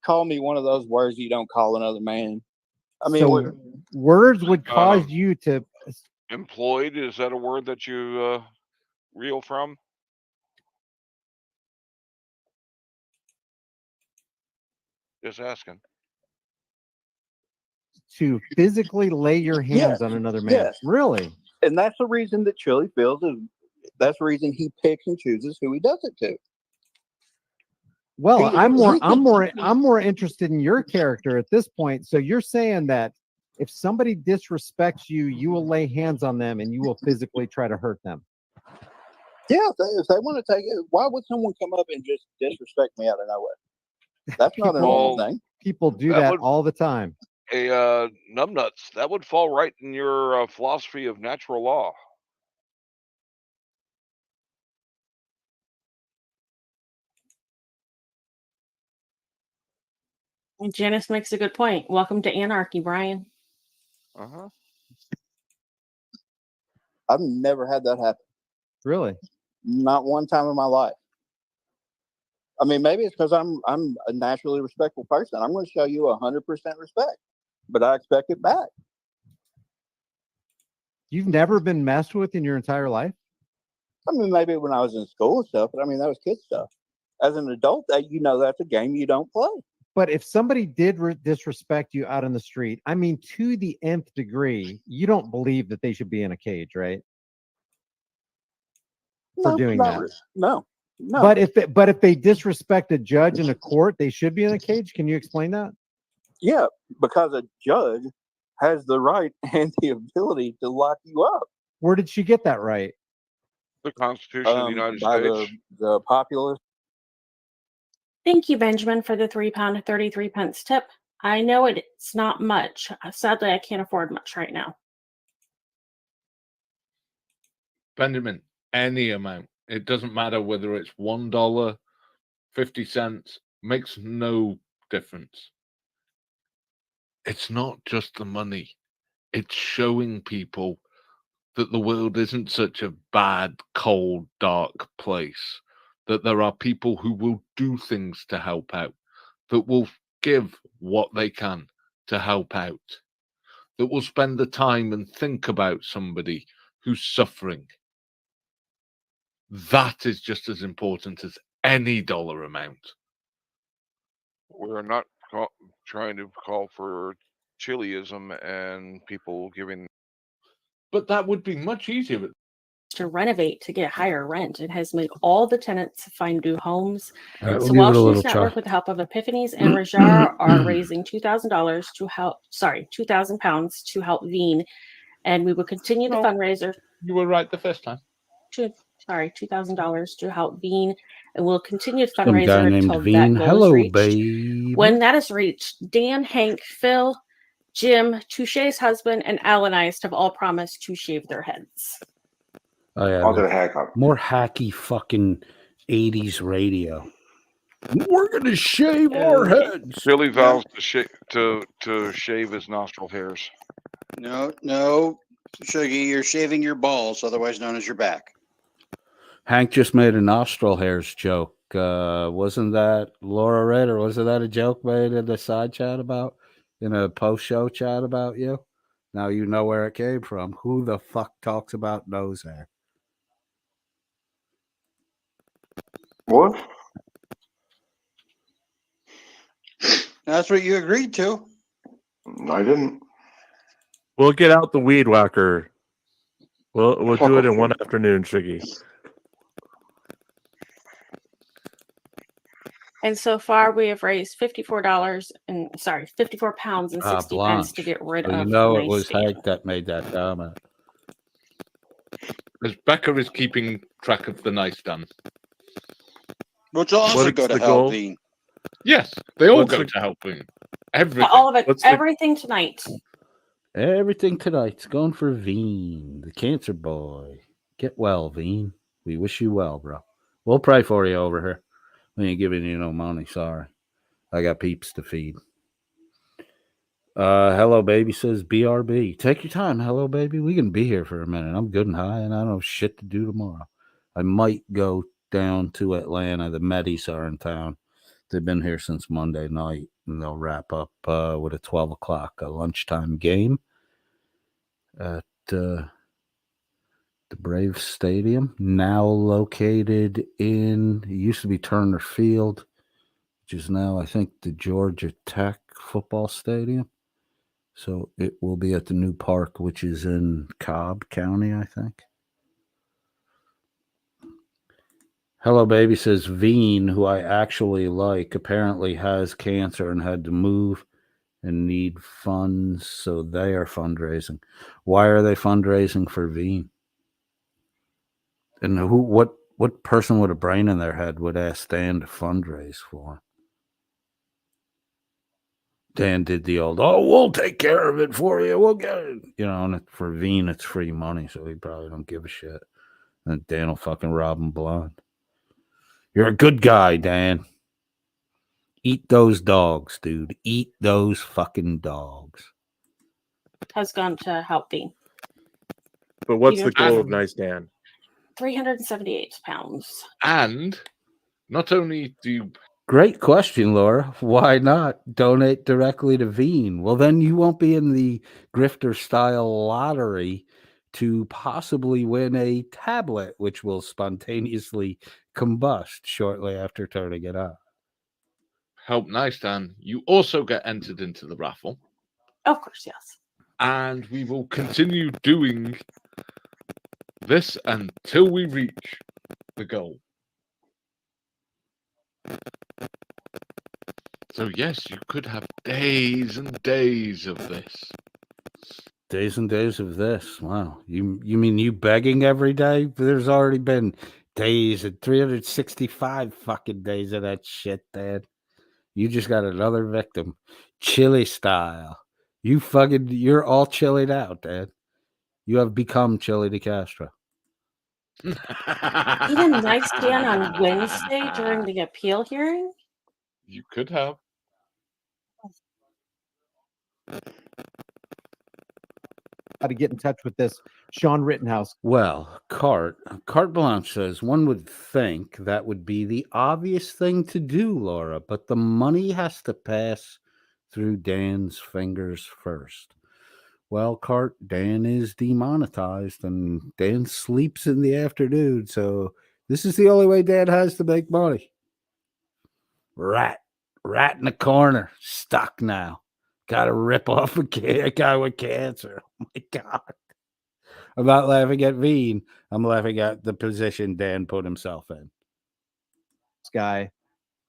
call me one of those words you don't call another man. I mean, So words would cause you to. Employed, is that a word that you reel from? Just asking. To physically lay your hands on another man. Yes. Really? And that's the reason that Chili feels is that's the reason he picks and chooses who he does it to. Well, I'm more interested in your character at this point. So you're saying that if somebody disrespects you, you will lay hands on them and you will physically try to hurt them. Yeah, if they want to take it, why would someone come up and just disrespect me out of nowhere? That's not a normal thing. People do that all the time. Hey, numbnuts, that would fall right in your philosophy of natural law. And Janice makes a good point. Welcome to anarchy, Brian. Uh-huh. I've never had that happen. Really? Not one time in my life. I mean, maybe it's because I'm a naturally respectful person. I'm going to show you 100% respect, but I expect it back. You've never been messed with in your entire life? I mean, maybe when I was in school and stuff, but I mean, that was kid stuff. As an adult, that's a game you don't play. But if somebody did disrespect you out on the street, I mean, to the nth degree, you don't believe that they should be in a cage, right? For doing that. No. But if they disrespect a judge in a court, they should be in a cage. Can you explain that? Yeah, because a judge has the right and the ability to lock you up. Where did she get that right? The Constitution of the United by States. The populace. Thank you, Benjamin, for the £3.33 tip. I know it's not much. Sadly, I can't afford much right now. Benjamin, any amount. It doesn't matter whether it's $1, 50 cents, makes no difference. It's not just the money. It's showing people that the world isn't such a bad, cold, dark place. That there are people who will do things to help out, that will give what they can to help out, that will spend the time and think about somebody who's suffering. That is just as important as any dollar amount. We're not trying to call for chiliism and people giving. But that would be much easier. To renovate to get higher rent. It has made all the tenants find new homes. All right, So we'll Wall give it a Street's little network, try. with the help of Epiphanies and Rajar, are raising $2,000 to help. £2,000 to help Veen, and we will continue the fundraiser. You were right the first time. $2,000 to help Veen, and we'll continue the Some guy fundraiser named until Veen. that goal Hello, is reached. babe. When that is reached, Dan, Hank, Phil, Jim, Touche's husband, and Alanized have all promised to shave their heads. Oh yeah, I'll do a hack up. more hacky fucking 80s radio. We're gonna shave our heads. Billy vows to shave his nostril hairs. No, Shuggy, you're shaving your balls, otherwise known as your back. Hank just made a nostril hairs joke. Wasn't that Laura read, or wasn't that a joke made in the side chat in a post show chat about you? Now you know where it came from. Who the fuck talks about nose hair? What? That's what you agreed to. I didn't. We'll get out the weed whacker. We'll do it in one afternoon, Shuggy. And so far, we have raised £54 and 54 pounds and 60 pence Blanche. to get rid So you of know the it nice was stand. Hank that made that comment. Because Becca is keeping track of the nightstand. Which will also What's go to the hell, goal? Dean. Yes, they all What's go the- to helping. Everything. All of it, What's the- everything tonight. Everything tonight's going for Veen, the cancer boy. Get well, Veen. We wish you well, bro. We'll pray for you over here. We ain't giving you no money. Sorry. I got peeps to feed. Hello, baby, says BRB. Take your time. Hello, baby. We can be here for a minute. I'm good and high, and I don't have shit to do tomorrow. I might go down to Atlanta. The Medis are in town. They've been here since Monday night, and they'll wrap up with a 12 o'clock lunchtime game at the Braves Stadium, now located in, it used to be Turner Field, which is now, I think, the Georgia Tech football stadium. So it will be at the new park, which is in Cobb County, I think. Hello, baby, says Veen, who I actually like, apparently has cancer and had to move and need funds, so they are fundraising. Why are they fundraising for Veen? And what person with a brain in their head would ask Dan to fundraise for? Dan did the old, oh, we'll take care of it for you. We'll get it. You know, and for Veen, it's free money, so he probably don't give a shit. And Dan will fucking rob him blind. You're a good guy, Dan. Eat those dogs, dude. Eat those fucking dogs. Has gone to help Dean. But what's You the know, goal of Nice Dan? 378 pounds. And not only do you... Great question, Laura. Why not donate directly to Veen? Well, then you won't be in the grifter style lottery to possibly win a tablet, which will spontaneously combust shortly after turning it on. help Nightstand, you also get entered into the raffle. Of course, yes. And we will continue doing this until we reach the goal. So yes, you could have days and days of this. Days and days of this. Wow. You mean you begging every day? There's already been days and 365 fucking days of that shit, Dad. You just got another victim. Chili style. You're all chillied out, Dad. You have become Chili de Castro. Even Nice Dan on Wednesday during the appeal hearing? You could have. How to get in touch with this Sean Rittenhouse. Well, Carte Blanche says one would think that would be the obvious thing to do, Laura, but the money has to pass through Dan's fingers first. Well, Carte, Dan is demonetized and Dan sleeps in the afternoon, so this is the only way Dan has to make money. Rat in the corner, stuck now. Got to rip off a guy with cancer. Oh my God. I'm not laughing at Veen. I'm laughing at the position Dan put himself in. This guy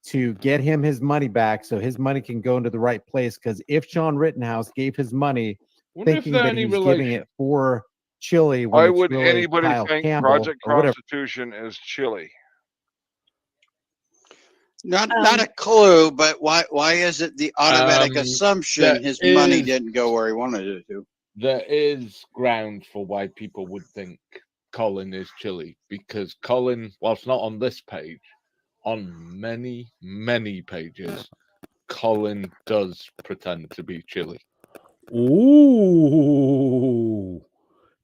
to get him his money back so his money can go into the right place. Because if Sean Rittenhouse gave his money thinking that he was giving it for Chili, when Why it's would really anybody Kyle think Campbell Project or whatever. Constitution is Chili? Not a clue, but why is it the automatic assumption his money didn't go where he wanted it to? There is ground for why people would think Colin is Chili, because Colin, whilst not on this page, on many, many pages, Colin does pretend to be Chili. Ooh.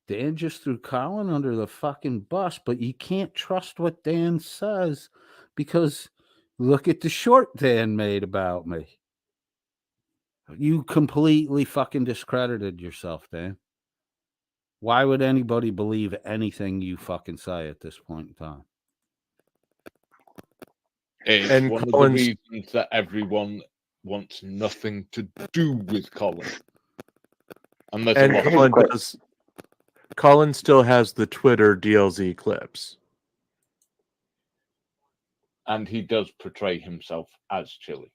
Dan just threw Colin under the fucking bus, but you can't trust what Dan says because look at the short Dan made about me. You completely fucking discredited yourself, Dan. Why would anybody believe anything you fucking say at this point in time? It's And one Colin's- of the reasons that everyone wants nothing to do with Colin. And there's a And lot. Colin still has the Twitter DLZ clips. And he does portray himself as Chili.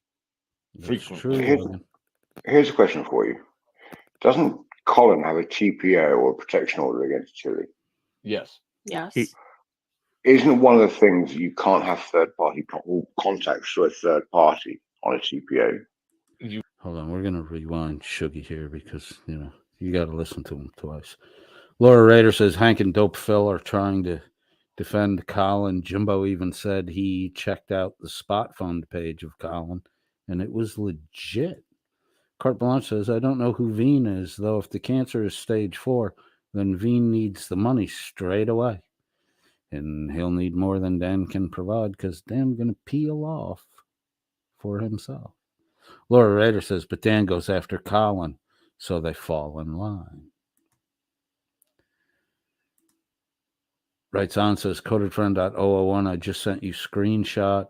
Here's a question for you. Doesn't Colin have a TPO or a protection order against Chile? Yes. Yes. Isn't one of the things you can't have third-party contacts to a third party on a TPO? Hold on, we're gonna rewind Shuggy here because you got to listen to him twice. Laura Rader says Hank and Dope Phil are trying to defend Colin. Jimbo even said he checked out the spot fund page of Colin, and it was legit. Carte Blanche says, I don't know who Veen is, though if the cancer is stage 4, then Veen needs the money straight away. And he'll need more than Dan can provide because Dan's going to peel off for himself. Laura Rader says, but Dan goes after Colin, so they fall in line. Writes on, says, codedfriend.001, I just sent you screenshot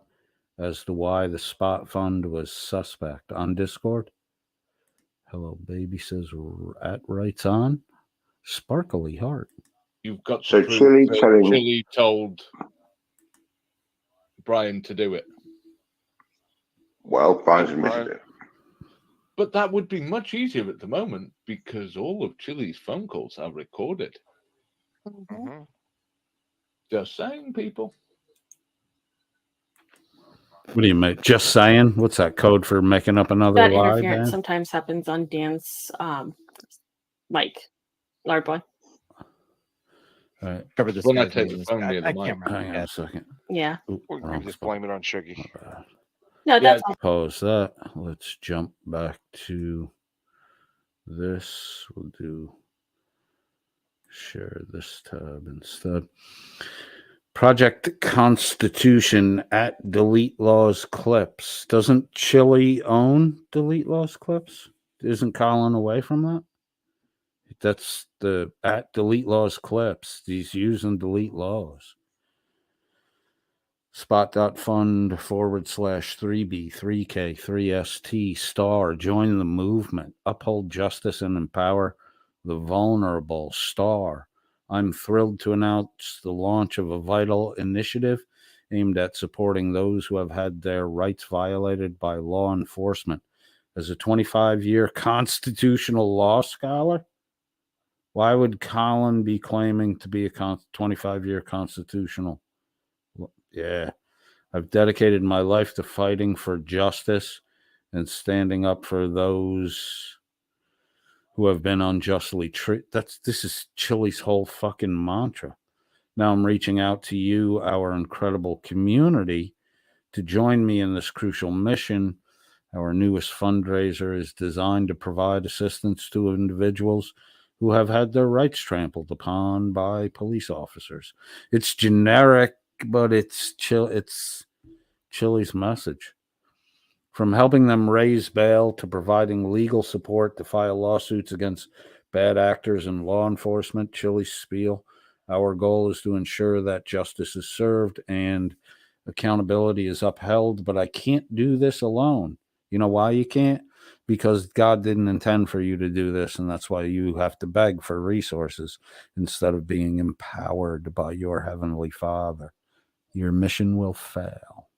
as to why the spot fund was suspect on Discord. Hello, baby, says, at writes on, sparkly heart. You've got So to prove that Chili Chili told Brian to do it. Well, Brian's admitted it. But that would be much easier at the moment because all of Chili's phone calls are recorded. Mm-hmm. Just saying, people. What do you make? Just saying? What's that code for making up another That lie, interference Dan? sometimes happens on Dan's mic. Large boy. All right. Cover this When I guy's take name. the phone near the I mic. can't remember. Hang on a second. Yeah. Oop, We wrong can just spot. blame it on Shuggy. No, that's all. Pause that. Let's jump back to this. We'll do share this tab instead. Project Constitution at Delete Laws Clips. Doesn't Chili own Delete Laws Clips? Isn't Colin away from that? That's the at Delete Laws Clips. He's using Delete Laws. Spot.fund/3B, 3K, 3ST, star. Join the movement. Uphold justice and empower the vulnerable, star. I'm thrilled to announce the launch of a vital initiative aimed at supporting those who have had their rights violated by law enforcement. As a 25-year constitutional law scholar, why would Colin be claiming to be a 25-year constitutional? Yeah. I've dedicated my life to fighting for justice and standing up for those who have been unjustly treated. This is Chili's whole fucking mantra. Now I'm reaching out to you, our incredible community, to join me in this crucial mission. Our newest fundraiser is designed to provide assistance to individuals who have had their rights trampled upon by police officers. It's generic, but it's Chili's message. From helping them raise bail to providing legal support to file lawsuits against bad actors and law enforcement, Chili's spiel. Our goal is to ensure that justice is served and accountability is upheld, but I can't do this alone. You know why you can't? Because God didn't intend for you to do this, and that's why you have to beg for resources instead of being empowered by your Heavenly Father. Your mission will fail.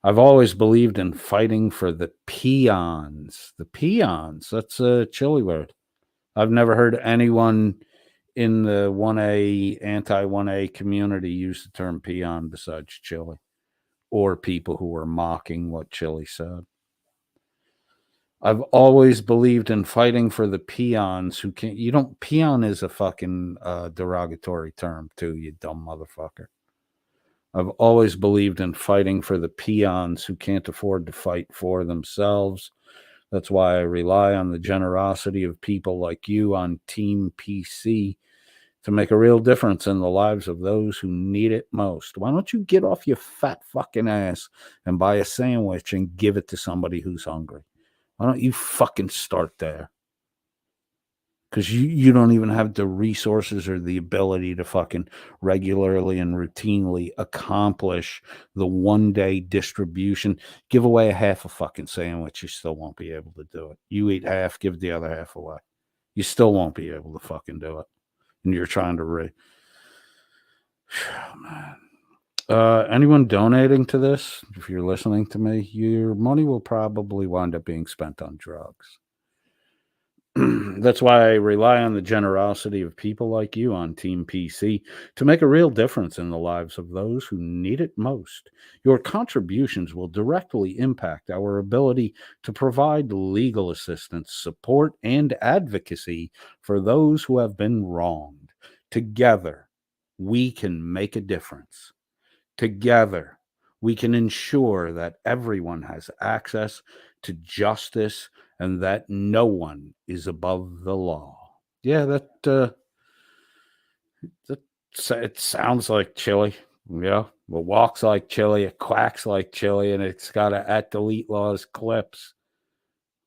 I've always believed in fighting for the peons. The peons, that's a Chili word. I've never heard anyone in the 1A, anti-1A community use the term peon besides Chili or people who were mocking what Chili said. I've always believed in fighting for the peons who can't. Peon is a fucking derogatory term too, you dumb motherfucker. I've always believed in fighting for the peons who can't afford to fight for themselves. That's why I rely on the generosity of people like you on Team PC to make a real difference in the lives of those who need it most. Why don't you get off your fat fucking ass and buy a sandwich and give it to somebody who's hungry? Why don't you fucking start there? Because you don't even have the resources or the ability to fucking regularly and routinely accomplish the one-day distribution. Give away a half a fucking sandwich, you still won't be able to do it. You eat half, give the other half away. You still won't be able to fucking do it. And you're trying to oh, man. Anyone donating to this, if you're listening to me, your money will probably wind up being spent on drugs. That's why I rely on the generosity of people like you on Team PC to make a real difference in the lives of those who need it most. Your contributions will directly impact our ability to provide legal assistance, support, and advocacy for those who have been wronged. Together, we can make a difference. Together, we can ensure that everyone has access to justice and that no one is above the law. Yeah, it sounds like chili. Yeah, it walks like chili, it quacks like chili, and it's got a at delete laws clips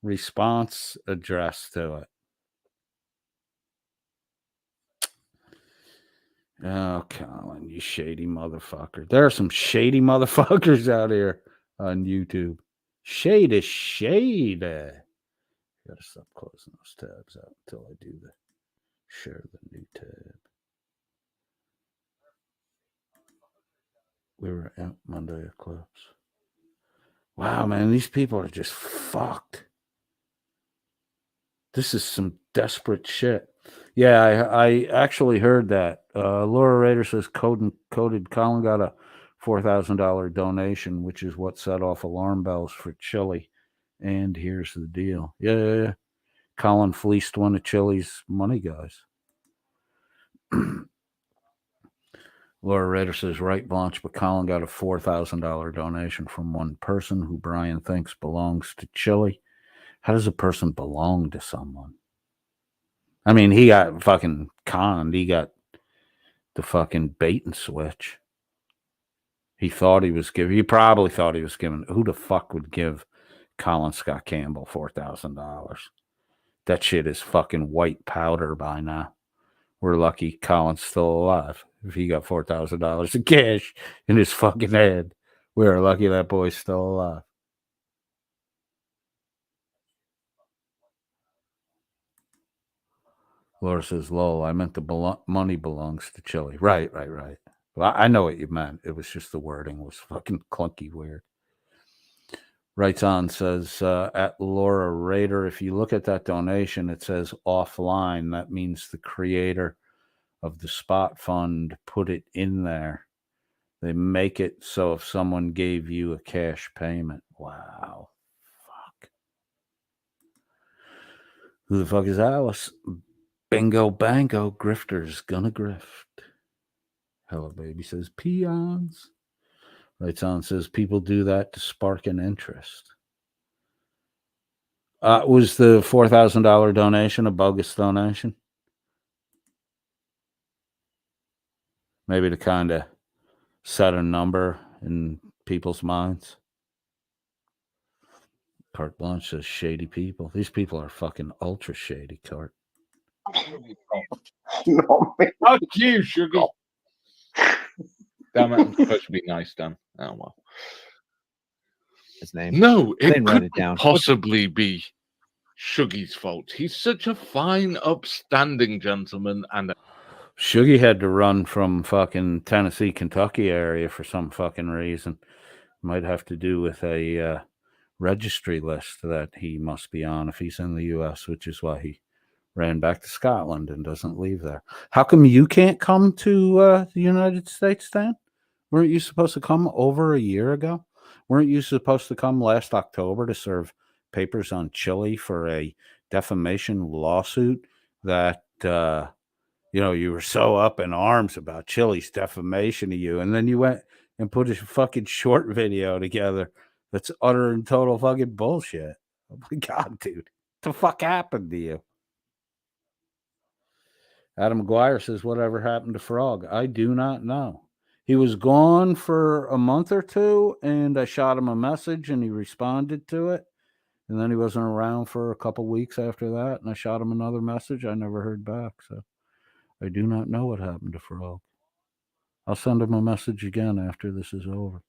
response address to it. Oh, Colin, you shady motherfucker. There are some shady motherfuckers out here on YouTube. Shade is shade. Gotta stop closing those tabs out until I do the share the new tab. We were out Monday Eclipse. Wow, man, these people are just fucked. This is some desperate shit. Yeah, I actually heard that. Laura Rader says coded Colin got a $4,000 donation, which is what set off alarm bells for Chili. And here's the deal. Yeah. Colin fleeced one of Chili's money guys. Laura Rader says, right, Blanche, but Colin got a $4,000 donation from one person who Brian thinks belongs to Chili. How does a person belong to someone? I mean, he got fucking conned. He got the fucking bait and switch. He probably thought he was giving. Who the fuck would give Colin Scott Campbell $4,000? That shit is fucking white powder by now. We're lucky Colin's still alive. If he got $4,000 in cash in his fucking head, we're lucky that boy's still alive. Laura says, lol, I meant the money belongs to Chili. Right. Well, I know what you meant. It was just the wording was fucking clunky weird. Writes on, says, at Laura Rader, if you look at that donation, it says offline. That means the creator of the spot fund put it in there. They make it so if someone gave you a cash payment. Wow. Fuck. Who the fuck is Alice? Bingo bango, grifters gonna grift. Hello Baby says peons. Writes on, says people do that to spark an interest. Was the $4,000 donation a bogus donation? Maybe to kind of set a number in people's minds. Carte Blanche says shady people. These people are fucking ultra shady, Carte. Fuck you, Shuggy. Damn it, I'm supposed to be nice, Dan. Oh well. His name. No, it Then write couldn't it down. possibly be Shuggy's fault. He's such a fine, upstanding gentleman, and Shuggy had to run from fucking Tennessee, Kentucky area for some fucking reason. Might have to do with a registry list that he must be on if he's in the U.S., which is why he ran back to Scotland and doesn't leave there. How come you can't come to the United States, Dan? Weren't you supposed to come over a year ago? Weren't you supposed to come last October to serve papers on Chili for a defamation lawsuit that, you were so up in arms about Chili's defamation of you, and then you went and put a fucking short video together that's utter and total fucking bullshit. Oh my God, dude. What the fuck happened to you? Adam McGuire says, whatever happened to Frog? I do not know. He was gone for a month or two, and I shot him a message, and he responded to it. And then he wasn't around for a couple weeks after that, and I shot him another message. I never heard back, so I do not know what happened to Frog. I'll send him a message again after this is over.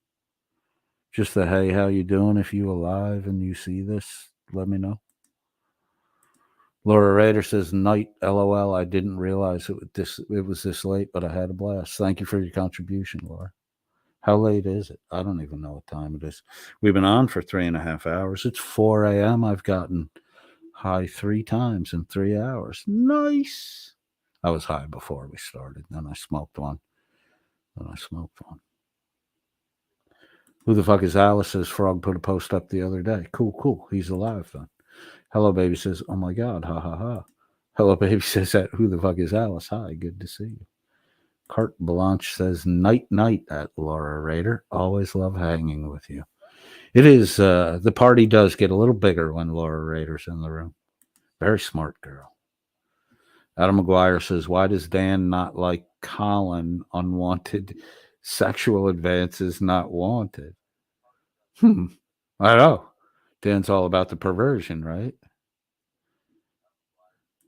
Just the hey, how you doing? If you alive and you see this, let me know. Laura Rader says, night, LOL. I didn't realize it was this late, but I had a blast. Thank you for your contribution, Laura. How late is it? I don't even know what time it is. We've been on for 3.5 hours. It's 4 a.m. I've gotten high 3 times in 3 hours. Nice. I was high before we started. Then I smoked one. Who the fuck is Alice? Says Frog put a post up the other day. Cool. He's alive then. Hello Baby says, oh my God, ha ha ha. Hello Baby says, who the fuck is Alice? Hi, good to see you. Carte Blanche says, night at Laura Rader. Always love hanging with you. It is, the party does get a little bigger when Laura Rader's in the room. Very smart girl. Adam McGuire says, why does Dan not like Colin? Unwanted sexual advances not wanted. I know. Dan's all about the perversion, right?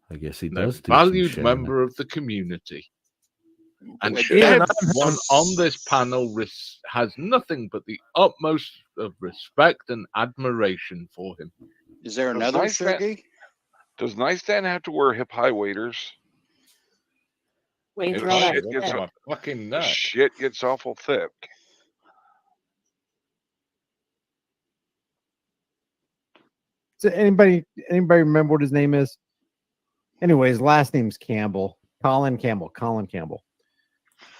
I guess he does do valued some member of the community. And Yeah, everyone on this panel has nothing but the utmost of respect and admiration for him. Is there another Shuggy? Does Nice Dan have to wear hip high waders? Wait, If throw that shit gets, shit. Fucking nut. Shit gets awful thick. So anybody remember what his name is? Anyways, last name's Campbell. Colin Campbell.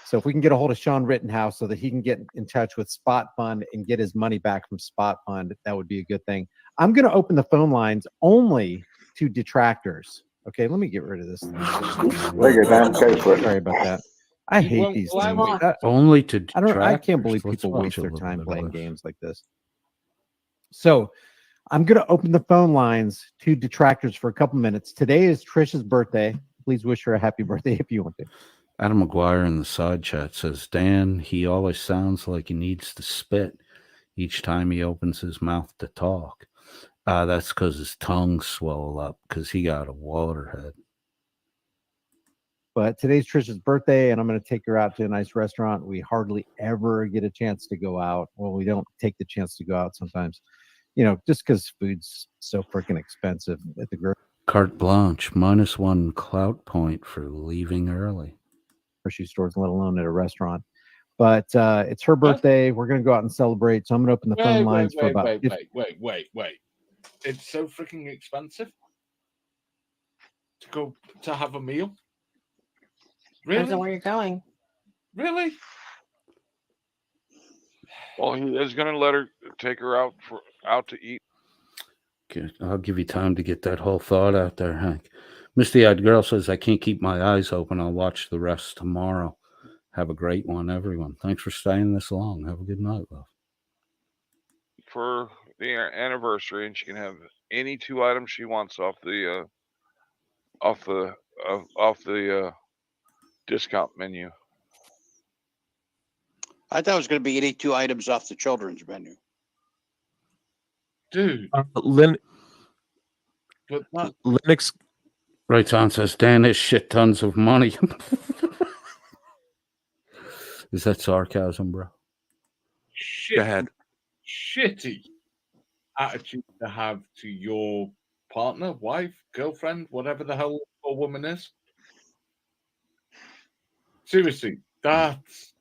So if we can get a hold of Sean Rittenhouse so that he can get in touch with Spot Fund and get his money back from Spot Fund, that would be a good thing. I'm going to open the phone lines only to detractors. Okay, let me get rid of this. There you go, Dan. Go for it. Sorry about that. I hate these things. Only to I can't believe detractors. people Let's waste watch a their little time bit of playing this. games like this. So I'm going to open the phone lines to detractors for a couple minutes. Today is Trisha's birthday. Please wish her a happy birthday if you want to. Adam McGuire in the side chat says, Dan, he always sounds like he needs to spit each time he opens his mouth to talk. That's because his tongue swelled up because he got a waterhead. But today's Trisha's birthday, and I'm going to take her out to a nice restaurant. We hardly ever get a chance to go out. Well, we don't take the chance to go out sometimes, just because food's so freaking expensive at the Carte Blanche, -1 clout point for leaving early. grocery stores, let alone at a restaurant. But it's her birthday. We're going to go out and celebrate. So I'm going to open the phone lines for about. Wait. It's so freaking expensive to go to have a meal. Depends Really? on where you're going. Really? Well, he is going to let her take her out to eat. Okay, I'll give you time to get that whole thought out there, Hank. Misty-eyed girl says, I can't keep my eyes open. I'll watch the rest tomorrow. Have a great one, everyone. Thanks for staying this long. Have a good night, love. For the anniversary, and she can have any 2 items she wants off the discount menu. I thought it was going to be 82 items off the children's menu. Dude. Linux. Right on says, Dan has shit tons of money. Is that sarcasm, bro? Go ahead. Shitty attitude to have to your partner, wife, girlfriend, whatever the hell a woman is. Seriously, that's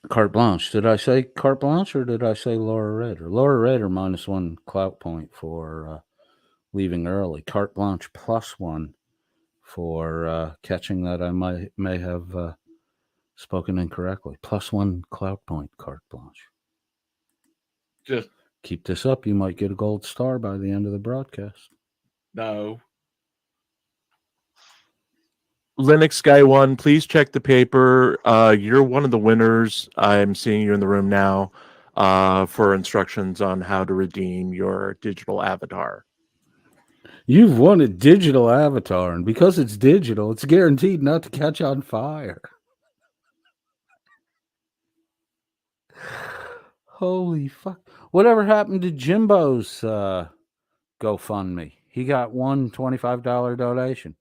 Carte Blanche. Did I say Carte Blanche or did I say Laura Rader? Laura Rader -1 clout point for leaving early. Carte Blanche +1 for catching that I may have spoken incorrectly. +1 clout point, Carte Blanche. Just keep this up. You might get a gold star by the end of the broadcast. No. Linux Guy 1, please check the paper. You're one of the winners. I'm seeing you in the room now for instructions on how to redeem your digital avatar. You've won a digital avatar, and because it's digital, it's guaranteed not to catch on fire. Holy fuck. Whatever happened to Jimbo's GoFundMe. He got one $25 donation.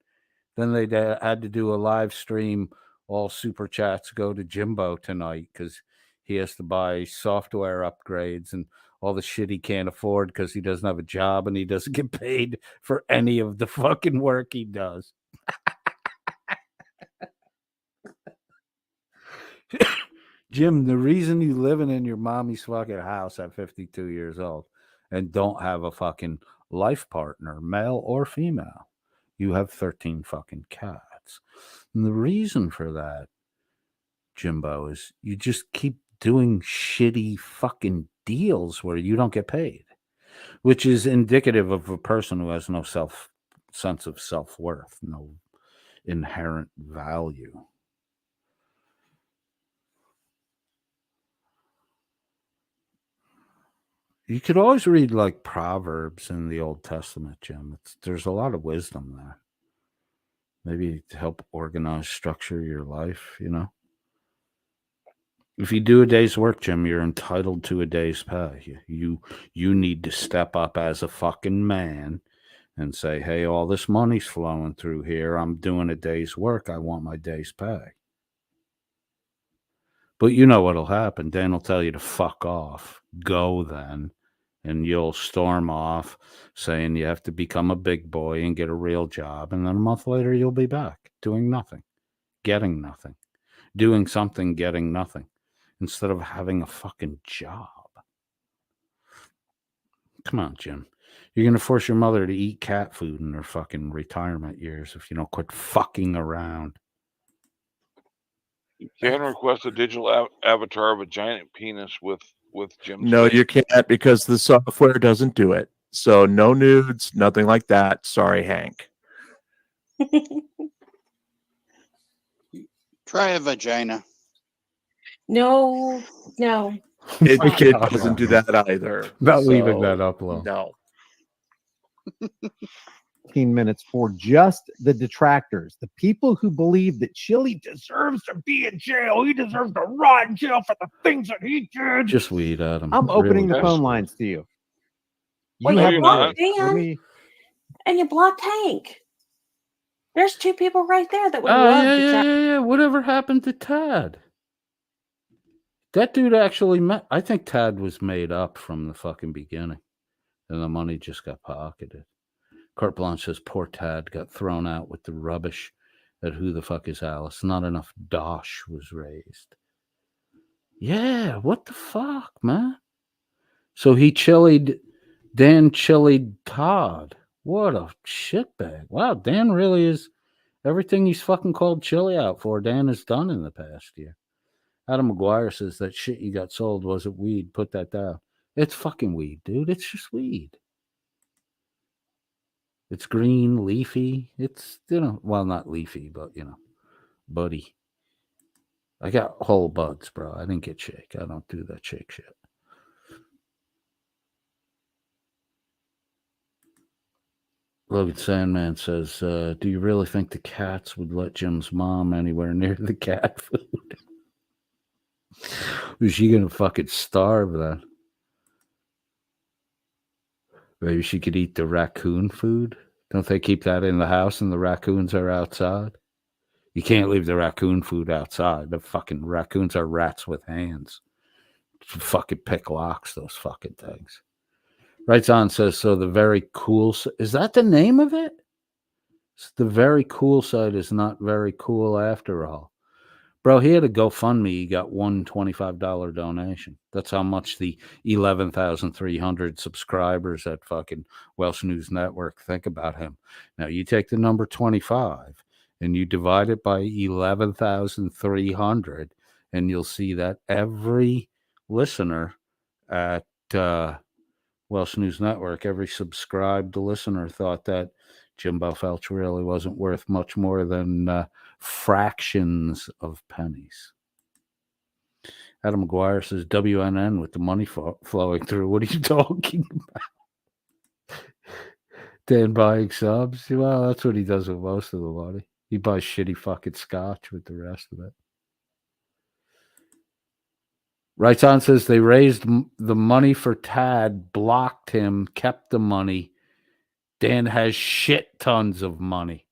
Then they had to do a live stream. All super chats go to Jimbo tonight because he has to buy software upgrades and all the shit he can't afford because he doesn't have a job and he doesn't get paid for any of the fucking work he does. Jim, the reason you living in your mommy's fucking house at 52 years old and don't have a fucking life partner, male or female, you have 13 fucking cats. And the reason for that, Jimbo, is you just keep doing shitty fucking deals where you don't get paid, which is indicative of a person who has no sense of self-worth, no inherent value. You could always read like Proverbs in the Old Testament, Jim. There's a lot of wisdom there. Maybe to help organize, structure your life, you know. If you do a day's work, Jim, you're entitled to a day's pay. You need to step up as a fucking man and say, hey, all this money's flowing through here. I'm doing a day's work. I want my day's pay. But you know what'll happen. Dan will tell you to fuck off. Go then. And you'll storm off saying you have to become a big boy and get a real job. And then a month later, you'll be back doing nothing, getting nothing, doing something, getting nothing, instead of having a fucking job. Come on, Jim. You're going to force your mother to eat cat food in her fucking retirement years if you don't quit fucking around. You can request a digital avatar of a giant penis with Jim's No, face. you can't because the software doesn't do it. So no nudes, nothing like that. Sorry, Hank. Try a vagina. No. It doesn't do that either. Not leaving that up low. No. 15 minutes for just the detractors, the people who believe that Chili deserves to be in jail. He deserves to rot in jail for the things that he did. Just weed, Adam. I'm opening the Really. phone lines to you. Well, have you a blocked voice. Let Dan me- and you blocked Hank. There's two people right there that would Oh, love to chat. yeah. Whatever happened to Tad? That dude actually met. I think Tad was made up from the fucking beginning. And the money just got pocketed. Carte Blanche says poor Tad got thrown out with the rubbish at Who the Fuck is Alice. Not enough dosh was raised. Yeah, what the fuck, man? So Dan chilied Todd. What a shitbag. Wow, Dan really is everything he's fucking called Chili out for. Dan has done in the past year. Adam McGuire says that shit you got sold wasn't weed. Put that down. It's fucking weed, dude. It's just weed. It's green, leafy. It's, well, not leafy, but, buddy. I got whole buds, bro. I didn't get shake. I don't do that shake shit. Logan Sandman says, do you really think the cats would let Jim's mom anywhere near the cat food? Was she going to fucking starve then? Maybe she could eat the raccoon food. Don't they keep that in the house and the raccoons are outside? You can't leave the raccoon food outside. The fucking raccoons are rats with hands. Fucking pick locks, those fucking things. Writes on says, so the very cool... Is that the name of it? The very cool site is not very cool after all. Bro, he had a GoFundMe. He got one $25 donation. That's how much the 11,300 subscribers at fucking Welsh News Network think about him. Now, you take the number 25 and you divide it by 11,300, and you'll see that every listener at Welsh News Network, every subscribed listener thought that Jimbo Felch really wasn't worth much more than fractions of pennies. Adam McGuire says WNN with the money flowing through. What are you talking about? Dan buying subs? Well, that's what he does with most of the money. He buys shitty fucking scotch with the rest of it. Writes on says they raised the money for Tad, blocked him, kept the money, Dan has shit tons of money.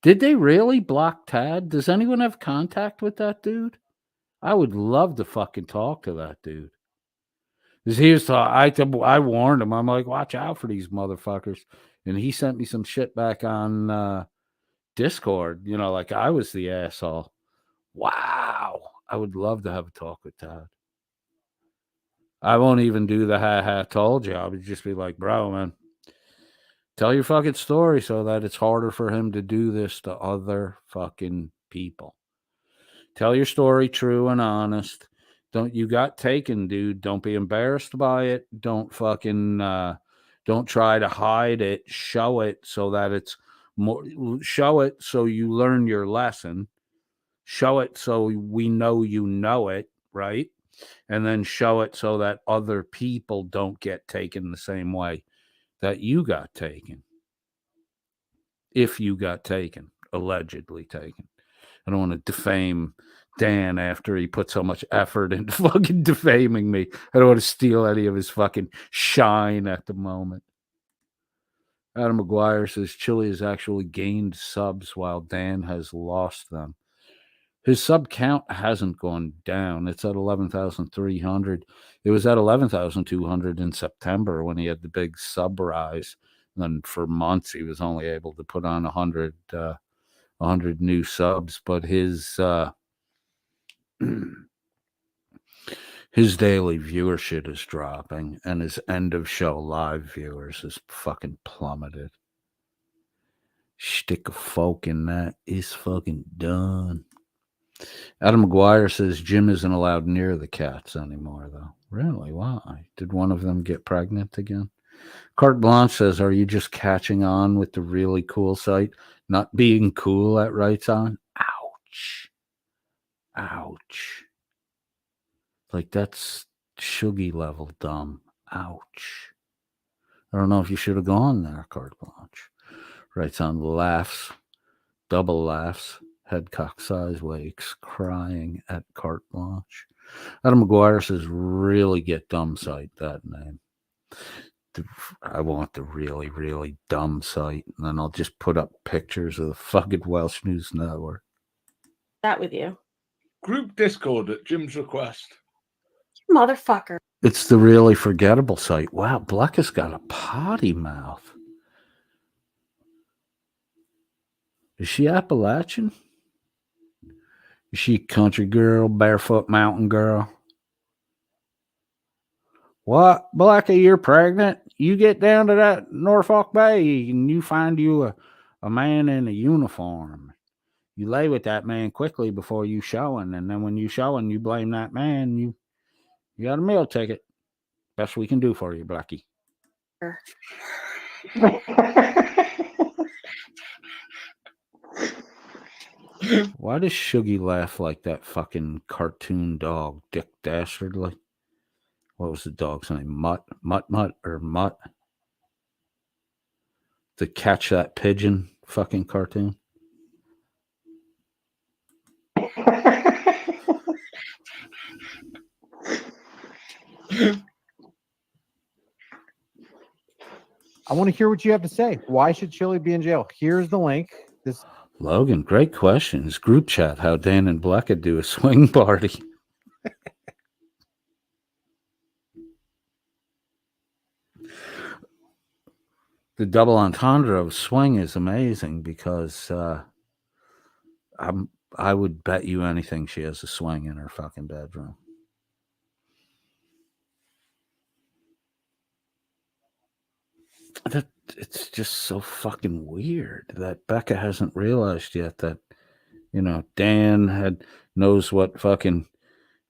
Did they really block Tad? Does anyone have contact with that dude? I would love to fucking talk to that dude. Because he was I warned him. I'm like, watch out for these motherfuckers. And he sent me some shit back on Discord, like I was the asshole. Wow. I would love to have a talk with Tad. I won't even do the ha told you. I would just be like, bro, man, tell your fucking story so that it's harder for him to do this to other fucking people. Tell your story true and honest. You got taken, dude. Don't be embarrassed by it. Don't fucking don't try to hide it. Show it so that it's more. Show it so you learn your lesson. Show it so we know you know it, right? And then show it so that other people don't get taken the same way that you got taken. If you got taken, allegedly taken. I don't want to defame Dan after he put so much effort into fucking defaming me. I don't want to steal any of his fucking shine at the moment. Adam McGuire says Chili has actually gained subs while Dan has lost them. His sub count hasn't gone down. It's at 11,300. It was at 11,200 in September when he had the big sub rise. And then for months he was only able to put on 100 new subs, but his his daily viewership is dropping, and his end of show live viewers is fucking plummeted. Stick a fork in that is fucking done. Adam McGuire says Jim isn't allowed near the cats anymore, though. Really? Why? Did one of them get pregnant again? Carte Blanche says, are you just catching on with the really cool site? Not being cool at Rights On? Ouch. Ouch. Like, that's Shuggy level dumb. Ouch. I don't know if you should have gone there, Carte Blanche. Rights On laughs. Double laughs. Head cock sideways, crying at Carte Blanche. Adam McGuire says, really get dumb site, that name. I want the really, really dumb site, and then I'll just put up pictures of the fucking Welsh News Network. That with you. Group Discord at Jim's request. Motherfucker. It's the really forgettable site. Wow, Black has got a potty mouth. Is she Appalachian? Is she country girl, barefoot mountain girl? What, Blackie, you're pregnant? You get down to that Norfolk Bay and you find you a man in a uniform. You lay with that man quickly before you showing, and then when you showing, you blame that man. You got a meal ticket. Best we can do for you, Blackie. Why does Shuggy laugh like that fucking cartoon dog, Dick Dastardly? What was the dog's name? Mutt? To Catch That Pigeon fucking cartoon? I want to hear what you have to say. Why should Chili be in jail? Here's the link. Logan, great questions. Group chat, how Dan and Blackett do a swing party. The double entendre of swing is amazing because I would bet you anything she has a swing in her fucking bedroom. It's just so fucking weird that Becca hasn't realized yet that, Dan knows what fucking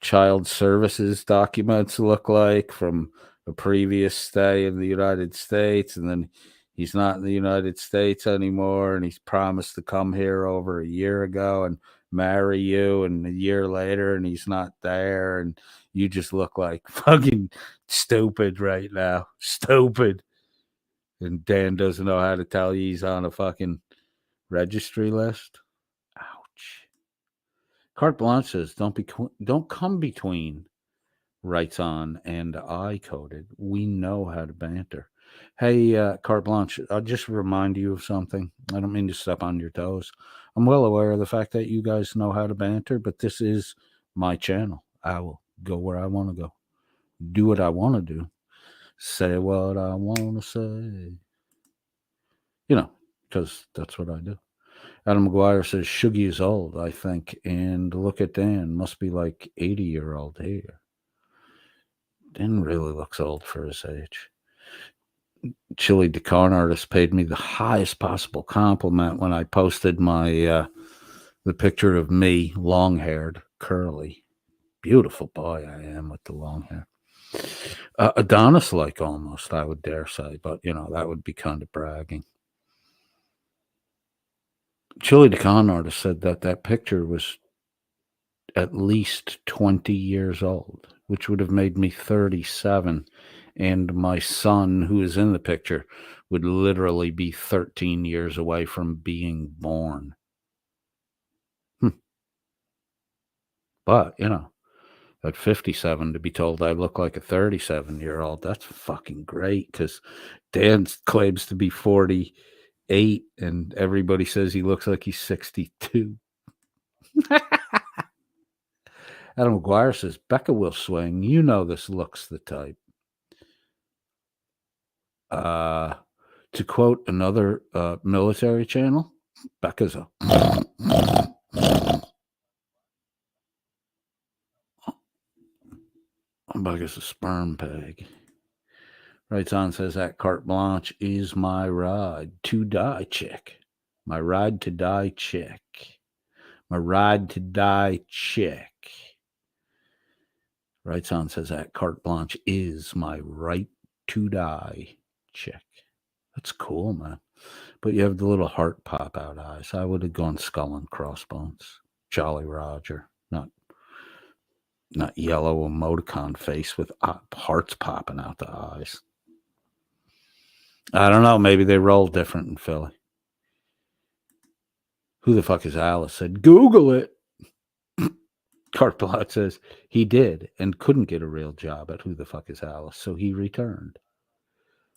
child services documents look like from a previous stay in the United States, and then he's not in the United States anymore, and he's promised to come here over a year ago and marry you, and a year later, and he's not there, and you just look like fucking stupid right now. Stupid. And Dan doesn't know how to tell you he's on a fucking registry list. Ouch. Carte Blanche says, don't come between Rights On and I coded. We know how to banter. Hey, Carte Blanche, I'll just remind you of something. I don't mean to step on your toes. I'm well aware of the fact that you guys know how to banter, but this is my channel. I will go where I want to go, do what I want to do, say what I want to say. You know, because that's what I do. Adam McGuire says Shuggy is old, I think, and look at Dan, must be like 80-year-old here. Dan really looks old for his age. Chili the Con Artist paid me the highest possible compliment when I posted my the picture of me, long-haired, curly. Beautiful boy I am with the long hair. Adonis-like almost, I would dare say, but, you know, that would be kind of bragging. Chili the Con Artist said that that picture was at least 20 years old, which would have made me 37. And my son, who is in the picture, would literally be 13 years away from being born. But, you know, at 57, to be told I look like a 37-year-old, that's fucking great, because Dan claims to be 48, and everybody says he looks like he's 62. Adam McGuire says, Becca will swing. You know this looks the type. To quote another military channel, Becca's a Becca's a sperm peg. Writes on, says that Carte Blanche is my ride to die chick. My ride to die chick. My ride to die chick. Writes on, says that Carte Blanche is my right to die chick. That's cool, man. But you have the little heart pop out eyes. I would have gone skull and crossbones. Jolly Roger. Not yellow emoticon face with hearts popping out the eyes. I don't know. Maybe they roll different in Philly. Who the fuck is Alice? Said, Google it. Carte Blanche says he did and couldn't get a real job at Who the fuck is Alice, so he returned.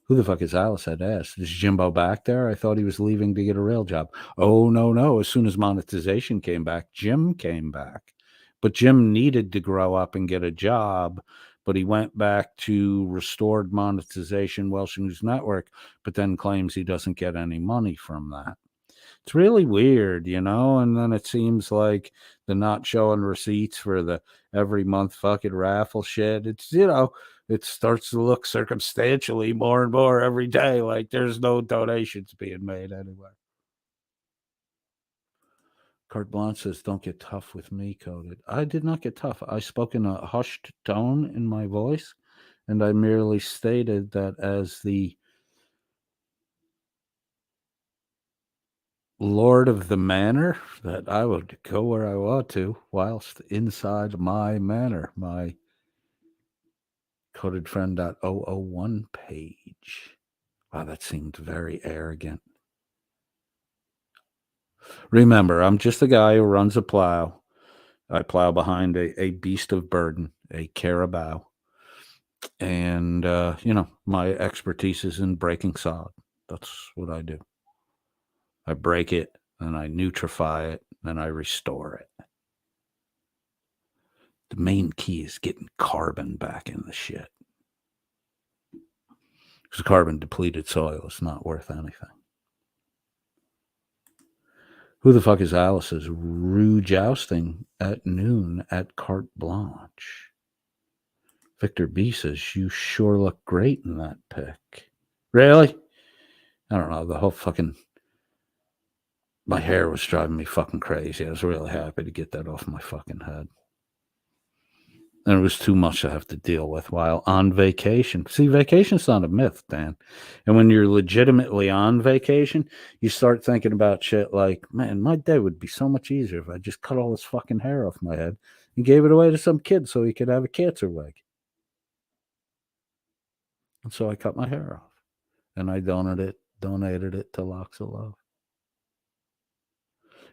Who the fuck is Alice? Had asked. Is Jimbo back there? I thought he was leaving to get a real job. Oh, no. As soon as monetization came back, Jim came back. But Jim needed to grow up and get a job, but he went back to restored monetization Welsh News Network, but then claims he doesn't get any money from that. It's really weird, you know, and then it seems like the not showing receipts for the every month fucking raffle shit. It's, you know, it starts to look circumstantially more and more every day like there's no donations being made anywhere. Carte Blanche says, don't get tough with me, Coded. I did not get tough. I spoke in a hushed tone in my voice, and I merely stated that as the Lord of the Manor, that I would go where I want to whilst inside my manor, my codedfriend.001 page. Wow, that seemed very arrogant. Remember, I'm just a guy who runs a plow. I plow behind a beast of burden, a carabao. And, you know, my expertise is in breaking sod. That's what I do. I break it, and I nutrify it, and I restore it. The main key is getting carbon back in the shit. Because carbon-depleted soil is not worth anything. Who the fuck is Alice's Rue jousting at noon at Carte Blanche? Victor B says, you sure look great in that pic. Really? I don't know. The whole fucking... My hair was driving me fucking crazy. I was really happy to get that off my fucking head. And it was too much to have to deal with while on vacation. See, vacation's not a myth, Dan. And when you're legitimately on vacation, you start thinking about shit like, man, my day would be so much easier if I just cut all this fucking hair off my head and gave it away to some kid so he could have a cancer wig. And so I cut my hair off. And I donated it to Locks of Love.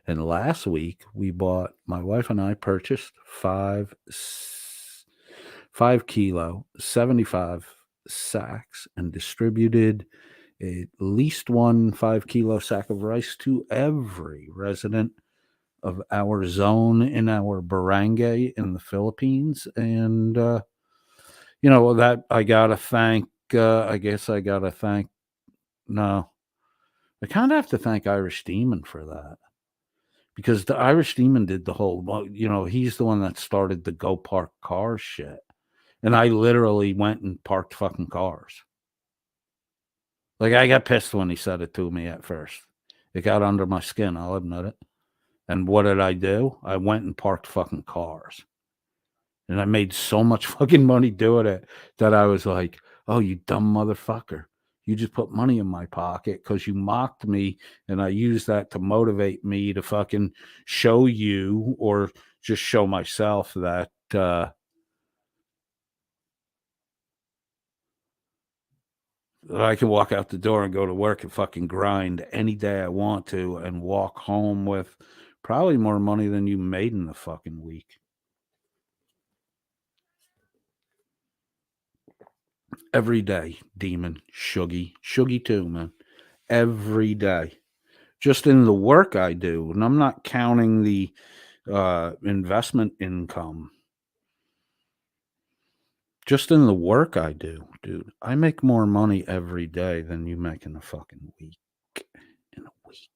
And last week, my wife and I purchased 5 kilo, 75 sacks and distributed at least one 5-kilo sack of rice to every resident of our zone in our barangay in the Philippines. And, that I got to thank, I guess I got to thank, no, I kind of have to thank Irish Demon for that. Because the Irish Demon did the whole, he's the one that started the go park cars shit. And I literally went and parked fucking cars. Like, I got pissed when he said it to me at first. It got under my skin, I'll admit it. And what did I do? I went and parked fucking cars. And I made so much fucking money doing it that I was like, oh, you dumb motherfucker. You just put money in my pocket because you mocked me, and I used that to motivate me to fucking show you or just show myself that I can walk out the door and go to work and fucking grind any day I want to and walk home with probably more money than you made in the fucking week. Every day, Demon, Shuggy too, man. Every day. Just in the work I do. And I'm not counting the investment income. Just in the work I do, dude. I make more money every day than you make in a fucking week. In a week.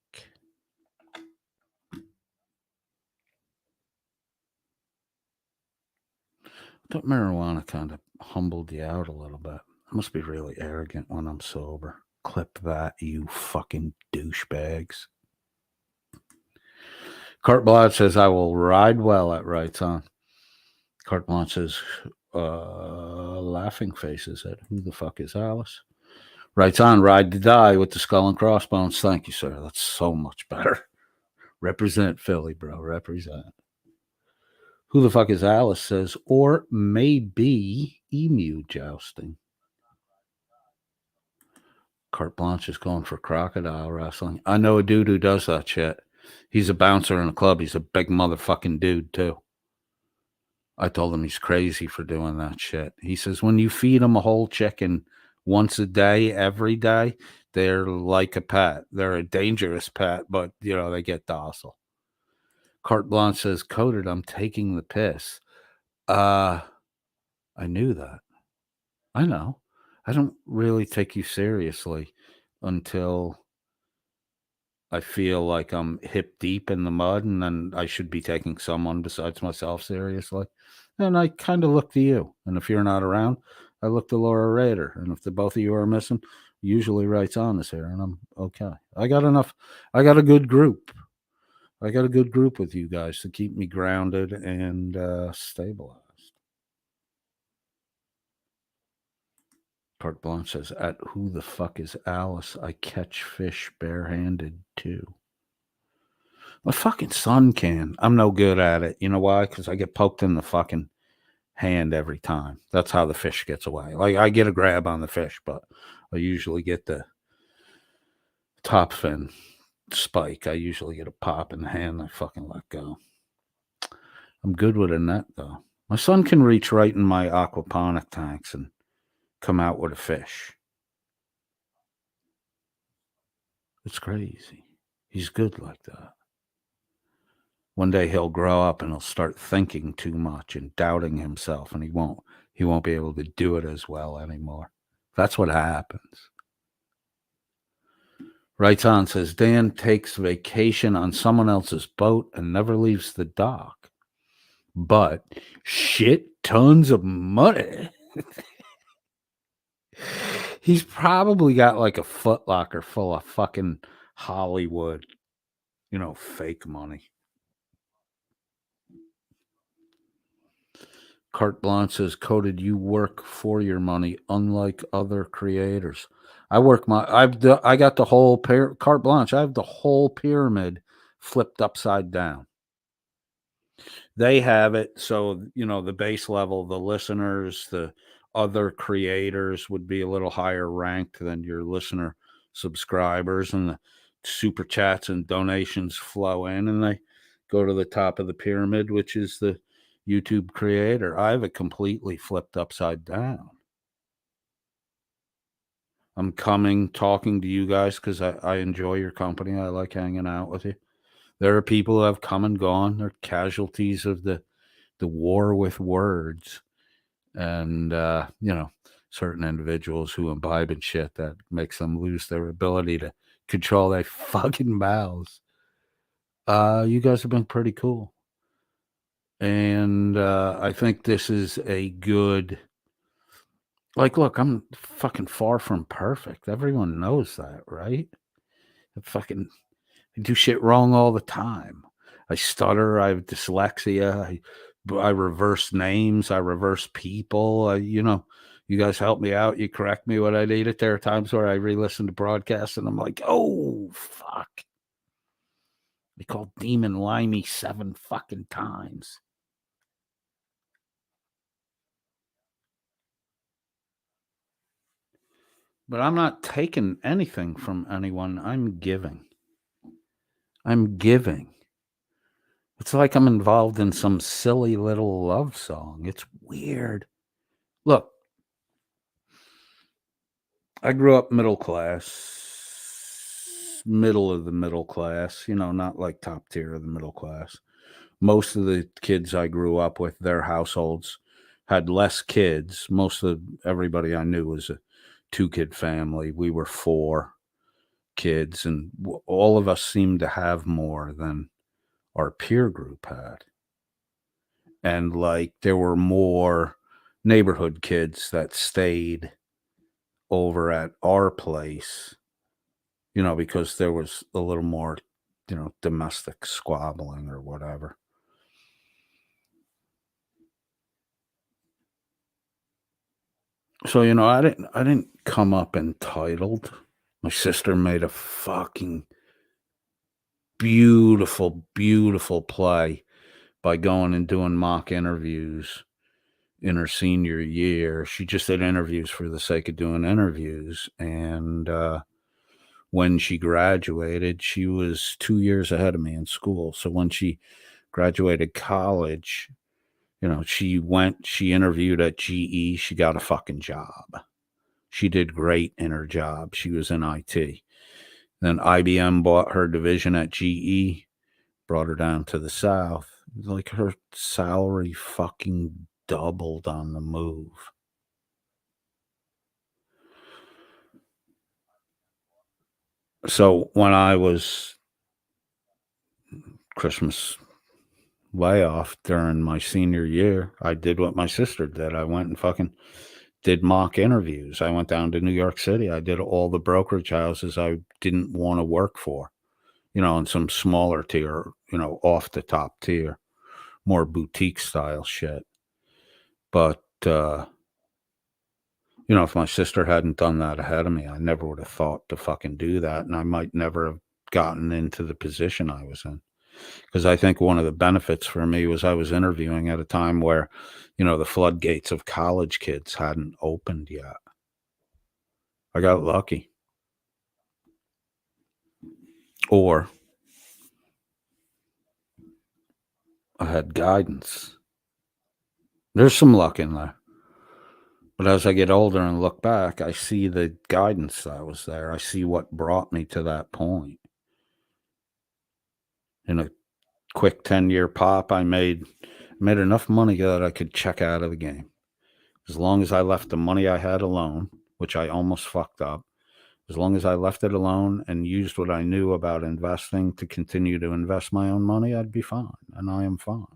I thought marijuana kind of humbled you out a little bit. I must be really arrogant when I'm sober. Clip that, you fucking douchebags. Carte Blanche says, I will ride well at Rights On. Carte Blanche says, laughing faces at who the fuck is Alice? Rights On, ride to die with the skull and crossbones. Thank you, sir. That's so much better. Represent Philly, bro. Represent. Who the fuck is Alice says, or maybe emu jousting. Carte Blanche is going for crocodile wrestling. I know a dude who does that shit. He's a bouncer in a club. He's a big motherfucking dude, too. I told him he's crazy for doing that shit. He says, when you feed them a whole chicken once a day, every day, they're like a pet. They're a dangerous pet, but, they get docile. Carte Blanche says, Coded, I'm taking the piss. I knew that. I know. I don't really take you seriously until I feel like I'm hip deep in the mud, and then I should be taking someone besides myself seriously. And I kind of look to you. And if you're not around, I look to Laura Rader. And if the both of you are missing, usually Rights On is here, and I'm okay. I got a good group. I got a good group with you guys to keep me grounded and stabilized. Carte Blanche says, at who the fuck is Alice? I catch fish barehanded too. My fucking son can. I'm no good at it. You know why? Because I get poked in the fucking hand every time. That's how the fish gets away. Like, I get a grab on the fish, but I usually get the top fin spike. I usually get a pop in the hand. I fucking let go. I'm good with a net, though. My son can reach right in my aquaponic tanks and come out with a fish. It's crazy. He's good like that. One day he'll grow up and he'll start thinking too much and doubting himself, and he won't be able to do it as well anymore. That's what happens. Rights On says, Dan takes vacation on someone else's boat and never leaves the dock. But shit tons of money. He's probably got like a Foot Locker full of fucking Hollywood, fake money. Carte Blanche says, Coded, you work for your money, unlike other creators. I got the whole Carte Blanche. I have the whole pyramid flipped upside down. They have it so, the base level, the listeners, the other creators would be a little higher ranked than your listener subscribers, and the super chats and donations flow in, and they go to the top of the pyramid, which is the YouTube creator. I have it completely flipped upside down. I'm coming, talking to you guys because I enjoy your company. I like hanging out with you. There are people who have come and gone. They're casualties of the war with words. And, certain individuals who imbibe in shit that makes them lose their ability to control their fucking mouths. You guys have been pretty cool. And I think this is a good... look, I'm fucking far from perfect. Everyone knows that, right? I do shit wrong all the time. I stutter. I have dyslexia. I reverse names. I reverse people. You guys help me out. You correct me when I need it. There are times where I re-listen to broadcasts and I'm like, oh, fuck. They called Demon Limey 7 fucking times. But I'm not taking anything from anyone. I'm giving. It's like I'm involved in some silly little love song. It's weird. Look, I grew up middle class, middle of the middle class, not like top tier of the middle class. Most of the kids I grew up with, their households had less kids. Most of everybody I knew was a 2-kid family. We were 4 kids, and all of us seemed to have more than our peer group had. And there were more neighborhood kids that stayed over at our place, because there was a little more, domestic squabbling or whatever. So, I didn't come up entitled. My sister made a fucking beautiful, beautiful play by going and doing mock interviews in her senior year. She just did interviews for the sake of doing interviews. And when she graduated, she was 2 years ahead of me in school. So when she graduated college, she interviewed at GE. She got a fucking job. She did great in her job. She was in IT. Then IBM bought her division at GE, brought her down to the South. Her salary fucking doubled on the move. So when I was Christmas layoff during my senior year, I did what my sister did. I went and fucking did mock interviews. I went down to New York City. I did all the brokerage houses I didn't want to work for, in some smaller tier, off the top tier, more boutique style shit. But, if my sister hadn't done that ahead of me, I never would have thought to fucking do that. And I might never have gotten into the position I was in. Because I think one of the benefits for me was I was interviewing at a time where, the floodgates of college kids hadn't opened yet. I got lucky. Or I had guidance. There's some luck in there. But as I get older and look back, I see the guidance that was there. I see what brought me to that point. In a quick 10-year pop, I made enough money that I could check out of the game. As long as I left the money I had alone, which I almost fucked up, as long as I left it alone and used what I knew about investing to continue to invest my own money, I'd be fine. And I am fine.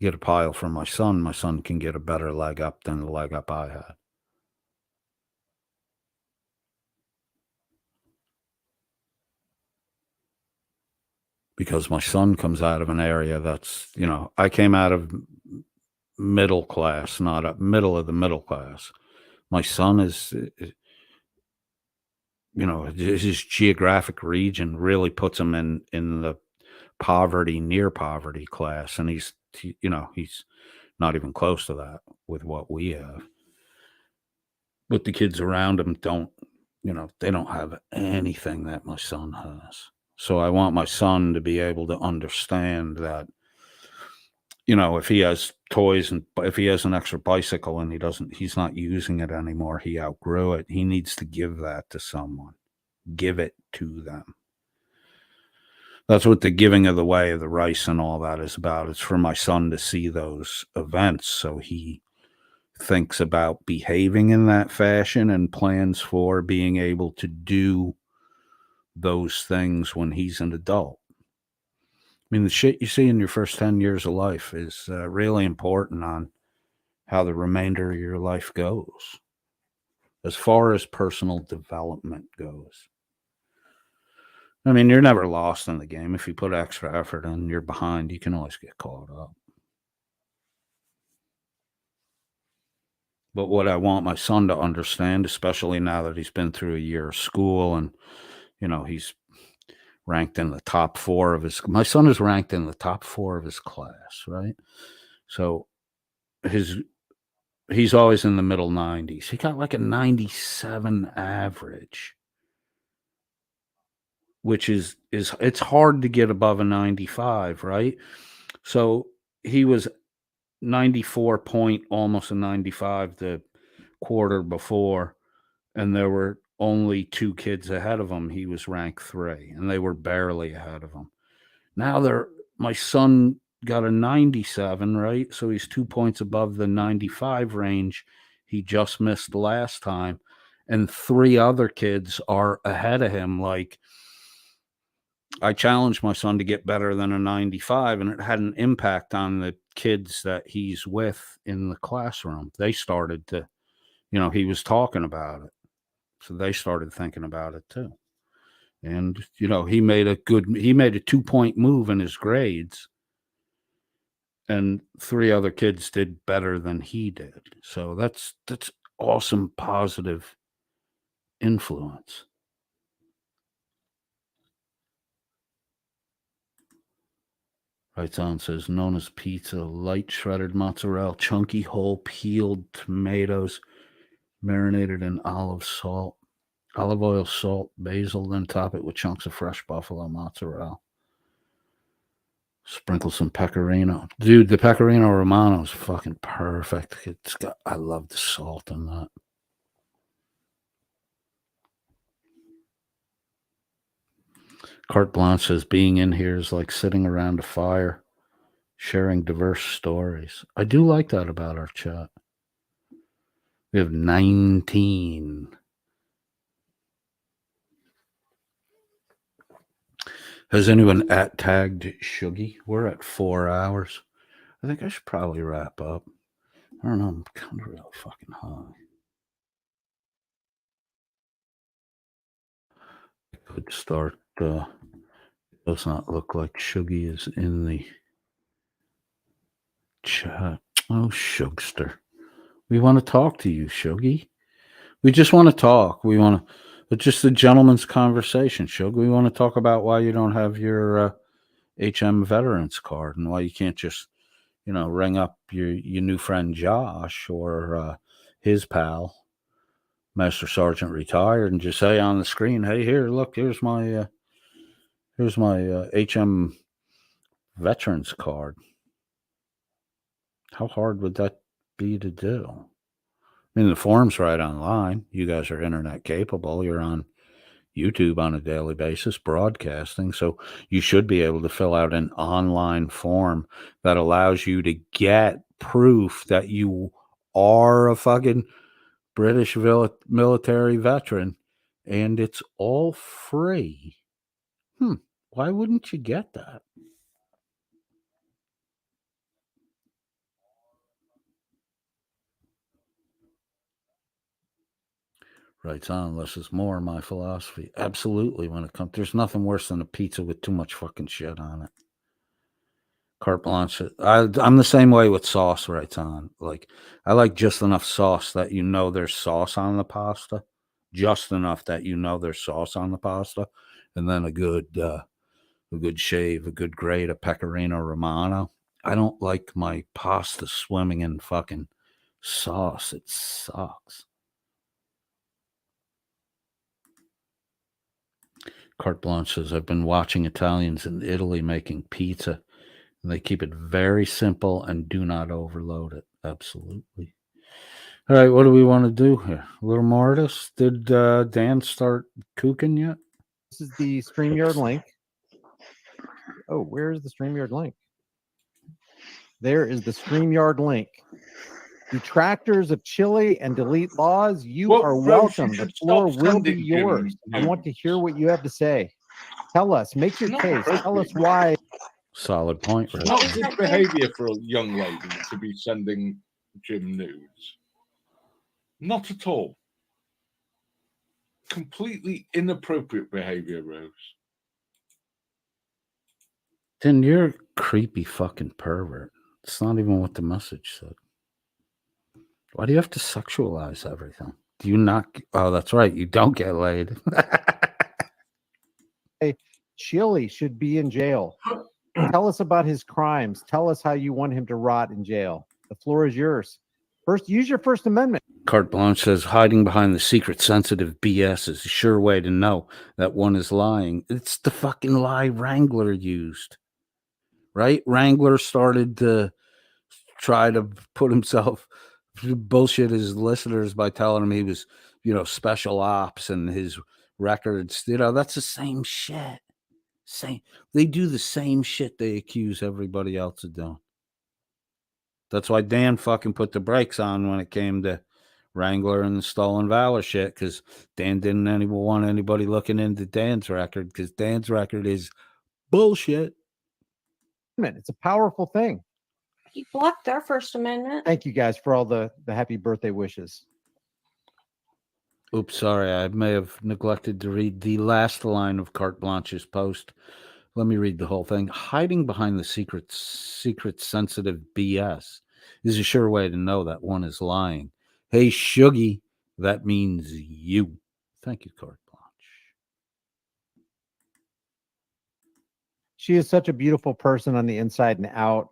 Get a pile for my son can get a better leg up than the leg up I had. Because my son comes out of an area that's, I came out of middle class, not a middle of the middle class. My son is, his geographic region really puts him in the poverty, near poverty class. And he's not even close to that with what we have. But the kids around him don't, they don't have anything that my son has. So I want my son to be able to understand that, you know, if he has toys and if he has an extra bicycle and he's not using it anymore, he outgrew it. He needs to give that to someone. Give it to them. That's what the giving of the way of the rice and all that is about. It's for my son to see those events so he thinks about behaving in that fashion and plans for being able to do those things when he's an adult. I mean, the shit you see in your first 10 years of life is really important on how the remainder of your life goes, as far as personal development goes. I mean, you're never lost in the game. If you put extra effort in, you're behind. You can always get caught up. But what I want my son to understand, especially now that he's been through a year of school and, you know, he's ranked in the top 4 of his, my son is ranked in the top 4 of his class, right? So he's always in the middle 90s. He got like a 97 average, which is it's hard to get above a 95, right? So he was 94 point, almost a 95 the quarter before, and there were only 2 kids ahead of him. He was ranked 3, and they were barely ahead of him. Now my son got a 97, right? So he's 2 points above the 95 range he just missed last time, and 3 other kids are ahead of him. Like, I challenged my son to get better than a 95, and it had an impact on the kids that he's with in the classroom. They started to, you know, he was talking about it, so they started thinking about it too. And, you know, he made a 2-point move in his grades, and 3 other kids did better than he did. So that's awesome, positive influence. Writes on, says, known as pizza, light shredded mozzarella, chunky whole peeled tomatoes, marinated in olive oil, salt, basil, then top it with chunks of fresh buffalo mozzarella. Sprinkle some pecorino. Dude, the pecorino romano is fucking perfect. I love the salt in that. Carte Blanche says, being in here is like sitting around a fire, sharing diverse stories. I do like that about our chat. We have 19. Has anyone tagged Shuggy? We're at 4 hours. I think I should probably wrap up. I don't know. I'm kind of really fucking high. I could start. It does not look like Shuggy is in the chat. Oh, Shugster. We want to talk to you, Shuggy. We just want to talk. We want to. It's just a gentleman's conversation, Shug. We want to talk about why you don't have your HM veterans card and why you can't just, you know, ring up your new friend Josh or his pal, Master Sergeant retired, and just say on the screen, "Hey, here, look, here's my HM veterans card." How hard would that be to do? I mean, the form's right online. You guys are internet capable. You're on YouTube on a daily basis, broadcasting. So you should be able to fill out an online form that allows you to get proof that you are a fucking British military veteran, and it's all free. Why wouldn't you get that? Writes on, less is more, my philosophy. Absolutely. When it comes, there's nothing worse than a pizza with too much fucking shit on it. Carte Blanche. I'm the same way with sauce. Writes on, like, I like just enough sauce that you know there's sauce on the pasta, just enough that you know there's sauce on the pasta, and then a good shave, a good grade of pecorino romano. I don't like my pasta swimming in fucking sauce. It sucks. Carte Blanche says, I've been watching Italians in Italy making pizza. And they keep it very simple and do not overload it. Absolutely. All right, what do we want to do here? A little more of this? Did Dan start cooking yet? This is the StreamYard link. Oh, where's the StreamYard link? There is the StreamYard link. Detractors of Chile and delete laws, you Well, are Rose, welcome. you The should floor stop will be sending him yours. I want to hear what you have to say. Tell us, make your Not case. Tell us appropriate. why. Solid point, It's Rich. not good behavior for a young lady to be sending Jim nudes. Not at all. Completely inappropriate behavior, Rose. Then you're a creepy fucking pervert. It's not even what the message said. Why do you have to sexualize everything? Do you not? Oh, that's right. You don't get laid. Hey, Chile should be in jail. Tell us about his crimes. Tell us how you want him to rot in jail. The floor is yours. First, use your First Amendment. Carte Blanche says hiding behind the secret sensitive BS is a sure way to know that one is lying. It's the fucking lie Wrangler used, right? Wrangler started to try to put himself bullshit his listeners by telling him he was, special ops and his records. That's the same shit. They do the same shit they accuse everybody else of doing. That's why Dan fucking put the brakes on when it came to Wrangler and the stolen valor shit, because Dan didn't want anybody looking into Dan's record, because Dan's record is bullshit. It's a powerful thing. He blocked their First Amendment. Thank you guys for all the happy birthday wishes. Oops, sorry. I may have neglected to read the last line of Carte Blanche's post. Let me read the whole thing. Hiding behind the secret sensitive BS is a sure way to know that one is lying. Hey, Shuggy, that means you. Thank you, Carte Blanche. She is such a beautiful person on the inside and out.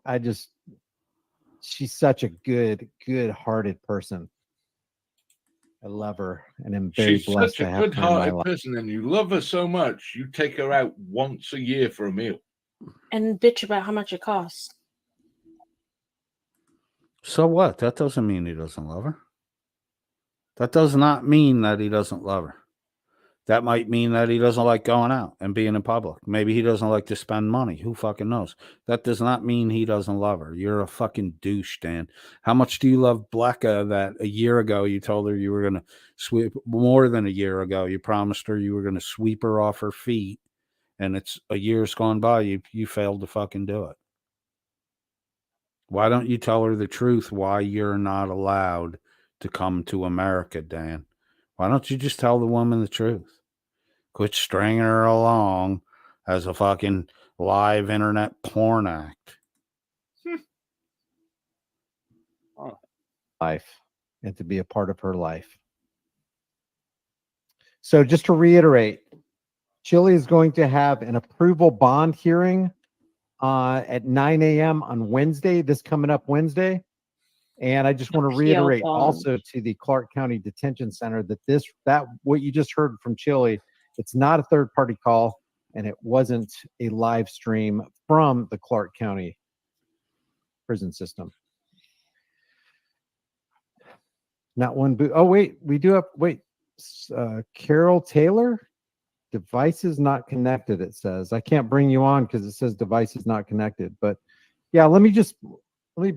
She's such a good-hearted person. I love her, and I'm very She's blessed such to a have her in my good-hearted life. person, and you love her so much, you take her out once a year for a meal. And bitch about how much it costs. So what? That doesn't mean he doesn't love her. That does not mean that he doesn't love her. That might mean that he doesn't like going out and being in public. Maybe he doesn't like to spend money. Who fucking knows? That does not mean he doesn't love her. You're a fucking douche, Dan. How much do you love Blecka that a year ago you told her you were going to sweep, more than a year ago, you promised her you were going to sweep her off her feet, and it's a year's gone by, you failed to fucking do it. Why don't you tell her the truth why you're not allowed to come to America, Dan? Why don't you just tell the woman the truth? Quit stringing her along as a fucking live internet porn act. Life, and to be a part of her life. So just to reiterate, Chile is going to have an approval bond hearing at 9 a.m. on Wednesday, this coming up Wednesday. And I just want to reiterate also to the Clark County Detention Center that what you just heard from Chile, it's not a third-party call, and it wasn't a live stream from the Clark County prison system. Not one boot. Oh, wait, we do have, Carol Taylor, devices not connected, it says. I can't bring you on because it says devices not connected. But yeah, let me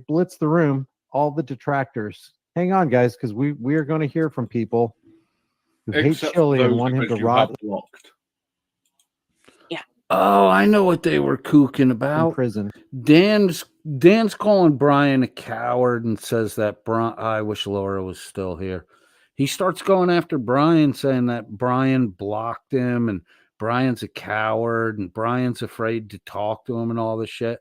blitz the room, all the detractors. Hang on, guys, because we are going to hear from people who hate Chile and want him to rot. Yeah. Oh, I know what they were kooking about. In prison. Dan's calling Brian a coward and says that I wish Laura was still here. He starts going after Brian, saying that Brian blocked him and Brian's a coward and Brian's afraid to talk to him and all this shit.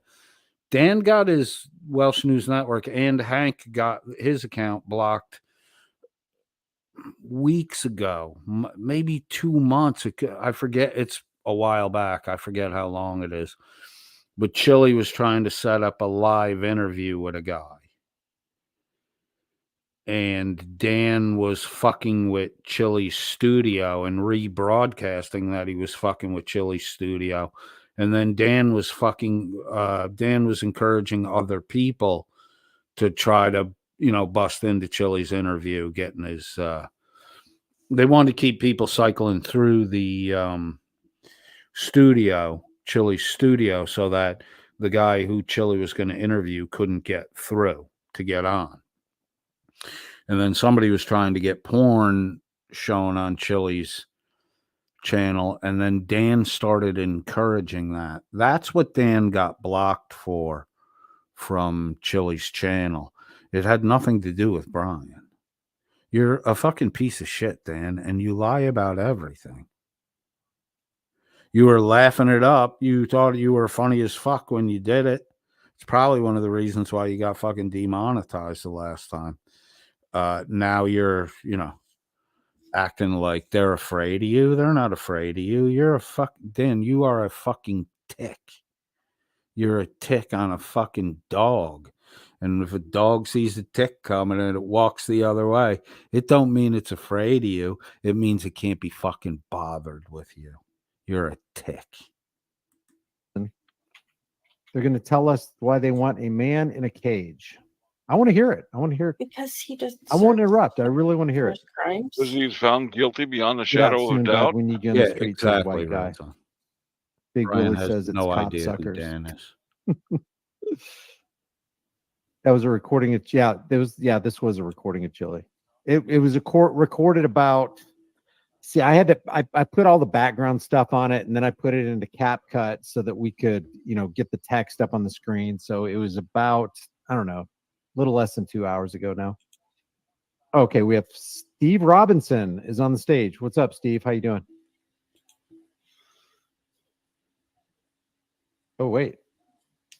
Dan got his Welsh News Network and Hank got his account blocked weeks ago, maybe 2 months ago. I forget. It's a while back. I forget how long it is. But Chile was trying to set up a live interview with a guy. And Dan was fucking with Chile's studio and rebroadcasting that he was fucking with Chile's studio. And then Dan was encouraging other people to try to, bust into Chili's interview, getting his, they wanted to keep people cycling through the studio, Chili's studio, so that the guy who Chili was going to interview couldn't get through to get on. And then somebody was trying to get porn shown on Chili's channel, and then Dan started encouraging that. That's what Dan got blocked for from Chili's channel. It had nothing to do with Brian. You're a fucking piece of shit, Dan, and you lie about everything. You were laughing it up. You thought you were funny as fuck when you did it. It's probably one of the reasons why you got fucking demonetized the last time. Now you're, acting like they're afraid of you. They're not afraid of you. You're a Dan, you are a fucking tick. You're a tick on a fucking dog. And if a dog sees a tick coming and it walks the other way, it don't mean it's afraid of you. It means it can't be fucking bothered with you. You're a tick. They're going to tell us why they want a man in a cage. I want to hear it. I want to hear it. Because he just. I won't interrupt. I really want to hear it. Crimes. Because he's found guilty beyond the Get out shadow soon, of Doug. doubt. We need you on the street, exactly, white guy. right. Big Brian Willie has says it's no cop idea suckers. who Dan is. That was a recording of this was a recording of Chili. It was recorded about. See, I put all the background stuff on it, and then I put it into CapCut so that we could, get the text up on the screen. So it was about, I don't know, a little less than 2 hours ago now. Okay, we have Steve Robinson is on the stage. What's up, Steve? How you doing? Oh, wait.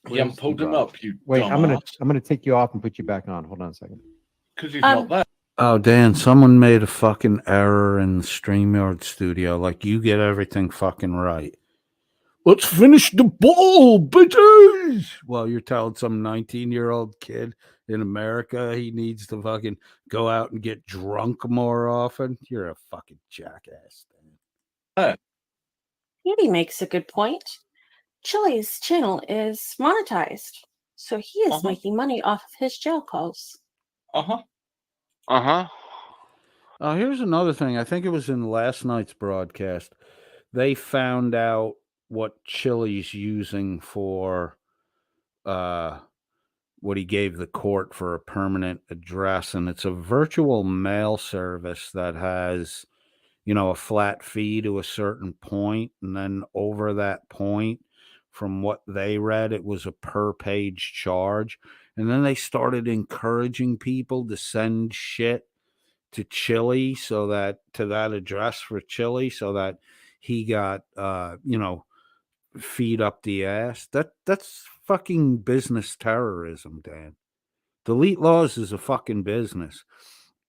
Yeah, I'm pulled him up. You wait, dumbass. I'm gonna take you off and put you back on. Hold on a second. Because he's not there. Oh, Dan, someone made a fucking error in the StreamYard studio. Like, you get everything fucking right. Let's finish the ball, bitches! Well, you're telling some 19-year-old kid in America he needs to fucking go out and get drunk more often. You're a fucking jackass, Dan. Beauty makes a good point. Chili's channel is monetized, so he is making money off of his jail calls. Here's another thing. I think it was in last night's broadcast. They found out what Chili's using for what he gave the court for a permanent address. And it's a virtual mail service that has, a flat fee to a certain point. And then over that point, from what they read, it was a per page charge. And then they started encouraging people to send shit to Chili to that address for Chili so that he got, feed up the ass. That's fucking business terrorism, Dan. Delete laws is a fucking business.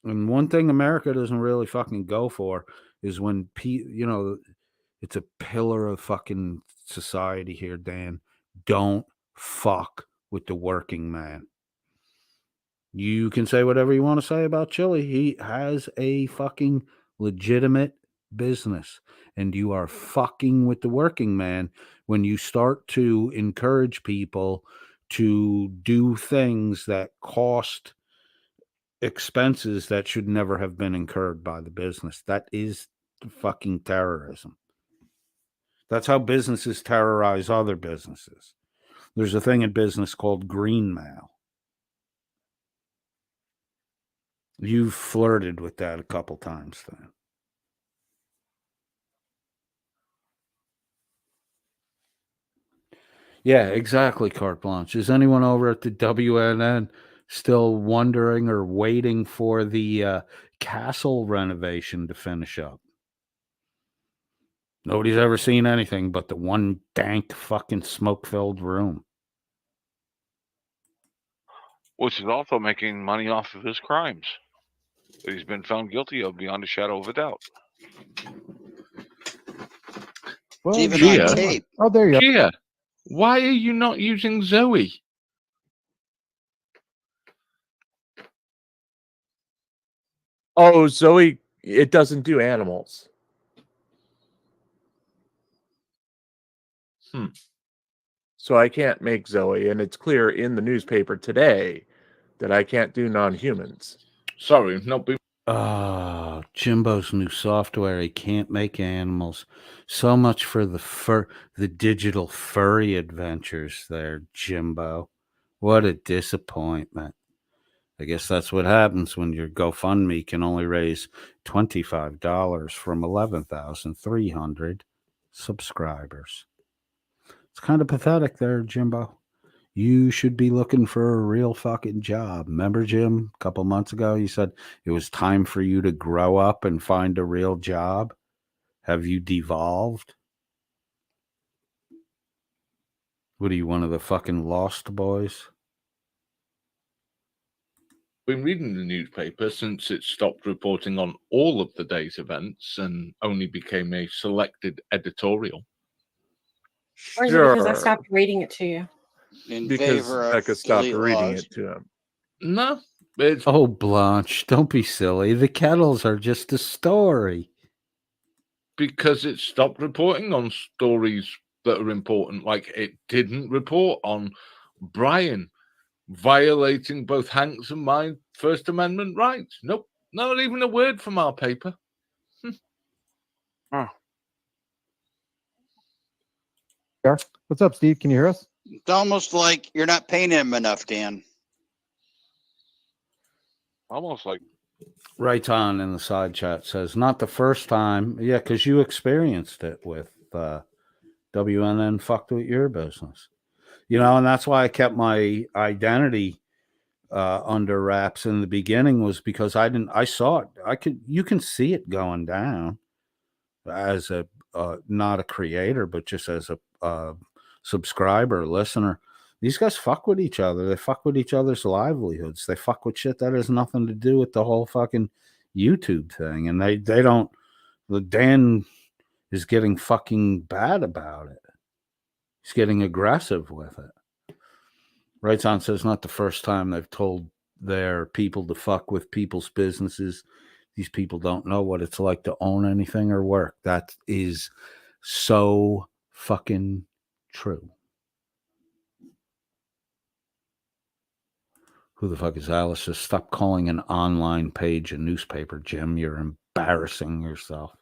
And one thing America doesn't really fucking go for is when it's a pillar of fucking society here, Dan. Don't fuck with the working man. You can say whatever you want to say about Chili. He has a fucking legitimate business, and you are fucking with the working man when you start to encourage people to do things that cost expenses that should never have been incurred by the business. That is fucking terrorism. That's how businesses terrorize other businesses. There's a thing in business called green mail. You've flirted with that a couple times then. Yeah, exactly, Carte Blanche. Is anyone over at the WNN still wondering or waiting for the castle renovation to finish up? Nobody's ever seen anything but the one dank fucking smoke-filled room. Which is also making money off of his crimes that he's been found guilty of beyond a shadow of a doubt. Well, even on tape. Oh, there you go. Gia, why are you not using Zoe? Oh, Zoe, it doesn't do animals. So I can't make Zoe, and it's clear in the newspaper today that I can't do non-humans. Sorry, not be. Jimbo's new software. He can't make animals. So much for the digital furry adventures there, Jimbo. What a disappointment. I guess that's what happens when your GoFundMe can only raise $25 from 11,300 subscribers. It's kind of pathetic there, Jimbo. You should be looking for a real fucking job. Remember, Jim, a couple months ago, you said it was time for you to grow up and find a real job. Have you devolved? What are you, one of the fucking lost boys? Been reading the newspaper since it stopped reporting on all of the day's events and only became a selected editorial. Or is it because I stopped reading it to you? In Because favor of Becca stopped elite reading laws. it to him. No, it's Oh, Blanche, don't be silly. The kettles are just a story. because it stopped reporting on stories that are important. Like it didn't report on Brian violating both Hank's and my First Amendment rights. Nope, not even a word from our paper. What's up, Steve? Can you hear us? It's almost like you're not paying him enough, Dan. Almost like Right on in the side chat says, not the first time. Yeah, because you experienced it with WNN fucked with your business. You know, and that's why I kept my identity under wraps in the beginning, was because I saw it. You can see it going down as a, not a creator, but just as a subscriber, listener. These guys fuck with each other. They fuck with each other's livelihoods. They fuck with shit that has nothing to do with the whole fucking YouTube thing. And they don't, the Dan is getting fucking bad about it. He's getting aggressive with it. Right on says, not the first time they've told their people to fuck with people's businesses. These people don't know what it's like to own anything or work. That is so fucking true. Who the fuck is Alice? Just stop calling an online page a newspaper, Jim. You're embarrassing yourself.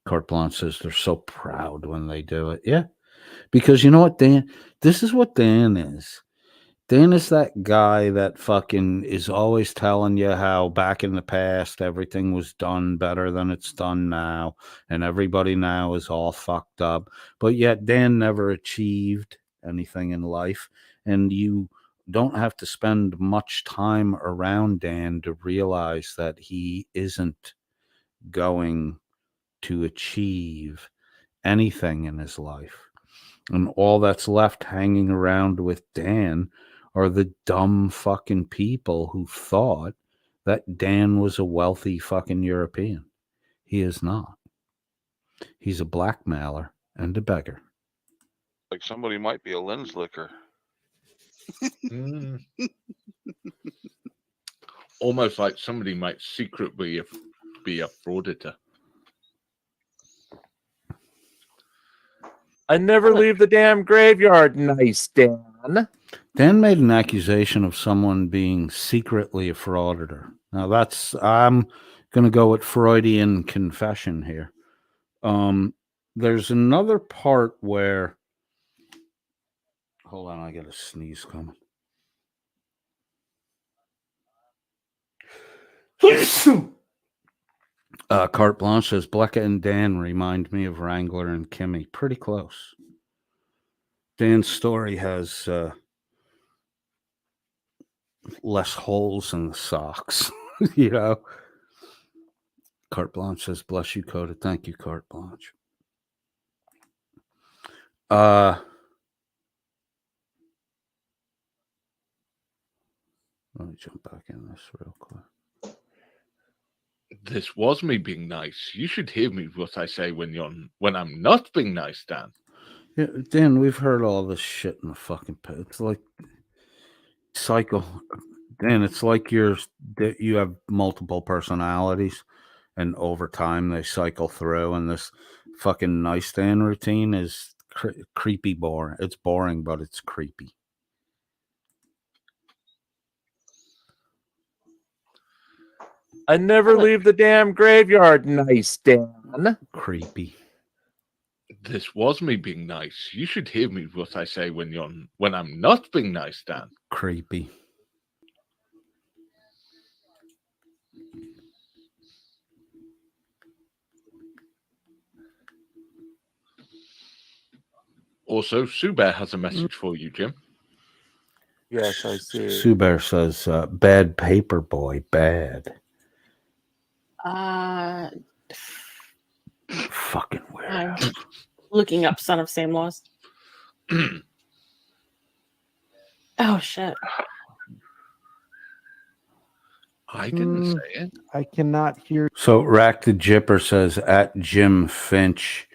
Carte Blanche says they're so proud when they do it. Yeah. Because you know what, Dan? This is what Dan is. Dan is that guy that fucking is always telling you how back in the past everything was done better than it's done now, and everybody now is all fucked up. But yet Dan never achieved anything in life, and you don't have to spend much time around Dan to realize that he isn't going to achieve anything in his life. And all that's left hanging around with Dan are the dumb fucking people who thought that Dan was a wealthy fucking European. He is not. He's a blackmailer and a beggar. like somebody might be a lens licker. Almost like somebody might secretly be a frauditor. I never leave the damn graveyard. Nice, Dan. Dan made an accusation of someone being secretly a frauditor. Now I'm going to go with Freudian confession here. There's another part where, hold on, I got a sneeze coming. Carte Blanche says, Blecca and Dan remind me of Wrangler and Kimmy. Pretty close. Dan's story has less holes in the socks, you know. Carte Blanche says, bless you, Coda. Thank you, Carte Blanche. Let me jump back in this real quick. This was me being nice. You should hear me what I say when I'm not being nice, Dan. Yeah, Dan, we've heard all this shit in the fucking pit. It's like cycle. Dan, it's like you have multiple personalities, and over time they cycle through, and this fucking nice Dan routine is creepy boring. It's boring, but it's creepy. I never leave the damn graveyard. Nice, Dan. Creepy. This was me being nice. You should hear me what I say when I'm not being nice, Dan. Creepy. Also, Sue Bear has a message for you, Jim. Yes, I see. Sue Bear says, "Bad paper boy, bad." Fucking weird. I'm looking up Son of Sam Laws. Oh shit! I didn't say it. I cannot hear. So Rack the Jipper says at Jim Finch,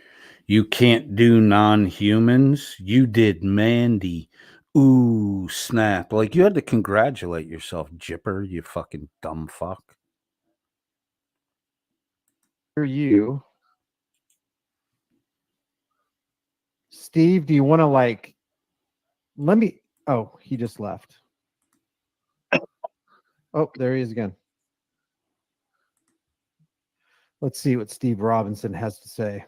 "You can't do non-humans. You did Mandy. Ooh, snap. Like you had to congratulate yourself, Jipper, you fucking dumb fuck." Hear you. Steve, do you want to let me? Oh, he just left. Oh, there he is again. Let's see what Steve Robinson has to say.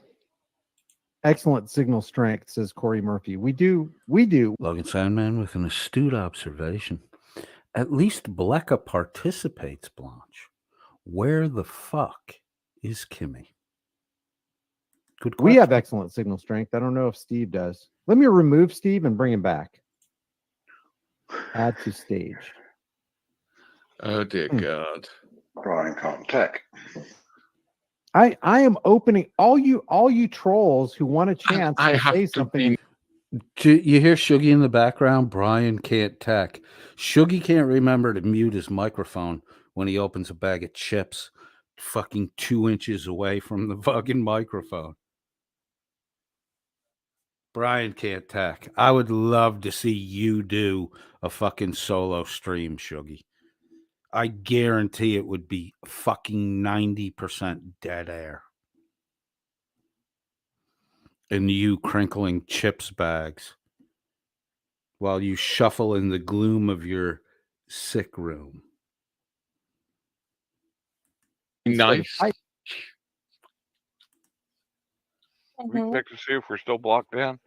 Excellent signal strength, says Corey Murphy. We do. Logan Sandman with an astute observation. At least Blecka participates, Blanche. Where the fuck is Kimmy? Good question. We have excellent signal strength. I don't know if Steve does. Let me remove Steve and bring him back. Add to stage. Oh dear God. Brian can't tech. I am opening all you trolls who want a chance to say something. You hear Shuggy in the background? Brian can't tech. Shuggy can't remember to mute his microphone when he opens a bag of chips fucking 2 inches away from the fucking microphone. Brian can't tech. I would love to see you do a fucking solo stream, Shuggy. I guarantee it would be fucking 90% dead air. And you crinkling chips bags while you shuffle in the gloom of your sick room. Nice. We can check to see if we're still blocked in.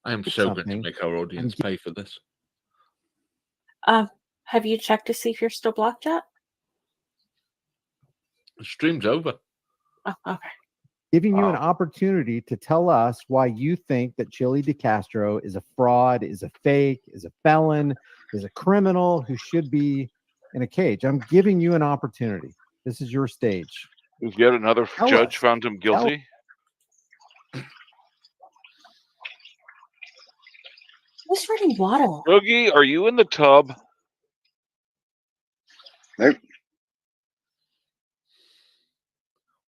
I am so going to make our audience pay for this. Have you checked to see if you're still blocked yet? The stream's over. Oh, okay. Giving you an opportunity to tell us why you think that Chili DeCastro is a fraud, is a fake, is a felon, is a criminal who should be in a cage. I'm giving you an opportunity. This is your stage. Is yet another judge found him guilty? Who's reading water? Shuggy, are you in the tub? Nope.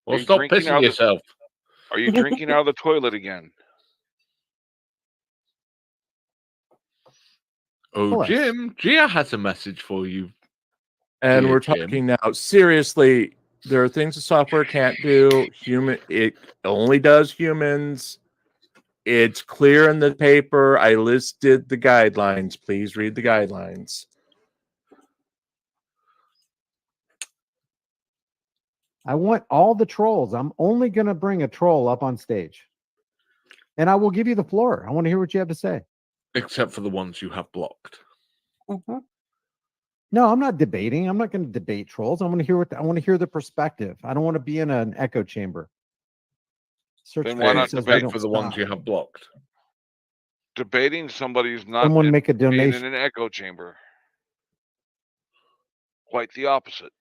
Well, stop pissing yourself. Are you drinking out of the toilet again? Oh, Jim, Gia has a message for you. And Dear we're Jim. talking now. Seriously, there are things the software can't do. It only does humans. It's clear in the paper. I listed the guidelines. Please read the guidelines. I want all the trolls. I'm only going to bring a troll up on stage. And I will give you the floor. I want to hear what you have to say. Except for the ones you have blocked. No, I'm not debating. I'm not going to debate trolls. I want to hear the perspective. I don't want to be in an echo chamber. Then why not debate for the ones you have blocked? Debating somebody's not Someone make a being donation. in an echo chamber. Quite the opposite.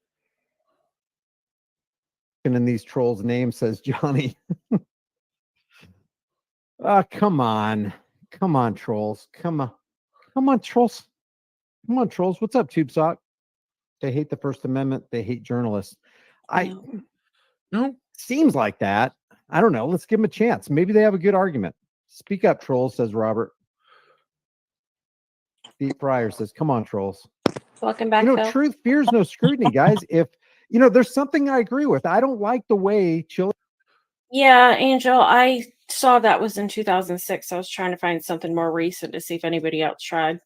In these trolls' names, says Johnny. Come on. Come on, trolls. Come on, trolls. Come on, trolls. What's up, Tube Sock? They hate the First Amendment. They hate journalists. No. Seems like that. I don't know. Let's give them a chance. Maybe they have a good argument. Speak up, trolls, says Robert. Steve Pryor says, come on, trolls. Welcome back, You know, Phil. truth fears no scrutiny, guys. If you know, there's something I agree with. I don't like the way Chile Yeah, Angel, I saw that was in 2006. I was trying to find something more recent to see if anybody else tried.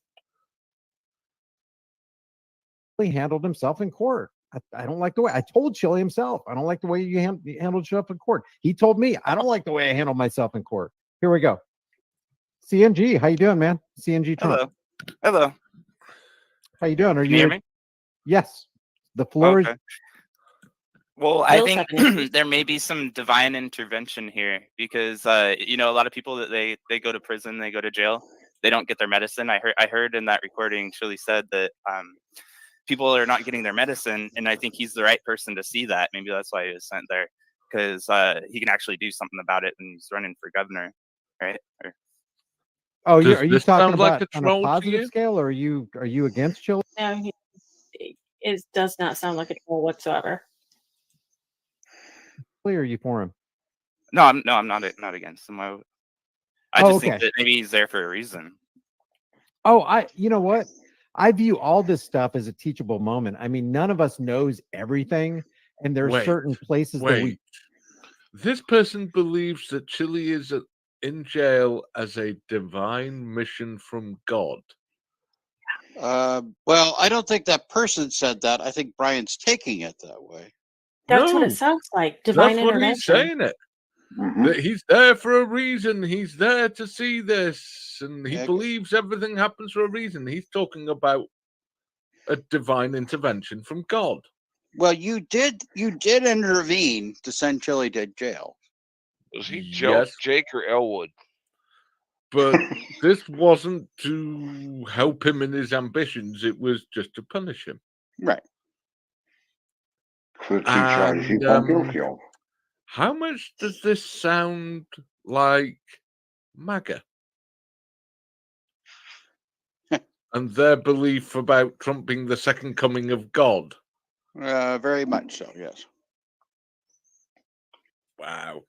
handled himself in court. I don't like the way I told Chile himself. I don't like the way you handled yourself in court. He told me I don't like the way I handled myself in court. Here we go. CNG, how you doing, man? CNG Trump. Hello. How you doing? Are Can you hear me? Yes. The floor Okay. is. Well, I Bill's think having issues. there may be some divine intervention here because you know, a lot of people that they go to prison, they go to jail, they don't get their medicine. I heard in that recording Shirley said that people are not getting their medicine, and I think he's the right person to see that. Maybe that's why he was sent there, because he can actually do something about it, and he's running for governor, right? Or, Oh, Does are you this talking sound like about a on a troll to positive you? scale, or are you against Chile? No, it does not sound like a troll whatsoever. Or are you for him? no, I'm not against him. I just think okay. that maybe he's there for a reason. Oh, you know what? I view all this stuff as a teachable moment. I mean, none of us knows everything, and there are Wait, certain places that we. Wait. This person believes that Chile is in jail as a divine mission from God. Well, I don't think that person said that. I think Brian's taking it that way. That's what No, it sounds like. Divine That's what intervention. he's saying it. That he's there for a reason. He's there to see this, and he Yeah, believes everything happens for a reason. He's talking about a divine intervention from God. Well, you did intervene to send Chili to jail. Was he Yes. Jake or Elwood? But this wasn't to help him in his ambitions. It was just to punish him. Right. For the two charges he And, pled guilty of. how much does this sound like MAGA? And their belief about Trump being the second coming of God? Very much so, yes. Wow.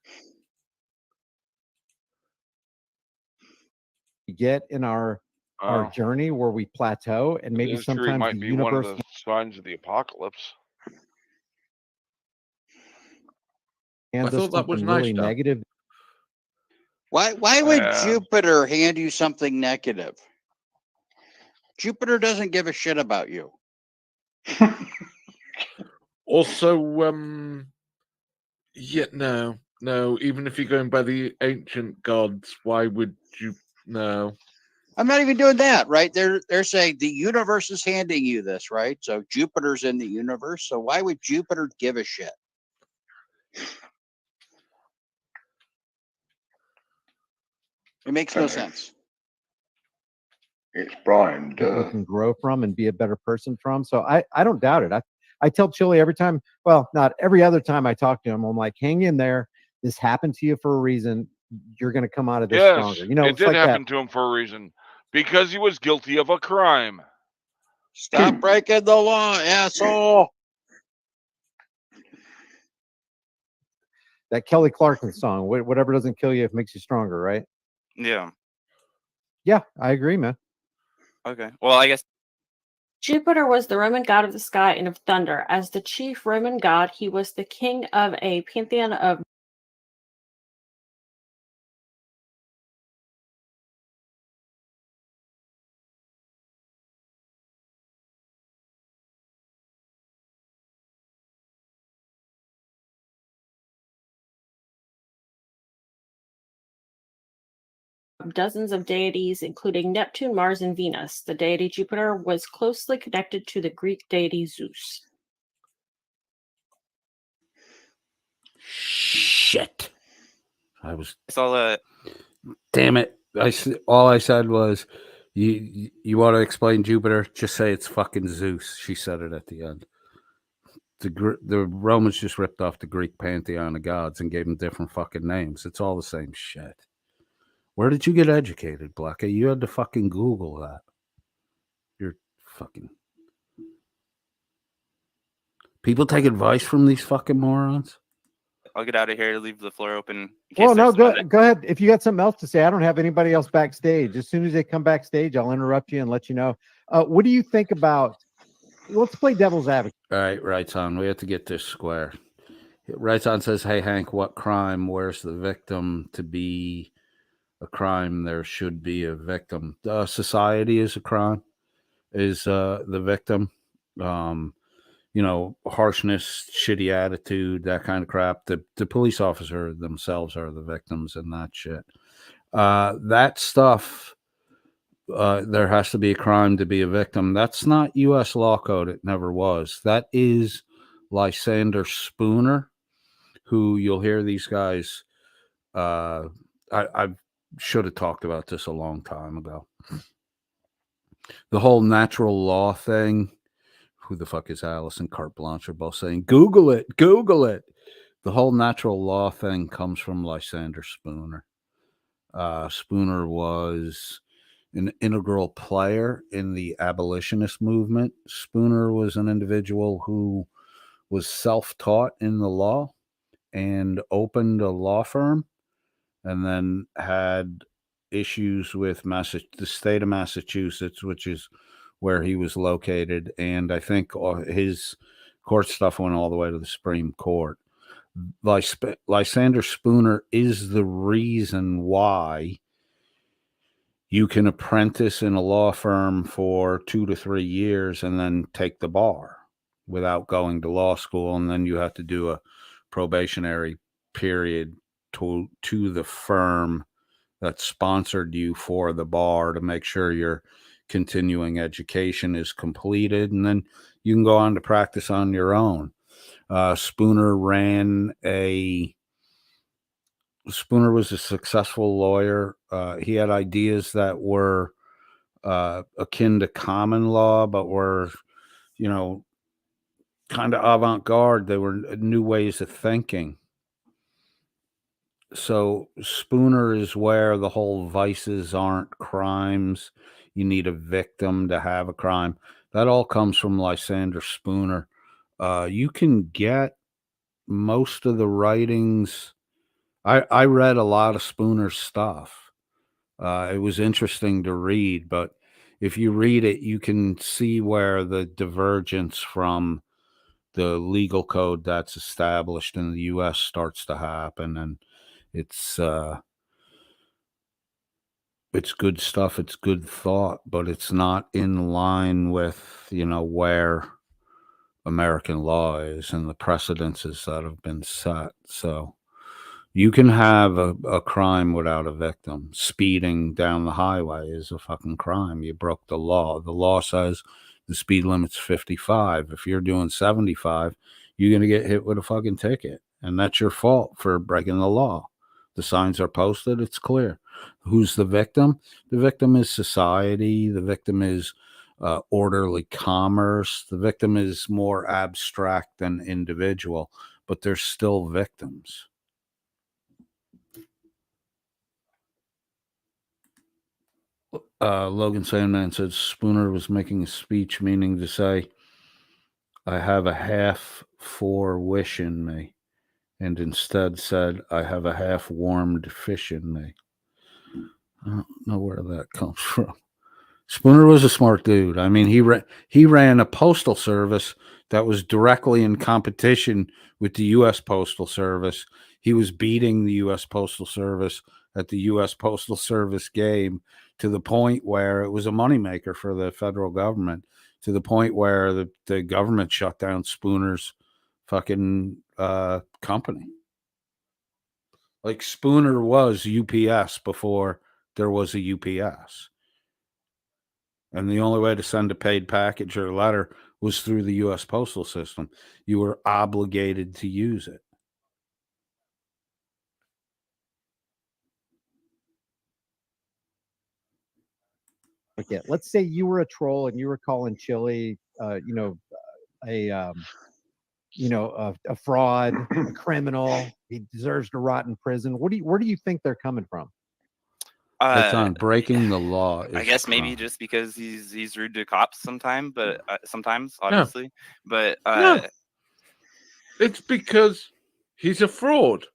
Get in our journey where we plateau, and maybe History sometimes might the be universe. one of the signs of the apocalypse. hands I thought us that was something really nice, though. negative. Why would Yeah. Jupiter hand you something negative? Jupiter doesn't give a shit about you. Also, yeah, no. Even if you're going by the ancient gods, why would you? No. I'm not even doing that, right? They're saying the universe is handing you this, right? So Jupiter's in the universe. So why would Jupiter give a shit? It makes no sense. It's Brian. People can grow from and be a better person from. So I don't doubt it. I tell Chili every time, well, not every other time I talk to him, I'm like, hang in there. This happened to you for a reason. You're going to come out of this Yes, stronger. You know, it it's did like happen that. to him for a reason. Because he was guilty of a crime. Stop breaking the law, asshole. That Kelly Clarkson song, whatever doesn't kill you, it makes you stronger, right? Yeah. Yeah, I agree, man. Okay. Well, I guess Jupiter was the Roman god of the sky and of thunder. As the chief Roman god, he was the king of a pantheon of dozens of deities, including Neptune, Mars, and Venus. The deity Jupiter was closely connected to the Greek deity Zeus. Shit. I was. I'll Damn it! All I said was, you want to explain Jupiter? Just say it's fucking Zeus. She said it at the end. The Romans just ripped off the Greek pantheon of gods and gave them different fucking names. It's all the same shit. Where did you get educated, Blackie? You had to fucking Google that. You're fucking. People take advice from these fucking morons. I'll get out of here. Leave the floor open. Well, no, go ahead. If you got something else to say, I don't have anybody else backstage. As soon as they come backstage, I'll interrupt you and let you know. What do you think about let's play devil's advocate. All right, Right On. We have to get this square. Right On says, "Hey Hank, what crime? Where's the victim? To be a crime, there should be a victim. Society is a crime. Is the victim? Harshness, shitty attitude, that kind of crap. The police officer themselves are the victims and that shit. That stuff. There has to be a crime to be a victim. That's not U.S. law code. It never was. That is Lysander Spooner, who you'll hear these guys. I should have talked about this a long time ago. The whole natural law thing. Who the fuck is Alice and Carte Blanche are both saying, Google it. The whole natural law thing comes from Lysander Spooner. Spooner was an integral player in the abolitionist movement. Spooner was an individual who was self-taught in the law and opened a law firm and then had issues with the state of Massachusetts, which is where he was located. And I think his court stuff went all the way to the Supreme Court. Lysander Spooner is the reason why you can apprentice in a law firm for 2 to 3 years and then take the bar without going to law school. And then you have to do a probationary period to the firm that sponsored you for the bar to make sure your continuing education is completed. And then you can go on to practice on your own. Spooner was a successful lawyer. He had ideas that were akin to common law, but were, kind of avant-garde. They were new ways of thinking. So Spooner is where the whole vices aren't crimes. You need a victim to have a crime. That all comes from Lysander Spooner. You can get most of the writings. I read a lot of Spooner's stuff. It was interesting to read, but if you read it, you can see where the divergence from the legal code that's established in the U.S. starts to happen. And it's good stuff. It's good thought, but it's not in line with, where American law is and the precedences that have been set. So you can have a crime without a victim. Speeding down the highway is a fucking crime. You broke the law. The law says the speed limit's 55. If you're doing 75, you're going to get hit with a fucking ticket. And that's your fault for breaking the law. The signs are posted. It's clear. Who's the victim? The victim is society. The victim is orderly commerce. The victim is more abstract than individual, but they're still victims. Logan Sandman said Spooner was making a speech meaning to say, I have a half for wish in me, and instead said, I have a half warmed fish in me. I don't know where that comes from. Spooner was a smart dude. I mean, he ran a postal service that was directly in competition with the U.S. Postal Service. He was beating the U.S. Postal Service at the U.S. Postal Service game to the point where it was a moneymaker for the federal government, to the point where the government shut down Spooner's fucking company. Like Spooner was UPS before there was a UPS. And the only way to send a paid package or letter was through the U.S. postal system. You were obligated to use it. Okay, let's say you were a troll and you were calling Chili, a fraud, a criminal. He deserves to rot in prison. Where do you think they're coming from? It's on breaking the law. I guess maybe just because he's rude to cops sometimes, obviously. No. But No. It's because he's a fraud.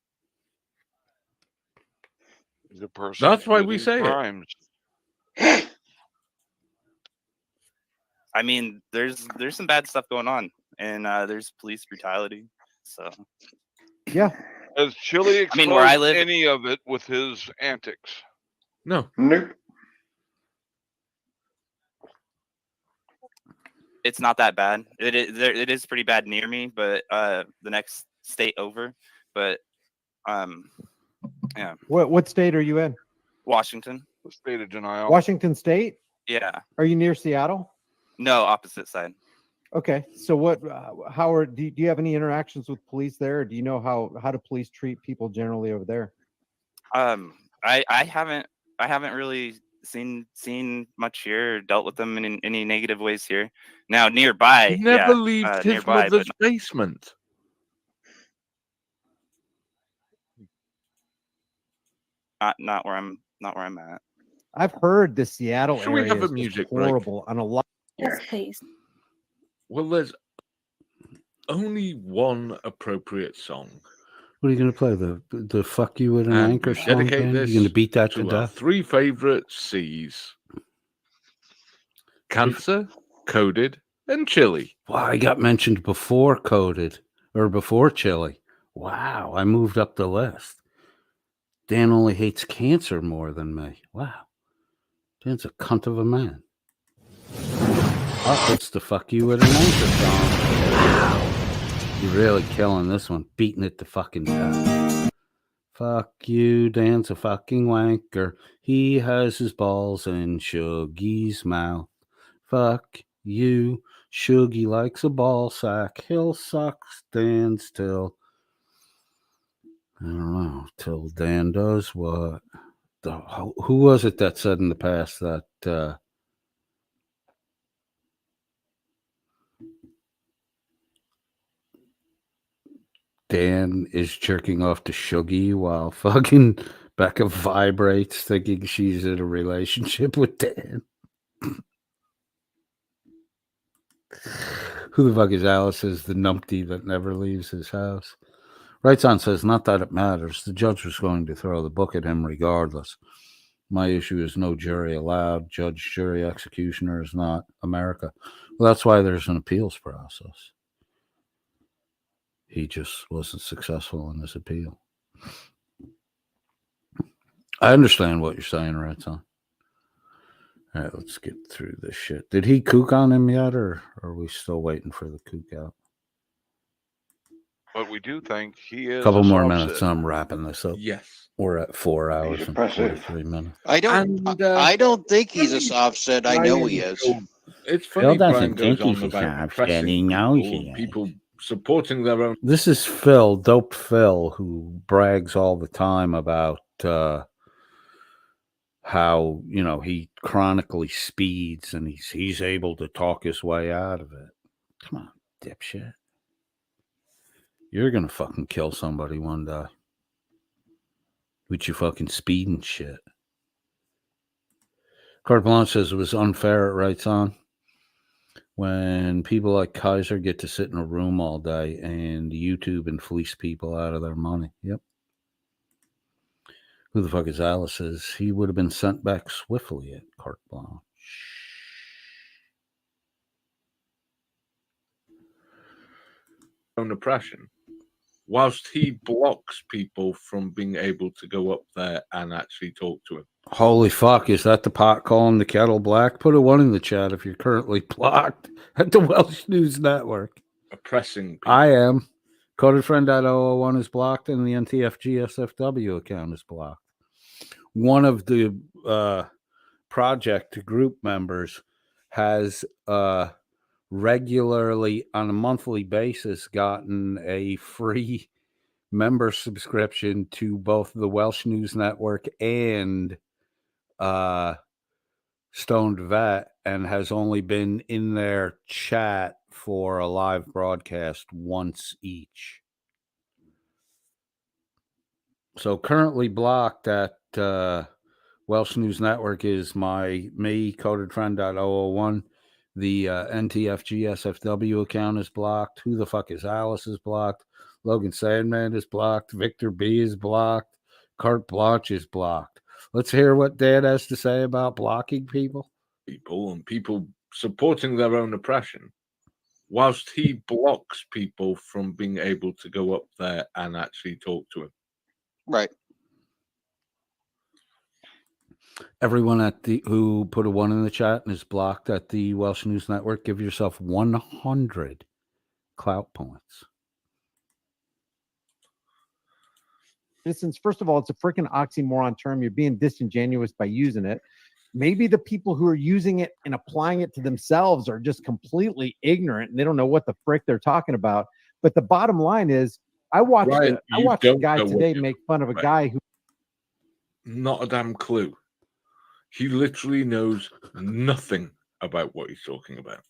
He's a person. That's why we committing say crimes. I mean, there's some bad stuff going on, and there's police brutality. So yeah. Has Chili exposed I mean, where I live, any of it with his antics? No. Nope. it's not that bad. It is pretty bad near me, but the next state over. But yeah. What state are you in? Washington. The state of denial. Washington State? Yeah. Are you near Seattle? No, opposite side. Okay. So what? Do you have any interactions with police there? Or do you know how do police treat people generally over there? I haven't really seen much here or dealt with them in any negative ways here. Now nearby, He never yeah, leaves his nearby, mother's but basement. not where I'm at. I've heard the Seattle Should we area have a is music break? horrible on a lot. Yes, please. Well, there's only one appropriate song. What are you going to play? The fuck you with an And anchor we song? dedicate Dan? this You going to beat that to to our death? 3 favorite C's: cancer, coded, and chili. Wow, I got mentioned before coded or before chili. Wow, I moved up the list. Dan only hates cancer more than me. Wow. Dan's a cunt of a man. Oh, it's the fuck you with an anchor song. Wow. You're really killing this one. Beating it to fucking death. Fuck you, Dan's a fucking wanker. He has his balls in Shuggy's mouth. Fuck you. Shuggy likes a ball sack. He'll suck Dan's till... I don't know. Till Dan does what? Who was it that said in the past that Dan is jerking off to Shuggy while fucking Becca vibrates thinking she's in a relationship with Dan? Who the fuck is Alice? Is the numpty that never leaves his house? Writes on says, not that it matters. The judge was going to throw the book at him regardless. My issue is no jury allowed. Judge, jury, executioner is not America. Well, that's why there's an appeals process. He just wasn't successful in his appeal. I understand what you're saying, Writes on. All right, let's get through this shit. Did he kook on him yet, or are we still waiting for the kook out? But we do think he is. A couple more soft minutes, sit. I'm wrapping this up. Yes. We're at 4 hours and impressive. 43 minutes. I don't think he's a soft set. I know he is. It's Phil funny doesn't Brian think goes he's on a about soft set. He oppressing knows people, he and people supporting their own. This is Phil, Dope Phil, who brags all the time about how, you know, he chronically speeds and he's able to talk his way out of it. Come on, dipshit. You're going to fucking kill somebody one day with your fucking speeding shit. Carte Blanche says it was unfair, it writes on, when people like Kaiser get to sit in a room all day and YouTube and fleece people out of their money. Yep. Who the fuck is Alice? Says he would have been sent back swiftly at Carte Blanche. Own oppression, whilst he blocks people from being able to go up there and actually talk to him. Holy fuck, is that the pot calling the kettle black? Put a 1 in the chat if you're currently blocked at the Welsh News Network. Oppressing people. I am. CodedFriend.001 is blocked and the NTFG SFW account is blocked. One of the project group members has regularly, on a monthly basis, gotten a free member subscription to both the Welsh News Network and Stoned Vet, and has only been in their chat for a live broadcast once each. So currently blocked at Welsh News Network is me, CodedFriend.001. The NTFG SFW account is blocked. Who the fuck is Alice is blocked. Logan Sandman is blocked. Victor B is blocked. Carte Blanche is blocked. Let's hear what Dad has to say about blocking people. People and people supporting their own oppression, whilst he blocks people from being able to go up there and actually talk to him. Right. Everyone at the who put a 1 in the chat and is blocked at the Welsh News Network, give yourself 100 clout points. Since first of all, it's a freaking oxymoron term. You're being disingenuous by using it. Maybe the people who are using it and applying it to themselves are just completely ignorant and they don't know what the frick they're talking about. But the bottom line is, I watched Ryan, I you watched a don't guy know what today you're make fun of a talking guy who Not a damn clue. He literally knows nothing about what he's talking about.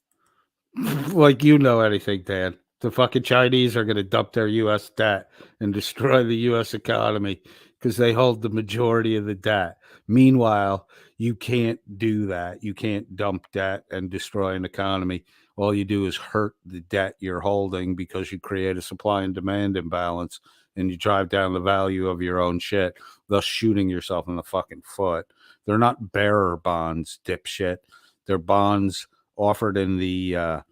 Like you know anything, Dan. The fucking Chinese are going to dump their U.S. debt and destroy the U.S. economy because they hold the majority of the debt. Meanwhile, you can't do that. You can't dump debt and destroy an economy. All you do is hurt the debt you're holding because you create a supply and demand imbalance and you drive down the value of your own shit, thus shooting yourself in the fucking foot. They're not bearer bonds, dipshit. They're bonds offered in the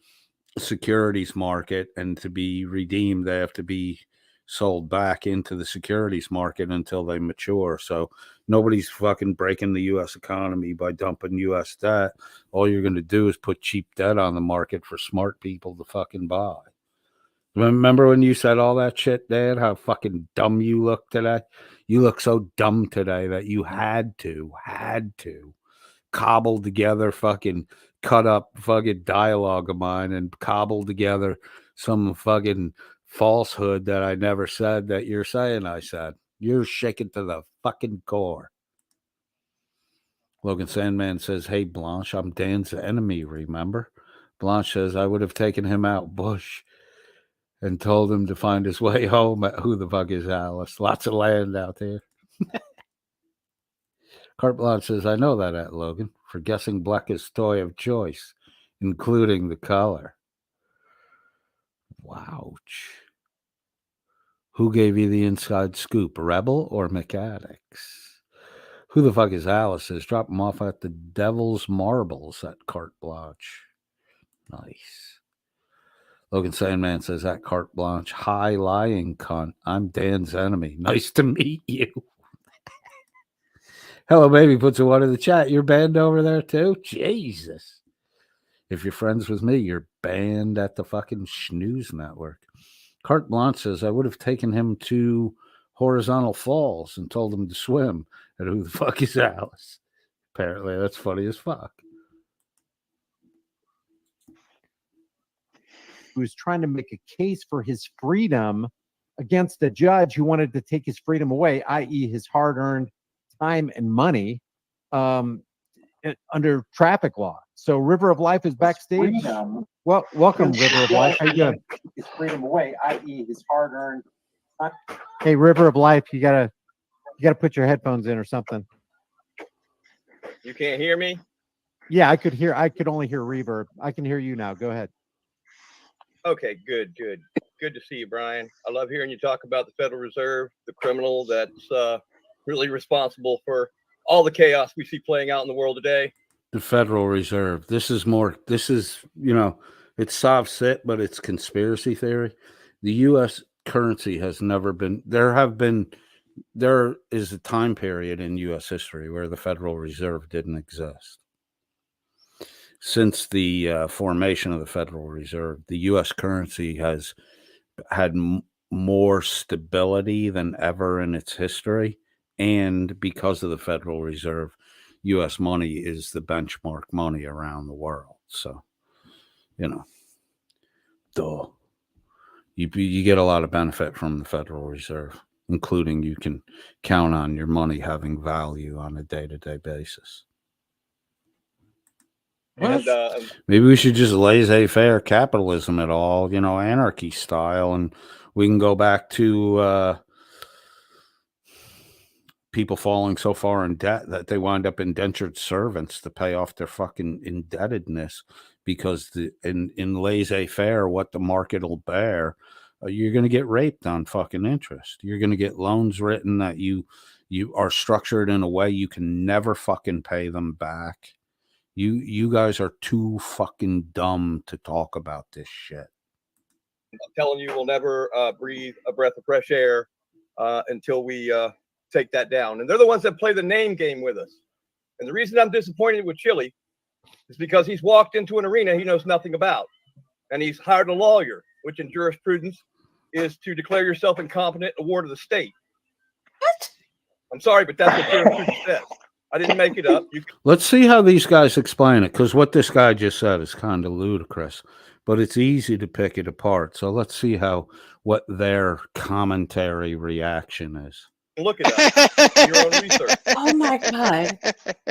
securities market, and to be redeemed they have to be sold back into the securities market until they mature. So nobody's fucking breaking the U.S. economy by dumping U.S. debt. All you're going to do is put cheap debt on the market for smart people to fucking buy. Remember when you said all that shit, Dan, how fucking dumb you look today? You look so dumb today that you had to cobble together fucking cut up fucking dialogue of mine and cobble together some fucking falsehood that I never said that you're saying I said. You're shaking to the fucking core. Logan Sandman says, hey, Blanche, I'm Dan's enemy, remember? Blanche says, I would have taken him out bush and told him to find his way home. Who the fuck is Alice? Lots of land out there. Carte Blanche says, I know that, Logan, for guessing Black's toy of choice, including the color. Wouch. Who gave you the inside scoop, Rebel or Mechanics? Who the fuck is Alice? Says, drop him off at the Devil's Marbles at Carte Blanche. Nice. Logan Sandman says, that Carte Blanche, high lying cunt. I'm Dan's enemy. Nice to meet you. Hello, baby puts a 1 in the chat. You're banned over there too? Jesus. If you're friends with me, you're banned at the fucking Snooze Network. Carte Blanche says, I would have taken him to Horizontal Falls and told him to swim. And who the fuck is Alice? Apparently, that's funny as fuck. who was trying to make a case for his freedom against a judge who wanted to take his freedom away, i.e. his hard-earned time and money under traffic law. So River of Life is backstage. Freedom. Well, welcome, River of Life. How you doing? His freedom away, i.e. his hard-earned. Hey, River of Life, you gotta put your headphones in or something. You can't hear me? Yeah, I could only hear reverb. I can hear you now. Go ahead. Okay, good. Good to see you, Brian. I love hearing you talk about the Federal Reserve, the criminal that's really responsible for all the chaos we see playing out in the world today. The Federal Reserve. This is, it's soft sit, but it's conspiracy theory. The U.S. currency has never been, there is a time period in U.S. history where the Federal Reserve didn't exist. Since the formation of the Federal Reserve, the U.S. currency has had more stability than ever in its history. And because of the Federal Reserve, U.S. money is the benchmark money around the world. So, duh. You get a lot of benefit from the Federal Reserve, including you can count on your money having value on a day-to-day basis. And, maybe we should just laissez-faire capitalism at all, anarchy style, and we can go back to people falling so far in debt that they wind up indentured servants to pay off their fucking indebtedness, because in laissez-faire, what the market will bear, you're going to get raped on fucking interest. You're going to get loans written that you are structured in a way you can never fucking pay them back. You guys are too fucking dumb to talk about this shit. I'm telling you, we'll never breathe a breath of fresh air until we take that down. And they're the ones that play the name game with us. And the reason I'm disappointed with Chili is because he's walked into an arena he knows nothing about. And he's hired a lawyer, which in jurisprudence is to declare yourself incompetent, a ward of the state. What? I'm sorry, but that's what jurisprudence says. I didn't make it up. Let's see how these guys explain it, because what this guy just said is kind of ludicrous, but it's easy to pick it apart. So let's see what their commentary reaction is. Look it up. Your own research. Oh my god.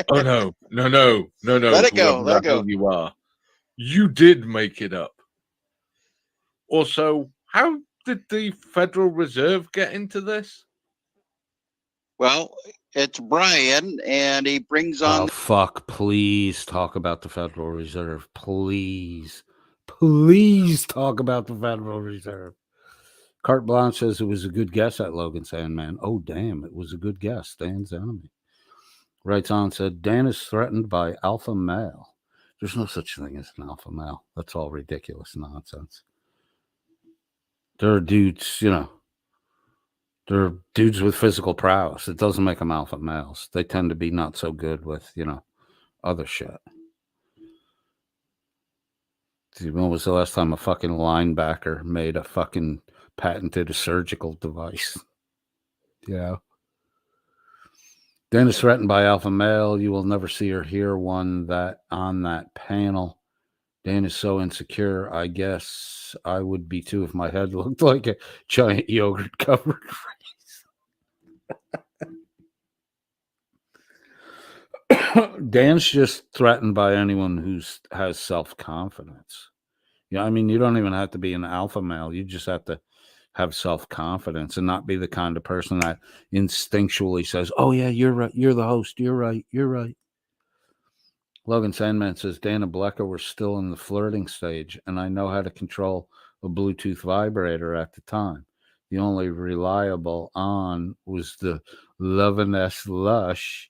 Oh no. Let it go. whoever Let it the hell go. You are. You did make it up. Also, how did the Federal Reserve get into this? Well, it's Brian, and he brings on. Oh, fuck. Please talk about the Federal Reserve. Please. Please talk about the Federal Reserve. Carte Blanche says it was a good guess at Logan Sandman. Oh, damn. It was a good guess. Dan's enemy. Writes on, said, Dan is threatened by alpha male. There's no such thing as an alpha male. That's all ridiculous nonsense. There are dudes, there are dudes with physical prowess. It doesn't make them alpha males. They tend to be not so good with, other shit. See, when was the last time a fucking linebacker made a fucking patented surgical device? Dan is threatened by alpha male. You will never see or hear one that on that panel. Dan is so insecure. I guess I would be too if my head looked like a giant yogurt covered rice. Dan's just threatened by anyone who has self-confidence. Yeah, I mean, you don't even have to be an alpha male. You just have to have self-confidence and not be the kind of person that instinctually says, oh, yeah, you're right. You're the host. You're right. You're right. Logan Sandman says, Dan and Blecker were still in the flirting stage, and I know how to control a Bluetooth vibrator at the time. The only reliable on was the Lovin' S Lush,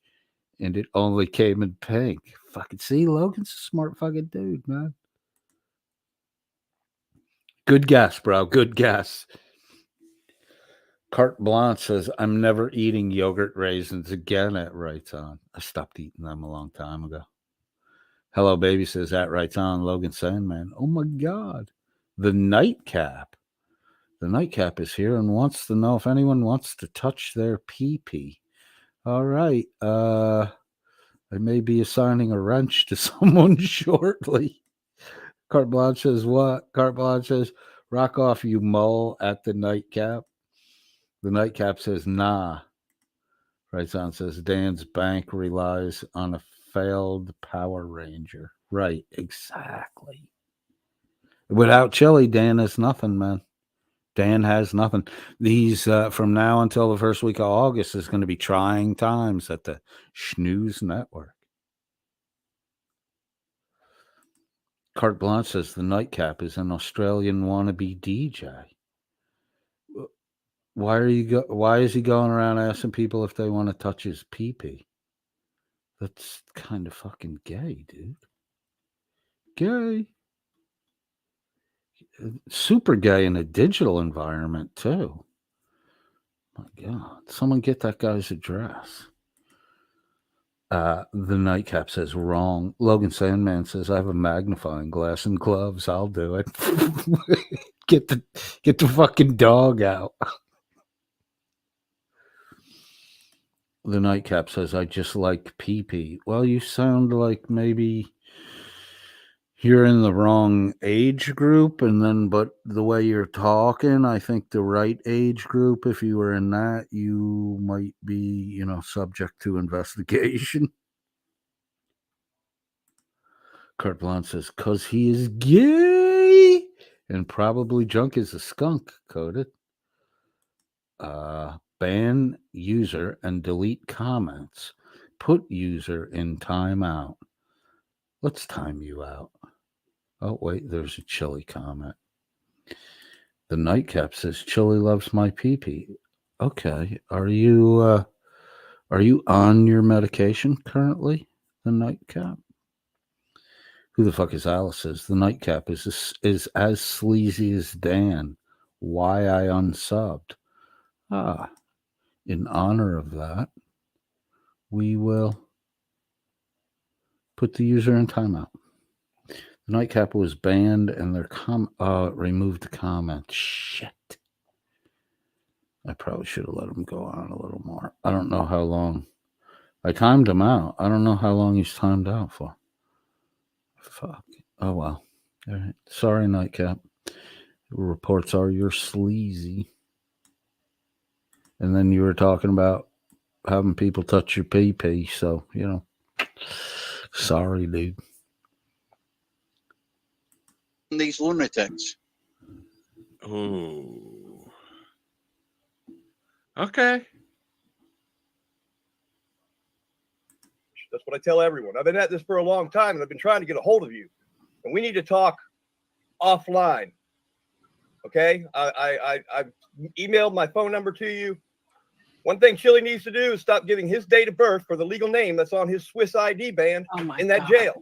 and it only came in pink. Fucking see, Logan's a smart fucking dude, man. Good guess, bro. Good guess. Carte Blanche says, I'm never eating yogurt raisins again at Wrights On. I stopped eating them a long time ago. Hello, baby says, that Wrights On. Logan Sandman. Oh, my God. The nightcap. The nightcap is here and wants to know if anyone wants to touch their pee-pee. All right. I may be assigning a wrench to someone shortly. Carte Blanche says, what? Carte Blanche says, rock off, you mole, at the nightcap. The nightcap says, nah. Wrights On says, Dan's bank relies on a failed Power Ranger. Right, exactly. Without Chili, Dan has nothing, man. Dan has nothing. These, from now until the first week of August, is going to be trying times at the Snooze Network. Carte Blanche says, the nightcap is an Australian wannabe DJ. Why is he going around asking people if they want to touch his pee-pee? That's kind of fucking gay, dude. Gay. Super gay in a digital environment, too. My God. Someone get that guy's address. The nightcap says wrong. Logan Sandman says, I have a magnifying glass and gloves. I'll do it. Get the fucking dog out. The nightcap says, I just like pee-pee. Well, you sound like maybe you're in the wrong age group, but the way you're talking, I think the right age group, if you were in that, you might be, subject to investigation. Carte Blanche says, because he is gay and probably drunk as a skunk, coded. Ban user and delete comments. Put user in timeout. Let's time you out. Oh, wait, there's a Chili comment. The nightcap says, Chili loves my pee-pee. Okay. Are you on your medication currently? The nightcap? Who the fuck is Alice? Says the nightcap is as sleazy as Dan. Why I unsubbed? Ah, in honor of that, we will put the user in timeout. The nightcap was banned and their removed the comment. Shit. I probably should have let him go on a little more. I don't know how long. I timed him out. I don't know how long he's timed out for. Fuck. Oh, well. All right. Sorry, Nightcap. Reports are you're sleazy. And then you were talking about having people touch your pee-pee. So, you know. Sorry, dude. These lunatics. Ooh. Okay. That's what I tell everyone. I've been at this for a long time, and I've been trying to get a hold of you. And we need to talk offline. Okay? I've emailed my phone number to you. One thing Chili needs to do is stop giving his date of birth for the legal name that's on his Swiss ID band in that jail.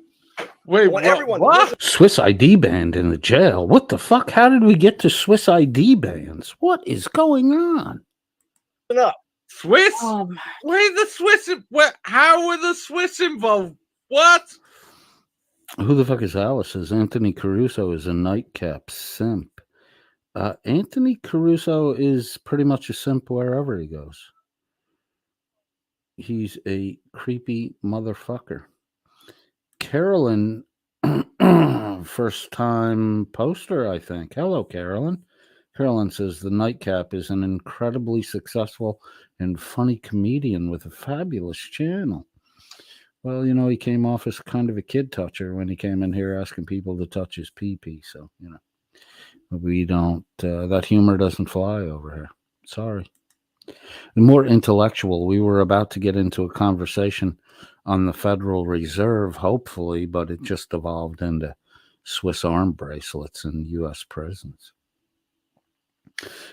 Wait, what? Swiss ID band in the jail? What the fuck? How did we get to Swiss ID bands? What is going on? Up. Swiss? Wait, the Swiss? How were the Swiss involved? What? Who the fuck is Alice? Says Anthony Caruso is a nightcap simp. Anthony Caruso is pretty much a simp wherever he goes. He's a creepy motherfucker. Carolyn, first time poster, I think. Hello, Carolyn. Carolyn says the nightcap is an incredibly successful and funny comedian with a fabulous channel. Well, you know, he came off as kind of a kid toucher when he came in here asking people to touch his pee-pee. So, you know, we don't, that humor doesn't fly over here. Sorry. And more intellectual, we were about to get into a conversation on the Federal Reserve, hopefully, but it just evolved into Swiss arm bracelets in U.S. prisons.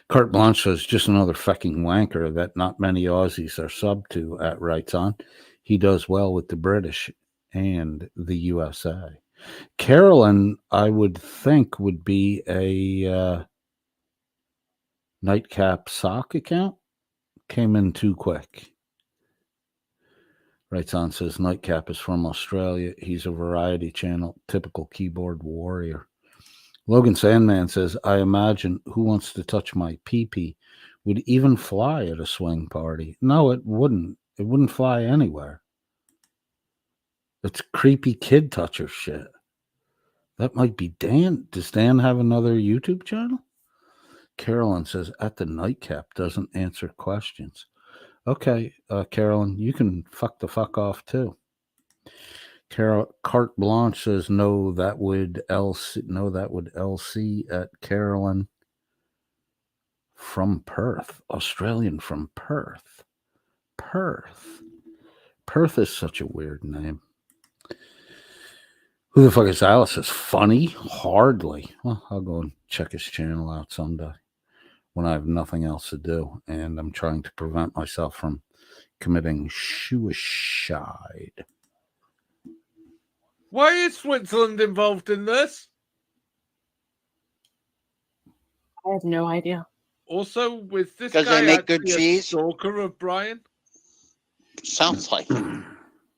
Carte Blanche says just another fucking wanker that not many Aussies are sub to at Rights On. He does well with the British and the USA. Carolyn, I would think, would be a nightcap sock account. Came in too quick. Rights On says Nightcap is from Australia. He's a variety channel, typical keyboard warrior. Logan Sandman says, I imagine Who Wants to Touch My Pee-Pee would even fly at a swing party. No, it wouldn't. It wouldn't fly anywhere. It's creepy kid toucher shit. That might be Dan. Does Dan have another YouTube channel? Carolyn says, at the Nightcap doesn't answer questions. Okay, Carolyn, you can fuck the fuck off too. Carte Blanche says, no, that would LC at Carolyn from Perth. Australian from Perth. Perth is such a weird name. Who the fuck is Alice? Is funny? Hardly. Well, I'll go and check his channel out someday when I have nothing else to do and I'm trying to prevent myself from committing suicide. Why is Switzerland involved in this? I have no idea. Also, with this Because guy they make good actually a cheese. stalker of Brian? Sounds like it.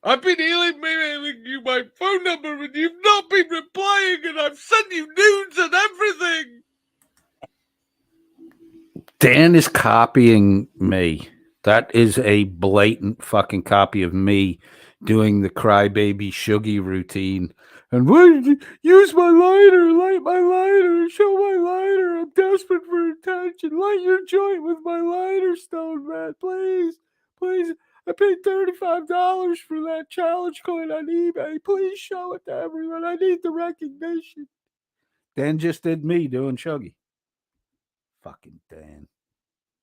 I've been emailing you my phone number and you've not been replying, and I've sent you nudes and everything. Dan is copying me. That is a blatant fucking copy of me doing the crybaby Shuggy routine. And what? Use my lighter, light my lighter, show my lighter. I'm desperate for attention. Light your joint with my lighter, Stone Man, please, please. I paid $35 for that challenge coin on eBay. Please show it to everyone. I need the recognition. Dan just did me doing Shuggy. Fucking Dan.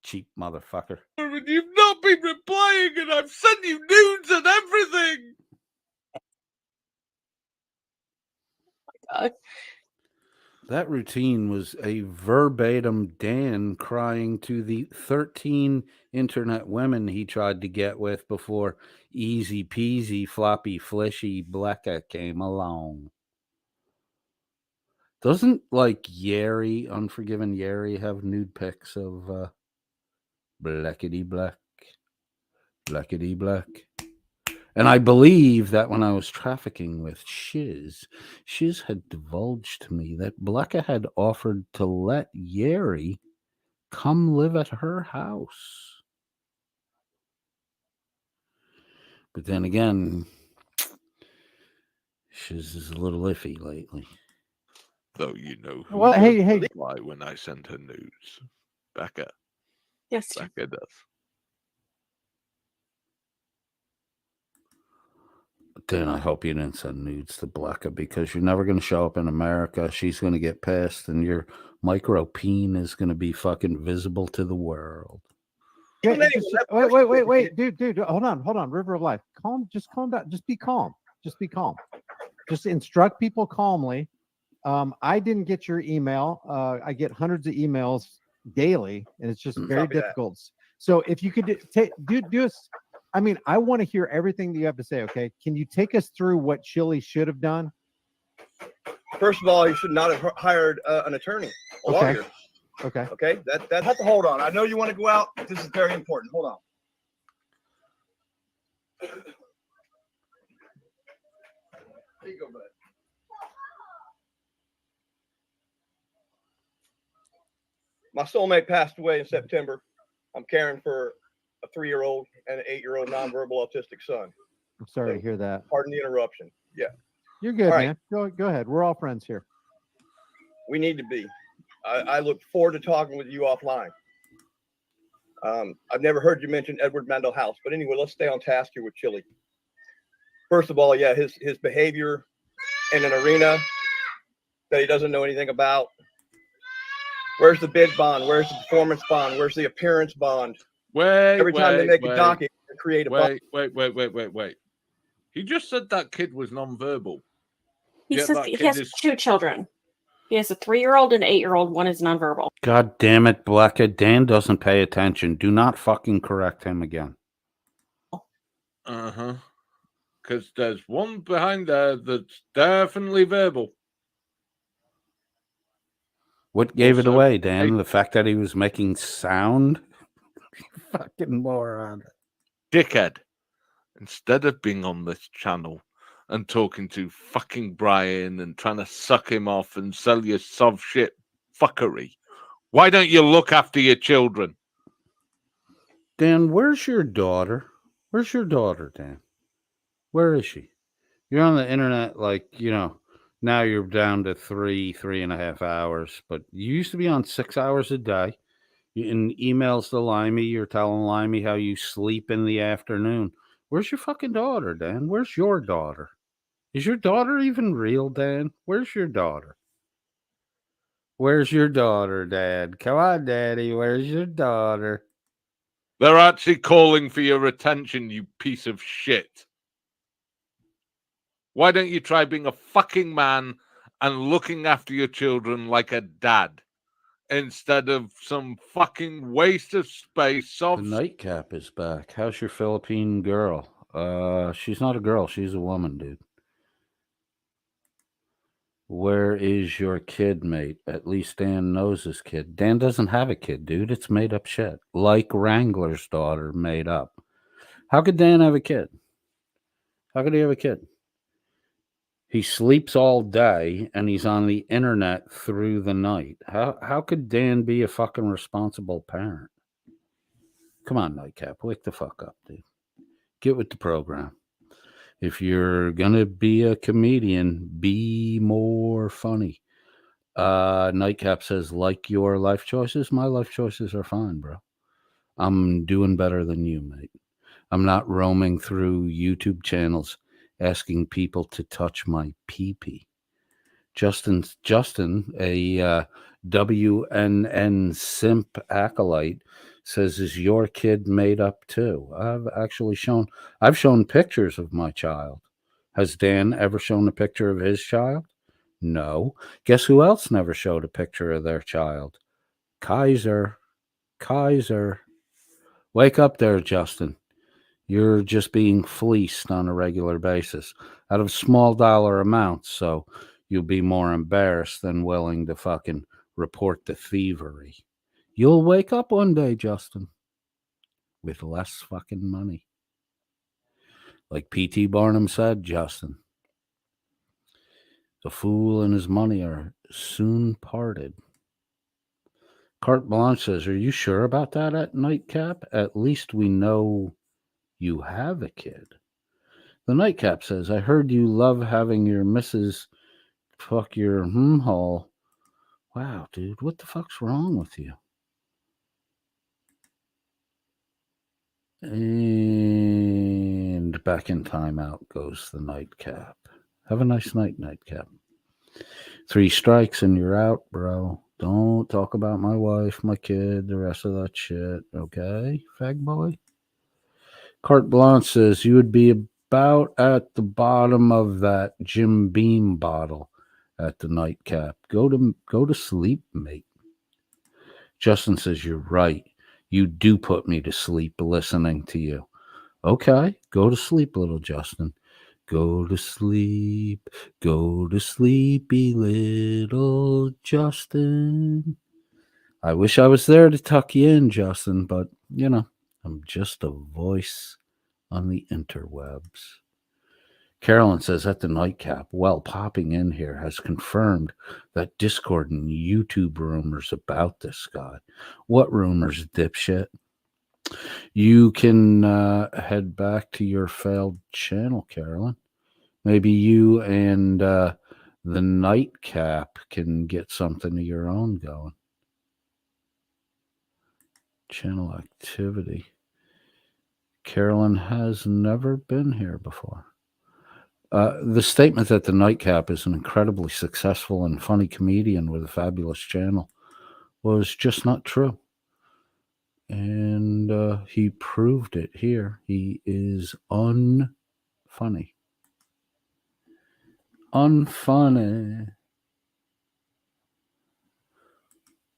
Cheap motherfucker. And you've not been replying, and I've sent you nudes and everything. That routine was a verbatim Dan crying to the 13 internet women he tried to get with before easy peasy floppy fleshy Blecka came along. Doesn't like Yeri, Unforgiven Yeri, have nude pics of blackity black, blackity black? And I believe that when I was trafficking with Shiz had divulged to me that Blecka had offered to let Yeri come live at her house. But then again, Shiz is a little iffy lately. Though you know who Well, hey, does hey. reply when I send her news. Becca. Yes. Becca does. Dan, I hope you didn't send nudes to Blecka because you're never going to show up in America. She's going to get pissed and your micro peen is going to be fucking visible to the world. Yeah, wait, dude, hold on. River of Life, just calm down. Just be calm. Just instruct people calmly. I didn't get your email. I get hundreds of emails daily, and it's just very difficult. So if you could do us, I mean, I want to hear everything that you have to say. Okay, can you take us through what Chili should have done? First of all, he should not have hired an attorney, a lawyer. Okay. Okay. That have to hold on. I know you want to go out. This is very important. Hold on. Here you go, bud. My soulmate passed away in September. I'm caring for a 3-year-old and an 8-year-old nonverbal autistic son. I'm sorry to hear that. Pardon the interruption. Yeah. You're good, All man. Go ahead. We're all friends here. We need to be. I look forward to talking with you offline. I've never heard you mention Edward Mandel House, but anyway, let's stay on task here with Chili. First of all, yeah, his behavior in an arena that he doesn't know anything about. Where's the bid bond? Where's the performance bond? Where's the appearance bond? Every time they make a docket, they create a bond. Wait. He just said that kid was nonverbal. He says he has 2 children. He has a 3-year-old and an 8-year-old. One is nonverbal. God damn it, Blecka. Dan doesn't pay attention. Do not fucking correct him again. Uh-huh. Because there's one behind there that's definitely verbal. What gave it away, Dan? The fact that he was making sound? Fucking moron. Dickhead. Instead of being on this channel and talking to fucking Brian and trying to suck him off and sell your soft shit fuckery, why don't you look after your children? Dan, where's your daughter? Where's your daughter, Dan? Where is she? You're on the internet, like, you know, now you're down to 3.5 hours, but you used to be on 6 hours a day. In emails to Limey, you're telling Limey how you sleep in the afternoon. Where's your fucking daughter, Dan? Where's your daughter? Is your daughter even real, Dan? Where's your daughter? Where's your daughter, Dad? Come on, Daddy. Where's your daughter? They're actually calling for your attention, you piece of shit. Why don't you try being a fucking man and looking after your children like a dad instead of some fucking waste of space? The nightcap is back. How's your Philippine girl? She's not a girl. She's a woman, dude. Where is your kid, mate? At least Dan knows his kid. Dan doesn't have a kid, dude. It's made up shit. Like Wrangler's daughter made up. How could Dan have a kid? How could he have a kid? He sleeps all day and he's on the internet through the night. How could Dan be a fucking responsible parent? Come on, Nightcap. Wake the fuck up, dude. Get with the program. If you're gonna be a comedian, be more funny. Nightcap says, like your life choices. My life choices are fine, bro. I'm doing better than you, mate. I'm not roaming through YouTube channels asking people to touch my pee-pee. Justin, a WNN simp acolyte, says, is your kid made up too? I've shown pictures of my child. Has Dan ever shown a picture of his child? No. Guess who else never showed a picture of their child? Kaiser. Wake up there, Justin. You're just being fleeced on a regular basis out of small dollar amounts. So you'll be more embarrassed than willing to fucking report the thievery. You'll wake up one day, Justin, with less fucking money. Like P.T. Barnum said, Justin, the fool and his money are soon parted. Carte Blanche says, are you sure about that at Nightcap? At least we know you have a kid. The Nightcap says, I heard you love having your missus fuck your hole. Wow, dude, what the fuck's wrong with you? And back in timeout goes the Nightcap. Have a nice night, Nightcap. 3 strikes and you're out, bro. Don't talk about my wife, my kid, the rest of that shit. Okay, fag boy? Carte Blanche says you would be about at the bottom of that Jim Beam bottle at the Nightcap. Go to sleep, mate. Justin says you're right. You do put me to sleep listening to you. Okay, go to sleep, little Justin. Go to sleepy little Justin. I wish I was there to tuck you in, Justin, but, you know, I'm just a voice on the interwebs. Carolyn says at the Nightcap, well, popping in here has confirmed that Discord and YouTube rumors about this guy. What rumors, dipshit? You can head back to your failed channel, Carolyn. Maybe you and the Nightcap can get something of your own going. Channel activity. Carolyn has never been here before. The statement that the Nightcap is an incredibly successful and funny comedian with a fabulous channel was just not true. And he proved it here. He is unfunny. Unfunny.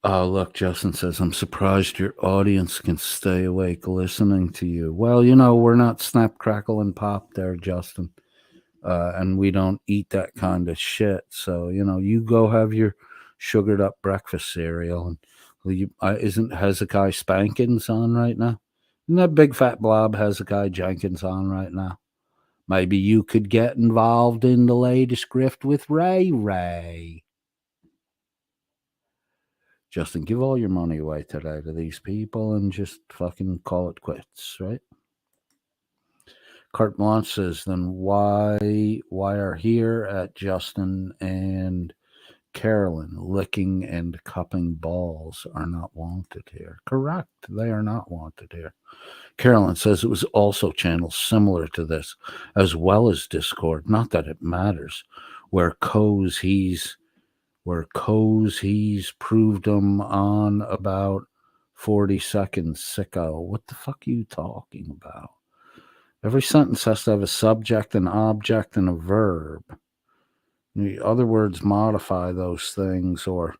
Oh, look, Justin says, I'm surprised your audience can stay awake listening to you. Well, you know, we're not snap, crackle, and pop there, Justin. And we don't eat that kind of shit. So, you know, you go have your sugared up breakfast cereal. And isn't Hezekiah Spankins on right now? Isn't that big fat blob Hezekiah Jenkins on right now? Maybe you could get involved in the latest grift with Ray. Justin, give all your money away today to these people and just fucking call it quits, right? Carte Blanche says, then why are here at Justin and Carolyn licking and cupping balls are not wanted here? Correct. They are not wanted here. Carolyn says it was also channels similar to this, as well as Discord. Not that it matters. Where Co's he's proved them on about 40 seconds, sicko. What the fuck are you talking about? Every sentence has to have a subject, an object, and a verb. In other words, modify those things or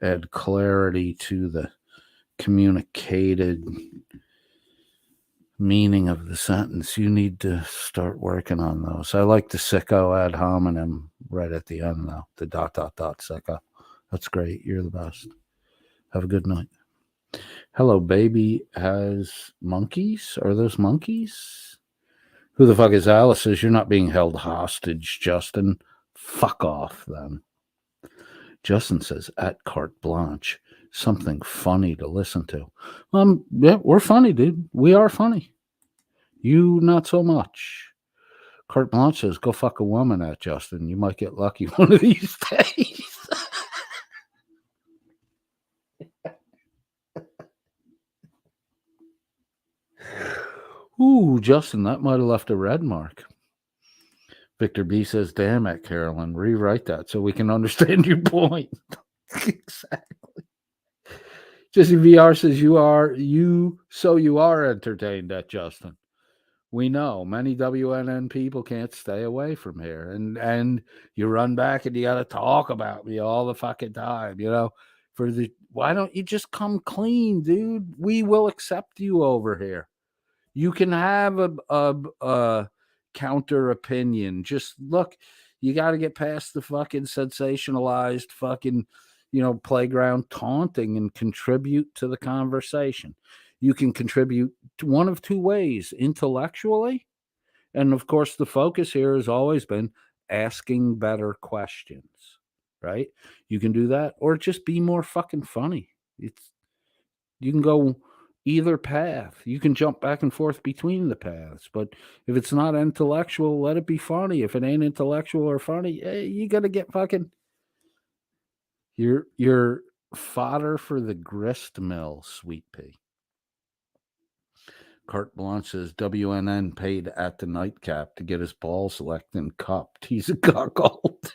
add clarity to the communicated meaning of the sentence. You need to start working on those. I like the sicko ad hominem right at the end, though. The ... sicko. That's great. You're the best. Have a good night. Hello, baby has monkeys? Are those monkeys? Who the fuck is Alice? Says you're not being held hostage, Justin. Fuck off, then. Justin says, at Carte Blanche, something funny to listen to. Yeah, we're funny, dude. We are funny. You, not so much. Carte Blanche says, go fuck a woman at Justin. You might get lucky one of these days. Ooh, Justin, that might have left a red mark. Victor B says, damn it, Carolyn, rewrite that so we can understand your point. Exactly. Jesse VR says, you are entertained at Justin. We know many WNN people can't stay away from here. And you run back and you got to talk about me all the fucking time, you know, why don't you just come clean, dude? We will accept you over here. You can have a counter opinion. Just look, You got to get past the fucking sensationalized fucking, playground taunting and contribute to the conversation. You can contribute one of two ways: intellectually, and of course the focus here has always been asking better questions, right? You can do that, or just be more fucking funny. You can go either path. You can jump back and forth between the paths, but if it's not intellectual, let it be funny. If it ain't intellectual or funny, you gotta get fucking you're fodder for the grist mill, sweet pea. Carte Blanche says WNN paid at the nightcap to get his balls licked and cupped. He's a cuckold.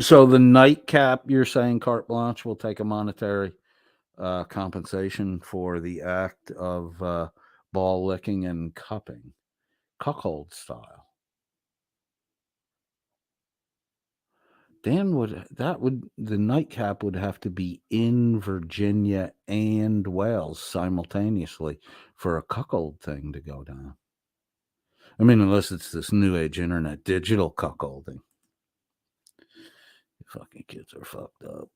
So the nightcap, you're saying Carte Blanche will take a monetary compensation for the act of ball licking and cupping, cuckold style. Dan, the nightcap would have to be in Virginia and Wales simultaneously for a cuckold thing to go down. I mean, unless it's this new age internet digital cuckolding. You fucking kids are fucked up.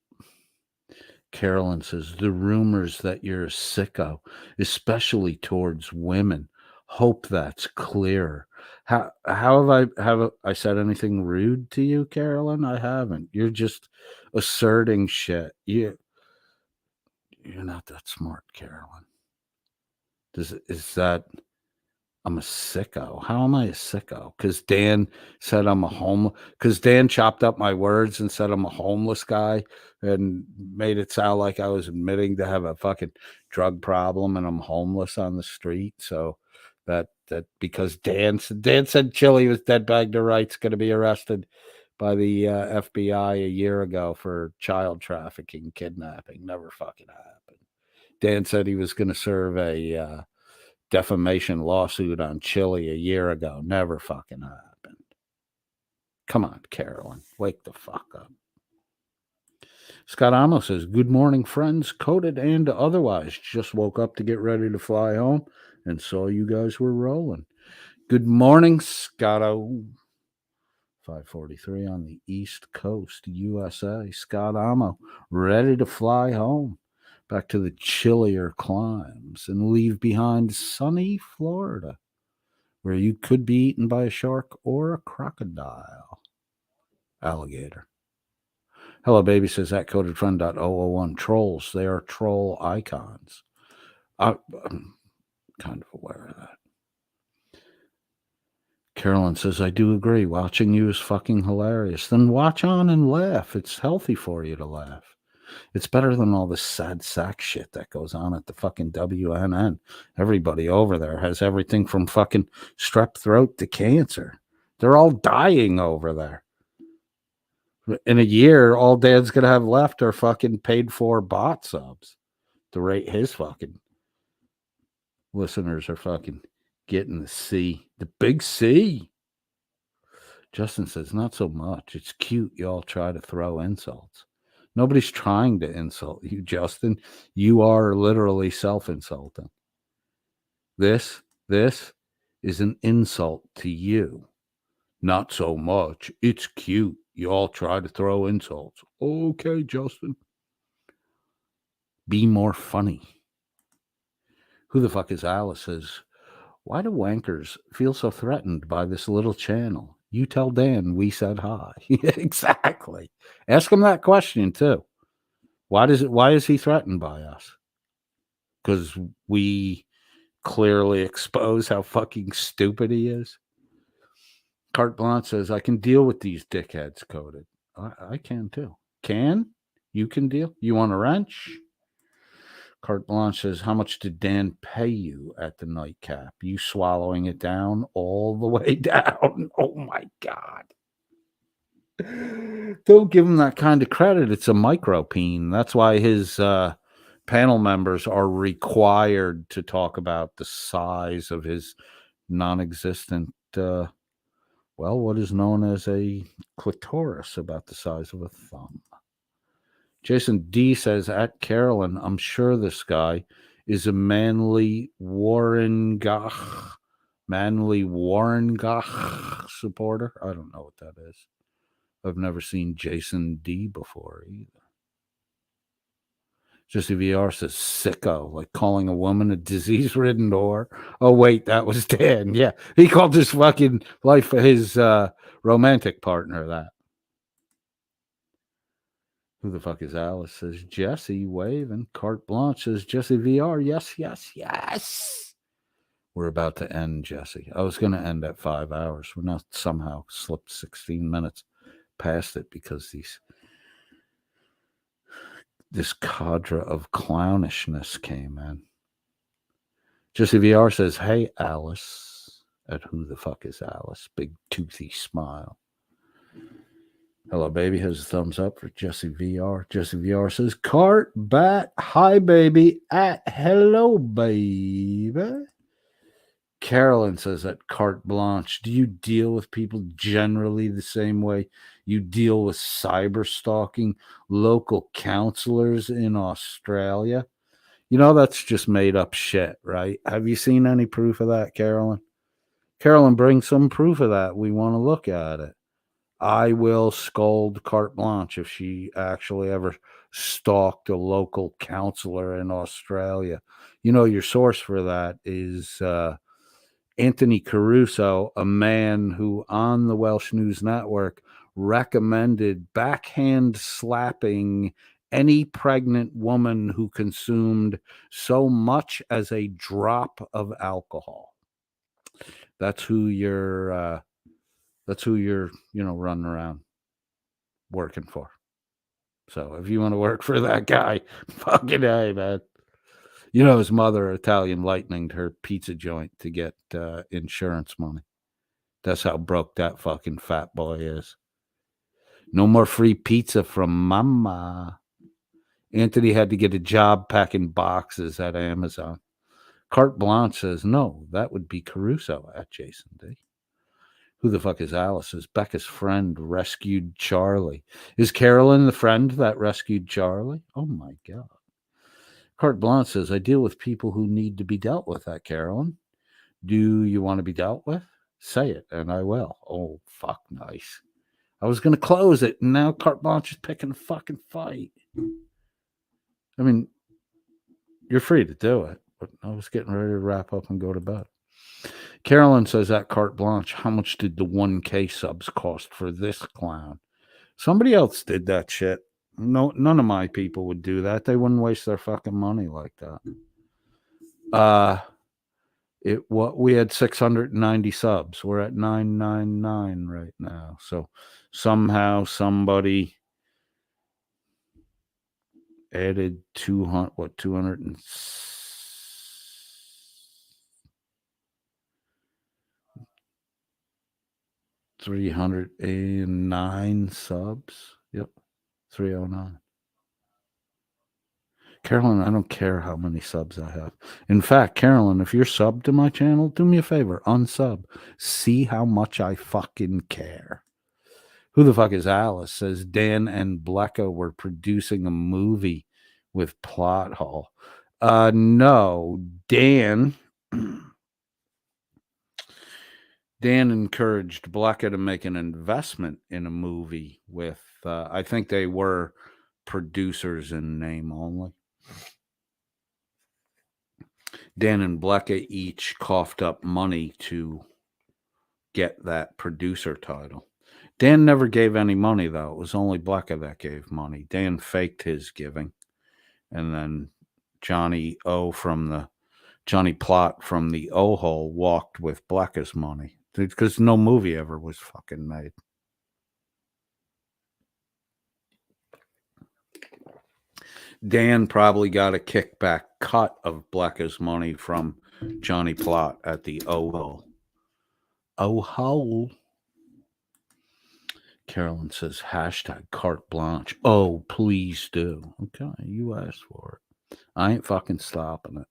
Carolyn says the rumors that you're a sicko, especially towards women. Hope that's clear. How have I said anything rude to you, Carolyn? I haven't. You're just asserting shit. You're not that smart, Carolyn. Is that I'm a sicko? How am I a sicko? Because Dan said I'm a homeless. Because Dan chopped up my words and said I'm a homeless guy and made it sound like I was admitting to have a fucking drug problem and I'm homeless on the street. So that because Dan said Chili was dead bag to rights, going to be arrested by the FBI a year ago for child trafficking, kidnapping. Never fucking happened. Dan said he was going to serve a defamation lawsuit on Chili a year ago. Never fucking happened. Come on, Carolyn. Wake the fuck up. Scott Amos says, good morning, friends, coded and otherwise. Just woke up to get ready to fly home and saw you guys were rolling. Good morning, Scotto. 5:43 on the East Coast, USA. Scott Amo, ready to fly home. Back to the chillier climes and leave behind sunny Florida, where you could be eaten by a shark or a crocodile. Alligator. Hello, baby, says at codedfriend.001. Trolls, they are troll icons. I'm kind of aware of that. Carolyn says, I do agree. Watching you is fucking hilarious. Then watch on and laugh. It's healthy for you to laugh. It's better than all this sad sack shit that goes on at the fucking WNN. Everybody over there has everything from fucking strep throat to cancer. They're all dying over there. In a year, all Dad's going to have left are fucking paid for bot subs to rate his fucking listeners are fucking getting the C, the big C. Justin says, not so much. It's cute. You all try to throw insults. Nobody's trying to insult you, Justin. You are literally self-insulting. This is an insult to you. Not so much. It's cute. You all try to throw insults. Okay, Justin. Be more funny. Who the fuck is Alice? Says, why do wankers feel so threatened by this little channel? You tell Dan we said hi. Exactly. Ask him that question too. Why is he threatened by us? Because we clearly expose how fucking stupid he is. Carte Blanche says, I can deal with these dickheads, coded. I can too. You can deal? You want a wrench? Carte Blanche says, how much did Dan pay you at the nightcap? You swallowing it down all the way down. Oh my God. Don't give him that kind of credit. It's a micro-peen. That's why his panel members are required to talk about the size of his non-existent, what is known as a clitoris, about the size of a thumb. Jason D says, at Carolyn, I'm sure this guy is a manly Warren Gach Manly Warrengach supporter. I don't know what that is. I've never seen Jason D before either. Jesse VR says sicko, like calling a woman a disease-ridden whore. Oh, wait, that was Dan. Yeah, he called his fucking life his romantic partner that. Who the fuck is Alice? Says Jesse, waving. Carte Blanche says Jesse VR. Yes, yes, yes. We're about to end, Jesse. I was going to end at 5 hours. We're not somehow slipped 16 minutes past it because this cadre of clownishness came in. Jesse VR says, hey, Alice. At who the fuck is Alice? Big toothy smile. Hello, baby. Has a thumbs up for Jesse VR. Jesse VR says, Cart, bat, hi, baby. At hello, baby. Carolyn says at Carte Blanche, do you deal with people generally the same way you deal with cyber stalking local counselors in Australia? You know, that's just made up shit, right? Have you seen any proof of that, Carolyn? Carolyn, bring some proof of that. We want to look at it. I will scold Carte Blanche if she actually ever stalked a local counselor in Australia. You know, your source for that is Anthony Caruso, a man who on the Welsh News Network recommended backhand slapping any pregnant woman who consumed so much as a drop of alcohol. That's who you're running around working for. So if you want to work for that guy, fucking hey, man. You know, his mother Italian lightninged her pizza joint to get insurance money. That's how broke that fucking fat boy is. No more free pizza from mama. Anthony had to get a job packing boxes at Amazon. Carte Blanche says, no, that would be Caruso at Jason D. Who the fuck is Alice? Says Becca's friend rescued Charlie. Is Carolyn the friend that rescued Charlie? Oh my God. Carte Blanche says, I deal with people who need to be dealt with at Carolyn. Do you want to be dealt with? Say it, and I will. Oh, fuck, nice. I was going to close it, and now Carte Blanche is picking a fucking fight. I mean, you're free to do it, but I was getting ready to wrap up and go to bed. Carolyn says at Carte Blanche, how much did the 1K subs cost for this clown? Somebody else did that shit. No, none of my people would do that. They wouldn't waste their fucking money like that. We had 690 subs. We're at 999 right now. So somehow somebody added 309 subs. Yep. 309. Carolyn, I don't care how many subs I have. In fact, Carolyn, if you're subbed to my channel, do me a favor, unsub. See how much I fucking care. Who the fuck is Alice? Says Dan and Blecka were producing a movie with plot hole. No, Dan encouraged Blecka to make an investment in a movie with, I think they were producers in name only. Dan and Blecka each coughed up money to get that producer title. Dan never gave any money, though. It was only Blecka that gave money. Dan faked his giving. And then Johnny Plot from the O-Hole walked with Blecka's money. Because no movie ever was fucking made. Dan probably got a kickback cut of Blecka's money from Johnny Plot at the O-Hole. O-Hole. Carolyn says, hashtag Carte Blanche. Oh, please do. Okay, you asked for it. I ain't fucking stopping it.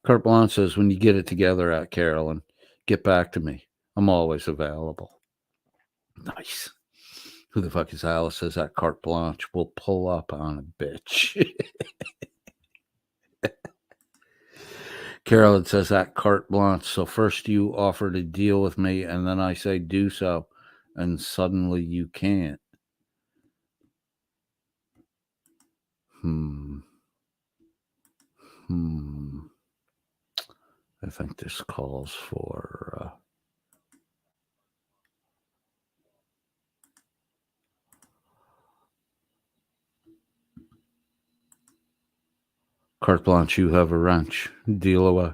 Carte Blanche says, when you get it together at Carolyn, get back to me. I'm always available. Nice. Who the fuck is Alice? Says at Carte Blanche. We'll pull up on a bitch. Carolyn says that carte blanche. So first you offer to deal with me, and then I say do so, and suddenly you can't. I think this calls for carte blanche. You have a wrench. Deal away.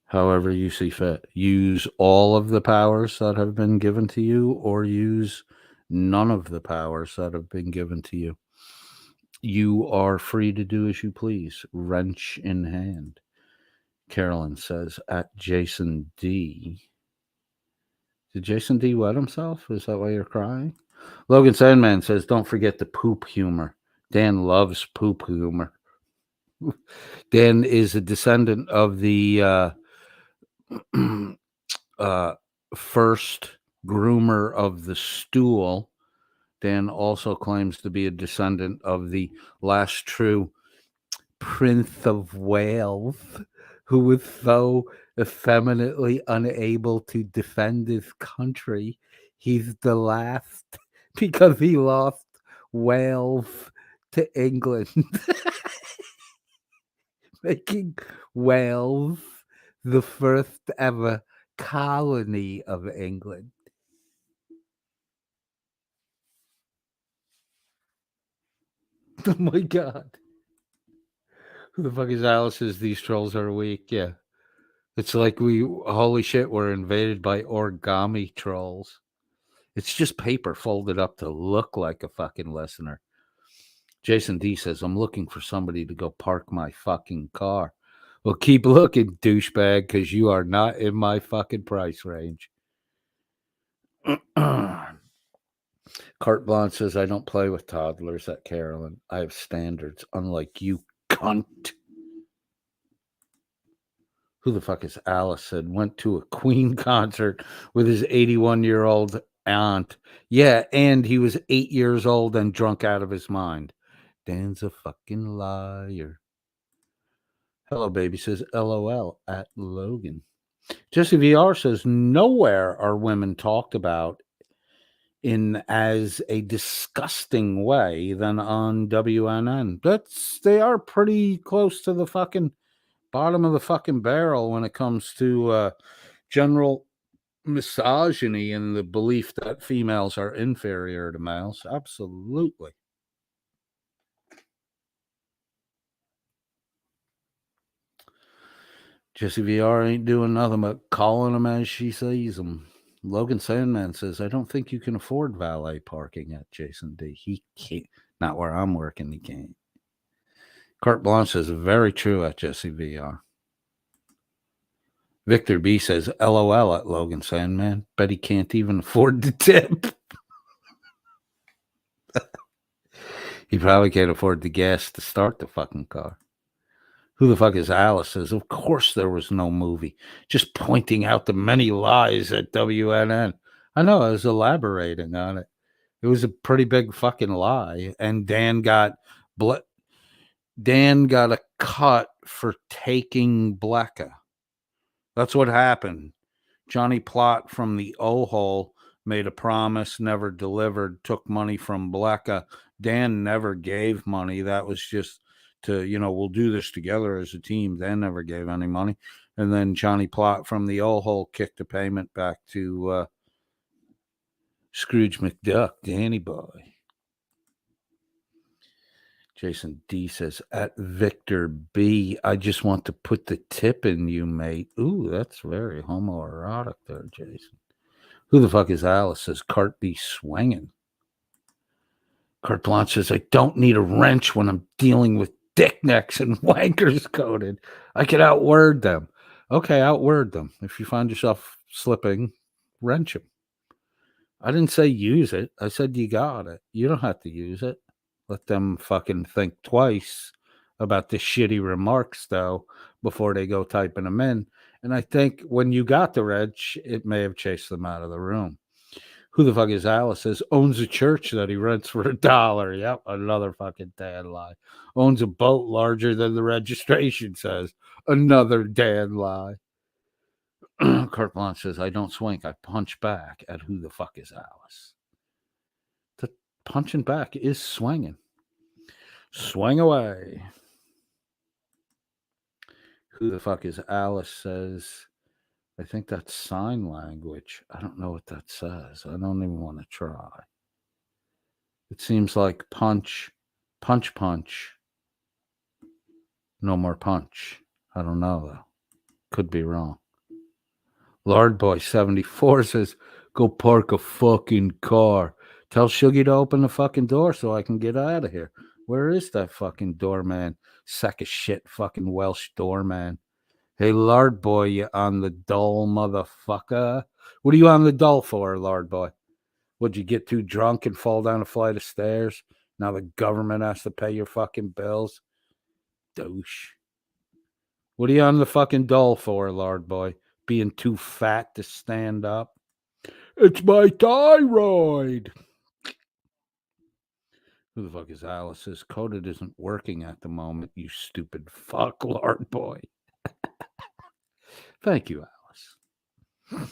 However you see fit. Use all of the powers that have been given to you, or use none of the powers that have been given to you. You are free to do as you please. Wrench in hand. Carolyn says at Jason D. Did Jason D wet himself? Is that why you're crying? Logan Sandman says, don't forget the poop humor. Dan loves poop humor. Dan is a descendant of the first groomer of the stool. Dan also claims to be a descendant of the last true Prince of Wales, who was so effeminately unable to defend his country. He's the last because he lost Wales to England, making Wales the first ever colony of England. Oh my God. Who the fuck is Alice? Says these trolls are weak. Yeah. It's like holy shit, we're invaded by origami trolls. It's just paper folded up to look like a fucking listener. Jason D says, I'm looking for somebody to go park my fucking car. Well, keep looking, douchebag, because you are not in my fucking price range. Carte Blanche says, I don't play with toddlers at Carolyn. I have standards, unlike you, cunt. Who the fuck is Alice? Said went to a Queen concert with his 81-year-old aunt. Yeah, and he was 8 years old and drunk out of his mind. Dan's a fucking liar. Hello, baby, says LOL at Logan. Jesse VR says, nowhere are women talked about in as a disgusting way than on WNN. They are pretty close to the fucking bottom of the fucking barrel when it comes to general misogyny and the belief that females are inferior to males. Absolutely. Jesse VR ain't doing nothing but calling them as she sees them. Logan Sandman says, I don't think you can afford valet parking at Jason D. He can't. Not where I'm working, he can't. Carte Blanche says, very true at Jesse VR. Victor B says, LOL at Logan Sandman. Bet he can't even afford the tip. He probably can't afford the gas to start the fucking car. Who the fuck is Alice? Says, of course there was no movie. Just pointing out the many lies at WNN. I know, I was elaborating on it. It was a pretty big fucking lie. And Dan got a cut for taking Blecka. That's what happened. Johnny Plott from the O-Hole made a promise, never delivered, took money from Blecka. Dan never gave money. That was just to, we'll do this together as a team. Dan never gave any money. And then Johnny Plott from the O-Hole kicked the payment back to Scrooge McDuck, Danny boy. Jason D says, at Victor B, I just want to put the tip in you, mate. Ooh, that's very homoerotic there, Jason. Who the fuck is Alice? Says, Cart be swinging. Carte Blanche says, I don't need a wrench when I'm dealing with dick necks and wankers coded. I can outword them. Okay, outword them. If you find yourself slipping, wrench them. I didn't say use it. I said you got it. You don't have to use it. Let them fucking think twice about the shitty remarks, though, before they go typing them in. And I think when you got the wrench, it may have chased them out of the room. Who the fuck is Alice? Says owns a church that he rents for $1. Yep, another fucking Dan lie. Owns a boat larger than the registration says. Another Dan lie. Carte Blanche says, I don't swing, I punch back at who the fuck is Alice. The punching back is swinging. Swing away. Who the fuck is Alice says, I think that's sign language. I don't know what that says. I don't even want to try. It seems like punch, punch, punch. No more punch. I don't know, though. Could be wrong. Lord Boy 74 says, go park a fucking car. Tell Shuggy to open the fucking door so I can get out of here. Where is that fucking doorman? Sack of shit fucking Welsh doorman. Hey, Lord Boy, you on the dole, motherfucker? What are you on the dole for, Lord Boy? Would you get too drunk and fall down a flight of stairs? Now the government has to pay your fucking bills? Douche. What are you on the fucking dole for, Lord Boy? Being too fat to stand up? It's my thyroid. Who the fuck is Alice? Says coded isn't working at the moment, you stupid fuck, Lord Boy. Thank you, Alice.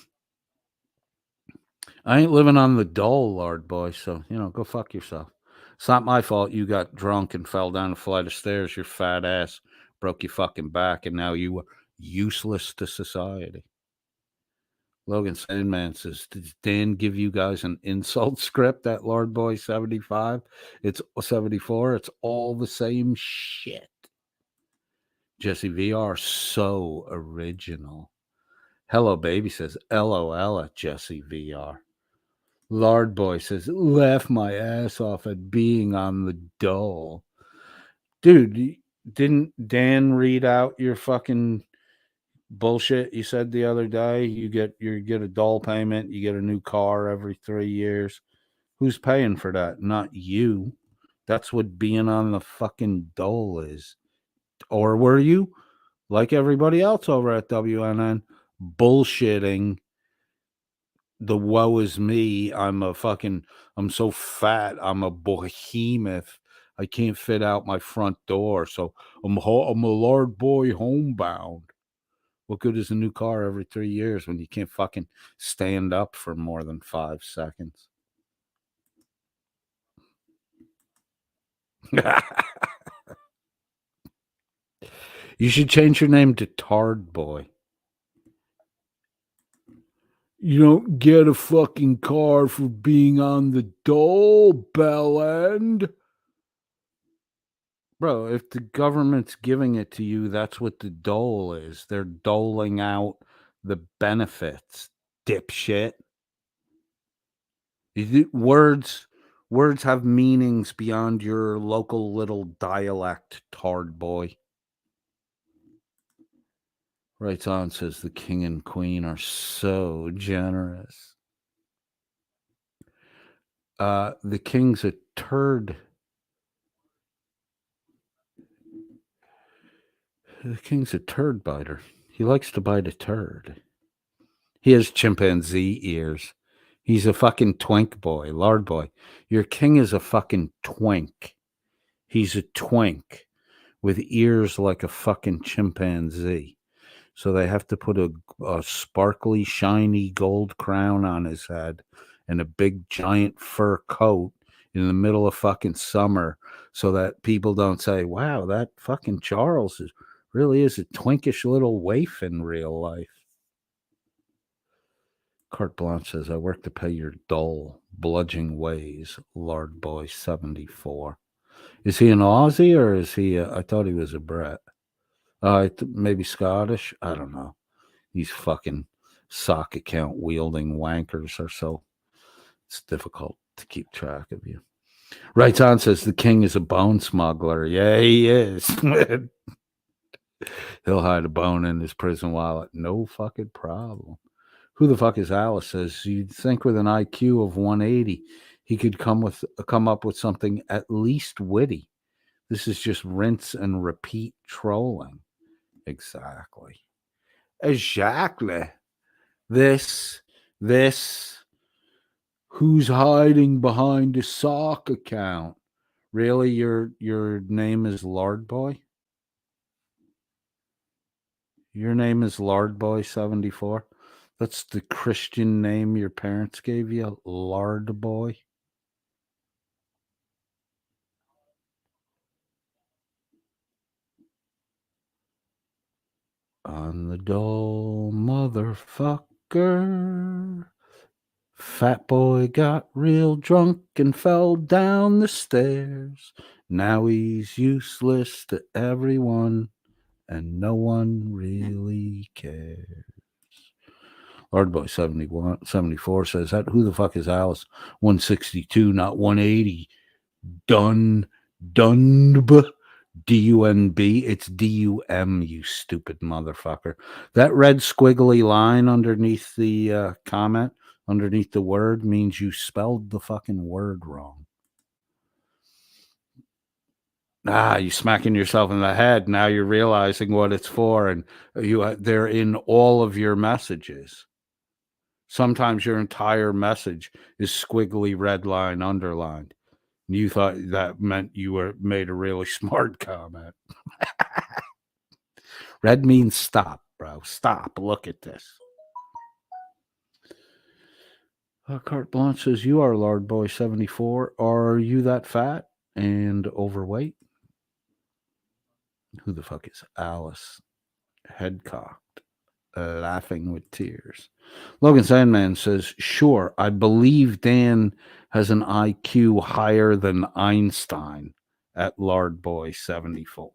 I ain't living on the dole, Lord Boy, so, go fuck yourself. It's not my fault you got drunk and fell down a flight of stairs, your fat ass broke your fucking back, and now you were useless to society. Logan Sandman says, did Dan give you guys an insult script at Lord Boy 75? It's 74. It's all the same shit. Jesse VR, so original. Hello Baby says, LOL at Jesse VR. Lord Boy says, laugh my ass off at being on the dole. Dude, didn't Dan read out your fucking bullshit you said the other day? You get a dole payment, you get a new car every 3 years. Who's paying for that? Not you. That's what being on the fucking dole is. Or were you, like everybody else over at WNN, bullshitting the woe is me? I'm so fat, I'm a behemoth, I can't fit out my front door, so I'm a Lord Boy homebound. What good is a new car every 3 years when you can't fucking stand up for more than 5 seconds? You should change your name to Tard Boy. You don't get a fucking car for being on the dole, Bell End. Bro, if the government's giving it to you, that's what the dole is. They're doling out the benefits, dipshit. Words have meanings beyond your local little dialect, Tard Boy. Writes on, says the king and queen are so generous. The king's a turd. The king's a turd biter. He likes to bite a turd. He has chimpanzee ears. He's a fucking twink boy, Lord Boy. Your king is a fucking twink. He's a twink with ears like a fucking chimpanzee. So they have to put a sparkly, shiny gold crown on his head and a big, giant fur coat in the middle of fucking summer so that people don't say, wow, that fucking Charles really is a twinkish little waif in real life. Carte Blanche says, I work to pay your dull, bludging ways, Lord Boy 74. Is he an Aussie or is he I thought he was a Brit. Maybe Scottish? I don't know. These fucking sock account wielding wankers are so, it's difficult to keep track of you. Writes on, says the king is a bone smuggler. Yeah, he is. He'll hide a bone in his prison wallet. No fucking problem. Who the fuck is Alice? Says you'd think with an IQ of 180, he could come up with something at least witty. This is just rinse and repeat trolling. Exactly. This Who's hiding behind a sock account? Really, your name is Lard Boy? Your name is Lard Boy 74? That's the Christian name your parents gave you, Lard Boy? On the dole, motherfucker. Fat boy got real drunk and fell down the stairs. Now he's useless to everyone, and no one really cares. Lord Boy 74 says, who the fuck is Alice? 162, not 180. Dunb. D-U-N-B. It's D-U-M, you stupid motherfucker. That red squiggly line underneath the comment, underneath the word, means you spelled the fucking word wrong. You're smacking yourself in the head. Now you're realizing what it's for, and they're in all of your messages. Sometimes your entire message is squiggly red line underlined. You thought that meant you made a really smart comment. Red means stop, bro. Stop. Look at this. Carte Blanche says, you are Lard Boy 74. Are you that fat and overweight? Who the fuck is Alice? Head cocked, laughing with tears. Logan Sandman says, sure, I believe Dan has an IQ higher than Einstein at Lard Boy 74.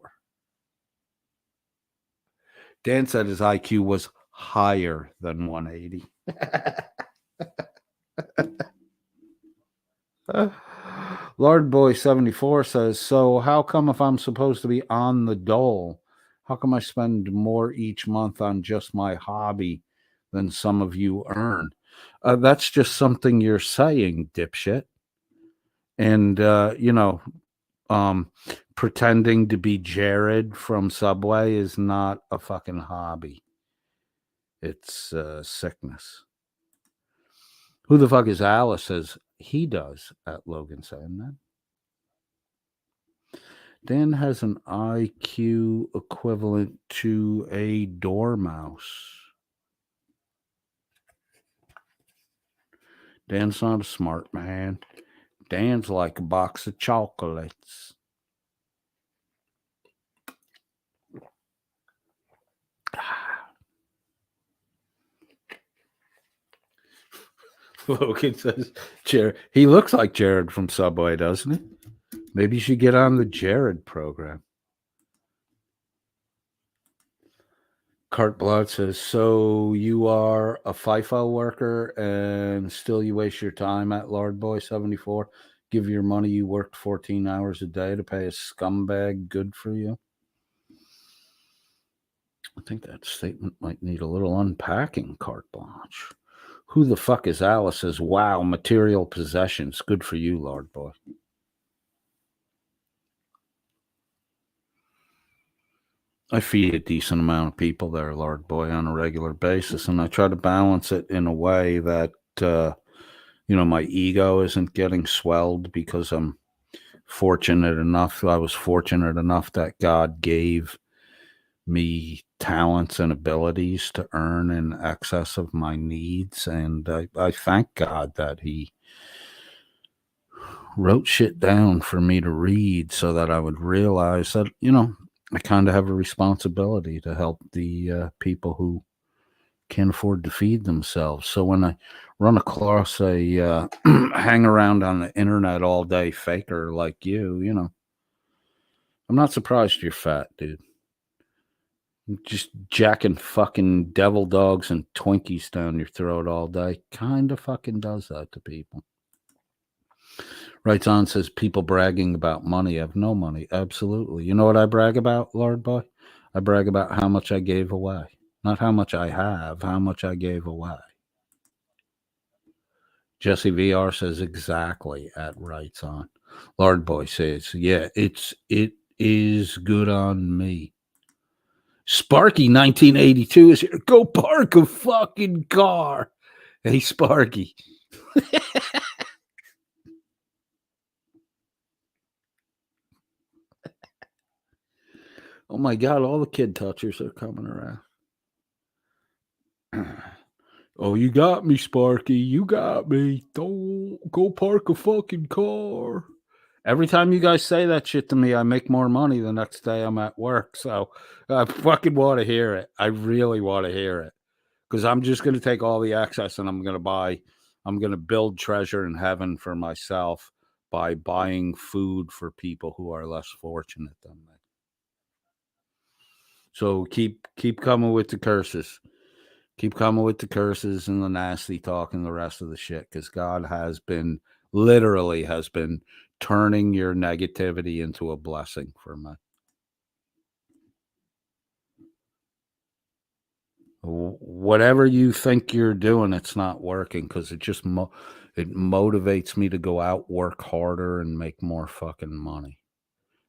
Dan said his IQ was higher than 180. Lard Boy 74 says, so how come if I'm supposed to be on the dole, how come I spend more each month on just my hobby than some of you earn? That's just something you're saying, dipshit. And, pretending to be Jared from Subway is not a fucking hobby. It's sickness. Who the fuck is Alice? Says he does at Logan Sandman. Dan has an IQ equivalent to a dormouse. Dan's not a smart man. Dan's like a box of chocolates. Logan says, Jared. He looks like Jared from Subway, doesn't he? Maybe you should get on the Jared program. Carte Blanche says, so you are a FIFO worker and still you waste your time at Lard Boy 74? Give your money you worked 14 hours a day to pay a scumbag good for you? I think that statement might need a little unpacking, Carte Blanche. Who the fuck is Alice? Says, wow, material possessions. Good for you, Lard Boy. I feed a decent amount of people there, Lard Boy, on a regular basis, and I try to balance it in a way that, my ego isn't getting swelled because I'm fortunate enough. I was fortunate enough that God gave me talents and abilities to earn in excess of my needs, and I thank God that he wrote shit down for me to read so that I would realize that, I kind of have a responsibility to help the people who can't afford to feed themselves. So when I run across a hang around on the internet all day faker like you, I'm not surprised you're fat, dude. Just jacking fucking devil dogs and Twinkies down your throat all day kind of fucking does that to people. Writes on, says, people bragging about money have no money. Absolutely. You know what I brag about, Lord Boy? I brag about how much I gave away. Not how much I have, how much I gave away. Jesse VR says, exactly, at Writes on. Lord Boy says, yeah, it is good on me. Sparky 1982 is here. Go park a fucking car. Hey, Sparky. Oh my God, all the kid touchers are coming around. Oh, you got me, Sparky. You got me. Don't go park a fucking car. Every time you guys say that shit to me, I make more money the next day I'm at work. So I fucking want to hear it. I really want to hear it. Because I'm just going to take all the excess and I'm going to build treasure in heaven for myself by buying food for people who are less fortunate than me. So keep coming with the curses. Keep coming with the curses and the nasty talk and the rest of the shit, because God literally has been turning your negativity into a blessing for me. Whatever you think you're doing, it's not working, because it just it motivates me to go out, work harder, and make more fucking money.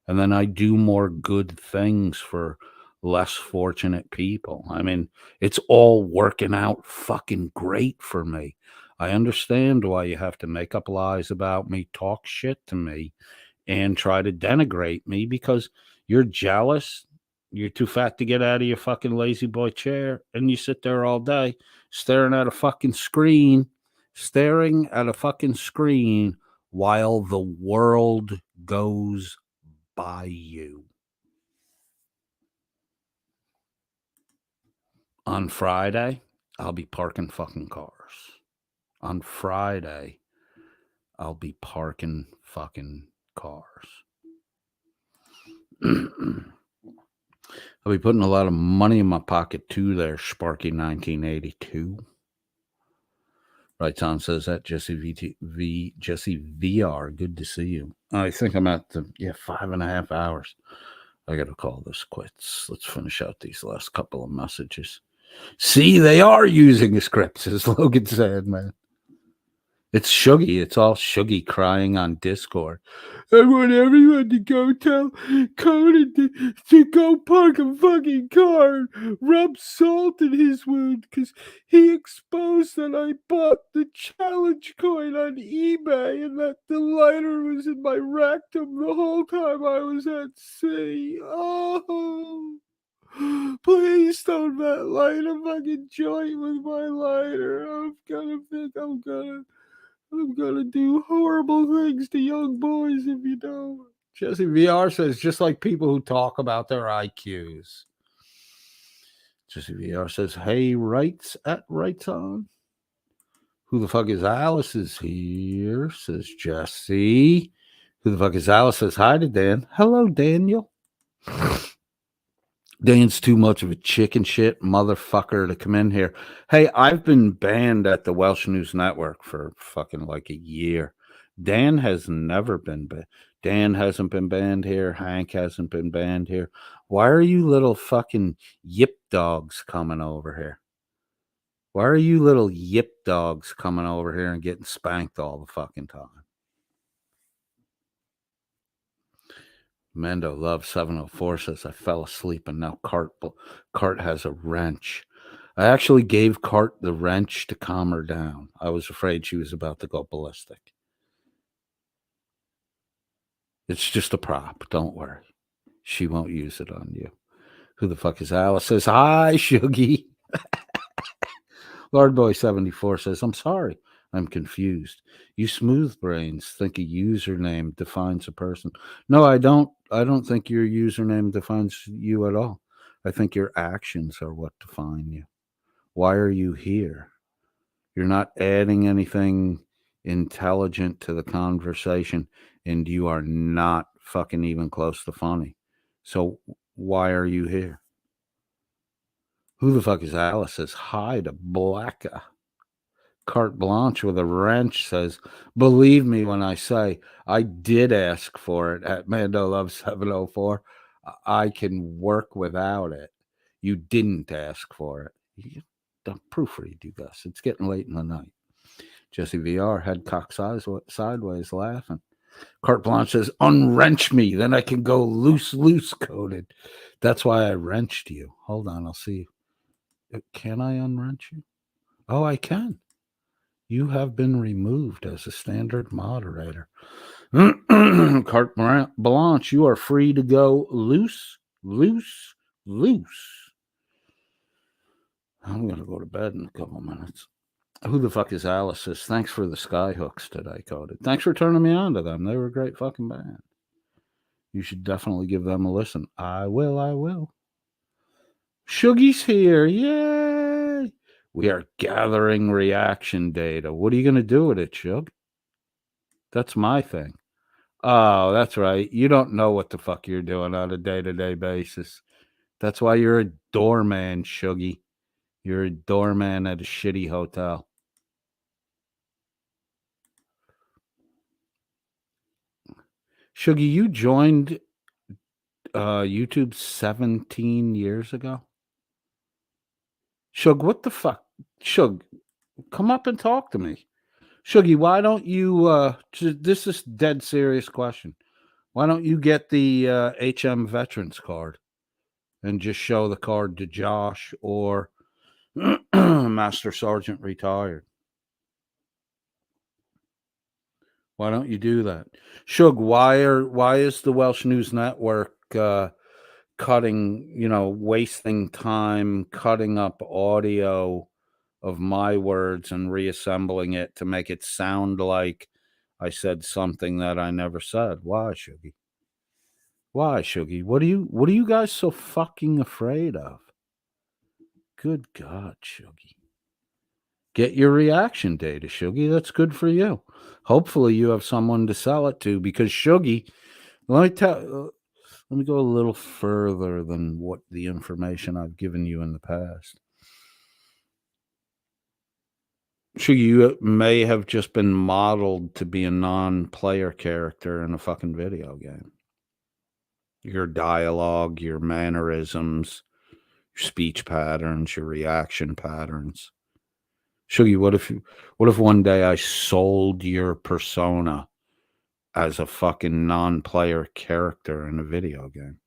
And then I do more good things for less fortunate people. I mean, it's all working out fucking great for me. I understand why you have to make up lies about me, talk shit to me, and try to denigrate me, because you're jealous. You're too fat to get out of your fucking lazy boy chair, and you sit there all day staring at a fucking screen, while the world goes by you. On Friday, I'll be parking fucking cars. On Friday, I'll be parking fucking cars. I'll be putting a lot of money in my pocket too there, Sparky 1982. Right on says that, Jesse VR. Good to see you. I think I'm at 5.5 hours. I got to call this quits. Let's finish out these last couple of messages. See, they are using a script, as Logan said, man. It's Shuggy. It's all Shuggy crying on Discord. I want everyone to go tell Conan to go park a fucking car and rub salt in his wound, because he exposed that I bought the challenge coin on eBay and that the lighter was in my rectum the whole time I was at sea. Oh, please don't light a fucking joint with my lighter. I'm gonna do horrible things to young boys if you don't. Jesse VR says, just like people who talk about their IQs. Jesse VR says, hey, rights on. Who the fuck is Alice is here, says Jesse. Who the fuck is Alice, says hi to Dan. Hello, Daniel. Dan's too much of a chicken shit motherfucker to come in here. Hey, I've been banned at the Welsh News Network for fucking like a year. Dan has never been banned. Dan hasn't been banned here. Hank hasn't been banned here. Why are you little fucking yip dogs coming over here? Why are you little yip dogs coming over here and getting spanked all the fucking time? Mendo Love 704 says, I fell asleep and now Cart has a wrench. I actually gave Cart the wrench to calm her down. I was afraid she was about to go ballistic. It's just a prop. Don't worry. She won't use it on you. Who the fuck is Alice? Says, hi, Shuggy. Lordboy74 says, I'm sorry. I'm confused. You smooth brains think a username defines a person. No, I don't. I don't think your username defines you at all. I think your actions are what define you. Why are you here? You're not adding anything intelligent to the conversation, and you are not fucking even close to funny. So why are you here? Who the fuck is Alice? Says hi to Blacka. Carte Blanche with a wrench says, believe me when I say I did ask for it at Mando Love 704. I can work without it. You didn't ask for it. You don't proofread, you guys. It's getting late in the night. Jesse VR, head cocked sideways, laughing. Carte Blanche says, unwrench me, then I can go loose, coded. That's why I wrenched you. Hold on, I'll see. Can I unwrench you? Oh, I can. You have been removed as a standard moderator. Carte Blanche, you are free to go loose, Loose. I'm going to go to bed in a couple minutes. Who the fuck is Alice? Says, thanks for the skyhooks today, Coded. Thanks for turning me on to them. They were a great fucking band. You should definitely give them a listen. I will. Shuggy's here. Yay! We are gathering reaction data. What are you going to do with it, Shug? That's my thing. Oh, that's right. You don't know what the fuck you're doing on a day-to-day basis. That's why you're a doorman, Shuggy. You're a doorman at a shitty hotel. Shuggy, you joined YouTube 17 years ago? Shug, what the fuck? Shug, come up and talk to me. Shuggy, why don't you, this is dead serious question. Why don't you get the HM Veterans card and just show the card to Josh or Master Sergeant Retired? Why don't you do that? Shug, why is the Welsh News Network cutting, wasting time cutting up audio of my words and reassembling it to make it sound like I said something that I never said? Why, Shuggy? Why, Shuggy? What are you guys so fucking afraid of? Good God, Shuggy. Get your reaction data, Shuggy. That's good for you. Hopefully you have someone to sell it to, because Shuggy, let me go a little further than what the information I've given you in the past. Shuggy, you may have just been modeled to be a non-player character in a fucking video game. Your dialogue, your mannerisms, your speech patterns, your reaction patterns. Shuggy, what if one day I sold your persona as a fucking non-player character in a video game?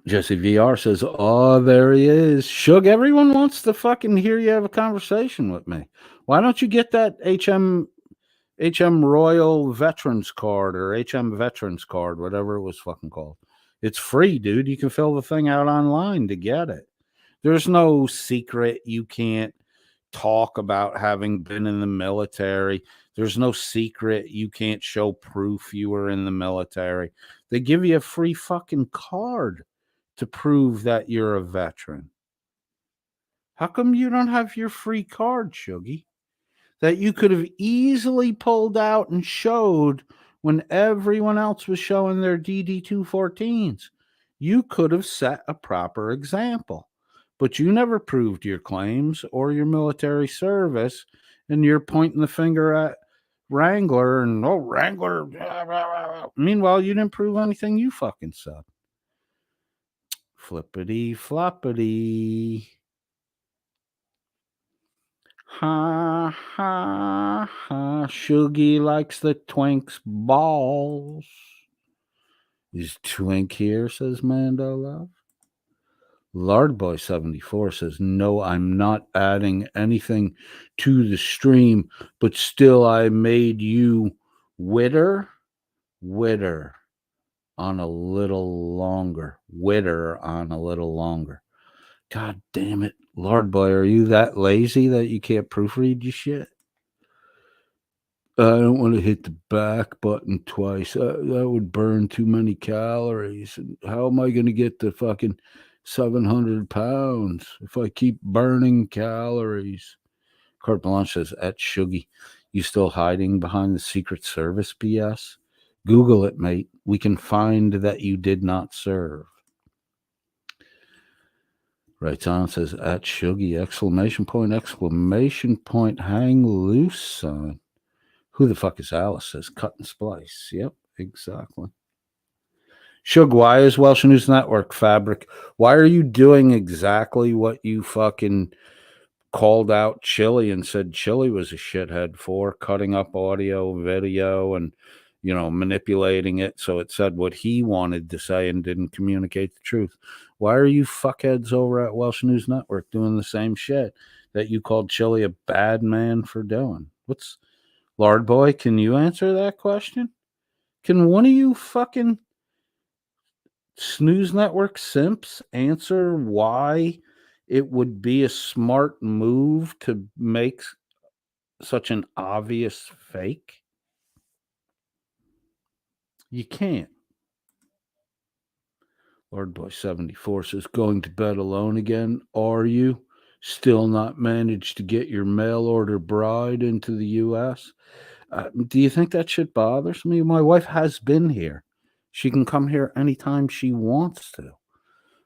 Jesse VR says, oh, there he is. Shug, everyone wants to fucking hear you have a conversation with me. Why don't you get that HM Royal Veterans card or HM Veterans card, whatever it was fucking called? It's free, dude. You can fill the thing out online to get it. There's no secret. You can't talk about having been in the military. There's no secret. You can't show proof you were in the military. They give you a free fucking card to prove that you're a veteran. How come you don't have your free card, Shuggy, that you could have easily pulled out and showed when everyone else was showing their DD-214s? You could have set a proper example, but you never proved your claims or your military service, and you're pointing the finger at Wrangler and, oh, Wrangler. Blah, blah, blah. Meanwhile, you didn't prove anything you fucking said. Flippity floppity. Ha ha ha. Shuggy likes the Twink's balls. Is Twink here, says Mando Love. Lardboy74 says, no, I'm not adding anything to the stream, but still I made you witter on a little longer. Witter on a little longer. God damn it. Lardboy, are you that lazy that you can't proofread your shit? I don't want to hit the back button twice. That would burn too many calories. And how am I going to get to fucking 700 pounds if I keep burning calories? Carte Blanche says, at Shuggy, you still hiding behind the Secret Service BS? Google it, mate. We can find that you did not serve. Writes on, says, at Shuggy, exclamation point, hang loose, son. Who the fuck is Alice? Says, cut and splice. Yep, exactly. Shug, why is Welsh News Network fabric? Why are you doing exactly what you fucking called out Chili and said Chili was a shithead for? Cutting up audio, video, and, manipulating it so it said what he wanted to say and didn't communicate the truth. Why are you fuckheads over at Welsh News Network doing the same shit that you called Chili a bad man for doing? Lord Boy, can you answer that question? Can one of you fucking Snooze Network simps answer why it would be a smart move to make such an obvious fake? You can't. Lord Boy 74 says, going to bed alone again. Are you? Still not managed to get your mail order bride into the U.S.? Do you think that shit bothers me? My wife has been here. She can come here anytime she wants to.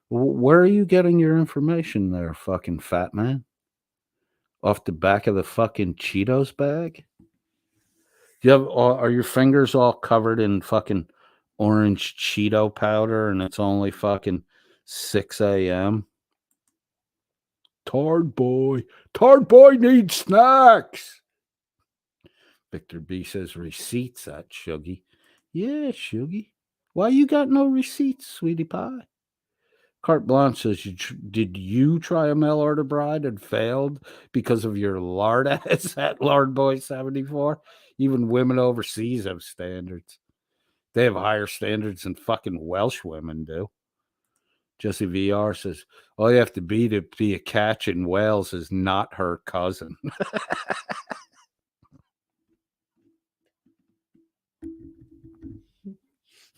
Where are you getting your information there, fucking fat man? Off the back of the fucking Cheetos bag? Are your fingers all covered in fucking orange Cheeto powder and it's only fucking 6 a.m.? Tard boy needs snacks. Victor B says receipts at Shuggy. Yeah, Shuggy. Why you got no receipts, sweetie pie? Carte Blanche says, did you try a mail order bride and failed because of your lard ass at Lard Boy 74? Even women overseas have standards. They have higher standards than fucking Welsh women do. Jesse VR says, all you have to be a catch in Wales is not her cousin.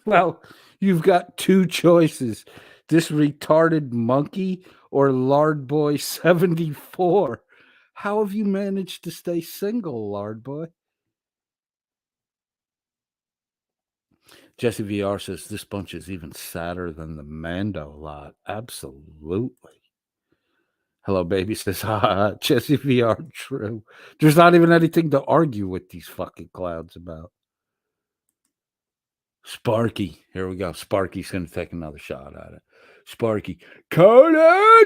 Well, you've got two choices. This retarded monkey or Lard Boy 74. How have you managed to stay single, Lard Boy? Jesse VR says this bunch is even sadder than the Mando lot. Absolutely. Hello, baby says, Jesse VR, true. There's not even anything to argue with these fucking clowns about. Sparky, here we go. Sparky's going to take another shot at it. Sparky, Conan,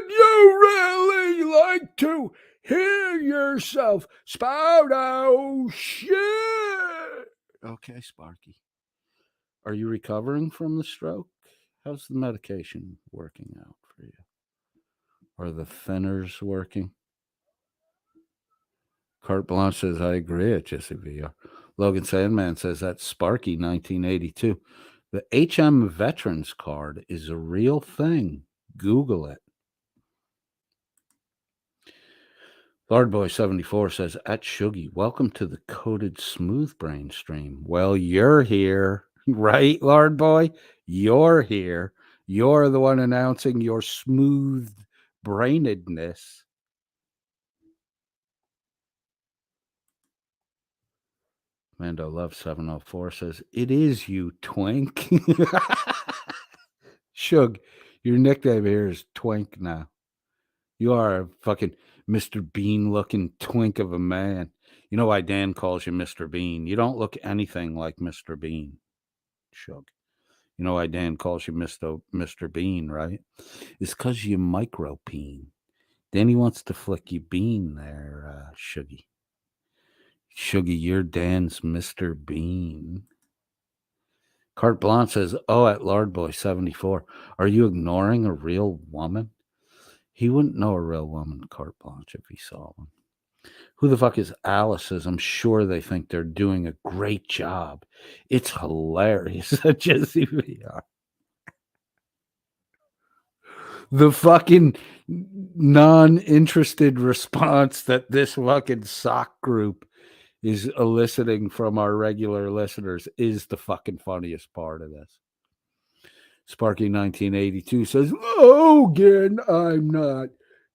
you really like to hear yourself spout out shit. Okay, Sparky. Are you recovering from the stroke? How's the medication working out for you? Are the thinners working? Carte Blanche says, I agree at Jesse VR. Logan Sandman says, that's Sparky 1982. The HM Veterans card is a real thing. Google it. Lard Boy 74 says, at Shuggy, welcome to the Coded Smooth Brain stream. Well, you're here, right, Lard Boy? You're here. You're the one announcing your smooth brainedness. Mando Love 704 says, it is you, twink. Shug, your nickname here is Twink now. You are a fucking Mr. Bean looking twink of a man. You know why Dan calls you Mr. Bean? You don't look anything like Mr. Bean, Shug. You know why Dan calls you Mr. Bean, right? It's because you micro-peen. Danny wants to flick you bean there, Shuggy. Shuggy, you're Dan's Mr. Bean. Carte Blanche says, oh, at Lard Boy 74, are you ignoring a real woman? He wouldn't know a real woman, Carte Blanche, if he saw one. Who the fuck is Alice? Says, I'm sure they think they're doing a great job. It's hilarious. Jesse VR. The fucking non-interested response that this fucking sock group is eliciting from our regular listeners is the fucking funniest part of this. Sparky 1982 says, Logan, I'm not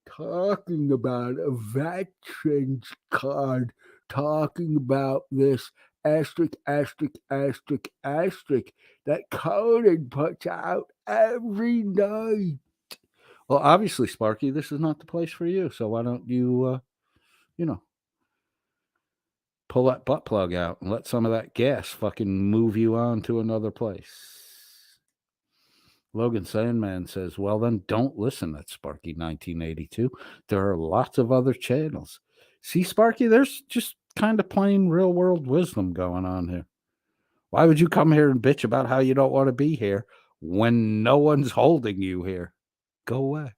talking about a veterans card, talking about this asterisk that Conan puts out every night. Well, obviously, Sparky, this is not the place for you. So why don't you, pull that butt plug out and let some of that gas fucking move you on to another place. Logan Sandman says, well, then don't listen at Sparky 1982. There are lots of other channels. See, Sparky, there's just kind of plain real world wisdom going on here. Why would you come here and bitch about how you don't want to be here when no one's holding you here? Go away.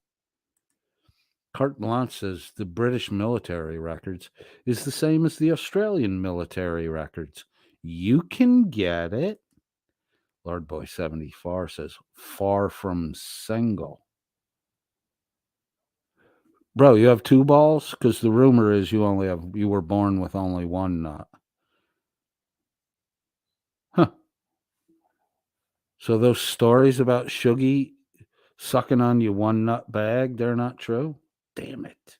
Carte Blanche says the British military records is the same as the Australian military records. You can get it. Lord Boy 74 says far from single. Bro, you have two balls? Because the rumor is you were born with only one nut. Huh. So those stories about Shuggy sucking on you one nut bag, they're not true? Damn it.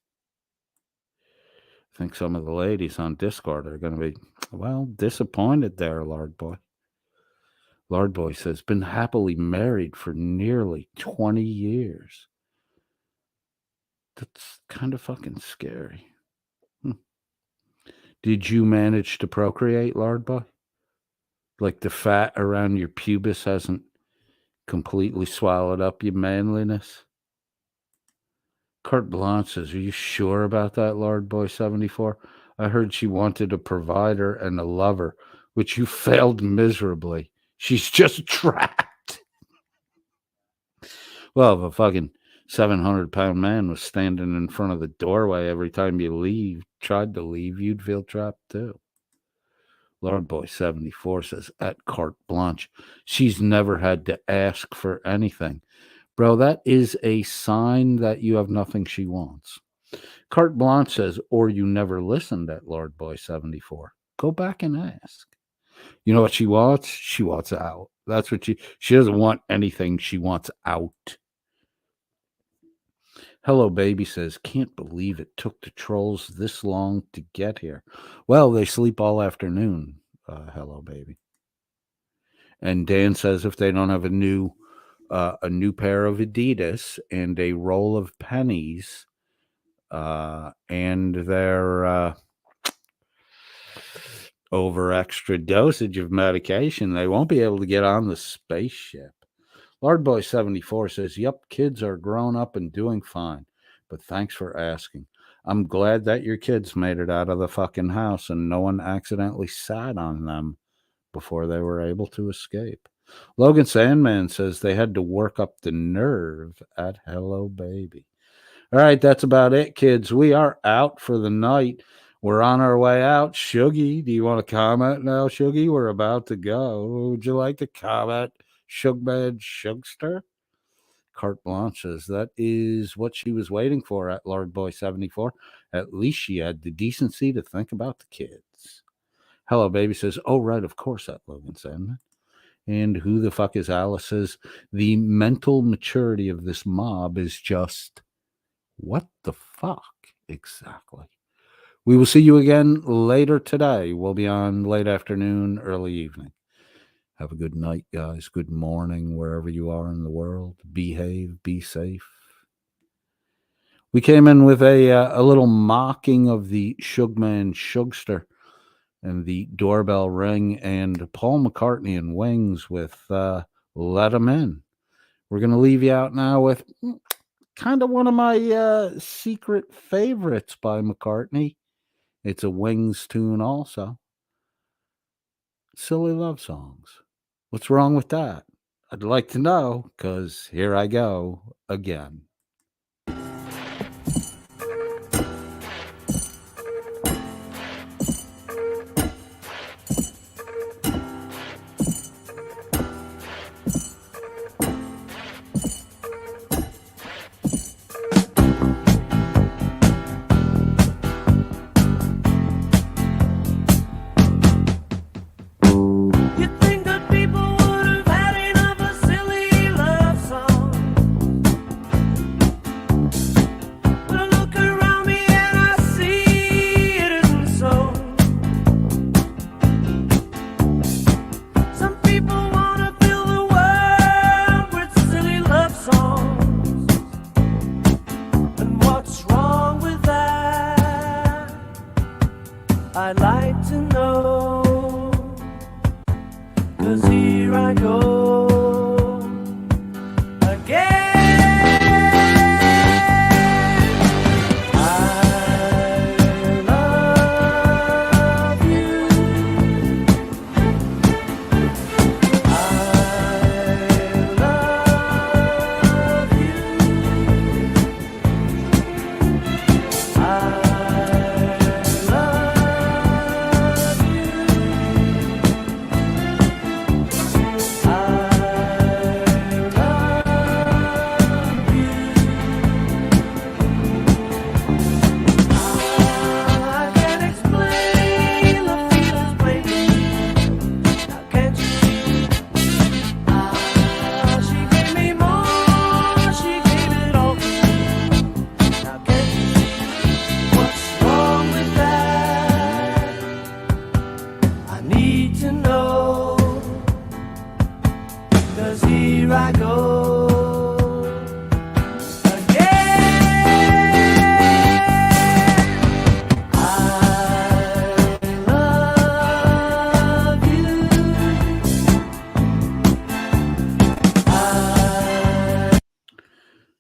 I think some of the ladies on Discord are going to be, well, disappointed there, Lord Boy. Lord Boy says, been happily married for nearly 20 years. That's kind of fucking scary. Did you manage to procreate, Lord Boy? Like the fat around your pubis hasn't completely swallowed up your manliness? Carte Blanche says, are you sure about that, Lord Boy 74? I heard she wanted a provider and a lover, which you failed miserably. She's just trapped. Well, if a fucking 700-pound man was standing in front of the doorway every time you tried to leave, you'd feel trapped too. Lord Boy 74 says, at Carte Blanche, she's never had to ask for anything. Bro, that is a sign that you have nothing she wants. Carte Blanche says, or you never listened at Lord Boy 74. Go back and ask. You know what she wants? She wants out. That's what she doesn't want anything. She wants out. Hello Baby says, can't believe it took the trolls this long to get here. Well, they sleep all afternoon. Hello Baby. And Dan says if they don't have a new pair of Adidas and a roll of pennies and their over extra dosage of medication, they won't be able to get on the spaceship. Lord Boy 74 says, yep, kids are grown up and doing fine, but thanks for asking. I'm glad that your kids made it out of the fucking house and no one accidentally sat on them before they were able to escape. Logan Sandman says they had to work up the nerve at Hello Baby. All right, that's about it, kids. We are out for the night. We're on our way out. Shuggy, do you want to comment now, Shuggy? We're about to go. Would you like to comment, Shugman Shugster? Carte Blanche says that is what she was waiting for at Lord Boy 74. At least she had the decency to think about the kids. Hello Baby says, oh, right, of course, that Logan Sandman. And who the fuck is Alice? Says the mental maturity of this mob is just what the fuck exactly. We will see you again later today. We'll be on late afternoon, early evening. Have a good night, guys. Good morning, wherever you are in the world. Behave, be safe. We came in with a little mocking of the Shugman Shugster and the doorbell ring and Paul McCartney and Wings with Let 'Em In. We're going to leave you out now with kind of one of my secret favorites by McCartney. It's a Wings tune also. Silly Love Songs. What's wrong with that? I'd like to know, because here I go again. I'd like to know, 'cause here I go again. I love you. I love you. 'cause here I go.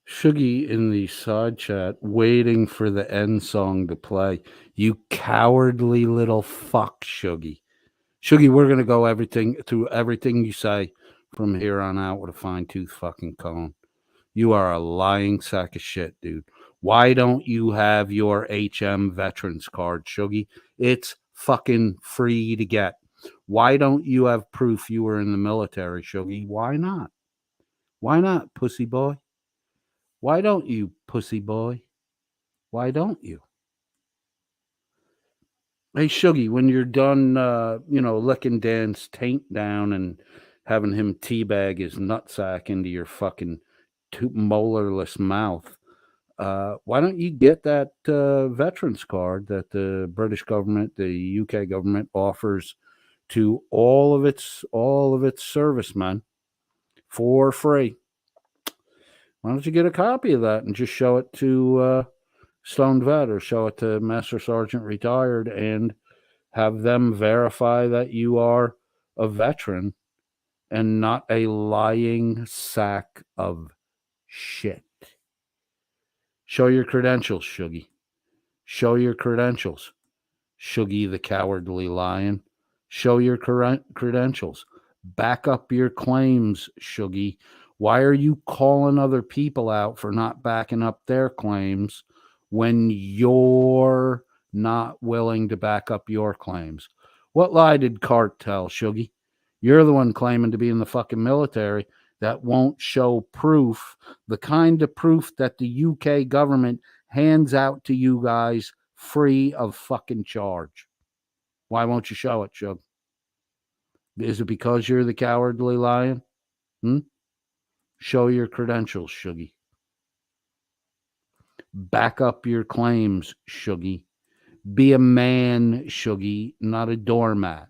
Shuggy in the side chat waiting for the end song to play. You cowardly little fuck, Shuggy. Shuggy, we're gonna go through everything you say from here on out with a fine-tooth fucking comb. You are a lying sack of shit, dude. Why don't you have your HM veterans card, Shuggy? It's fucking free to get. Why don't you have proof you were in the military, Shuggy? Why not? Why not, pussy boy? Why don't you, pussy boy? Why don't you? Hey, Shuggy, when you're done, licking Dan's taint down and having him teabag his nutsack into your fucking molarless mouth, why don't you get that veterans card that the British government, the UK government offers to all of its servicemen for free? Why don't you get a copy of that and just show it to Stone Vet or show it to Master Sergeant Retired and have them verify that you are a veteran and not a lying sack of shit. Show your credentials, Shuggy. Show your credentials, Shuggy the Cowardly Lion. Show your credentials. Back up your claims, Shuggy. Why are you calling other people out for not backing up their claims when you're not willing to back up your claims? What lie did Cart tell, Shuggy? You're the one claiming to be in the fucking military that won't show proof, the kind of proof that the UK government hands out to you guys free of fucking charge. Why won't you show it, Shug? Is it because you're the Cowardly Lion? Show your credentials, Shuggy. Back up your claims, Shuggy. Be a man, Shuggy, not a doormat.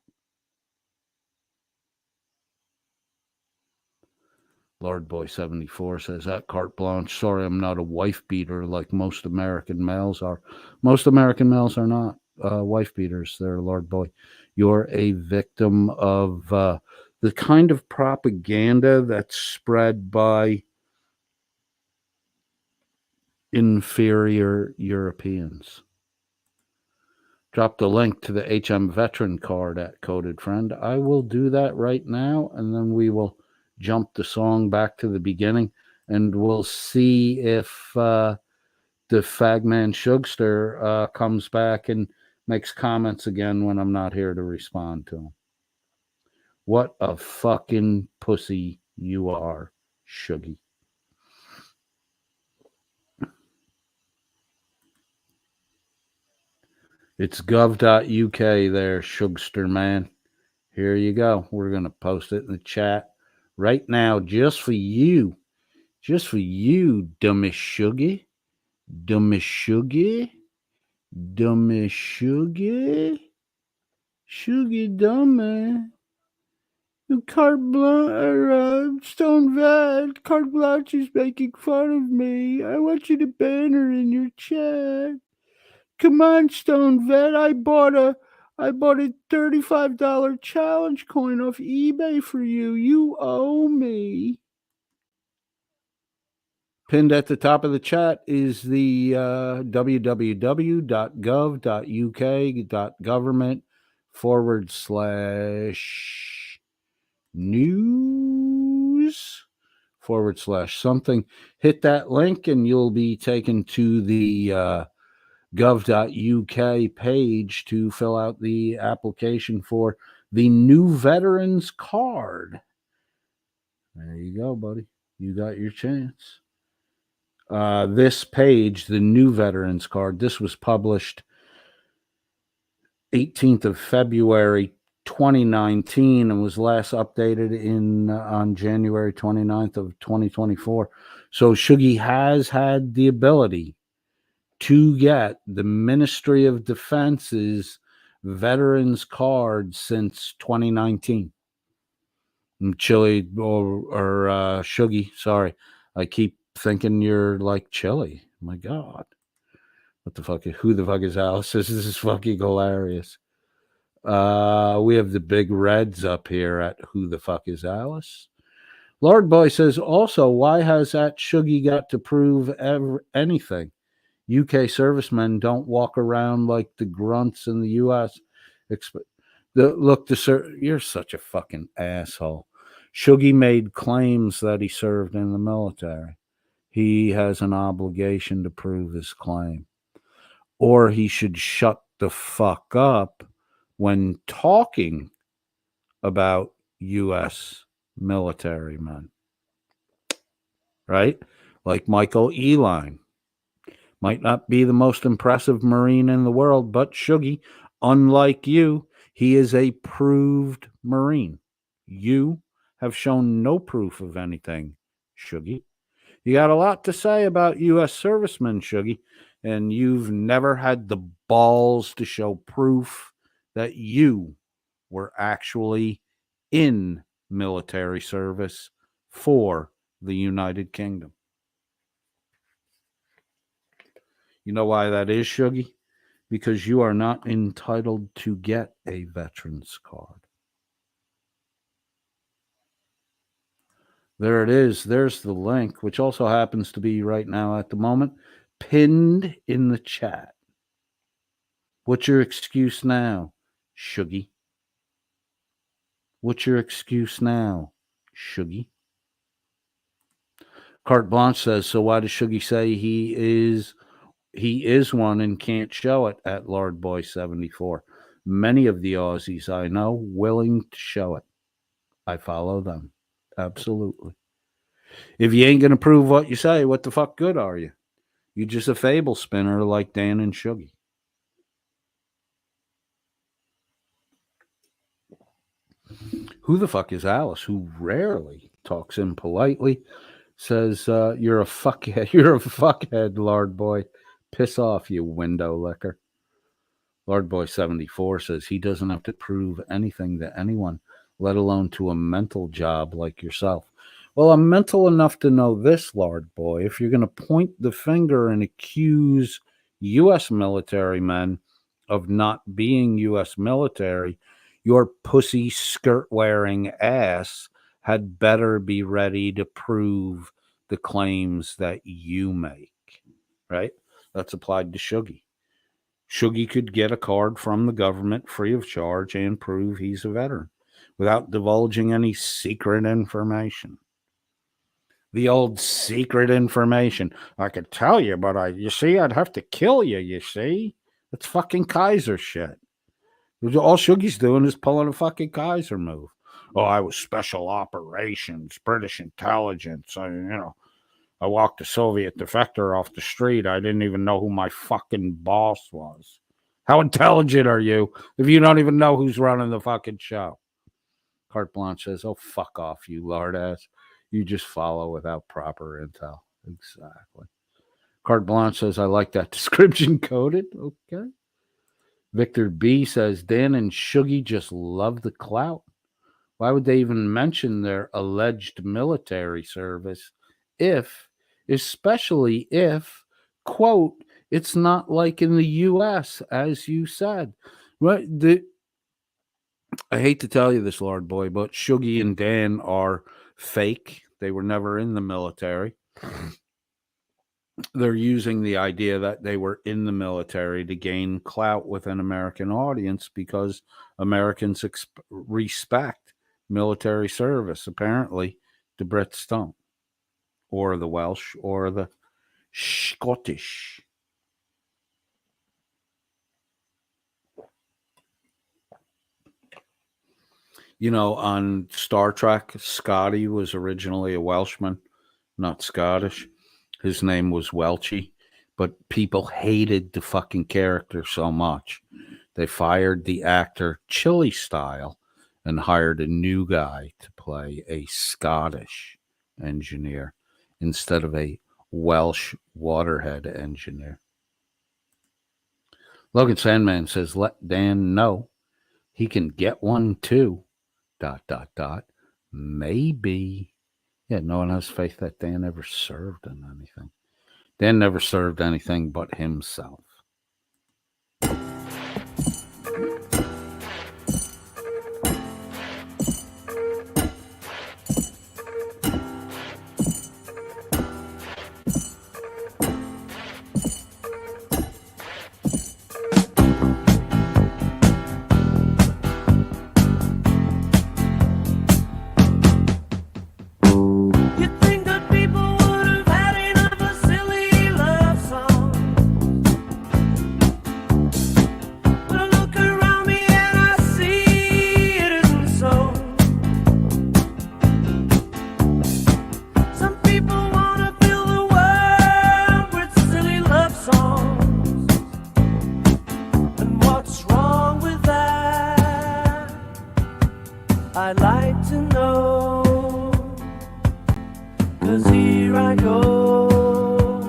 Lord Boy 74 says that carte blanche. Sorry, I'm not a wife beater like most American males are. Most American males are not wife beaters. They're Lord Boy. You're a victim of the kind of propaganda that's spread by inferior Europeans. Drop the link to the HM veteran card at Coded Friend. I will do that right now, and then we will jump the song back to the beginning, and we'll see if the Fagman Shugster comes back and makes comments again when I'm not here to respond to him. What a fucking pussy you are, Shuggy. It's gov.uk there, Shugster man. Here you go. We're going to post it in the chat right now just for you. Just for you, dummy Shuggy. Dummy Shuggy. Dummy Shuggy. Shuggy dummy. Carte Blanche, Stone Vet, Carte Blanche is making fun of me. I want you to ban her in your chat. Come on, Stone Vet. I bought a $35 challenge coin off eBay for you. You owe me. Pinned at the top of the chat is the www.gov.uk.government/news/something. Hit that link and you'll be taken to the gov.uk page to fill out the application for the new veterans card. There you go, buddy. You got your chance. This page, the new veterans card, this was published 18th of February 2019 and was last updated on January 29th of 2024. So Shuggy has had the ability to get the Ministry of Defense's veterans card since 2019. Chili or Shuggy. Sorry, I keep thinking you're like Chili. My God, what the fuck? Who the fuck is Alice? This is fucking hilarious. We have the big reds up here at Who the Fuck is Alice? Lord Boy says, also, why has that Shuggy got to prove anything? UK servicemen don't walk around like the grunts in the US. You're such a fucking asshole. Shuggy made claims that he served in the military. He has an obligation to prove his claim. Or he should shut the fuck up when talking about U.S. military men. Right? Like Michael Eline. Might not be the most impressive Marine in the world, but Shuggy, unlike you, he is a proved Marine. You have shown no proof of anything, Shuggy. You got a lot to say about U.S. servicemen, Shuggy, and you've never had the balls to show proof that you were actually in military service for the United Kingdom. You know why that is, Shuggy? Because you are not entitled to get a veteran's card. There it is. There's the link, which also happens to be right now at the moment pinned in the chat. What's your excuse now, Shuggy? What's your excuse now, Shuggy? Carte Blanche says, so why does Shuggy say he is one and can't show it at Lord Boy 74? Many of the Aussies I know willing to show it. I follow them. Absolutely. If you ain't going to prove what you say, what the fuck good are you? You just a fable spinner like Dan and Shuggy. Who the fuck is Alice, who rarely talks impolitely, says, you're a fuckhead. You're a fuckhead, Lord Boy. Piss off, you window licker. Lord Boy 74 says he doesn't have to prove anything to anyone, let alone to a mental job like yourself. Well, I'm mental enough to know this, Lord Boy. If you're going to point the finger and accuse U.S. military men of not being U.S. military, your pussy skirt-wearing ass had better be ready to prove the claims that you make, right? That's applied to Shuggy. Shuggy could get a card from the government free of charge and prove he's a veteran without divulging any secret information. The old secret information. I could tell you, but you see, I'd have to kill you, you see? That's fucking Kaiser shit. All Shuggy's doing is pulling a fucking Kaiser move. Oh, I was special operations, British intelligence. I walked a Soviet defector off the street. I didn't even know who my fucking boss was. How intelligent are you if you don't even know who's running the fucking show? Carte Blanche says, oh, fuck off, you lard ass. You just follow without proper intel. Exactly. Carte Blanche says, I like that description coded. Okay. Victor B says, Dan and Shuggy just love the clout. Why would they even mention their alleged military service especially if, quote, it's not like in the U.S., as you said. Right? I hate to tell you this, Lord Boy, but Shuggy and Dan are fake. They were never in the military. They're using the idea that they were in the military to gain clout with an American audience because Americans respect military service, apparently, the Brits don't, or the Welsh, or the Scottish. You know, on Star Trek, Scotty was originally a Welshman, not Scottish. His name was Welchie, but people hated the fucking character so much. They fired the actor Chili style and hired a new guy to play a Scottish engineer instead of a Welsh waterhead engineer. Logan Sandman says, let Dan know he can get one too. ... Maybe. Yeah, no one has faith that Dan ever served in anything. Dan never served anything but himself. You'd think that people would have had enough of silly love songs. But I look around me and I see it isn't so. Some people want to fill the world with silly love songs. And what's wrong with that? I'd like to know. 'Cause here I go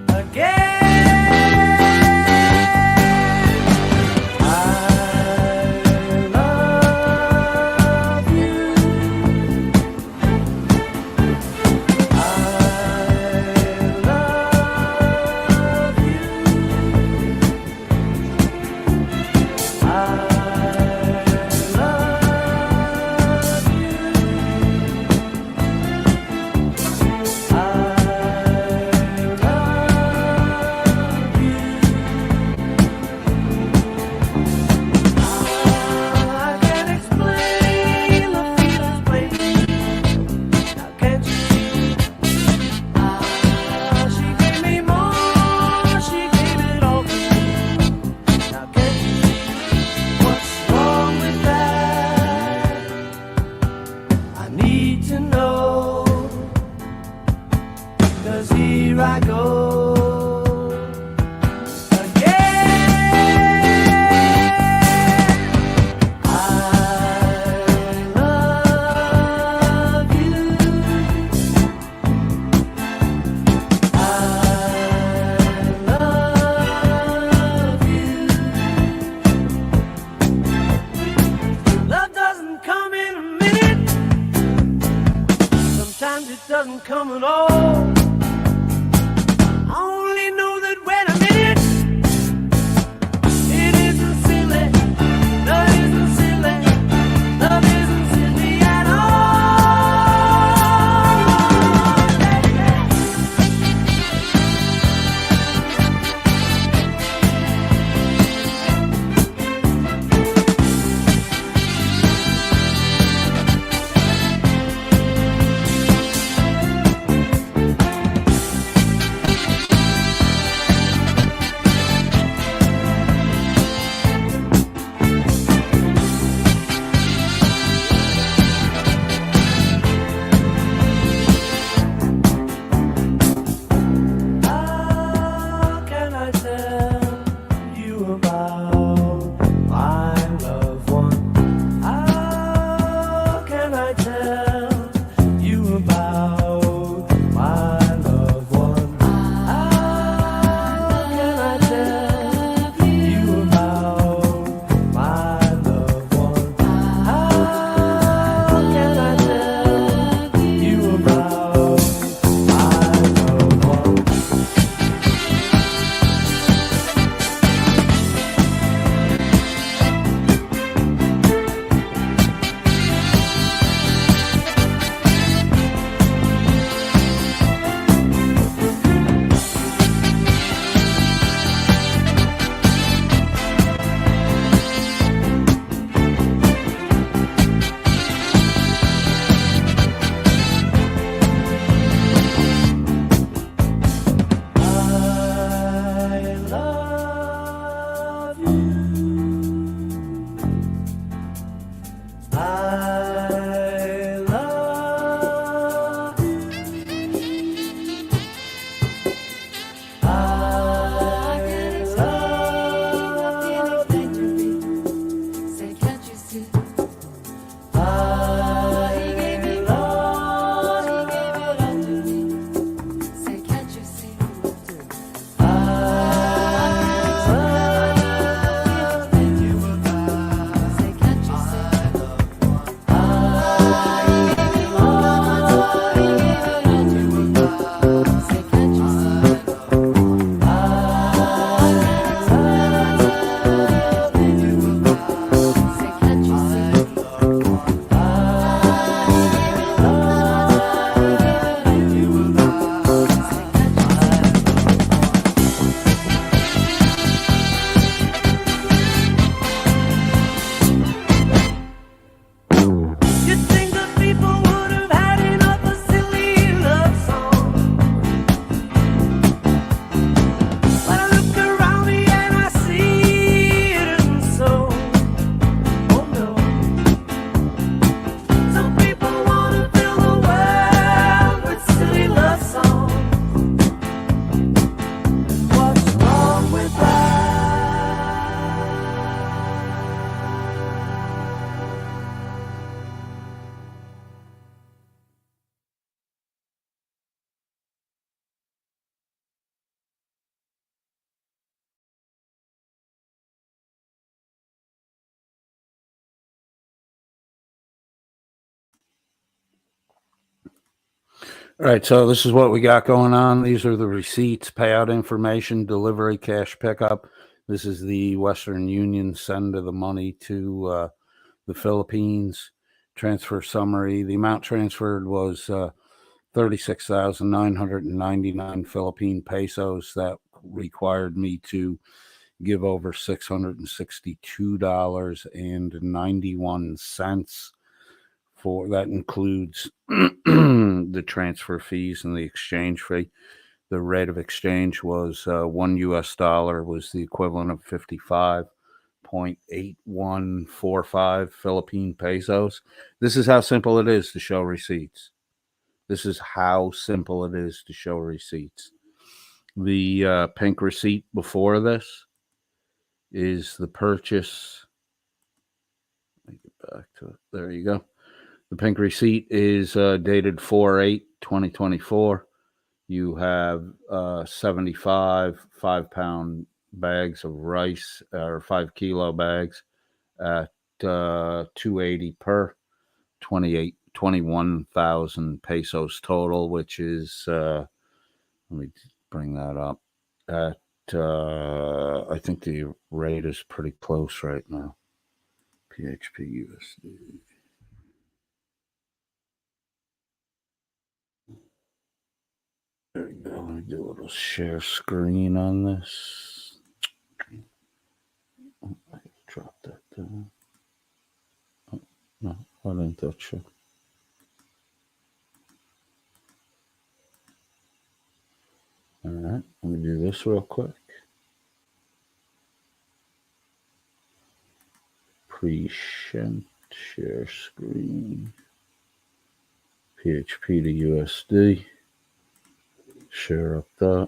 again. I love you. I love you. I love you. Need to know, 'cause here I go again. I love you. I love you. Love doesn't come in a minute. Sometimes it doesn't come at all. I only know that when I'm in it, it isn't silly. Love isn't silly. Love isn't silly at How can I tell you about my loved one? How can I tell you about my loved one? How can I tell you about my loved one? How can I tell you about my loved one? I love you. I love you. I love you. Say, can't you see? I love you. Say, can't you see? I love you. Say, can't you see? I All right, so this is what we got going on. These are the receipts, payout information, delivery, cash pickup. This is the Western Union send of the money to the Philippines. Transfer summary. The amount transferred was 36,999 Philippine pesos. That required me to give over $662.91 for that. Includes the transfer fees and the exchange fee. The rate of exchange was $1 US was the equivalent of 55.8145 Philippine pesos. This is how simple it is to show receipts. This is how simple it is to show receipts. The pink receipt before this is the purchase. Let me get back to it. There you go. The pink receipt is dated 4/8/2024. You have 75 5-pound bags of rice, or 5 kilo bags at $280 per, 21,000 pesos total, which is let me bring that up at I think the rate is pretty close right now. PHP USD. There we go. Let me do a little share screen on this. Oh, I dropped that down. Oh, no, I didn't touch it. All right, let me do this real quick. Present share screen. PHP to USD. Share up that.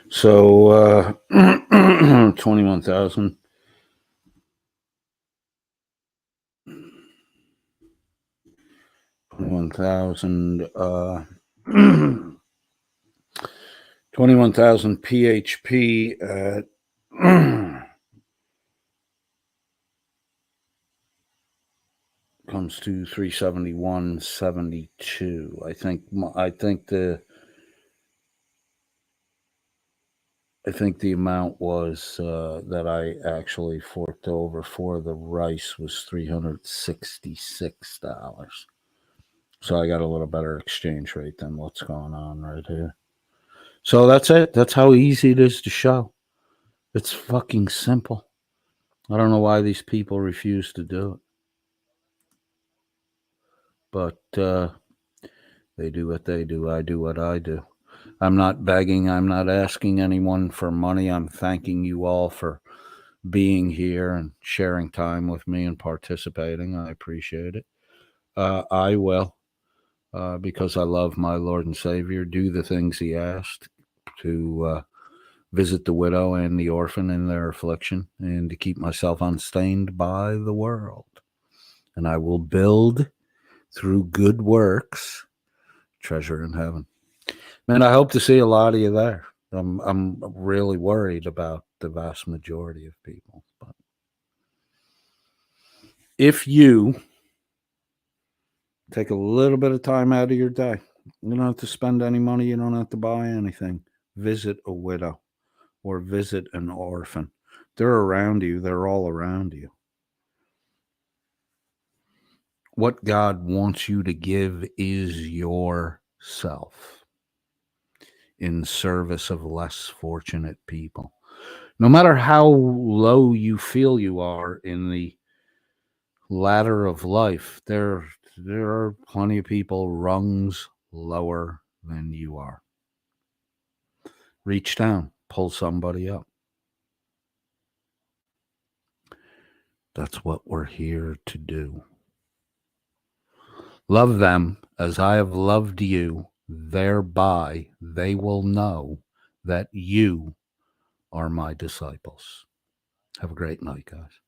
So 21,000. $21,000 PHP at comes to 371.72. I think the amount was that I actually forked over for the rice was $366. So I got a little better exchange rate than what's going on right here. So that's it. That's how easy it is to show. It's fucking simple. I don't know why these people refuse to do it. But they do what they do. I do what I do. I'm not begging. I'm not asking anyone for money. I'm thanking you all for being here and sharing time with me and participating. I appreciate it. I will, because I love my Lord and Savior, do the things he asked, to visit the widow and the orphan in their affliction, and to keep myself unstained by the world. And I will build through good works treasure in heaven. Man, I hope to see a lot of you there. I'm really worried about the vast majority of people. But if you take a little bit of time out of your day, you don't have to spend any money, you don't have to buy anything. Visit a widow or visit an orphan. They're around you. They're all around you. What God wants you to give is yourself in service of less fortunate people. No matter how low you feel you are in the ladder of life, there are plenty of people rungs lower than you are. Reach down, pull somebody up. That's what we're here to do. Love them as I have loved you, thereby they will know that you are my disciples. Have a great night, guys.